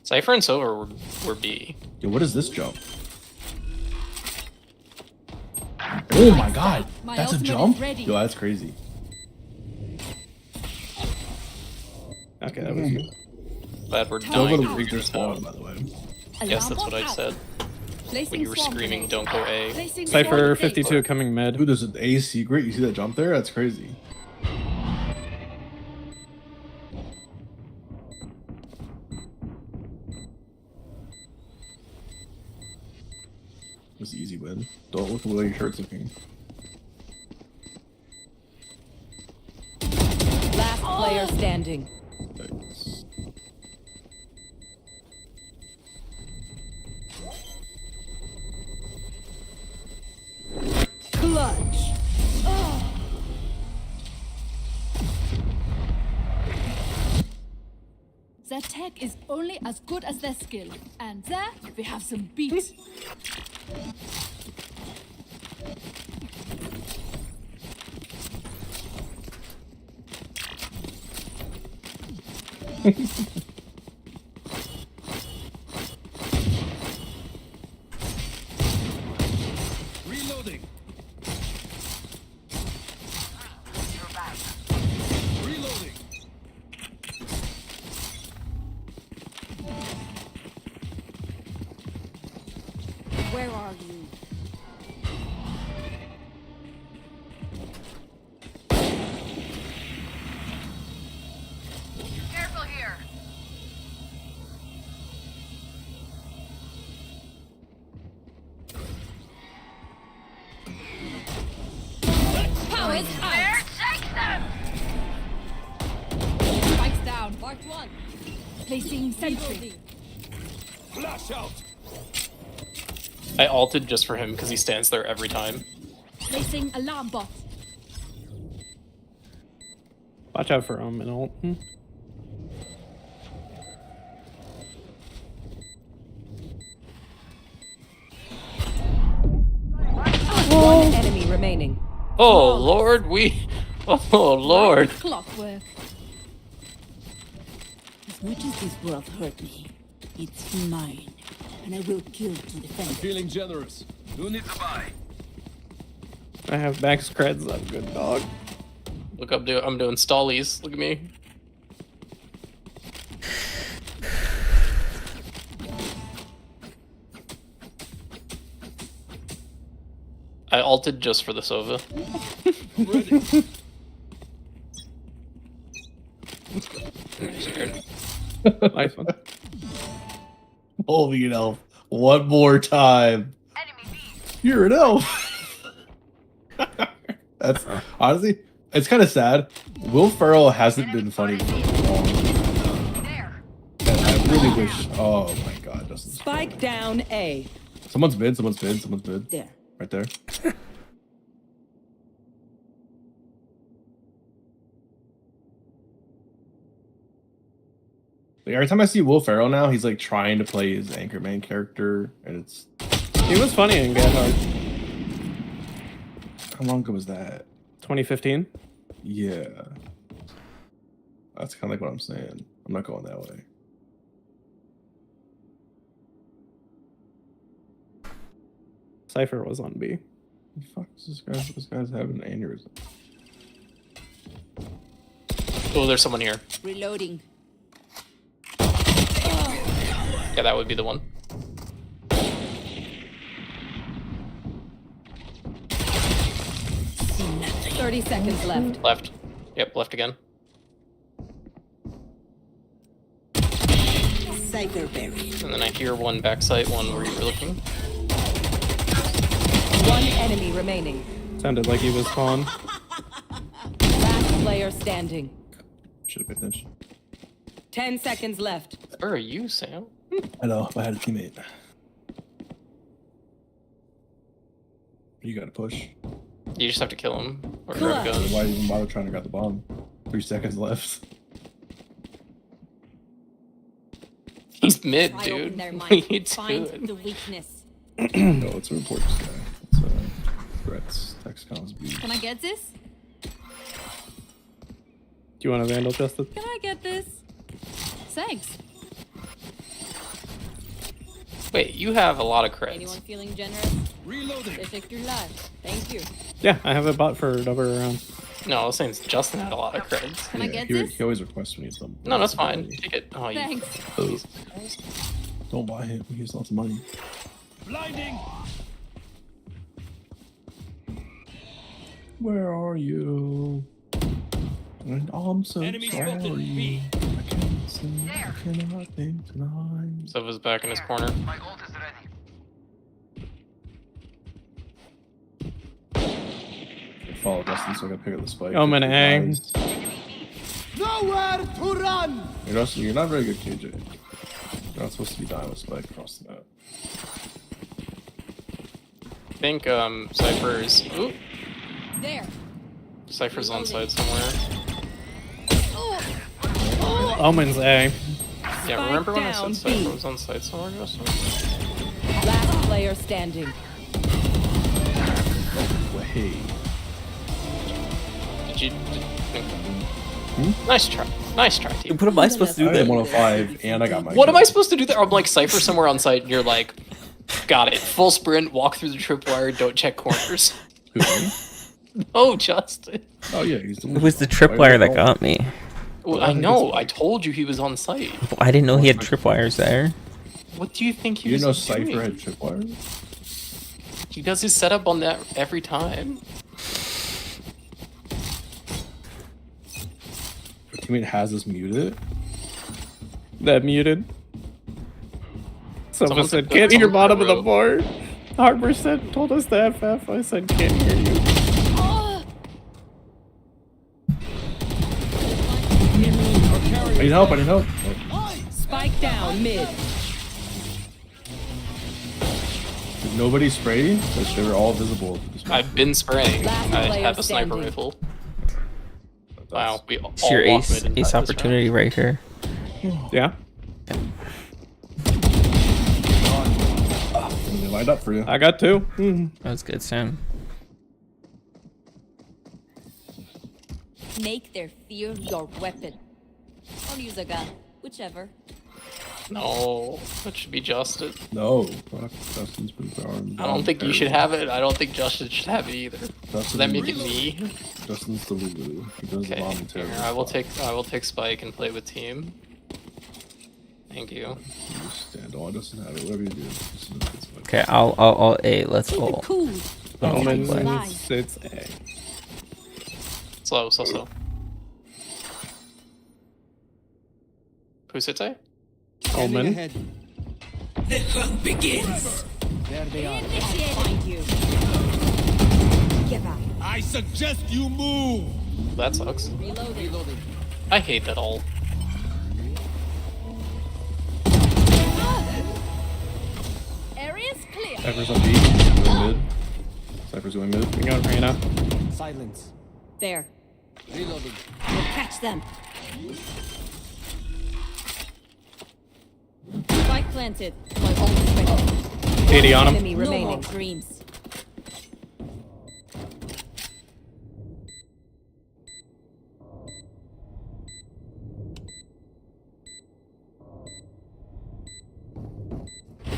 L: Cypher and Silver were B.
M: Yo, what is this jump? Oh my god!
A: My
M: That's a
A: ultimate
M: jump?
A: is ready.
M: Yo, that's crazy.
P: Okay, that was you.
L: Glad we're
M: Still
L: dying.
M: gonna leave their spawn, by the way.
L: Yes, that's what I said. When you were screaming, don't go A.
P: Cypher 52 coming mid.
M: Dude, there's an A secret. You see that jump there? That's crazy. It was an easy win. Don't look at the way your shirt's looking.
E: Last player standing.
M: Thanks.
E: Clutch.
A: Their tech is only as good as their skill. And there, we have some beat.
G: Reloading. Reloading.
R: Where are you?
H: Careful here.
A: Power is
H: There,
A: out.
H: take them.
A: Spikes down. Marked one. Placing sentry.
G: Flash out.
L: I ulted just for him because he stands there every time.
A: Placing alarm bot.
P: Watch out for Omen ult.
E: One enemy remaining.
L: Oh Lord, we. Oh Lord.
A: Clockwork.
R: As much as this world hurt me, it's mine, and I will kill to defend it.
G: Feeling generous. No need to buy.
P: I have max creds. I'm good, dog.
L: Look, I'm doing stallies. Look at me. I ulted just for the Sova.
P: Nice one.
M: Holy an elf. One more time. You're an elf. That's honestly, it's kind of sad. Will Ferrell hasn't been funny for long. And I really wish. Oh my god, Justin.
E: Spike down A.
M: Someone's mid. Someone's mid. Someone's mid.
E: There.
M: Right there. Like, every time I see Will Ferrell now, he's like trying to play his Anchorman character, and it's.
P: He was funny in Get Hard.
M: How long ago was that?
P: 2015.
M: Yeah. That's kind of like what I'm saying. I'm not going that way.
P: Cypher was on B.
M: The fuck is this guy? This guy's having an aneurysm.
L: Oh, there's someone here.
R: Reloading.
L: Yeah, that would be the one.
E: See 30 seconds left.
L: Left. Yep, left again.
R: Cypher buried.
L: And then I hear one backside, one where you were looking.
E: One enemy remaining.
P: Sounded like he was spawn.
E: Last player standing.
M: Should have paid attention.
E: 10 seconds left.
L: Where are you, Sam?
M: I know, if I had a teammate. You gotta push.
L: You just have to kill him or grab a gun.
M: Why even bother trying to grab the bomb? 3 seconds left.
L: He's mid,
R: Pry
L: dude.
R: open their
L: What are
R: mind.
L: you
R: Find
L: doing?
R: the weakness.
M: No, let's report this guy. It's threats, text comms, B.
A: Can I get this?
P: Do you want a Vandal, Justin?
A: Can I get this? Thanks.
L: Wait, you have a lot of
R: Anyone
L: creds.
R: feeling generous?
G: Reloading.
R: Thank you.
P: Yeah, I have it bought for double round.
L: No, I was saying Justin had a lot of creds.
A: Can I get
M: he,
A: this?
M: he always requests when he's done.
L: No, that's fine. Take it. Oh, you.
A: Thanks.
M: Don't buy him. He has lots of money.
G: Blinding.
M: Where are you? And I'm so
G: Enemy
M: sorry.
G: spotted. B.
M: I can't sleep. I cannot think tonight.
L: Sova's back in his corner.
U: My ult is ready.
M: Follow Dustin, so I gotta pick up the spike.
P: Omen
M: If he
P: A.
M: dies-
G: Nowhere to run.
M: You're not very good, KJ. You're not supposed to be dying with spike across the map.
L: I think Cypher's. Ooh,
R: There.
L: Cypher's on side somewhere.
P: Omen's A.
L: Yeah, remember when I
E: down,
L: said Cypher
E: B.
L: was on side somewhere, Justin?
E: Last player standing.
M: Way.
L: Did you? Nice try. Nice try, team.
F: What am I supposed to do
M: I
F: there?
M: am 105, and I got my.
L: What am
M: kill.
L: I supposed to do there? I'm like Cypher somewhere on site, and you're like, got it. Full sprint, walk through the tripwire, don't check corners.
M: Who, me?
L: Oh, Justin.
M: Oh yeah, he's the
F: It was the tripwire that got me.
L: Well, I know. I told you he was on site.
F: I didn't know he had tripwires there.
L: What do you think he
M: You
L: was
M: didn't know
L: doing?
M: Cypher had tripwire?
L: He does his setup on that every time.
M: Your teammate has us muted.
P: That muted. Someone
L: Someone
P: said,
L: said
P: can't
L: put
P: hear
L: some
P: bottom of the
L: rope.
P: board. Harbor said, told us to FF. I said, can't hear you.
M: I need help. I need help.
E: Spike down mid.
M: Did nobody spray? Because they were all visible.
L: I've been spraying.
E: Last
L: I
E: player
L: have a sniper
E: standing.
L: rifle. Wow, we all
F: It's your
L: walked
F: ace
L: mid and
F: ace
L: got this
F: opportunity right here.
P: Yeah,
M: They lined up for you.
P: I got two.
F: That's good, Sam.
R: Make their fear your weapon. Or use a gun. Whichever.
L: round. No, that should be Justin.
M: No. Fuck. Justin's been throwing.
L: I don't think you should have it. I don't think Justin should have it either. Does that make it
M: Justin-
L: me?
M: Justin's the Lulu. He does the
L: Okay,
M: volunteer.
L: here, I will take Spike and play with team. Thank you.
M: You just stand on Justin have it. Whatever you do. It's fine.
F: Okay, I'll A. Let's
R: Keep
F: go.
R: it cool.
P: Omen,
R: Fly.
P: it's A.
L: Slow. Who sits A?
P: Omen.
B: The hunt begins.
G: There they are.
R: Find you. Give up.
G: I suggest you move.
L: That sucks.
G: Reloading.
L: I hate that all.
A: Area's clear.
M: Cypher's on B. Going mid. Cypher's going mid.
P: We got Reyna.
G: Silence.
R: There.
G: Reloading.
R: We'll catch them. Spike planted. My ult is ready.
P: 80 on him.
E: Enemy
R: No more
E: remaining.
R: dreams.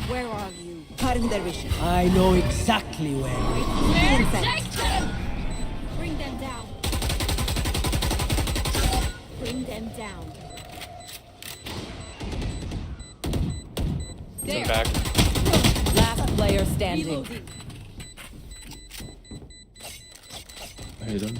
R: Where are you? Pardon their vision.
B: I know exactly where.
R: Bring them down. Bring them down.
L: I'm back.
E: Last player standing.
R: Reloading.
M: I hit him.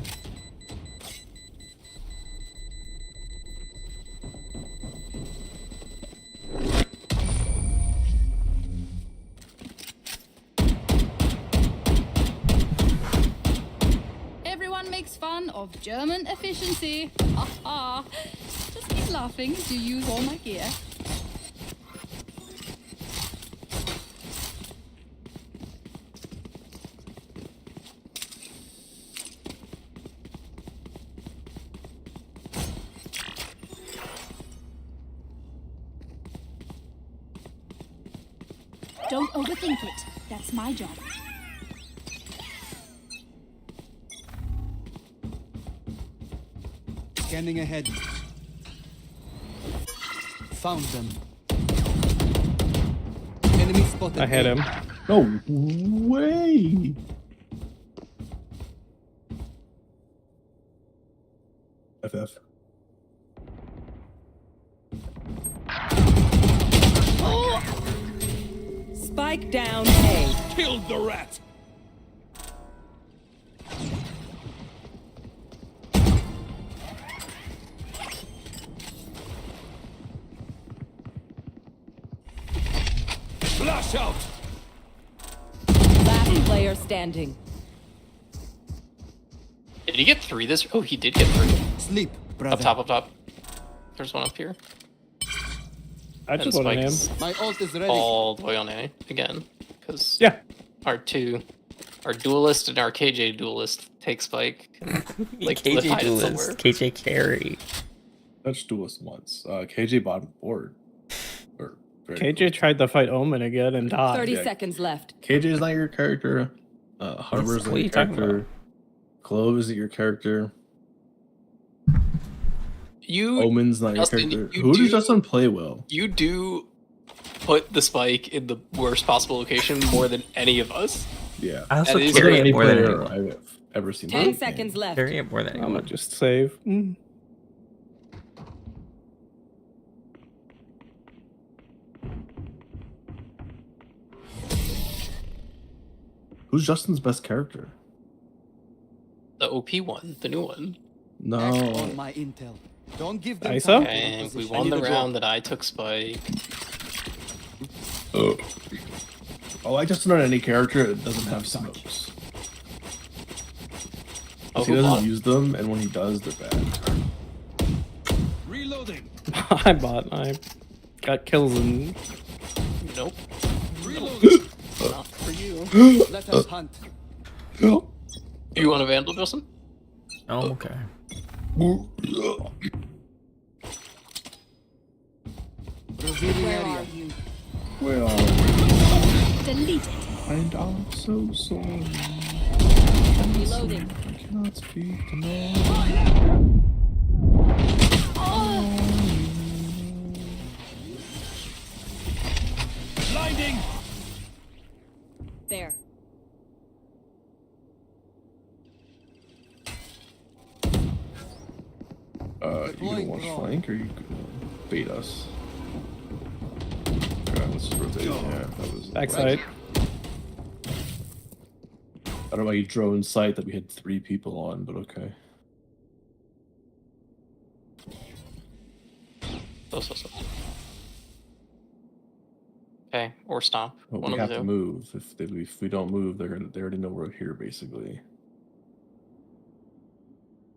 A: Everyone makes fun of German efficiency. Ha ha. Just keep laughing as you use all my gear.
R: Don't overthink it. That's my job.
G: Scanning ahead. Found them. Enemy spotted.
P: I hit him.
M: No way. FF.
E: Spike down A.
G: Killed the rat. Flash out.
E: Last player standing.
L: Did he get 3 this? Oh, he did get 3.
G: Sleep, brother.
L: Up top. There's one up here.
P: I just want him.
G: My ult is ready.
L: All the way on A again. Because
P: Yeah.
L: our duelist and our KJ duelist take Spike. Like
F: KJ
L: hide it
F: duelist,
L: somewhere.
F: KJ carry.
M: Touched duelist once. KJ bottom board. Or very
P: KJ tried to fight Omen again and died.
E: 30 seconds left.
M: KJ is not your character. Harbor is
F: What
M: not
F: are
M: your
F: you talking
M: character. Clove isn't your character. Omen's not
L: Justin,
M: your character.
L: you
M: Who
L: do-
M: does Justin play well?
L: You do put the Spike in the worst possible location more than any of us.
M: Yeah.
F: I also
L: That is
F: carry
M: Any
F: it more than
M: player
F: anyone.
M: I've ever seen.
E: 10
M: play.
E: seconds left.
F: Carry it more than
P: I'm gonna
F: anyone.
P: just save.
M: Who's Justin's best character?
L: The OP one, the new one.
M: No.
G: Act on my intel. Don't give them
P: ISO?
G: time.
L: And we
G: I
L: won
G: need
L: the
G: a
L: round that I took Spike.
M: Oh. I like Justin on any character that doesn't have smokes.
L: Oh,
M: He
L: who
M: doesn't
L: bought?
M: use them, and when he does, they're bad.
G: Reloading.
P: I got kills and
L: Nope.
G: Reloading.
L: Not for you.
G: Let us hunt.
L: You want a Vandal, Justin?
F: Oh, okay.
G: Revealing
R: Where
G: area.
R: are you?
M: Well,
R: Deleted.
M: and I'm so sorry.
R: Reloading.
M: I cannot speak now.
G: Blinding.
R: There.
M: You gonna watch flank or you gonna bait us? Okay, let's just rotate. Yeah, that was
P: backside.
M: I don't know why you drone sight that we had 3 people on, but okay.
L: Okay, or stop.
M: But
L: One
M: we
L: of
M: have
L: the
M: to
L: two.
M: move. If we don't move, they already know we're here, basically.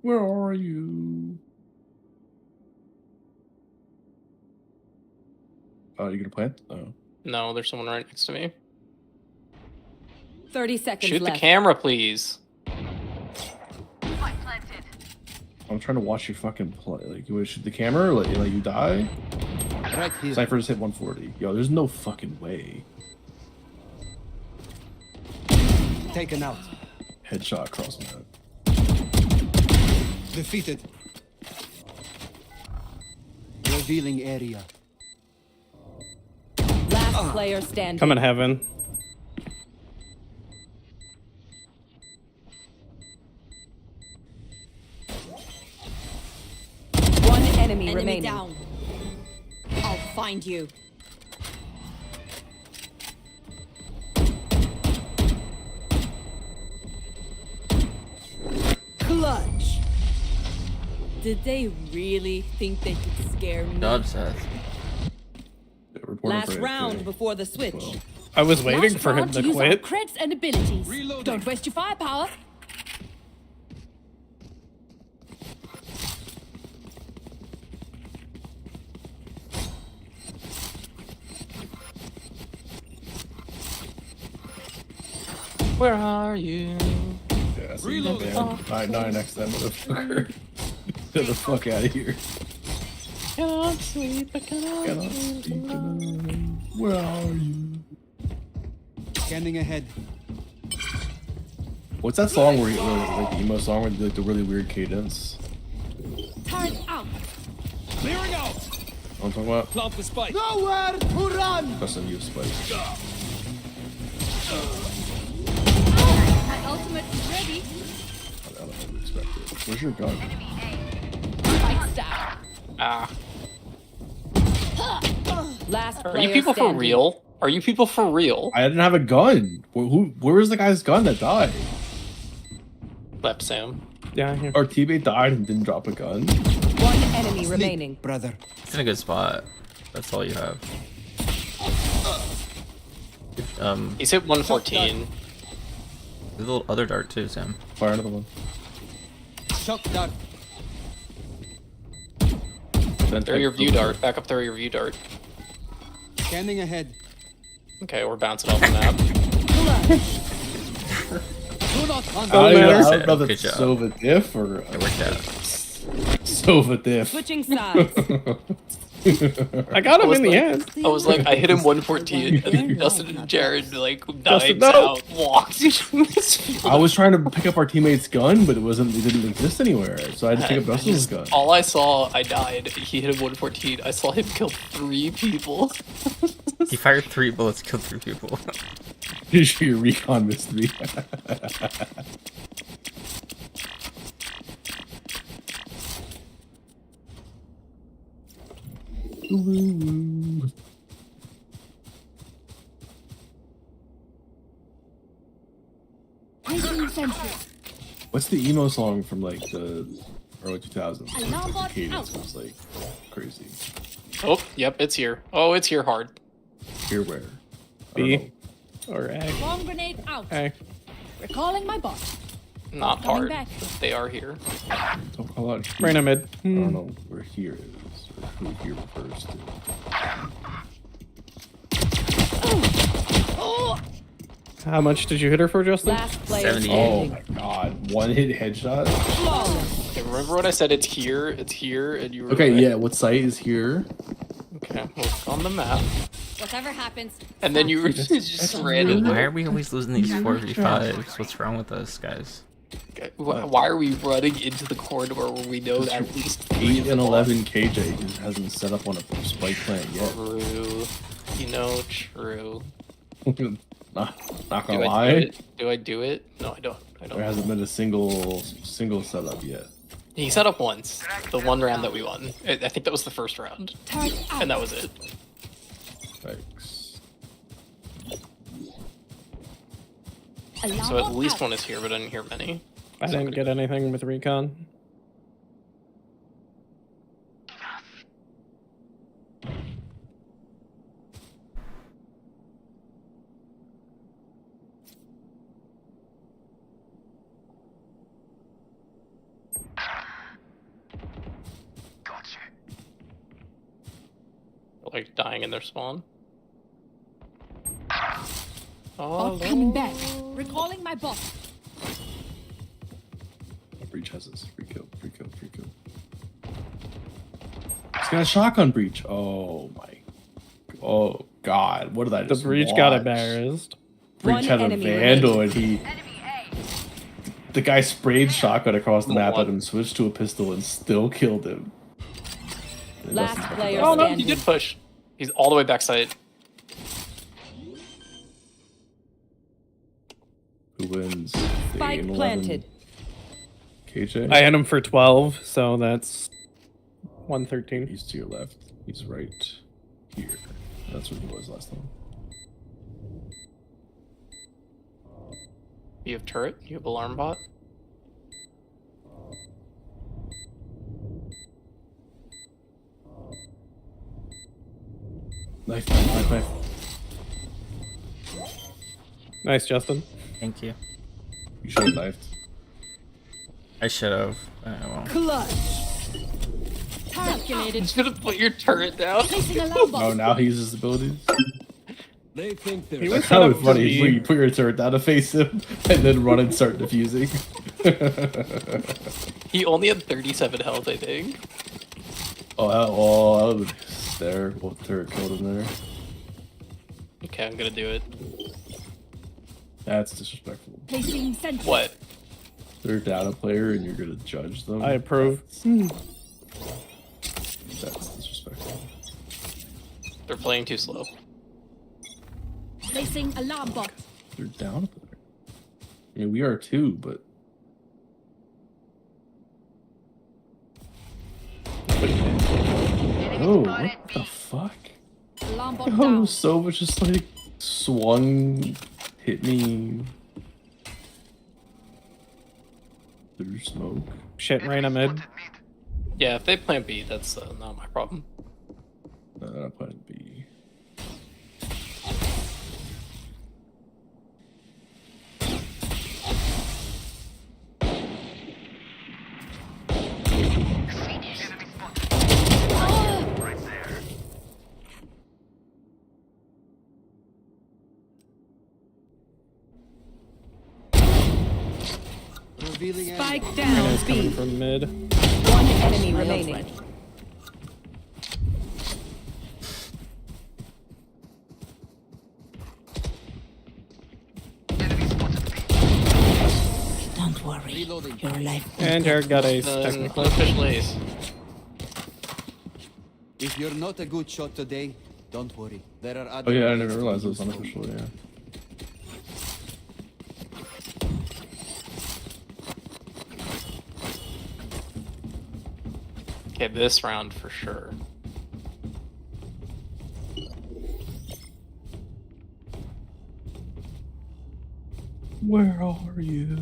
M: Where are you? Oh, you gonna plant? Oh.
L: No, there's someone right next to me.
E: 30 seconds
L: Shoot
E: left.
L: the camera, please.
M: I'm trying to watch your fucking play. Like, you wanna shoot the camera? Or like you die?
G: Right here.
M: Cypher just hit 140. Yo, there's no fucking way.
G: Taken out.
M: Headshot across map.
G: Defeated. Revealing area.
E: Last player standing.
P: Come in heaven.
E: One enemy
R: Enemy
E: remaining.
R: down. I'll find you. Clutch. Did they really think they could scare me?
F: Job, Seth.
E: Last round before the switch.
P: I was waiting
A: Last
P: for him
A: round
P: to
A: use our
P: quit.
A: creds and abilities. Don't waste your firepower.
L: Where are you?
M: Yeah, so you can ban 9 next to that motherfucker. Get the fuck out of here.
L: Cannot sleep, I cannot
M: Cannot
L: sleep.
M: speak. Where are you?
G: Scanning ahead.
M: What's that song where like the emo song with like the really weird cadence?
R: Turn out.
G: Clearing out.
M: I'm talking about.
G: Plant the spike. Nowhere to run.
M: That's a new spice.
A: My ultimate is ready.
M: I don't know what to expect. Where's your gun?
A: Spike's down.
L: Ah.
E: Last
L: Are
E: player
L: you people for
E: standing.
L: real? Are you people for real?
M: I didn't have a gun. Where was the guy's gun that died?
L: Left Sam.
P: Yeah, here.
M: Our teammate died and didn't drop a gun.
E: One enemy remaining.
G: Brother.
F: It's in a good spot. That's all you have.
L: He's hit 114.
F: There's a little other dart too, Sam.
M: Fire another one.
G: Shock dart.
L: Throw your view dart. Back up, throw your view dart.
G: Scanning ahead.
L: Okay, we're bouncing off the map.
G: Do not hunt.
M: I don't
F: matter.
M: know if
F: Good
M: it's
F: job.
M: Sova diff or
F: It worked out.
M: Sova diff.
E: Switching sides.
P: I got him in the end.
L: I was like, I hit him 114, and then Justin and Jared like
P: Justin,
L: knives
P: no.
L: out, walked.
M: I was trying to pick up our teammate's gun, but it didn't exist anywhere. So I had to pick up Dustin's gun.
L: All I saw, I died. He hit him 114. I saw him kill 3 people.
F: He fired 3 bullets, killed 3 people.
M: Your recon missed me.
A: Placing sentry.
M: What's the emo song from like the early 2000s?
A: Alarm
M: The
A: bot
M: cadence
A: out.
M: was like crazy.
L: Oh, yep, it's here. Oh, it's here hard.
M: Here where?
P: B or A.
A: Bomb grenade out.
P: A.
A: Recalling my bot.
L: Not
A: Coming
L: hard.
A: back.
L: But they are here.
M: Don't call out here.
P: Reyna mid.
M: I don't know where here is or who here refers to.
P: How much did you hit her for, Justin?
E: Last player
F: 78.
M: Oh
E: standing.
M: my god. One hit headshot.
E: Flawless.
L: Okay, remember what I said? It's here, and you were
M: Okay,
L: away.
M: yeah, what site is here?
L: Okay, look on the map.
R: Whatever happens.
L: And then you were just ran
F: Why are we always losing these 4v5s? What's wrong with us, guys?
L: Why are we running into the corridor where we know that at least 3
M: 8 and 11 KJ just hasn't set up on a spike plant yet.
L: True. You know, true.
M: not
L: Do
M: gonna
L: I
M: lie.
L: do it? Do I do it? No, I don't.
M: There hasn't been a single setup yet.
L: He set up once. The one round that we won. I think that was the first round.
A: Turn out.
L: And that was it.
M: Thanks.
A: Alarm
L: So at
A: bot
L: least
A: out.
L: one is here, but I didn't hear many.
P: I didn't get anything with recon.
L: Like dying in their spawn.
A: Bot coming back. Recalling my bot.
M: Breach has this. Free kill. He's got a shotgun breach. Oh my. Oh god. What did I
P: The
M: just
P: breach got
M: watch?
P: embarrassed.
M: Breach
E: One
M: had a
E: enemy
M: vandal and he. The guy sprayed shotgun across the map
L: What?
M: at him, switched to a pistol, and still killed him. And
E: Last
M: Dustin's like,
E: player
L: Oh no, he
E: standing.
L: did push. He's all the way backside.
M: Who wins? The
E: Spike
M: 8 and 11
E: planted.
M: KJ?
P: I hit him for 12, so that's 113.
M: He's to your left. He's right here. That's where he was last time.
L: You have turret. You have alarm bot.
M: Knife.
P: Nice, Justin.
F: Thank you.
M: You should have knifed.
F: I should have. I won't.
A: Clutch. Calculated.
L: You should have put your turret down.
A: Placing alarm bot.
M: Oh, now he uses his abilities?
G: They think they're
P: He was
M: That's
P: set
M: kind
P: up
M: of
P: to
M: funny.
P: be-
M: Where you put your turret down to face him, and then run and start defusing.
L: He only had 37 health, I think.
M: Oh, that would there. What turret killed him there?
L: Okay, I'm gonna do it.
M: That's disrespectful.
R: Placing sentry.
L: What?
M: They're a data player and you're gonna judge them.
P: I approve.
M: That's disrespectful.
L: They're playing too slow.
R: Placing alarm bot.
M: They're down a player. I mean, we are too, but. Oh, what the fuck?
R: Alarm bot
M: Oh,
R: down.
M: Sova just like swung, hit me through smoke.
P: Shit, Reyna mid.
L: Yeah, if they plant B, that's not my problem.
M: No, they're not playing B.
G: Revealing
E: Spike
G: enemy.
E: down
P: Reyna's coming
E: B.
P: from mid.
E: One enemy remaining.
N: Don't worry.
G: Reloading.
N: Your life.
P: And Jared got ace,
L: Then
P: technically.
L: unofficial ace.
G: If you're not a good shot today, don't worry. There are other.
M: Oh yeah, I
G: ways
M: never
G: to
M: realized it
G: use
M: was
G: them.
M: unofficial. Yeah.
L: Okay, this round for sure.
M: Where are you?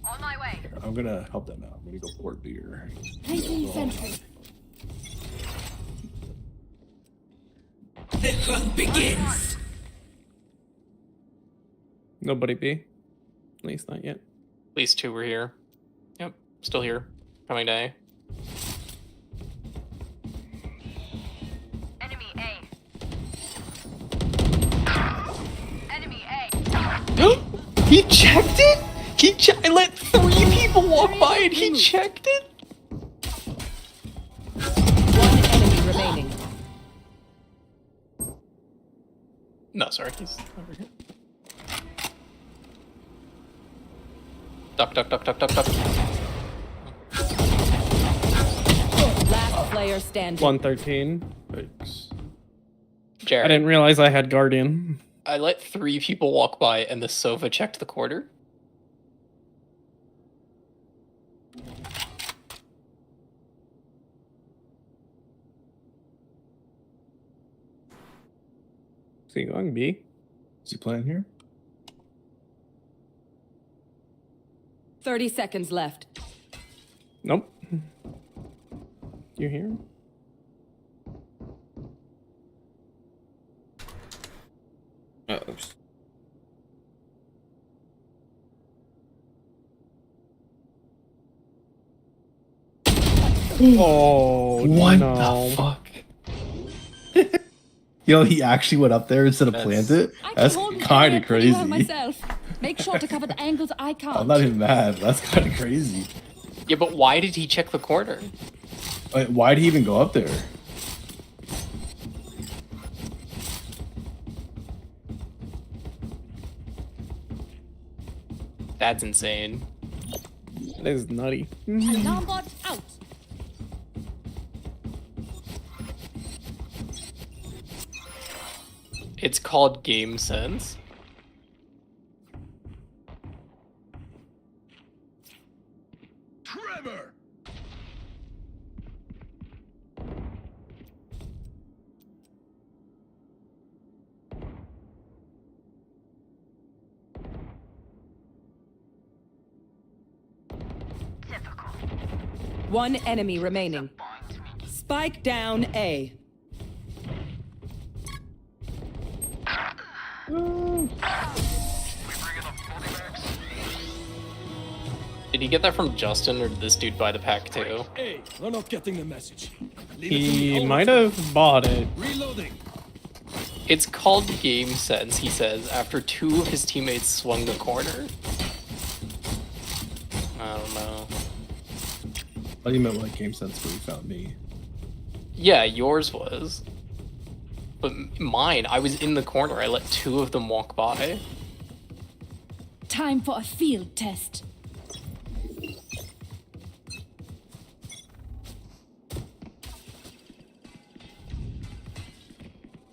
H: On my way.
M: Here, I'm gonna help them out. I'm gonna go port beer.
R: Placing sentry.
B: The hunt begins.
P: Nobody B. At least not yet.
L: At least two were here. Yep, still here. Coming to A.
H: Enemy A. Enemy A.
L: He checked it? I let 3 people walk by and he checked it?
E: One enemy remaining.
L: No, sorry, he's over here. Duck, duck, duck, duck, duck, duck.
E: Last player standing.
P: 113.
M: Thanks.
L: Jared,
P: I didn't realize I had Guardian.
L: I let 3 people walk by and the Sova checked the quarter.
P: Is he going B?
M: Is he playing here?
E: 30 seconds left.
P: Nope. You hear him? Oh,
M: What
P: no.
M: the fuck? Yo, he actually went up there instead of plant it? That's kind of crazy.
A: Myself. Make sure to cover the angles I can't.
M: I'm not even mad. That's kind of crazy.
L: Yeah, but why did he check the corner?
M: Like, why'd he even go up there?
L: That's insane.
P: That is nutty.
R: Alarm bot out.
L: It's called Game Sense.
U: Trevor!
E: One enemy remaining. Spike down A.
L: Did he get that from Justin or did this dude buy the pack too?
B: Hey, they're not getting the message.
P: He might have bought it.
B: Reloading.
L: It's called Game Sense, he says, after 2 of his teammates swung the corner. I don't know.
M: I thought you meant like Game Sense where you found me.
L: Yeah, yours was. But mine, I was in the corner. I let 2 of them walk by.
A: Time for a field test.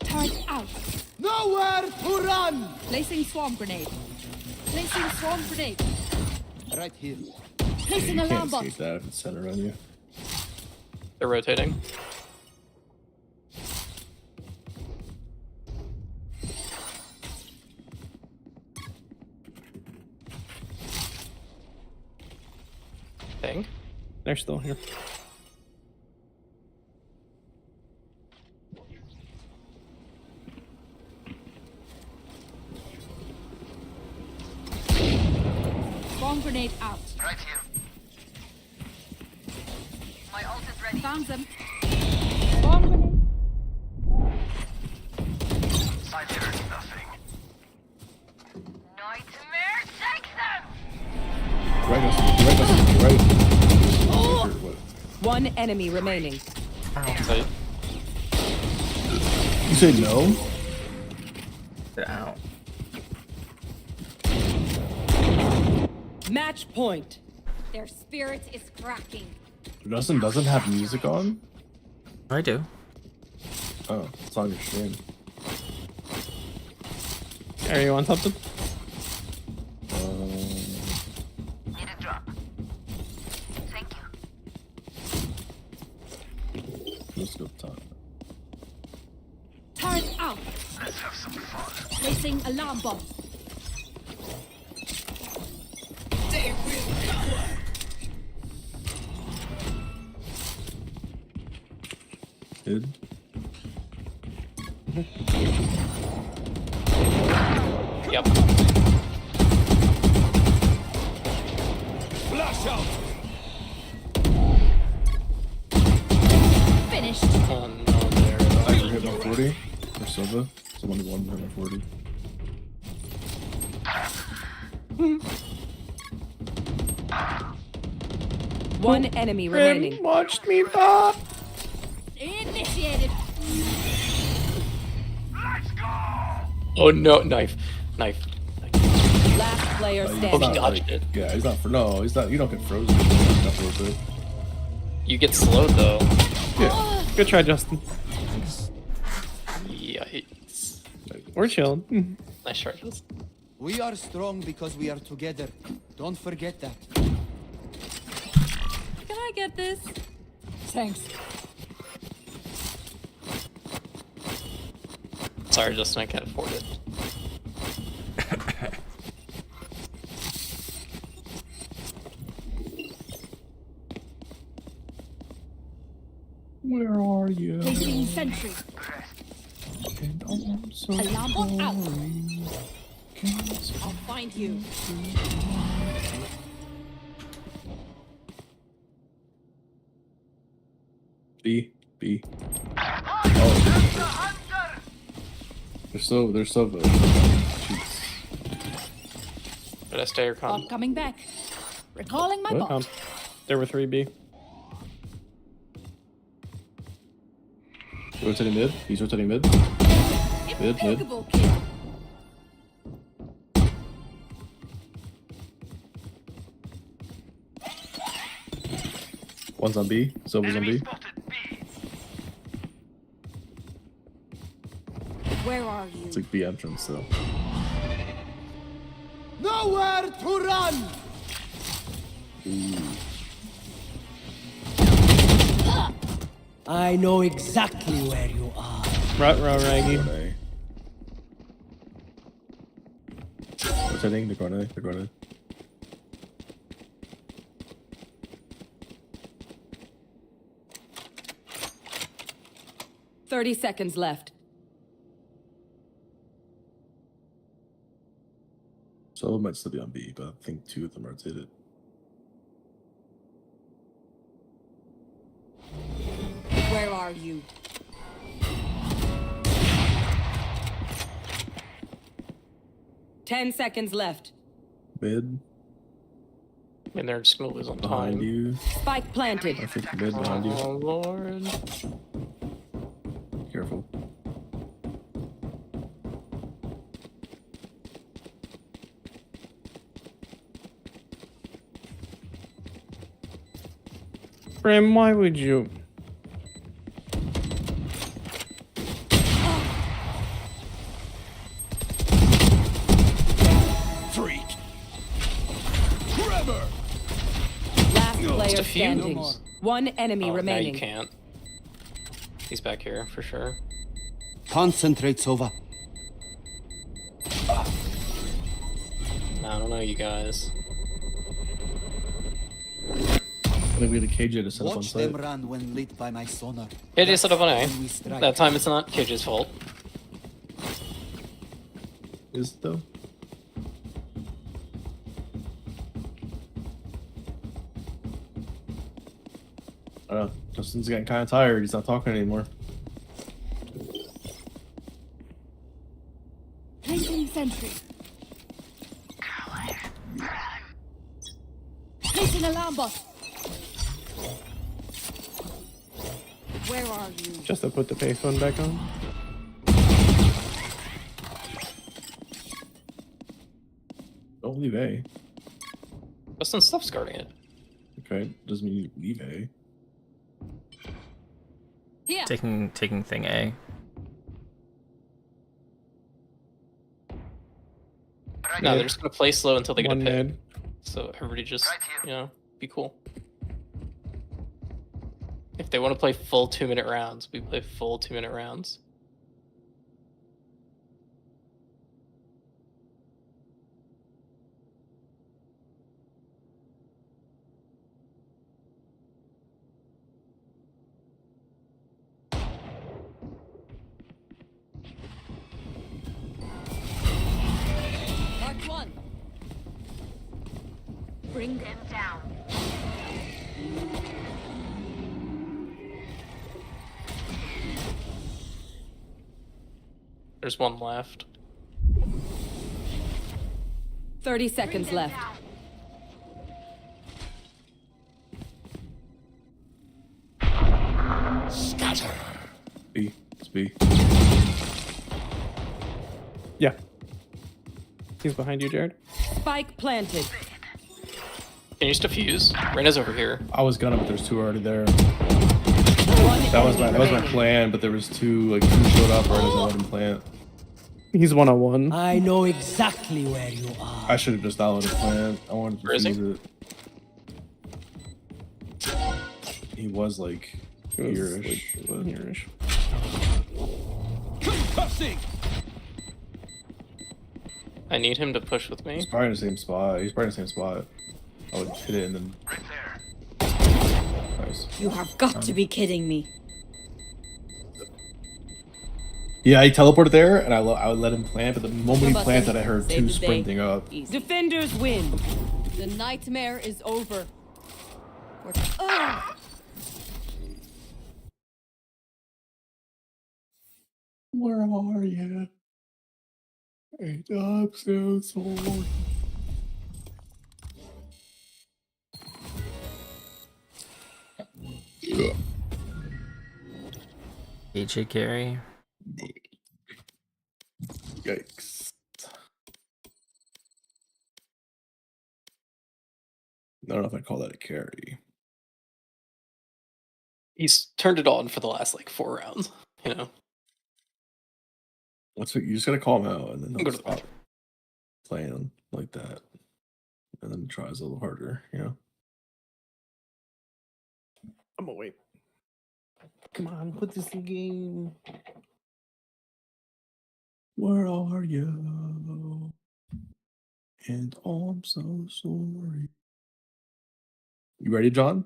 A: Turret out.
G: Nowhere to run!
A: Placing swarm grenade. Placing swarm grenade.
G: Right here.
A: Placing
M: You
A: alarm
M: can't
A: bot.
M: escape that if it's centered on you.
L: They're rotating. Thing.
P: They're still here.
A: Swarm grenade out.
H: Right here. My ult is ready.
A: Found them. Swarm grenade.
H: Side here is nothing. Nightmare, take them!
M: Right.
E: One enemy remaining.
L: So,
M: You say no?
F: Ow.
E: Match point.
R: Their spirit is cracking.
M: Dustin doesn't have music on?
F: I do.
M: Oh, it's on your stream.
P: Are you on something?
H: Need a drop. Thank you.
M: Let's go top.
A: Turret out.
H: Let's have some fun.
A: Placing alarm bot.
H: They will cover.
M: Did?
L: yep.
H: Flash out.
A: Finished.
L: Oh no, there.
M: I hit 140 for Silva. Someone won hit 140.
E: One enemy remaining.
P: Watched me pop.
A: Initiated.
H: Let's go.
L: Oh no, knife.
E: Last player
L: Oh, he
E: standing.
L: dodged it.
M: Yeah, he's not for no. He's not. You don't get frozen. Not for a bit.
L: You get slowed though.
M: Yeah.
P: Good try, Justin.
L: Yikes.
P: We're chilling.
L: Nice try, Justin.
G: We are strong because we are together. Don't forget that.
A: Can I get this? Thanks.
L: Sorry, Justin, I can't afford it.
M: Where are you?
A: Placing sentry. Alarm bot out.
E: I'll find you.
M: B. Oh. They're so cheats.
L: Did I stay or come?
A: Bot coming back. Recalling my
M: What?
A: bot.
P: There were 3B.
M: Rotating mid. He's rotating mid. Mid.
A: Impeccable kill.
M: One's on B. Silver's on B.
A: Where are you?
M: It's like B entrance though.
G: Nowhere to run.
B: I know exactly where you are.
P: Row, Raggy.
M: Rotating the corner. The corner.
E: $30 seconds left.
M: Silver might still be on B, but I think 2 of them rotated.
E: Where are you? $10 seconds left.
M: Mid.
L: And they're just gonna lose on
M: Behind
L: time.
M: you.
E: Spike planted.
M: I think mid behind you.
L: Oh lord.
M: Careful.
P: Brim, why would you?
U: Freak. Trevor.
E: Last player
L: Just a few.
E: standing. One enemy
L: Oh, now
E: remaining.
L: you can't. He's back here for sure.
G: Concentrate, Sova.
L: I don't know, you guys.
M: I think we had a KJ to set up on
G: Watch
M: site.
G: them run when lit by my sonar.
L: KJ set up on A.
G: When we strike.
L: That time it's not KJ's fault.
M: Is it though? I don't know. Justin's getting kind of tired. He's not talking anymore.
R: Placing sentry. Placing alarm bot. Where are you?
P: Just to put the payphone back on.
M: Don't leave A.
L: Justin, stop guarding it.
M: Okay, doesn't mean you leave A.
A: Here.
F: Taking thing A.
L: No, they're just gonna play slow until they get a
P: One
L: pick.
P: mid.
L: So everybody just, you know, be cool. If they want to play full 2-minute rounds, we play full 2-minute rounds.
R: Mark one. Bring them down.
L: There's one left.
E: 30 seconds left.
U: Scatter.
M: B. It's B.
P: Yeah. He's behind you, Jared.
E: Spike planted.
L: Can you just defuse? Rena's over here.
M: I was gonna, but there's two already there.
E: One
M: That was
E: enemy
M: my
E: remaining.
M: plan, but there was two showed up right as I let him plant.
P: He's 1-on-1.
B: I know exactly where you are.
M: I should have just not let him plant. I wanted to
L: Where is he?
M: use it. He was like here-ish.
P: Here-ish.
U: Concussing.
L: I need him to push with me.
M: He's probably in the same spot. He's probably in the same spot. I would hit it and then.
U: Right there.
M: Nice.
R: You have got to be kidding me.
M: Yeah, he teleported there, and I would let him plant. But the moment he
E: Button.
M: planted, I heard
E: Save
M: two
E: the day.
M: sprinting up.
E: Defenders win. The nightmare is over.
M: Where are you? Hey, I'm so sorry.
F: AJ carry.
M: Yikes. I don't know if I call that a carry.
L: He's turned it on for the last like 4 rounds. You know.
M: That's what you just gotta call him out, and then
L: Go
M: he'll
L: to the
M: stop playing like that, and then tries a little harder. You know.
P: I'm gonna wait. Come on, put this in game.
M: Where are you? And I'm so sorry. You ready, John?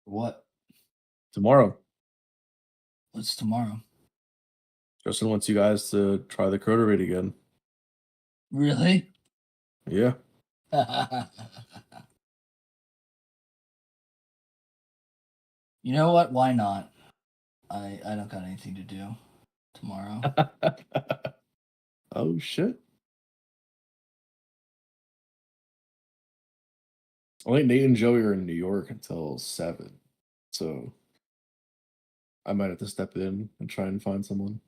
G: What?
M: Tomorrow.
G: What's tomorrow?
M: Justin wants you guys to try the Crota raid again.
G: Really?
M: Yeah.
G: You know what? Why not? I don't got anything to do tomorrow.
M: Oh shit. I think Nate and Joey are in New York until 7. So I might have to step in and try and find someone.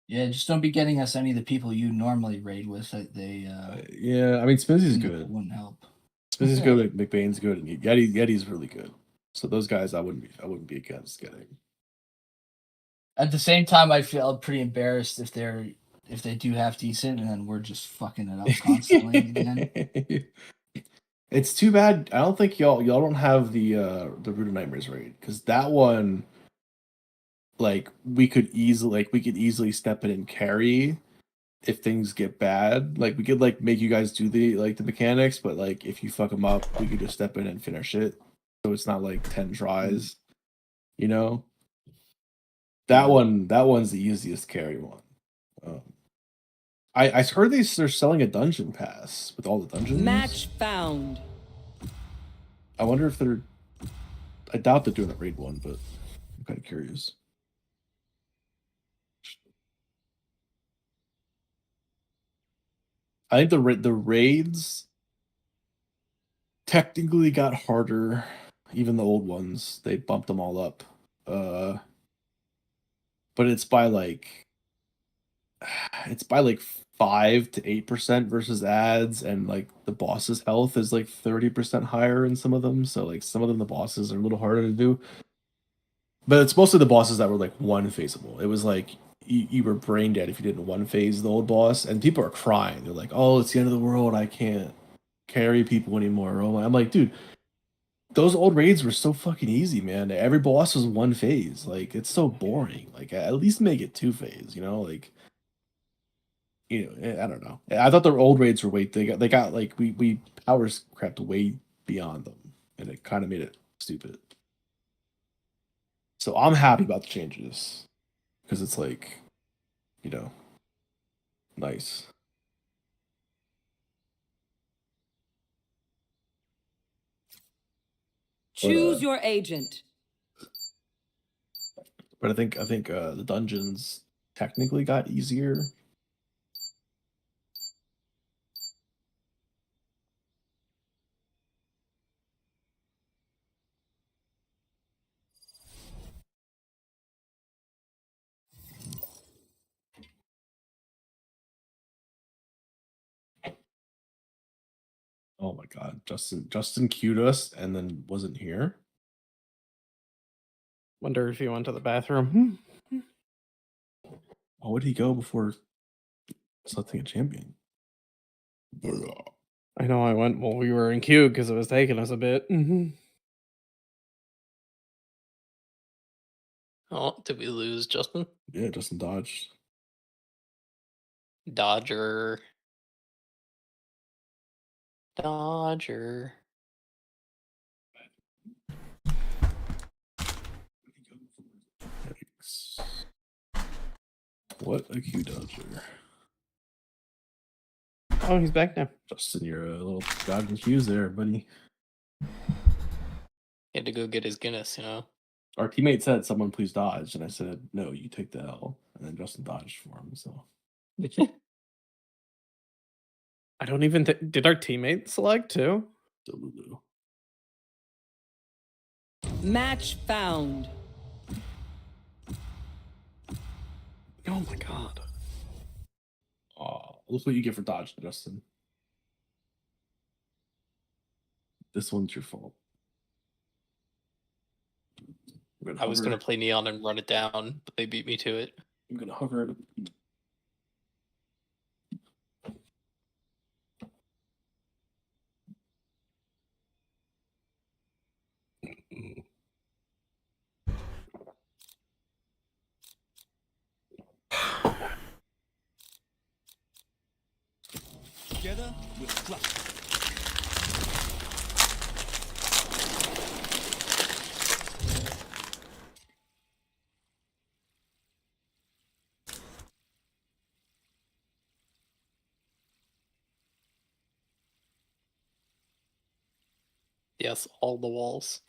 G: Yeah, just don't be getting us any of the people you normally raid with. They
M: Yeah, I mean Spizzy's good.
G: wouldn't help.
M: Spizzy's good. McBain's good, and Yeti's really good. So those guys, I wouldn't be against getting.
G: At the same time, I feel pretty embarrassed if they do half decent, and then we're just fucking it up constantly again.
M: It's too bad. I don't think y'all don't have the Root of Nightmares raid, because that one, like we could easily step in and carry if things get bad. Like we could like make you guys do the mechanics, but like if you fuck them up, we could just step in and finish it. So it's not like 10 tries, you know. That one's the easiest carry one. I heard they're selling a dungeon pass with all the dungeons.
E: Match found.
M: I wonder if they're. I doubt they're doing a raid one, but I'm kind of curious. I think the raids technically got harder. Even the old ones, they bumped them all up. But it's by like 5 to 8% versus ads, and like the boss's health is like 30% higher in some of them. So like some of them, the bosses are a little harder to do. But it's mostly the bosses that were like one phaseable. It was like you were brain dead if you didn't one phase the old boss, and people are crying. They're like, "Oh, it's the end of the world. I can't carry people anymore." I'm like, dude, those old raids were so fucking easy, man. Every boss was one phase. Like it's so boring. Like at least make it 2 phase. You know, like. You know, I don't know. I thought the old raids were they got like we power crept way beyond them, and it kind of made it stupid. So I'm happy about the changes because it's like, you know, nice.
E: Choose your agent.
M: But I think the dungeons technically got easier. Oh my god, Justin queued us and then wasn't here.
P: Wonder if he went to the bathroom.
M: Why would he go before selecting a champion?
P: I know I went while we were in queue because it was taking us a bit.
L: Oh, did we lose Justin?
M: Yeah, Justin dodged.
L: Dodger.
M: Yikes. What a Q dodger.
P: Oh, he's back now.
M: Justin, you're a little dodging cues there, buddy.
L: He had to go get his Guinness, you know?
M: Our teammate said, "Someone please dodge," and I said, "No, you take the L." And then Justin dodged for him. So
P: I don't even did our teammate select too?
M: Delulu.
E: Match found.
P: Oh my god.
M: Oh, look what you get for dodging, Justin. This one's your fault.
L: I was going to play Neon and run it down, but they beat me to it.
M: I'm going to hover it.
K: Together with Fluff.
L: Yes, all the walls.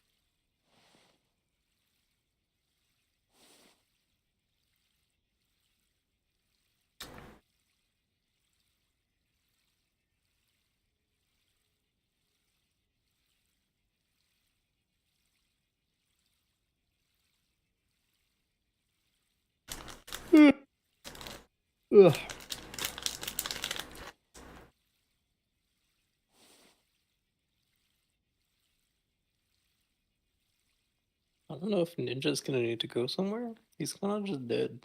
P: Ugh.
L: I don't know if Ninja's gonna need to go somewhere. He's kind of just dead.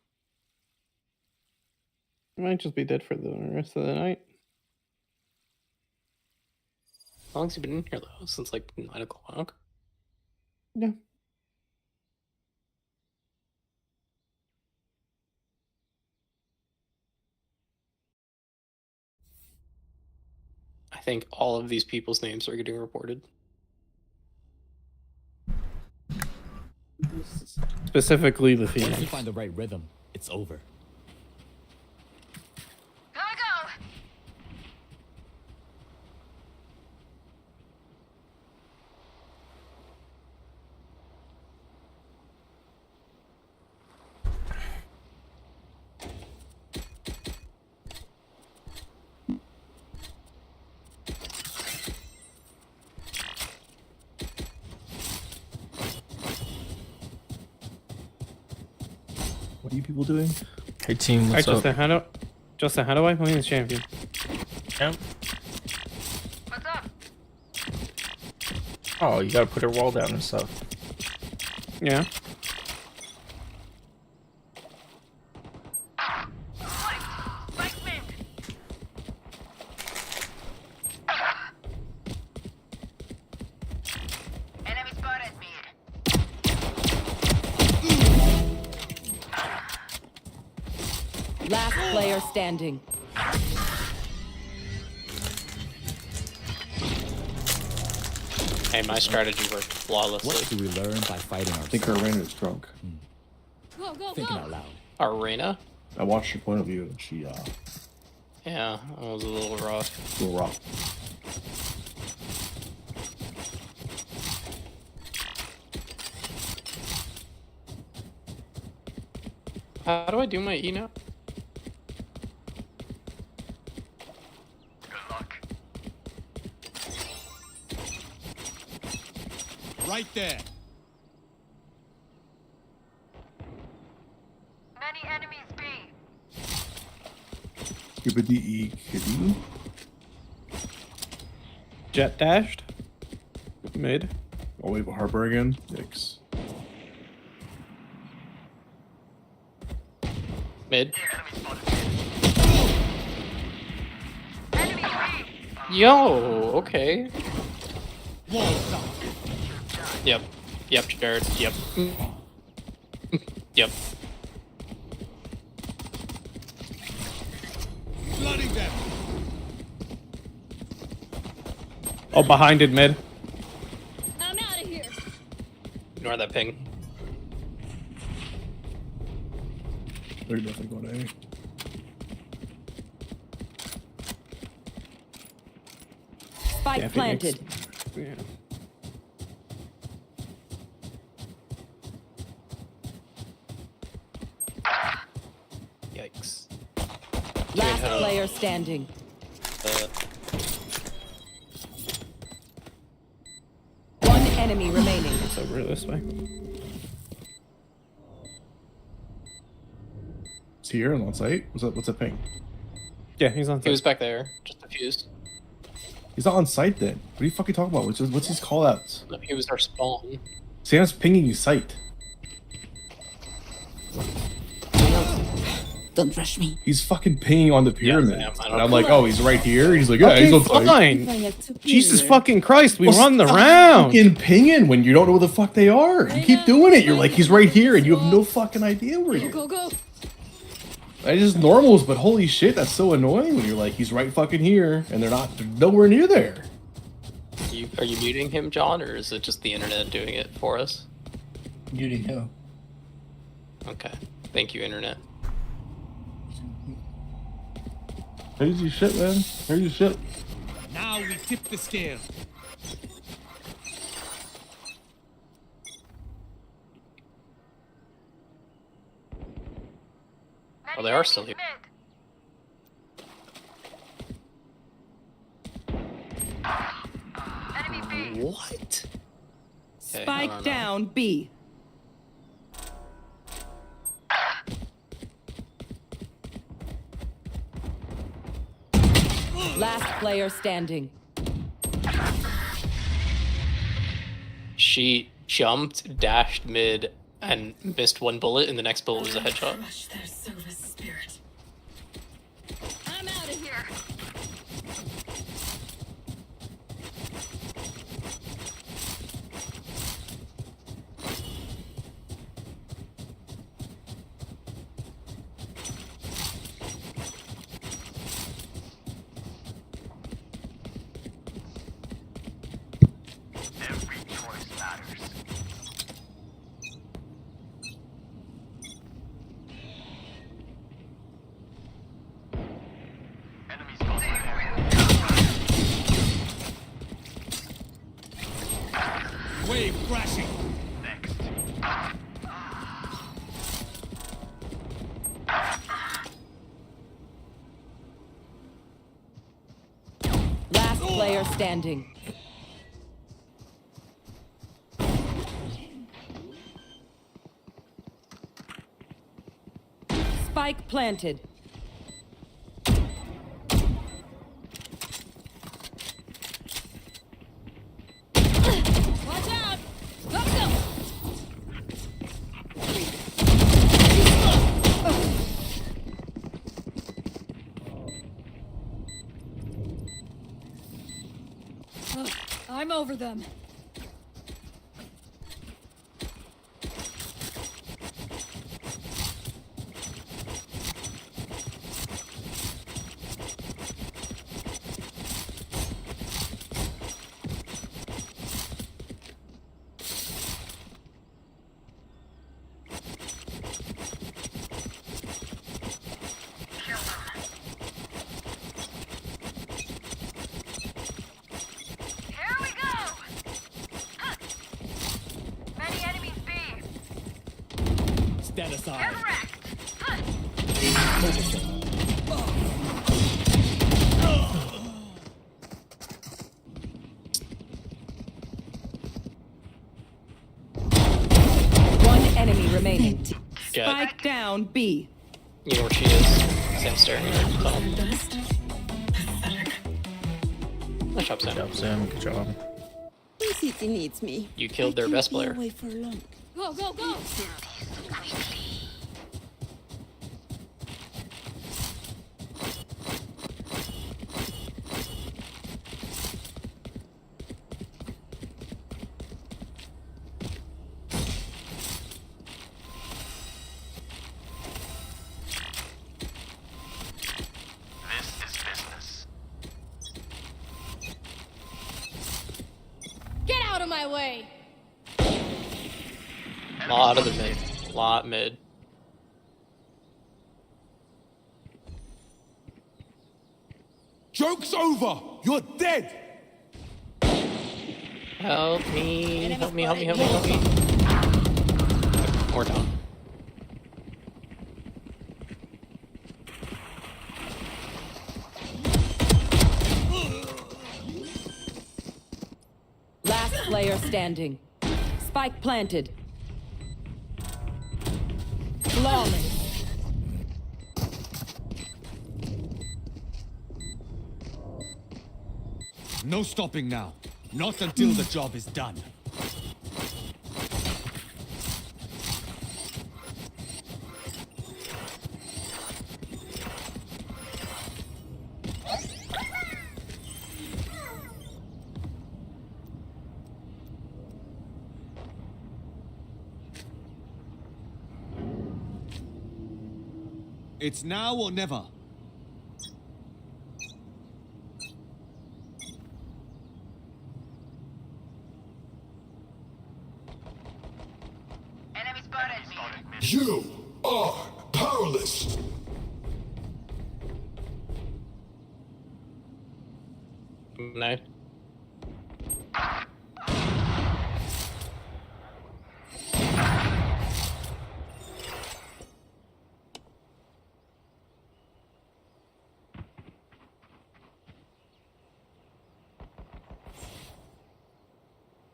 P: He might just be dead for the rest of the night.
L: How long's he been in here though? Since like 9 o'clock?
P: Yeah.
L: I think all of these people's names are getting reported.
P: Specifically the
K: Once you
P: Phoenix.
K: find the right rhythm, it's over.
M: What are you people doing?
F: Hey team,
P: Alright,
F: what's up?
P: Justin, how do I win this champion?
F: Yep. Oh, you gotta put her wall down and stuff.
P: Yeah.
E: Last player standing.
L: Hey, my strategy worked flawlessly.
K: What do we learn by fighting
M: I think our arena is drunk.
A: Go, go,
K: Thinking
A: go.
K: out loud.
L: Arena?
M: I watched her point of view and she
L: Yeah, that was a little rough.
M: a little rough.
L: How do I do my E now?
K: Right there.
H: Many enemies B.
M: Skibbity E kitty.
P: Jet dashed. Mid.
M: Oh wait, Harper again. Yikes.
L: Mid. Yo, okay. Yep. Yep, Jared. Yep. Yep.
K: Flooding them.
P: Oh, behind it, mid.
A: I'm out of here.
L: Ignore that ping.
M: They're definitely going A.
E: Spike
P: Yeah, Phoenix.
E: planted.
P: Yeah.
L: Yikes.
E: Last player standing. One enemy remaining.
P: It's over this way.
M: Is he here and on site? What's that ping?
P: Yeah, he's on
L: He was
P: site.
L: back there, just defused.
M: He's not on site then. What are you fucking talking about? What's his call outs?
L: No, he was our spawn.
M: Sam's pinging you site.
R: Don't rush me.
M: He's fucking pinging on the pyramid.
L: Sam, I don't
M: and I'm
L: know.
M: like, oh, he's right here. He's like, yeah, he's on site.
P: Fine. Jesus fucking Christ, we
M: Well,
P: run the
M: stop
P: round.
M: Fucking pinging when you don't know where the fuck they are. You keep doing it. You're like, he's right here, and you have no fucking idea where
A: Go,
M: you're.
A: go, go.
M: It's just normals, but holy shit, that's so annoying when you're like, he's right fucking here, and they're nowhere near there.
L: Are you muting him, John, or is it just the internet doing it for us?
G: Muting who?
L: Okay. Thank you, internet.
M: Crazy shit, man. Crazy shit.
K: Now we tip the scale.
L: Oh, they are still here. What? Okay,
E: Spike
L: hold on.
E: down B. player standing.
L: She jumped, dashed mid, and missed one bullet, and the next bullet was a headshot.
R: Their service spirit. I'm out of here.
U: Every choice matters. Enemies got
K: Wave crashing.
U: next.
E: Last player standing. Spike planted.
R: Watch out! Let's go!
A: I'm over them.
H: Here we go! Huh. Many enemies B.
K: Stand aside.
H: Get wrecked! Huh.
E: One enemy remaining.
L: Good.
E: Spike down B.
L: You know where she is. Sam staring at her phone. Nice job, Sam.
F: Good job, Sam. Good job.
R: City needs me.
L: You killed their best player.
R: Away for long.
A: Go, go, go!
U: This is business.
A: Get out of my way!
L: Lot of the mid. Lot mid.
K: Joke's over. You're dead.
L: Help me. Help me, help me, help me, help me. We're down.
E: Last player standing. Spike planted. Flawless.
K: No stopping now. Not until the job is done. It's now or never.
H: Enemy spotted.
U: You are powerless.
L: No.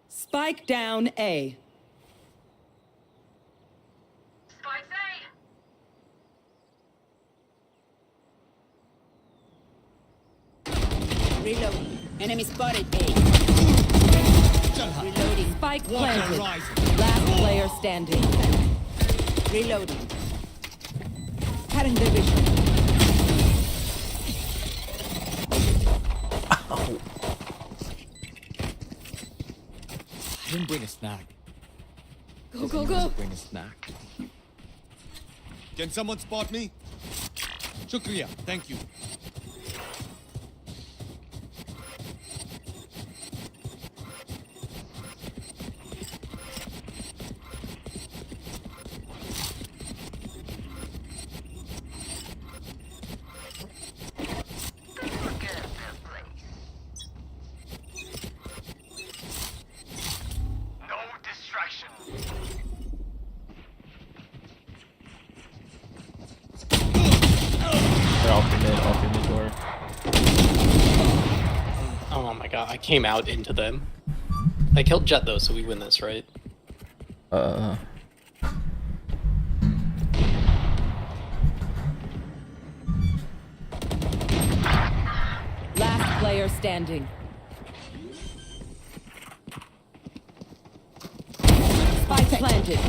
E: Spike down A.
H: Spike's A.
E: Enemy spotted A. Reloading. Spike planted. Last player standing. Reloading. Cutting the vision.
K: I didn't bring a snack.
A: Go, go, go.
K: Bring a snack. Can someone spot me? Shukriya, thank you.
F: Alternate door.
L: Oh my god, I came out into them. I killed Jet though, so we win this, right?
E: Last player standing. Spike planted.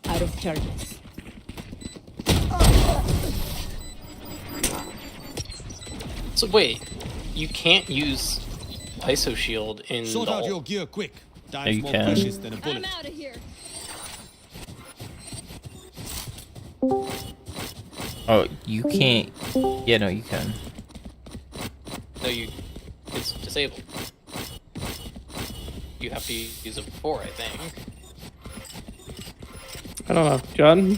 E: Out of charges.
L: So wait, you can't use ISO shield in
K: Sort
L: the
K: out your
L: ult.
K: gear quick.
F: Yeah,
K: Time's
F: you
K: more
F: can.
K: precious than a
A: I'm
K: bullet.
A: out of here.
F: Oh, you can't. Yeah, no, you can.
L: No, it's disabled. You have to use it before, I think.
P: I don't know, John.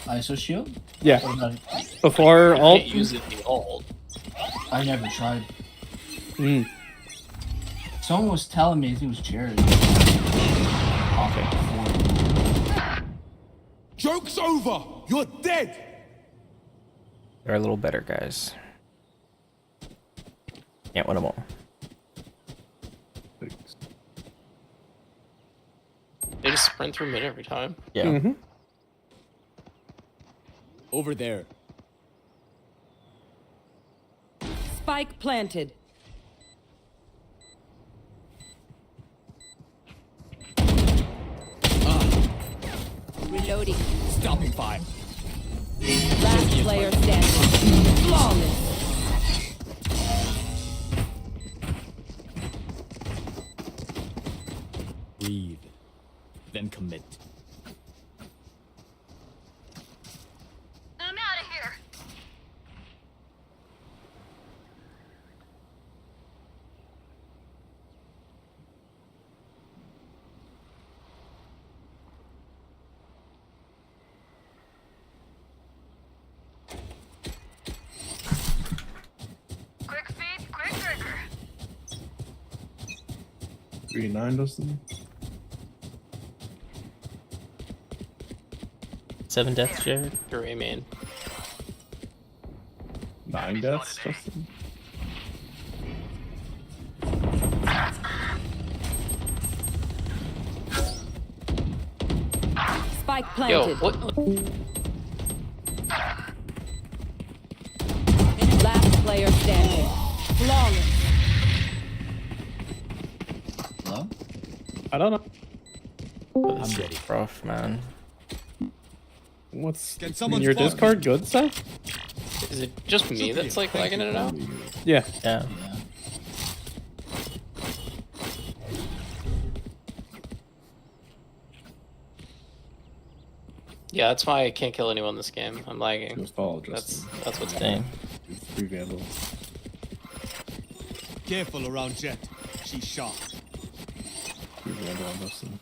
G: ISO shield?
P: Yeah.
G: What about it?
P: Before
L: You
P: ult.
L: can't use it in the ult.
G: I never tried.
P: Hmm.
G: Someone was telling me, I think it was Jared.
K: Joke's over! You're dead!
F: They're a little better, guys. Can't win them all.
L: They just sprint through mid every time.
F: Yeah.
P: Mm-hmm.
K: Over there.
E: Spike planted. Reloading.
K: Stopping fire.
E: Last player standing. Flawless.
K: Breathe. Then commit.
H: I'm out of here. Quick feet, quick trigger.
M: 3-9, Dustin.
F: 7 deaths, Jared.
L: You're a man.
M: 9 deaths, Dustin.
E: Spike
L: Yo,
E: planted.
L: what?
E: Last player standing. Flawless.
G: Hello?
P: I don't know.
F: I'm ready. Rough, man.
P: What's
K: Can
P: in
K: someone
P: your
K: spot me?
P: Discord? Good stuff?
L: Is it just me that's like lagging it out?
P: Yeah.
F: Yeah.
L: Yeah, that's why I can't kill anyone this game. I'm lagging.
M: Just follow Justin.
L: That's what's
F: Same.
M: Free Vandal.
K: Careful around Jet. She's sharp.
M: Free Vandal on Dustin.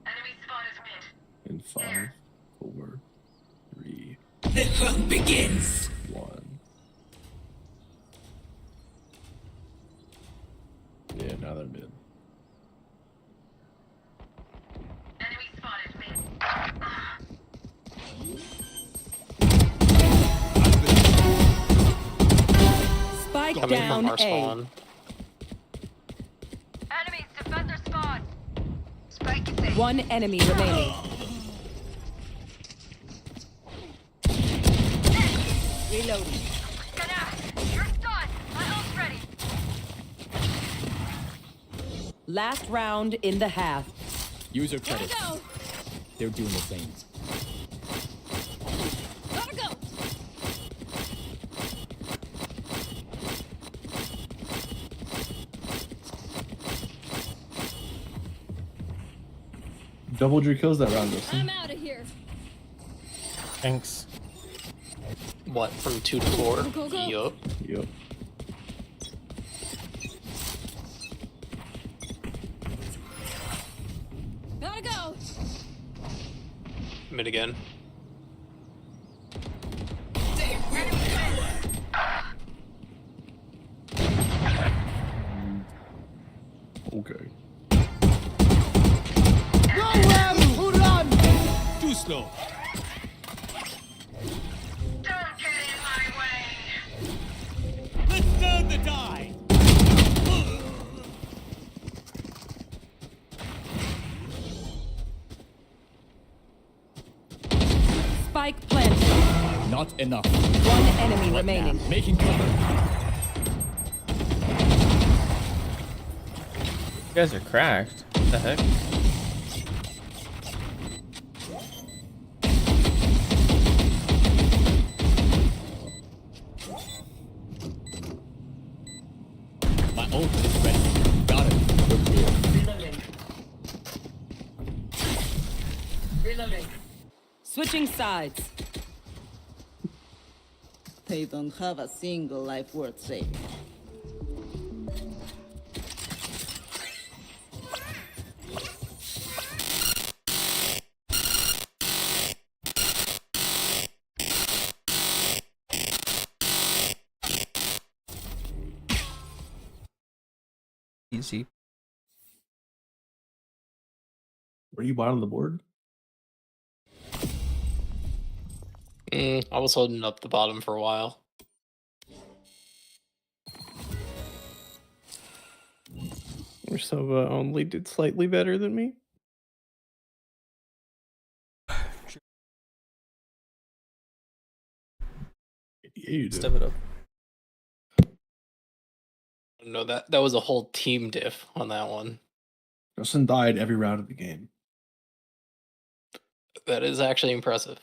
H: Enemy spotted mid.
M: In 5, 4, 3,
B: The hunt begins.
M: 1. Yeah, now they're mid.
H: Enemy spotted mid.
E: Spike
L: Coming
E: down
L: from our
E: A.
L: spawn.
H: Enemies defender spawn. Spike is A.
E: One enemy remaining. Reloading.
H: You're done. My ult's ready.
E: Last round in the half.
C: User credits.
R: Go.
C: They're doing the same.
R: Gotta go.
M: Doubled your kills that round, Justin.
R: I'm out of here.
F: Thanks.
L: What, from 2 to 4?
R: Go, go.
L: Yup.
M: Yep.
R: Gotta go.
L: Mid again.
M: Okay.
K: Too slow.
H: Don't get in my way.
K: Let's turn the tide.
E: Spike planted.
C: Not enough.
E: One enemy remaining.
C: Making cover.
F: You guys are cracked. What the heck?
C: My ult is ready. Got it.
N: Reloading.
E: Switching sides.
N: They don't have a single life worth saving.
F: Easy.
M: Were you bottom of the board?
L: I was holding up the bottom for a while.
P: Ursova only did slightly better than me.
M: Yeah, you did.
F: Step it up.
L: No, that was a whole team diff on that one.
M: Justin died every round of the game.
L: That is actually impressive.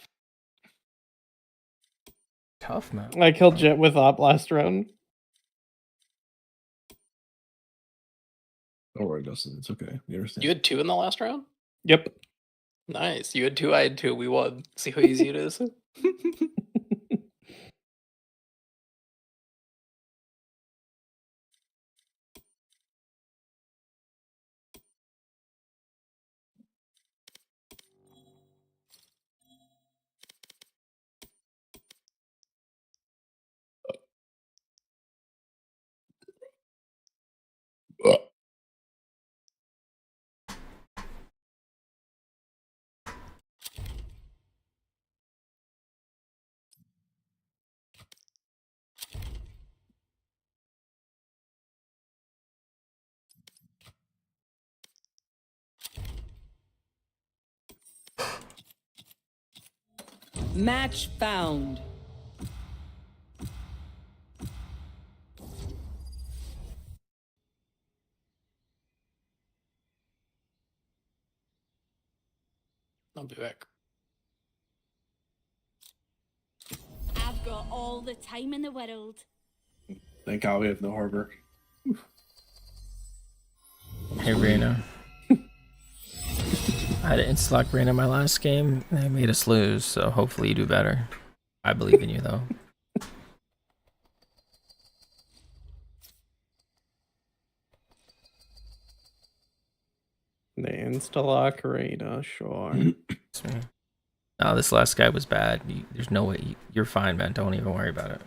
F: Tough, man.
P: I killed Jet with Op last round.
M: Don't worry, Justin. It's okay. We understand.
L: You had 2 in the last round?
P: Yep.
L: Nice. You had 2, I had 2. We won. See how easy it is?
E: Match found.
L: I'll be back.
R: I've got all the time in the world.
M: Thank God we have no harbor.
F: Hey, Reyna. I had an insta-lock Reyna my last game, and they made us lose, so hopefully you do better. I believe in you, though.
P: The insta-lock Reyna, sure.
F: No, this last guy was bad. There's no way. You're fine, man. Don't even worry about it.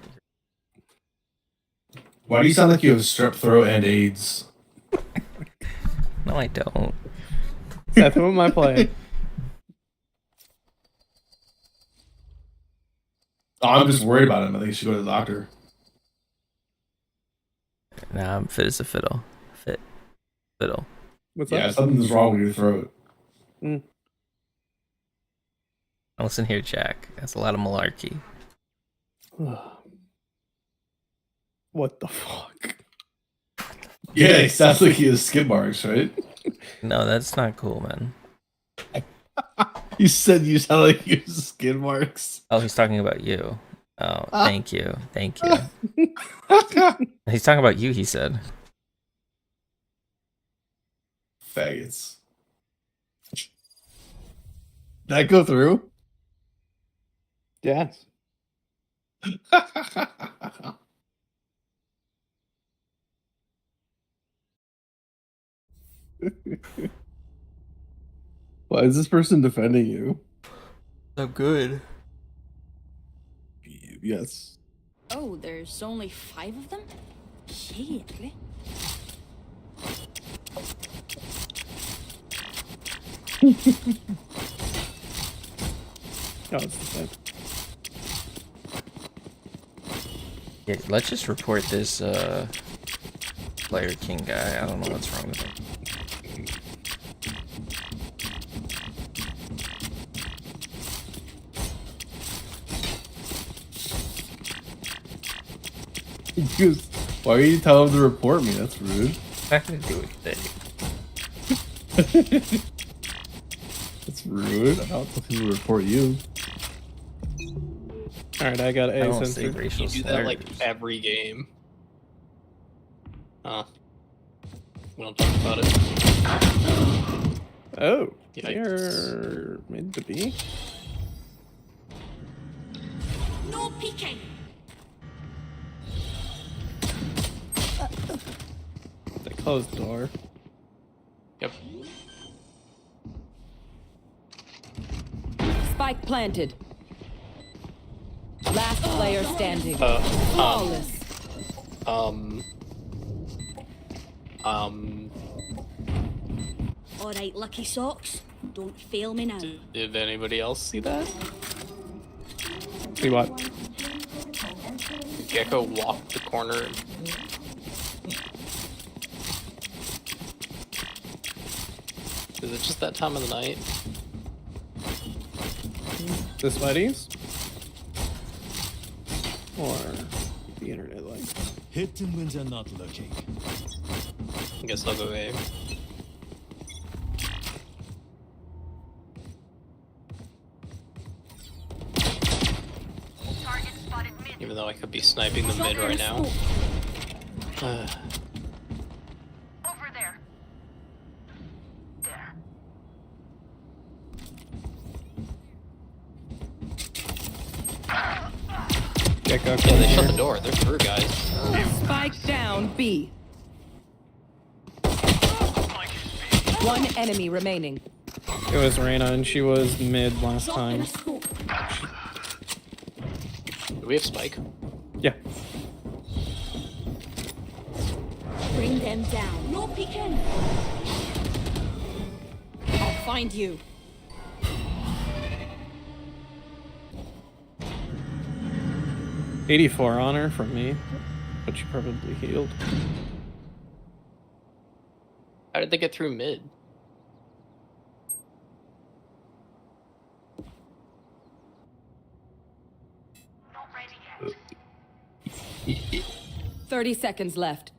M: Why do you sound like you have strep throat and AIDS?
F: No, I don't.
P: Seth, who am I playing?
M: Oh, I'm just worried about him. I think he should go to the doctor.
F: Nah, I'm fit as a fiddle. Fit. Fiddle.
P: What's
M: Yeah,
P: up?
M: something's wrong with your throat.
F: Listen here, Jack. That's a lot of malarkey.
P: What the fuck?
M: Yeah, it sounds like he has skid marks, right?
F: No, that's not cool, man.
M: You said you sound like you have skid marks.
F: Oh, he's talking about you. Oh, thank you. Thank you. He's talking about you, he said.
M: Faggots. Did that go through?
P: Yes.
M: Why is this person defending you?
F: I'm good.
M: Yes.
R: Oh, there's only 5 of them? Shit.
P: No, it's the same.
F: Yeah, let's just report this player king guy. I don't know what's wrong with him.
M: Why are you telling him to report me? That's rude.
F: Nothing to do with it.
M: That's rude. I'll tell people to report you.
P: Alright, I got
F: I
P: A
F: don't
P: sensor.
F: say racial
L: You do that like
F: slurs.
L: every game. Huh. We don't talk about it.
P: Oh,
L: Yikes.
P: they're mid to B.
R: No peeking.
P: They closed the door.
L: Yep.
E: Spike planted. Last player standing. Flawless.
R: Alright, lucky socks. Don't fail me now.
L: Did anybody else see that?
P: See what?
L: Gecko walked the corner. Is it just that time of the night?
P: This buddies? Or the internet like?
U: Hit them when they're not looking.
L: I guess I'll go A. Even though I could be sniping the mid right now.
H: Over there. There.
P: Gecko.
L: Yeah, they shut the door. They're through, guys.
E: Spike down B. One enemy remaining.
P: It was Reyna and she was mid last time.
L: Do we have Spike?
P: Yeah.
R: Bring them down. No peeking.
E: I'll find you.
P: $84 on her from me, but she probably healed.
L: How did they get through mid?
E: 30 seconds left.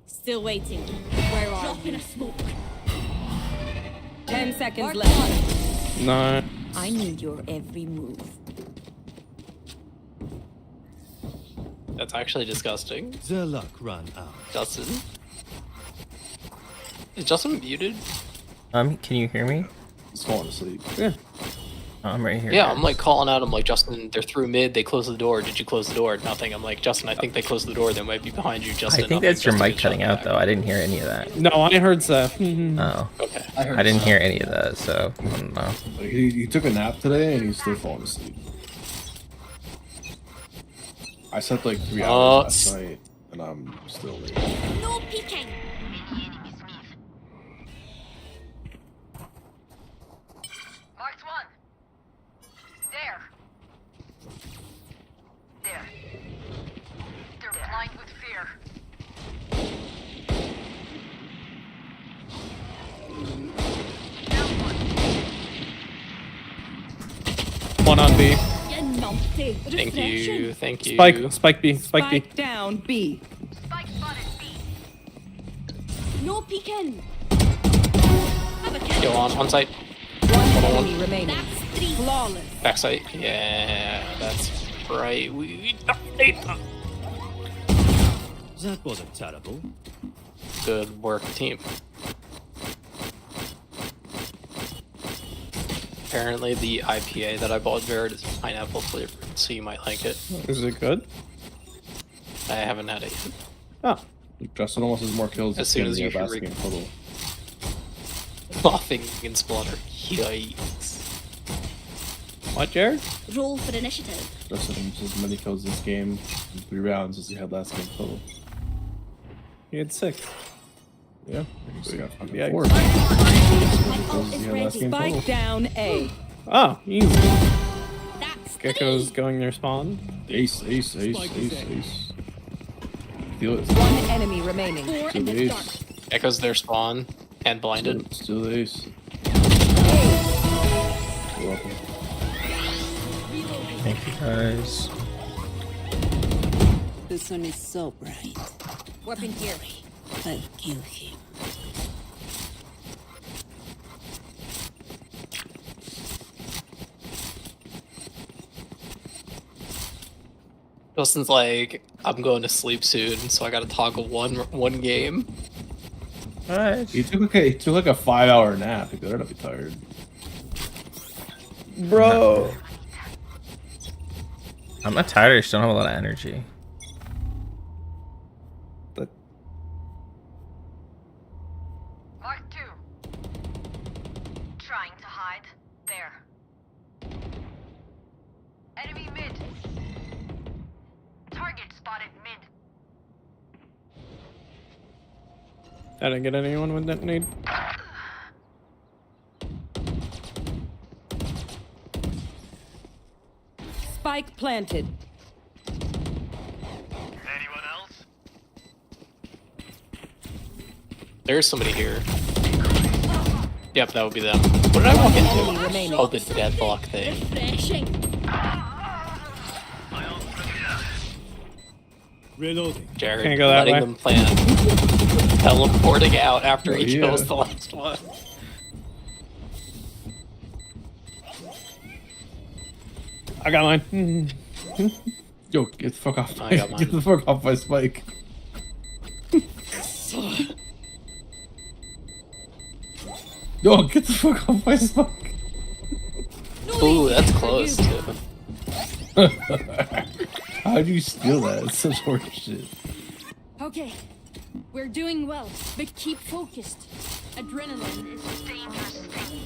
R: Still waiting. Where are Drop in a smoke.
E: 10 seconds left.
P: No.
R: I need your every move.
L: That's actually disgusting.
U: Their luck ran out.
L: Justin? Is Justin muted?
F: Can you hear me?
M: He's falling asleep.
P: Yeah.
F: I'm right here.
L: Yeah, I'm like calling out. I'm like, Justin, they're through mid. They closed the door. Did you close the door? Nothing. I'm like, Justin, I think they closed the door. They might be behind you, Justin.
F: I think that's your mic cutting out, though. I didn't hear any of that.
P: No, I heard Seth.
F: Oh.
L: Okay.
F: I didn't hear any of that, so I don't know.
M: He took a nap today and he's still falling asleep. I slept like 3 hours last night and I'm still late.
R: No peeking.
H: Marked one. There. There. They're blind with fear.
P: One on B.
L: Thank you. Thank you.
P: Spike B. Spike B.
E: Spike down B.
H: Spike spotted B.
R: No peeking.
L: Yo, on site.
E: One enemy remaining.
R: That's three.
E: Flawless.
L: Backside. Yeah, that's right.
B: That wasn't terrible.
L: Good work, team. Apparently, the IPA that I bought, Jared, is pineapple flavored, so you might like it.
P: Is it good?
L: I haven't had it yet.
P: Oh.
M: Justin almost has more kills
L: As soon as you
M: last
L: can
M: game total.
L: Laughing in splatter. Yikes.
P: What, Jared?
R: Roll for initiative.
M: Justin has as many kills this game in 3 rounds as he had last game total.
P: He had 6.
M: Yeah. So he got fucking
P: Yikes.
M: 4. As many kills as he had last game total.
E: Spike down A.
P: Oh, easy.
R: That's
P: Gecko's going their spawn.
M: Ace. Feel it.
E: One enemy remaining.
R: four
M: Still
R: in
M: the
R: the dark.
M: ace.
L: Echoes their spawn and blinded.
M: Still the ace. You're welcome.
F: Thank you guys.
N: The sun is so bright.
R: Weapon here.
N: I'll kill him.
L: Justin's like, I'm going to sleep soon, so I gotta toggle one game.
F: Alright.
M: He took like a 5-hour nap. He better not be tired.
P: Bro.
F: I'm not tired, I just don't have a lot of energy.
H: Mark 2. Trying to hide. There. Enemy mid. Target spotted mid.
P: I didn't get anyone with that need.
E: Spike planted.
H: Anyone else?
L: There's somebody here. Yep, that would be them. What did I walk into? Oh, the deadlock thing.
R: Refreshing.
B: Reloading.
L: Jared,
P: Can't go that
L: letting
P: way.
L: them plan. Teleporting out after
M: Oh,
L: he
M: yeah.
L: kills the last one.
P: I got mine.
M: Yo, get the fuck off.
L: I got mine.
M: Get the fuck off my Spike. Yo, get the fuck off my Spike.
L: Ooh, that's close too.
M: How'd you steal that? It's such horse shit.
A: Okay, we're doing well, but keep focused. Adrenaline is
H: Dangerous thing.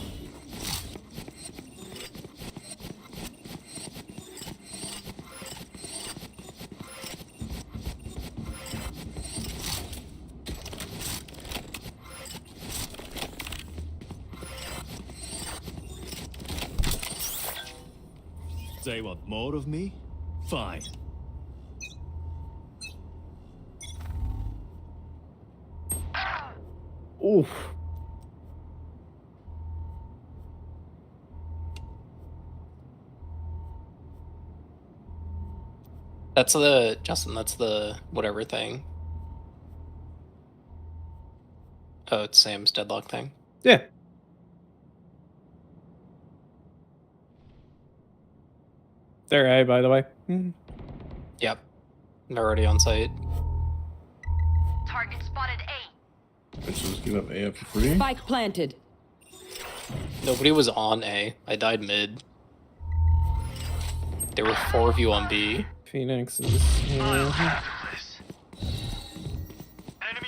B: They want more of me? Fine.
P: Oof.
L: That's the Justin. That's the whatever thing. Oh, it's Sam's deadlock thing.
P: Yeah. They're A, by the way.
L: Yep, they're already on site.
H: Target spotted A.
M: Let's just give up A up for free.
E: Spike planted.
L: Nobody was on A. I died mid. There were 4 of you on B.
P: Phoenix is here.
H: Enemy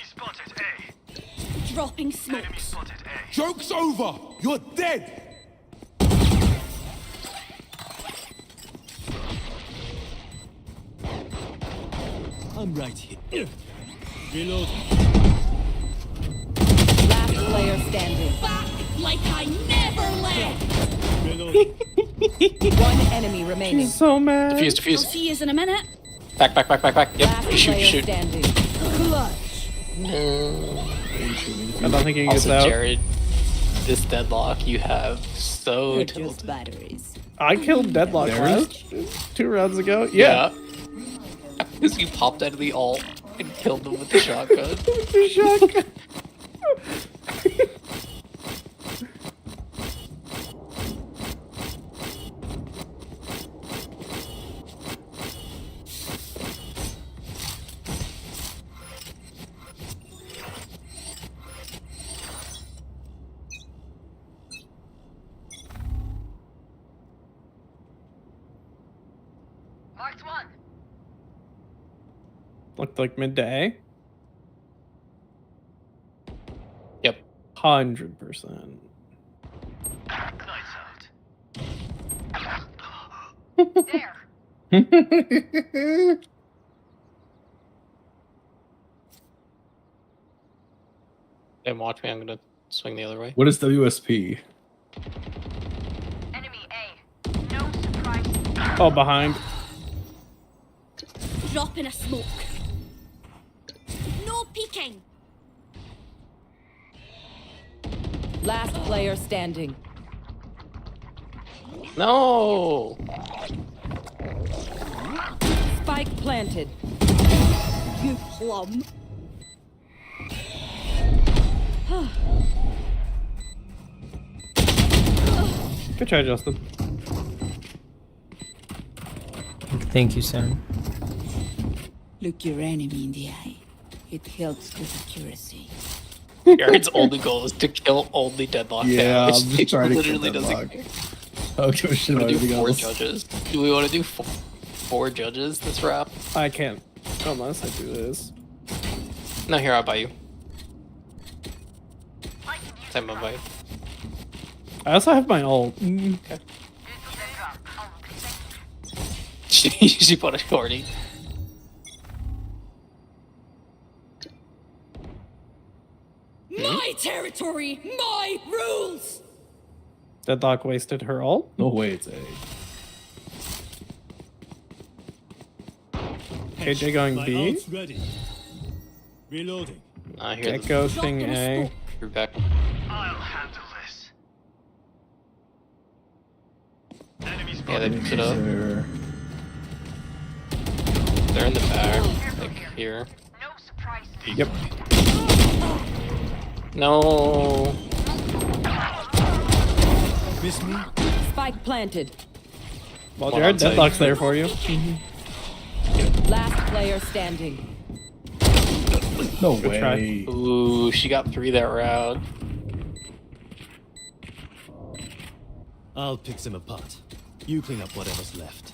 H: spotted A.
R: Dropping smokes.
K: Joke's over! You're dead!
B: I'm right here. Reload.
E: Last player standing.
R: Back like I never left.
B: Reload.
E: One enemy remaining.
P: She's so mad.
L: Defuse,
R: I'll
L: defuse.
R: see you in a minute.
L: Back. Yep,
E: Last
L: shoot,
E: player
L: shoot.
E: standing. Clutch.
P: I don't think he gets
L: Also,
P: out.
L: Jared, this deadlock you have so
E: They're
L: tilted.
E: just batteries.
P: I killed Deadlock
M: There
P: last 2 rounds ago. Yeah.
L: Because you popped out of the alt and killed them with the shotgun.
P: The shotgun.
H: Marked one.
P: Looked like midday.
L: Yep.
P: 100%.
H: There.
L: And watch me, I'm gonna swing the other way.
M: What is WSP?
H: Enemy A. No surprise.
P: Oh, behind.
R: Drop in a smoke. No peeking.
E: Last player standing.
L: No!
E: Spike planted.
R: You plum.
P: Good try, Justin.
F: Thank you, Sam.
N: Look your enemy in the eye. It helps with accuracy.
L: Jared's only goal is to kill only Deadlock.
M: Yeah,
L: damage.
M: I'm just trying to kill
L: literally doesn't
M: Deadlock.
L: care.
M: I don't give a shit
L: We
M: about
L: wanna do
M: anything
L: 4
M: else.
L: judges. Do we want to do four judges this round?
P: I can't unless I do this.
L: No, here, I'll buy you. Time I'll buy you.
P: I also have my ult.
L: Okay. she put a shorty.
R: My territory, my rules.
P: Deadlock wasted her ult.
M: No way, it's A.
P: KJ going
C: My
P: B.
C: ult's ready. Reloading.
L: I hear
P: Gecko
L: the
P: thing A.
L: You're back.
C: I'll handle this. Enemies
L: Yeah, they picked it up.
M: There.
L: They're in the back, like here.
H: No surprise.
P: Yep.
L: No.
C: Miss me?
E: Spike planted.
P: Well,
L: One
P: Jared,
L: on site.
P: Deadlock's there for you.
E: Last player standing.
M: No
P: Good
M: way.
P: try.
L: Ooh, she got 3 that round.
C: I'll pick them apart. You clean up whatever's left.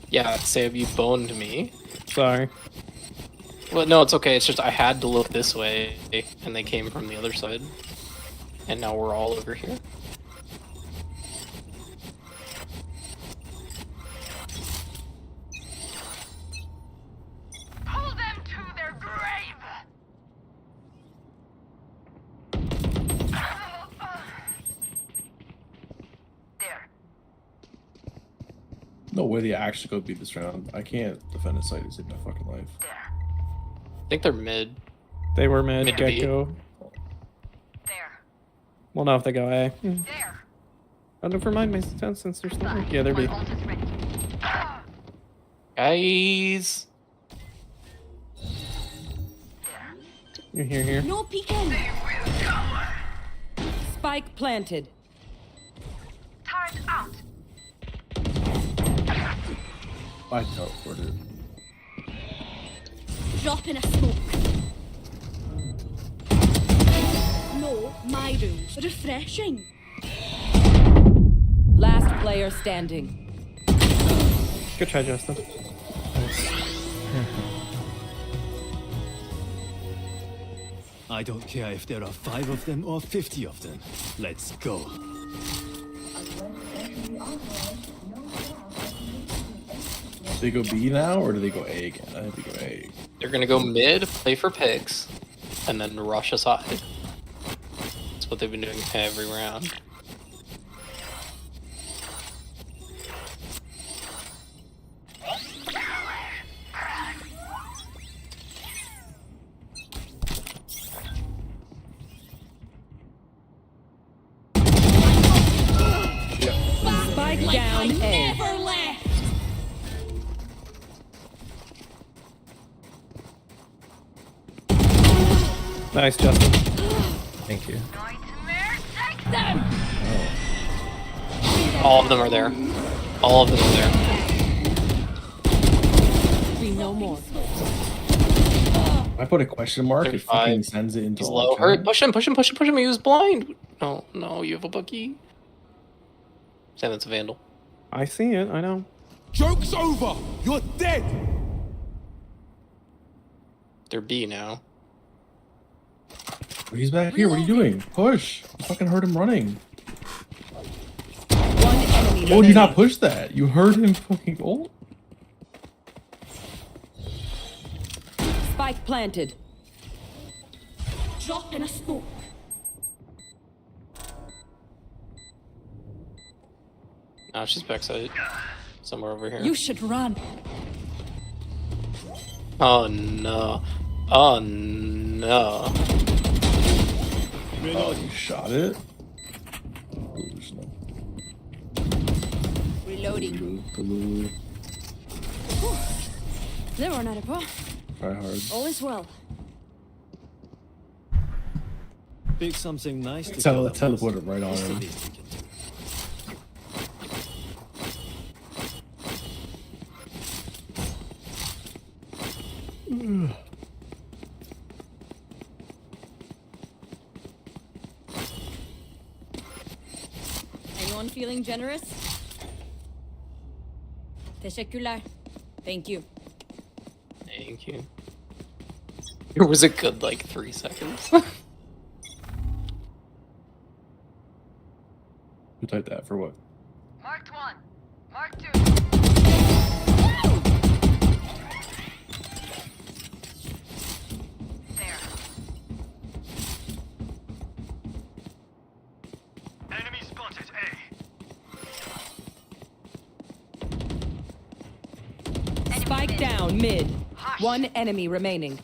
L: Yeah, Sam, you boned me.
P: Sorry.
L: Well, no, it's okay. It's just I had to look this way, and they came from the other side. And now we're all over here.
H: Pull them to their grave. There.
M: No way they actually go beat this round. I can't defend a site to save my fucking life.
L: I think they're mid.
P: They were mid.
L: Mid to B.
P: Gecko.
H: There.
P: We'll know if they go A.
H: There.
P: Oh, never mind. Makes sense since they're still there. Yeah, they're B.
H: My ult is ready.
L: Guys.
P: You're here.
R: No peeking.
E: Spike planted.
H: Turret out.
M: I teleported.
R: Drop in a smoke. No, my rules. Refreshing.
E: Last player standing.
P: Good try, Justin.
C: I don't care if there are 5 of them or 50 of them. Let's go.
M: Do they go B now or do they go A again? I think they go A.
L: They're gonna go mid, play for picks, and then rush aside. That's what they've been doing every round.
E: down A.
R: Never left.
P: Nice, Justin.
F: Thank you.
L: All of them are there. All of them are there.
E: We know more.
M: I put a question mark. It
L: 35.
M: fucking sends it into
L: He's
M: all
L: low. Hurry,
M: chat.
L: push him, push him, push him, push him. He was blind. No, no, you have a buggy. Sam, that's a vandal.
P: I see it. I know.
K: Joke's over! You're dead!
L: They're B now.
M: He's back here. What are you doing? Push. I fucking heard him running.
E: One enemy.
M: Why would you not push that? You heard him fucking ult?
E: Spike planted.
R: Drop in a smoke.
L: No, she's backside. Somewhere over here.
E: You should run.
L: Oh no. Oh no.
M: Oh, you shot it?
R: Reloading. There are not a pro.
M: Try hard.
R: All is well.
C: Pick something nice to
M: Teleport it right on him.
E: Anyone feeling generous? Teşekkürler. Thank you.
L: Thank you. It was a good like 3 seconds.
M: Who typed that for what?
H: Marked one. Marked two. There. Enemy spotted A.
E: Spike down mid. One enemy remaining.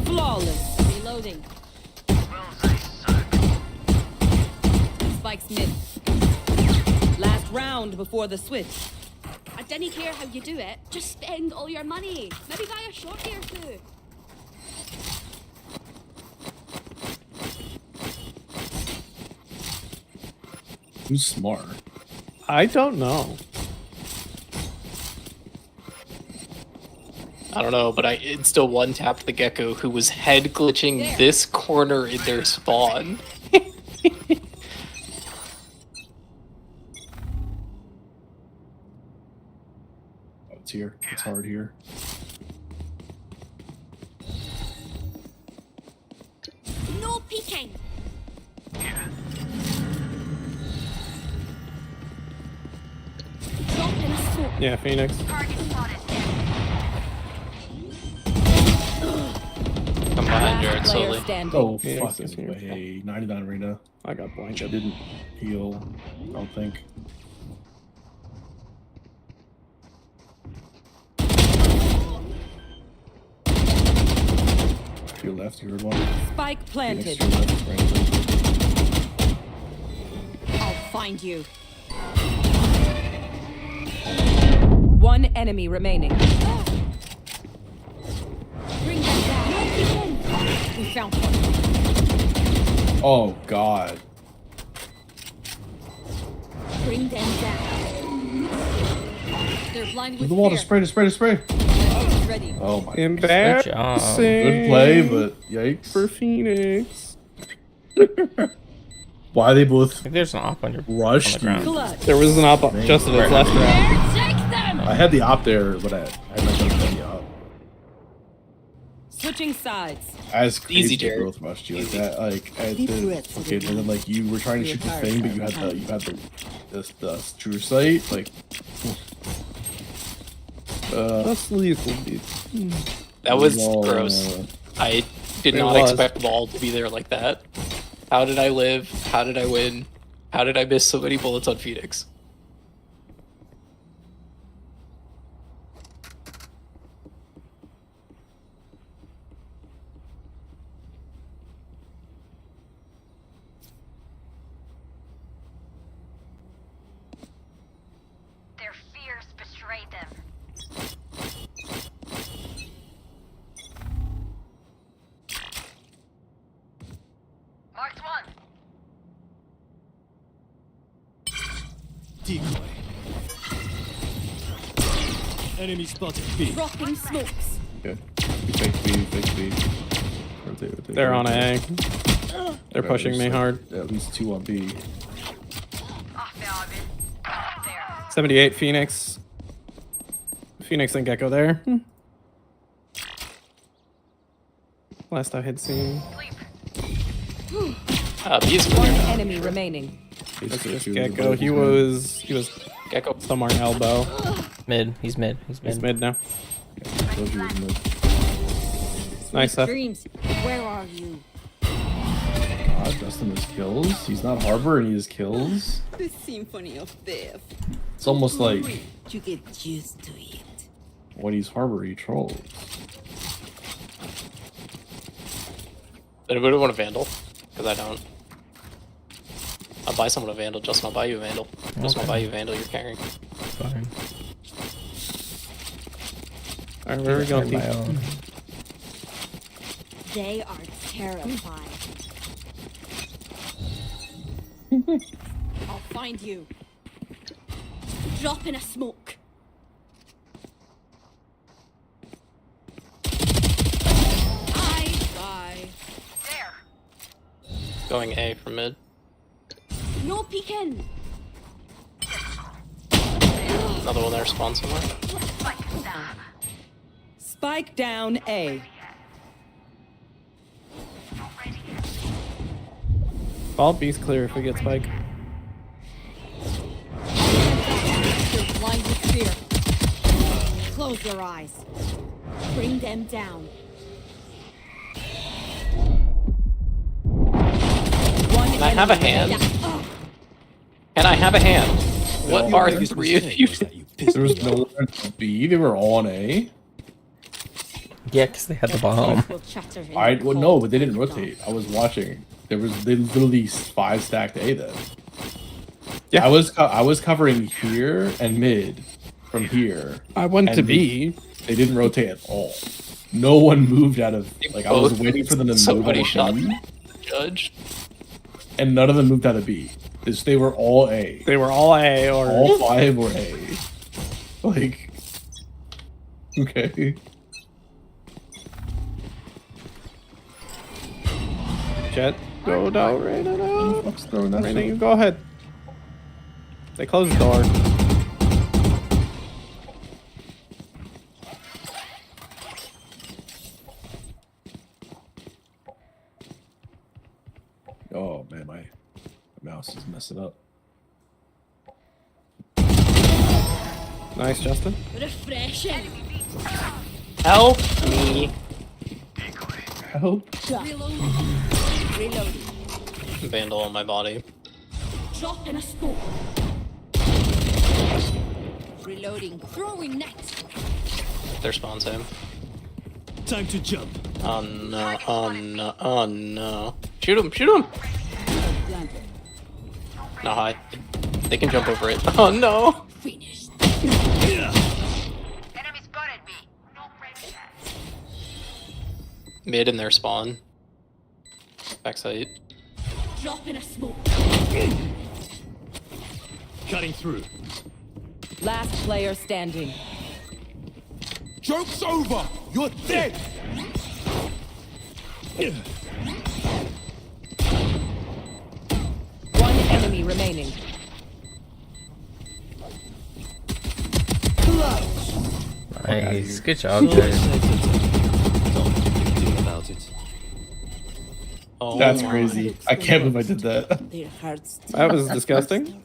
E: Flawless. Reloading. Spike's mid. Last round before the switch.
R: I didn't care how you do it. Just spend all your money. Maybe buy a shorty or two.
M: Who's smart?
P: I don't know.
L: I don't know, but I insta one tapped the gecko who was head glitching
R: There.
L: this corner in their spawn.
M: Oh, it's here. It's hard here.
R: No peeking. Drop in a smoke.
P: Yeah, Phoenix.
H: Target spotted.
L: Come behind Jared
E: Player
L: slowly.
E: standing.
M: Oh,
P: Phoenix is
M: fucking
P: here.
M: way. 99 arena.
P: I got
M: I
P: blinded.
M: didn't heal, I don't think. To your left, you heard one.
E: Spike
M: Phoenix
E: planted.
M: to your left, right.
E: I'll find you. One enemy remaining.
R: Bring them down. No peeking.
E: We found one.
M: Oh, God.
R: Bring them down.
E: They're blinded
M: To
E: with
M: the wall to
E: fear.
M: spray, to spray, to spray.
E: Ready.
M: Oh, my
P: Embarrassing.
M: Good play, but yikes.
P: For Phoenix.
M: Why are they
F: I
M: both
F: think there's an op on your
M: rushed?
F: on the ground.
E: Clutch.
P: There was an op just in its last round.
R: Take them.
M: I had the op there, but I had not done the op.
E: Switching sides.
M: As crazy
L: Easy,
M: they
L: Jared.
M: both rushed you like that, like at
E: Deep
M: the,
E: breaths,
M: okay, and then like you were trying to shoot the thing, but you had the true sight, like.
P: That's lethal, dude.
L: That was
M: no,
L: gross. I did
P: It
L: not
P: was.
L: expect the ball to be there like that. How did I live? How did I win? How did I miss so many bullets on Phoenix?
C: Decoy. Enemy spotted B.
E: Dropping smokes.
M: Okay. Fake B, fake B. Rotate.
P: They're on A. They're
M: Yeah,
P: pushing
M: there's
P: me
M: like
P: hard.
M: At least 2 on B.
P: 78 Phoenix. Phoenix and Gecko there. Last I had seen.
L: B's
E: One
L: clear.
E: enemy remaining.
P: That's just Gecko. He was
L: Gecko
P: somewhere elbow.
F: Mid. He's mid. He's mid.
P: He's mid now.
M: Told you it was mid.
P: Nice stuff.
E: Dreams, where are you?
M: God, Dustin has kills. He's not Harbor and he has kills.
E: The symphony of death.
M: It's almost like
E: You get used to it.
M: when he's Harbor, he trolls.
L: Anybody want a Vandal? Because I don't. I'll buy someone a Vandal. Justin, I'll buy you a Vandal. Justin, I'll buy you a Vandal. You're carrying.
F: Fine.
P: Alright, where are we going?
F: My own.
R: They are terrified.
E: I'll find you.
R: Drop in a smoke.
E: Bye.
L: Going A for mid.
R: No peeking.
L: Another one there spawn somewhere.
E: Spike down A.
P: All B's clear if we get Spike.
E: You're blind with fear.
R: Close your eyes. Bring them down.
L: Can I have a hand? Can I have a hand? What are the three of you?
M: There was no one on B. They were all on A.
F: Yeah, because they had the bomb.
M: Well, no, but they didn't rotate. I was watching. They literally 5 stacked A then.
P: Yeah,
M: I was covering here and mid from here.
P: I went to
M: and
P: B.
M: They didn't rotate at all. No one moved out of I was waiting for them to move out
L: Somebody
M: of
L: shot
M: B,
L: the judge.
M: and none of them moved out of B. They were all A.
P: They were all A or
M: All 5 were A. Like, okay.
P: Jet. Go down, Reyna. No.
M: Fuck's throwing that
P: Reyna,
M: shit?
P: you go ahead. They closed the door.
M: Oh man, my mouse is messing up.
P: Nice, Justin.
R: Refreshing.
L: Help me.
M: Help.
R: Reloading.
L: Vandal on my body.
R: Drop in a smoke. Reloading. Throwing net.
L: Their spawn same.
C: Time to jump.
L: Oh no, oh no, oh no. Shoot him, shoot him! No, hi. They can jump over it. Oh no!
R: Finished.
L: Mid in their spawn. Backside.
R: Drop in a smoke.
C: Cutting through.
E: Last player standing.
K: Joke's over! You're dead!
E: One enemy remaining.
F: Nice. Good job, guys.
C: About it.
L: Oh,
M: That's
L: my.
M: crazy. I can't believe I did that.
E: Their hearts.
P: That was disgusting.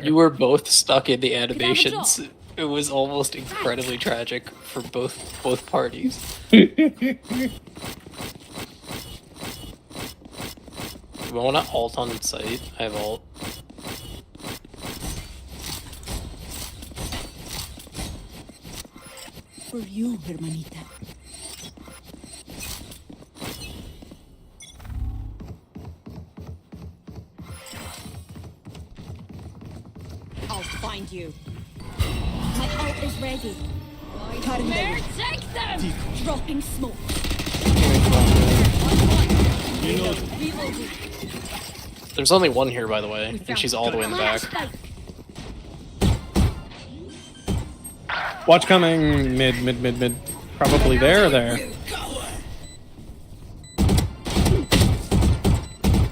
L: You were both stuck in the animations. It was almost incredibly tragic for both parties. We want to ult on site. I have ult.
R: For you, hermanita.
E: I'll find you.
R: My ult is ready.
E: Nightmare,
R: take them! Dropping smoke.
L: There's only one here, by the way, and she's all the way in the back.
P: Watch coming. Mid. Probably there or there.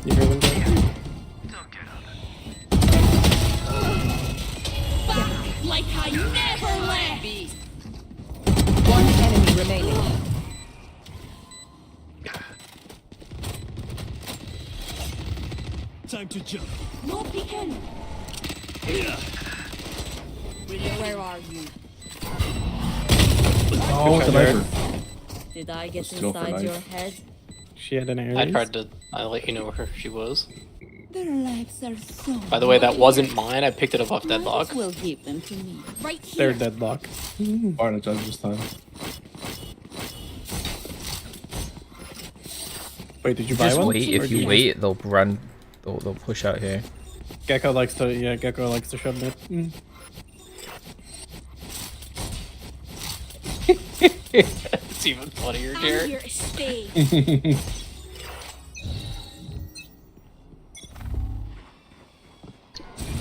P: You hear them?
R: Like I never left.
E: One enemy remaining.
C: Time to jump.
R: No peeking. Where are you?
M: Oh, the sniper.
R: Did I get
M: Let's go for
R: inside your
M: knife.
R: head?
P: She had an Ares.
L: I tried to. I let you know where she was.
R: Their lives are so.
L: By the way, that wasn't mine. I picked it up off Deadlock.
R: Will give them to me. Right
P: They're
R: here.
P: deadlock.
M: Fire the judge this time.
P: Wait, did you buy
F: Just
P: one?
F: wait.
P: Or
F: If
P: do
F: you wait, they'll run. They'll push out here.
P: Gecko likes to. Yeah, Gecko likes to shove it.
L: It's even funnier,
R: I'm
L: Jared.
R: here to stay.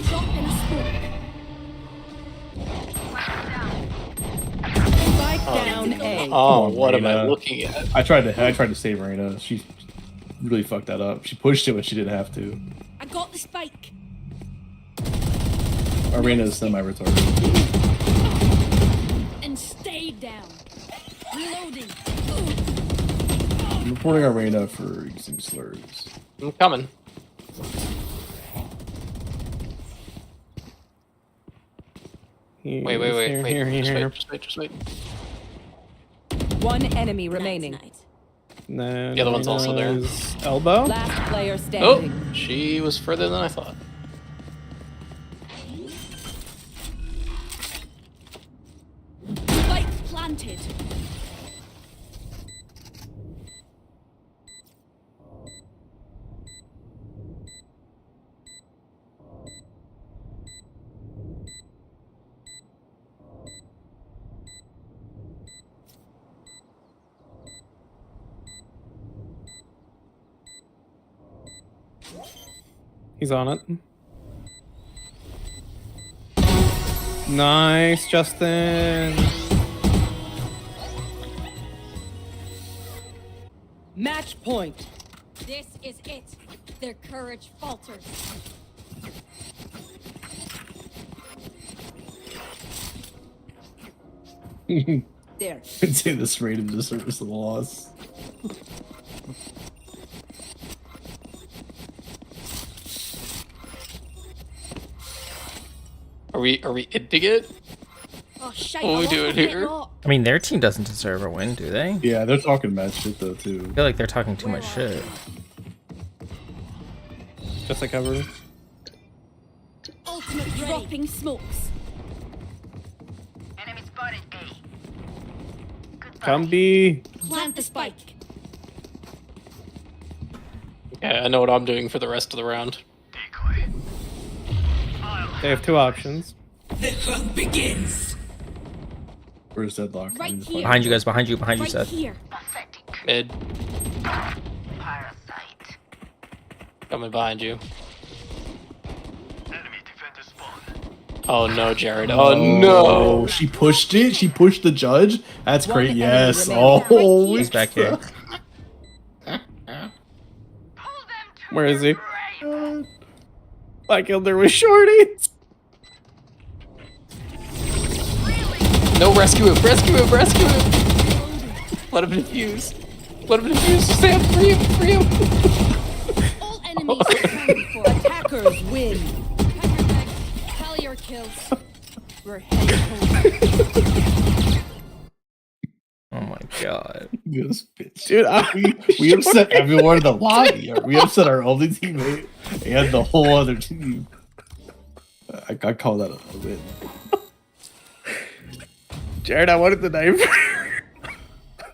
R: Drop in a smoke.
E: Spike down A.
L: Oh,
M: Come on,
L: what am I
M: Reyna.
L: looking at?
M: I tried to save Reyna. She really fucked that up. She pushed it when she didn't have to.
R: I got the spike.
M: Reyna is semi-retarded.
R: And stay down. Reloading.
M: I'm reporting on Reyna for using slurs.
L: I'm coming. Wait.
P: Here.
L: Just wait.
E: One enemy remaining.
P: Then
L: The other one's also there.
P: Reina's Elbow.
E: Last player
L: Oh,
E: standing.
L: she was further than I thought.
R: Spike planted.
P: He's on it. Nice, Justin.
E: Match point.
R: This is it. Their courage falters.
E: There.
M: I'd say this rate of disservice of the loss.
L: Are we ending it?
R: Oh shit!
L: What are we doing here?
F: I mean, their team doesn't deserve a win, do they?
M: Yeah, they're talking mad shit though too.
F: I feel like they're talking too much shit.
P: Just a cover.
R: Ultimate dropping smokes.
H: Enemy spotted A.
P: Come B.
R: Plant the spike.
L: Yeah, I know what I'm doing for the rest of the round.
P: They have two options.
B: The hunt begins.
M: Where's Deadlock?
R: Right here.
F: Behind you guys, behind you,
R: Right
F: Seth.
R: here.
L: Mid.
H: Parasite.
L: Coming behind you. Oh no, Jared. Oh no.
M: She pushed it. She pushed the judge. That's
E: One
M: great.
E: enemy
M: Yes.
E: remaining.
M: Oh,
F: He's back here.
P: Where is he? I killed her with shorties.
L: No, rescue him! Rescue him! Rescue him! Let him defuse. Let him defuse. Sam, free him! Free him!
R: All enemies accounted for.
E: Attackers win.
R: Tally your kills.
E: We're heading home.
F: Oh my god.
M: this bitch.
P: Dude,
M: We upset everyone in the lobby. We upset our only teammate and the whole other team. I call that a win.
P: Jared, I wanted the knife.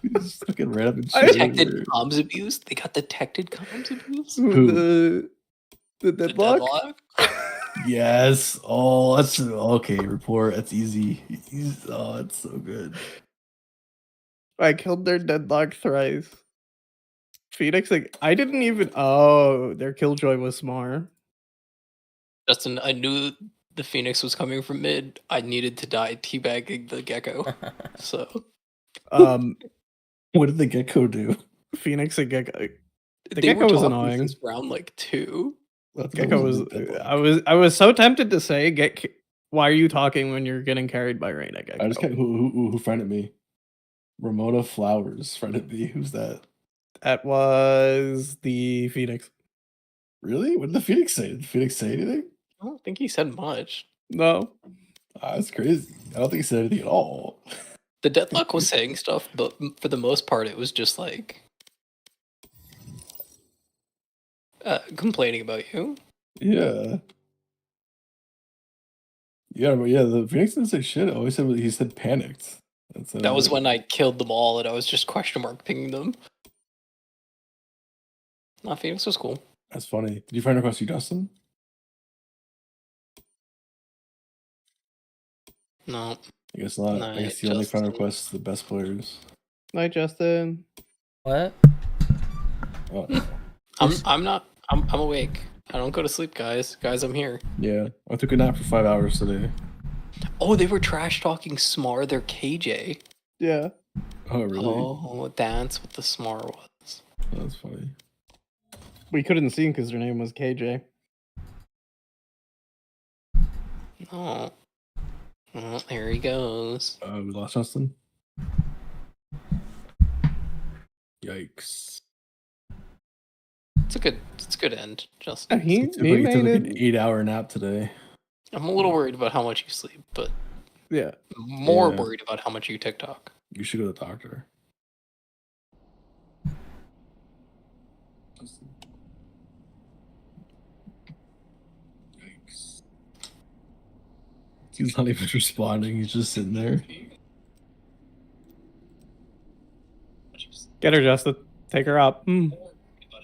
M: He just fucking ran up and
L: Detected
M: shit.
L: comms abuse? They got detected comms abuse?
M: Who?
P: The deadlock?
M: Yes. Oh, that's okay. Report. That's easy. Oh, it's so good.
P: I killed their deadlock thrice. Phoenix, like, I didn't even. Oh, their killjoy was smart.
L: Justin, I knew the Phoenix was coming from mid, I needed to die teabagging the Gecko. So
M: What did the Gecko do?
P: Phoenix and Gecko. The
L: they
P: Gecko
L: were
P: was
L: talking
P: annoying.
L: since round like 2.
P: Gecko was. I was so tempted to say, why are you talking when you're getting carried by Reyna, Gecko?
M: I just got who friended me. Ramona Flowers friended me. Who's that?
P: That was the Phoenix.
M: Really? What did the Phoenix say? Did the Phoenix say anything?
L: I don't think he said much.
P: No.
M: That's crazy. I don't think he said anything at all.
L: The Deadlock was saying stuff, but for the most part, it was just like complaining about you.
M: Yeah. Yeah, but yeah, the Phoenix didn't say shit. All he said panicked.
L: That was when I killed them all, and I was just question mark pinging them. Nah, Phoenix was cool.
M: That's funny. Did you find across you, Justin?
L: No.
M: I guess not. I guess you only find requests the best players.
P: Night, Justin.
F: What?
M: Oh.
L: I'm awake. I don't go to sleep, guys. Guys, I'm here.
M: Yeah, I took a nap for 5 hours today.
L: Oh, they were trash talking Smar, their KJ.
P: Yeah.
M: Oh, really?
L: Oh, that's what the Smar was.
M: That's funny.
P: We couldn't see because her name was KJ.
L: Oh. Well, there he goes.
M: We lost Justin. Yikes.
L: It's a good end, Justin.
M: He took like an 8-hour nap today.
L: I'm a little worried about how much you sleep, but
P: yeah,
L: more worried about how much you TikTok.
M: You should go to the doctor. Yikes. He's not even responding. He's just sitting there.
P: Get her, Justin. Take her up.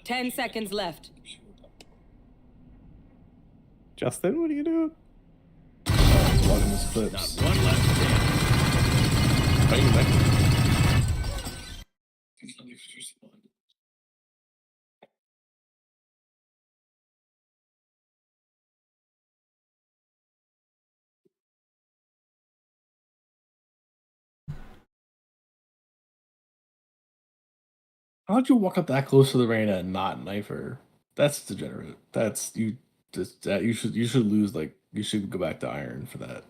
E: 10 seconds left.
P: Justin, what are you doing?
M: Watching his clips.
C: Not one left.
M: He's not even responding. How'd you walk up that close to the Reyna and not knife her? That's degenerate. That's you. Just that you should lose. Like you should go back to Iron for that.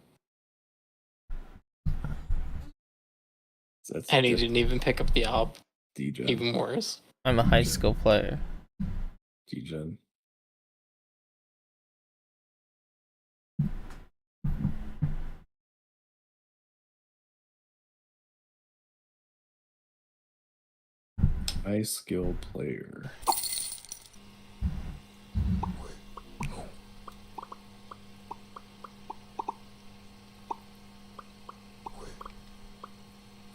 L: And he didn't even pick up the op.
M: D-Gen.
L: Even worse.
F: I'm a high skill player.
M: D-Gen. High skill player.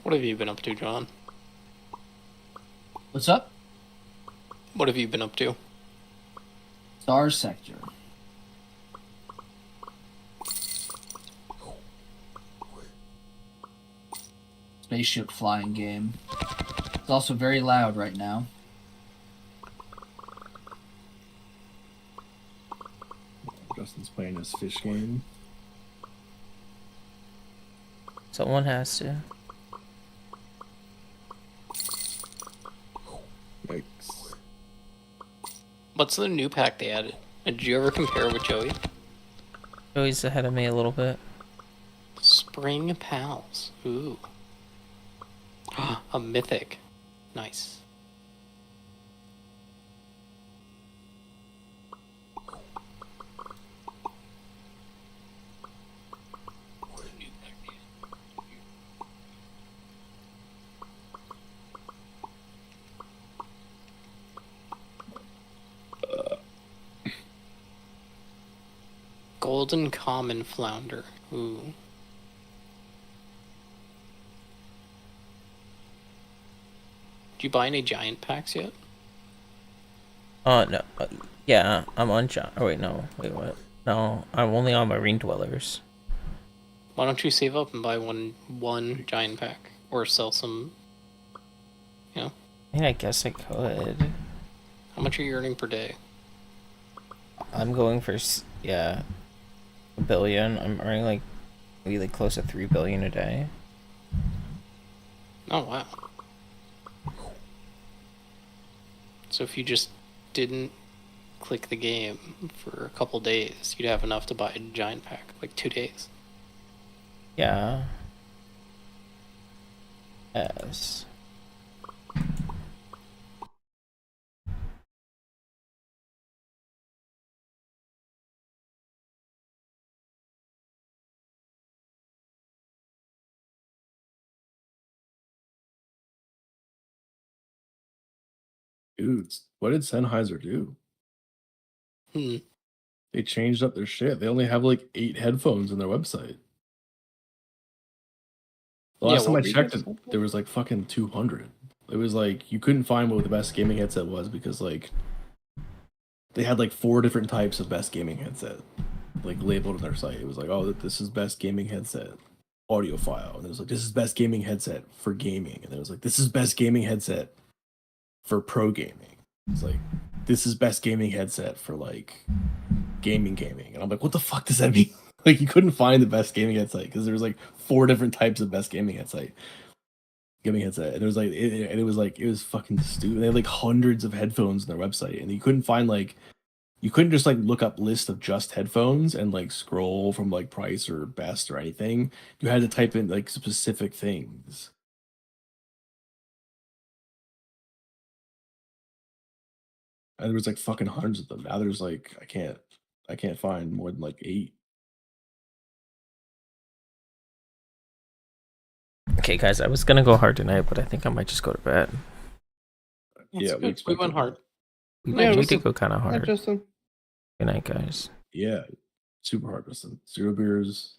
L: What have you been up to, John?
G: What's up?
L: What have you been up to?
G: Star Sector. Spaceship flying game. It's also very loud right now.
M: Justin's playing his fish game.
F: Someone has to.
M: Yikes.
L: What's the new pack they added? Did you ever compare with Joey?
F: Joey's ahead of me a little bit.
L: Spring Pals. Ooh. A mythic. Nice. Golden Common Flounder. Ooh. Did you buy any giant packs yet?
F: Oh, no. Yeah, I'm on Oh, wait, no. Wait, what? No, I'm only on Marine Dwellers.
L: Why don't you save up and buy one giant pack? Or sell some, you know?
F: I mean, I guess I could.
L: How much are you earning per day?
F: I'm going for, yeah. a billion. I'm earning like maybe like close to 3 billion a day.
L: Oh wow. So if you just didn't click the game for a couple days, you'd have enough to buy a giant pack, like 2 days.
F: Yeah. Yes.
M: Dudes, what did Sennheiser do? They changed up their shit. They only have like 8 headphones in their website. The last time I checked it, there was like fucking 200. It was like you couldn't find what the best gaming headset was because like they had like 4 different types of best gaming headset like labeled on their site. It was like, oh, this is best gaming headset audiophile, and it was like this is best gaming headset for gaming, and it was like this is best gaming headset for pro gaming. It's like this is best gaming headset for like gaming, and I'm like, what the fuck does that mean? Like you couldn't find the best gaming headset because there was like 4 different types of best gaming headset, and it was like it was fucking stupid. They had like hundreds of headphones on their website, and you couldn't find like you couldn't just like look up list of just headphones and like scroll from like price or best or anything. You had to type in like specific things. And there was like fucking hundreds of them. Now there's like I can't find more than like 8.
F: Okay, guys, I was gonna go hard tonight, but I think I might just go to bed.
M: Yeah,
L: we went hard.
F: We
M: Yeah,
F: did go kind of hard.
M: Justin.
F: Good night, guys.
M: Yeah, super hard. Listen, 0 beers.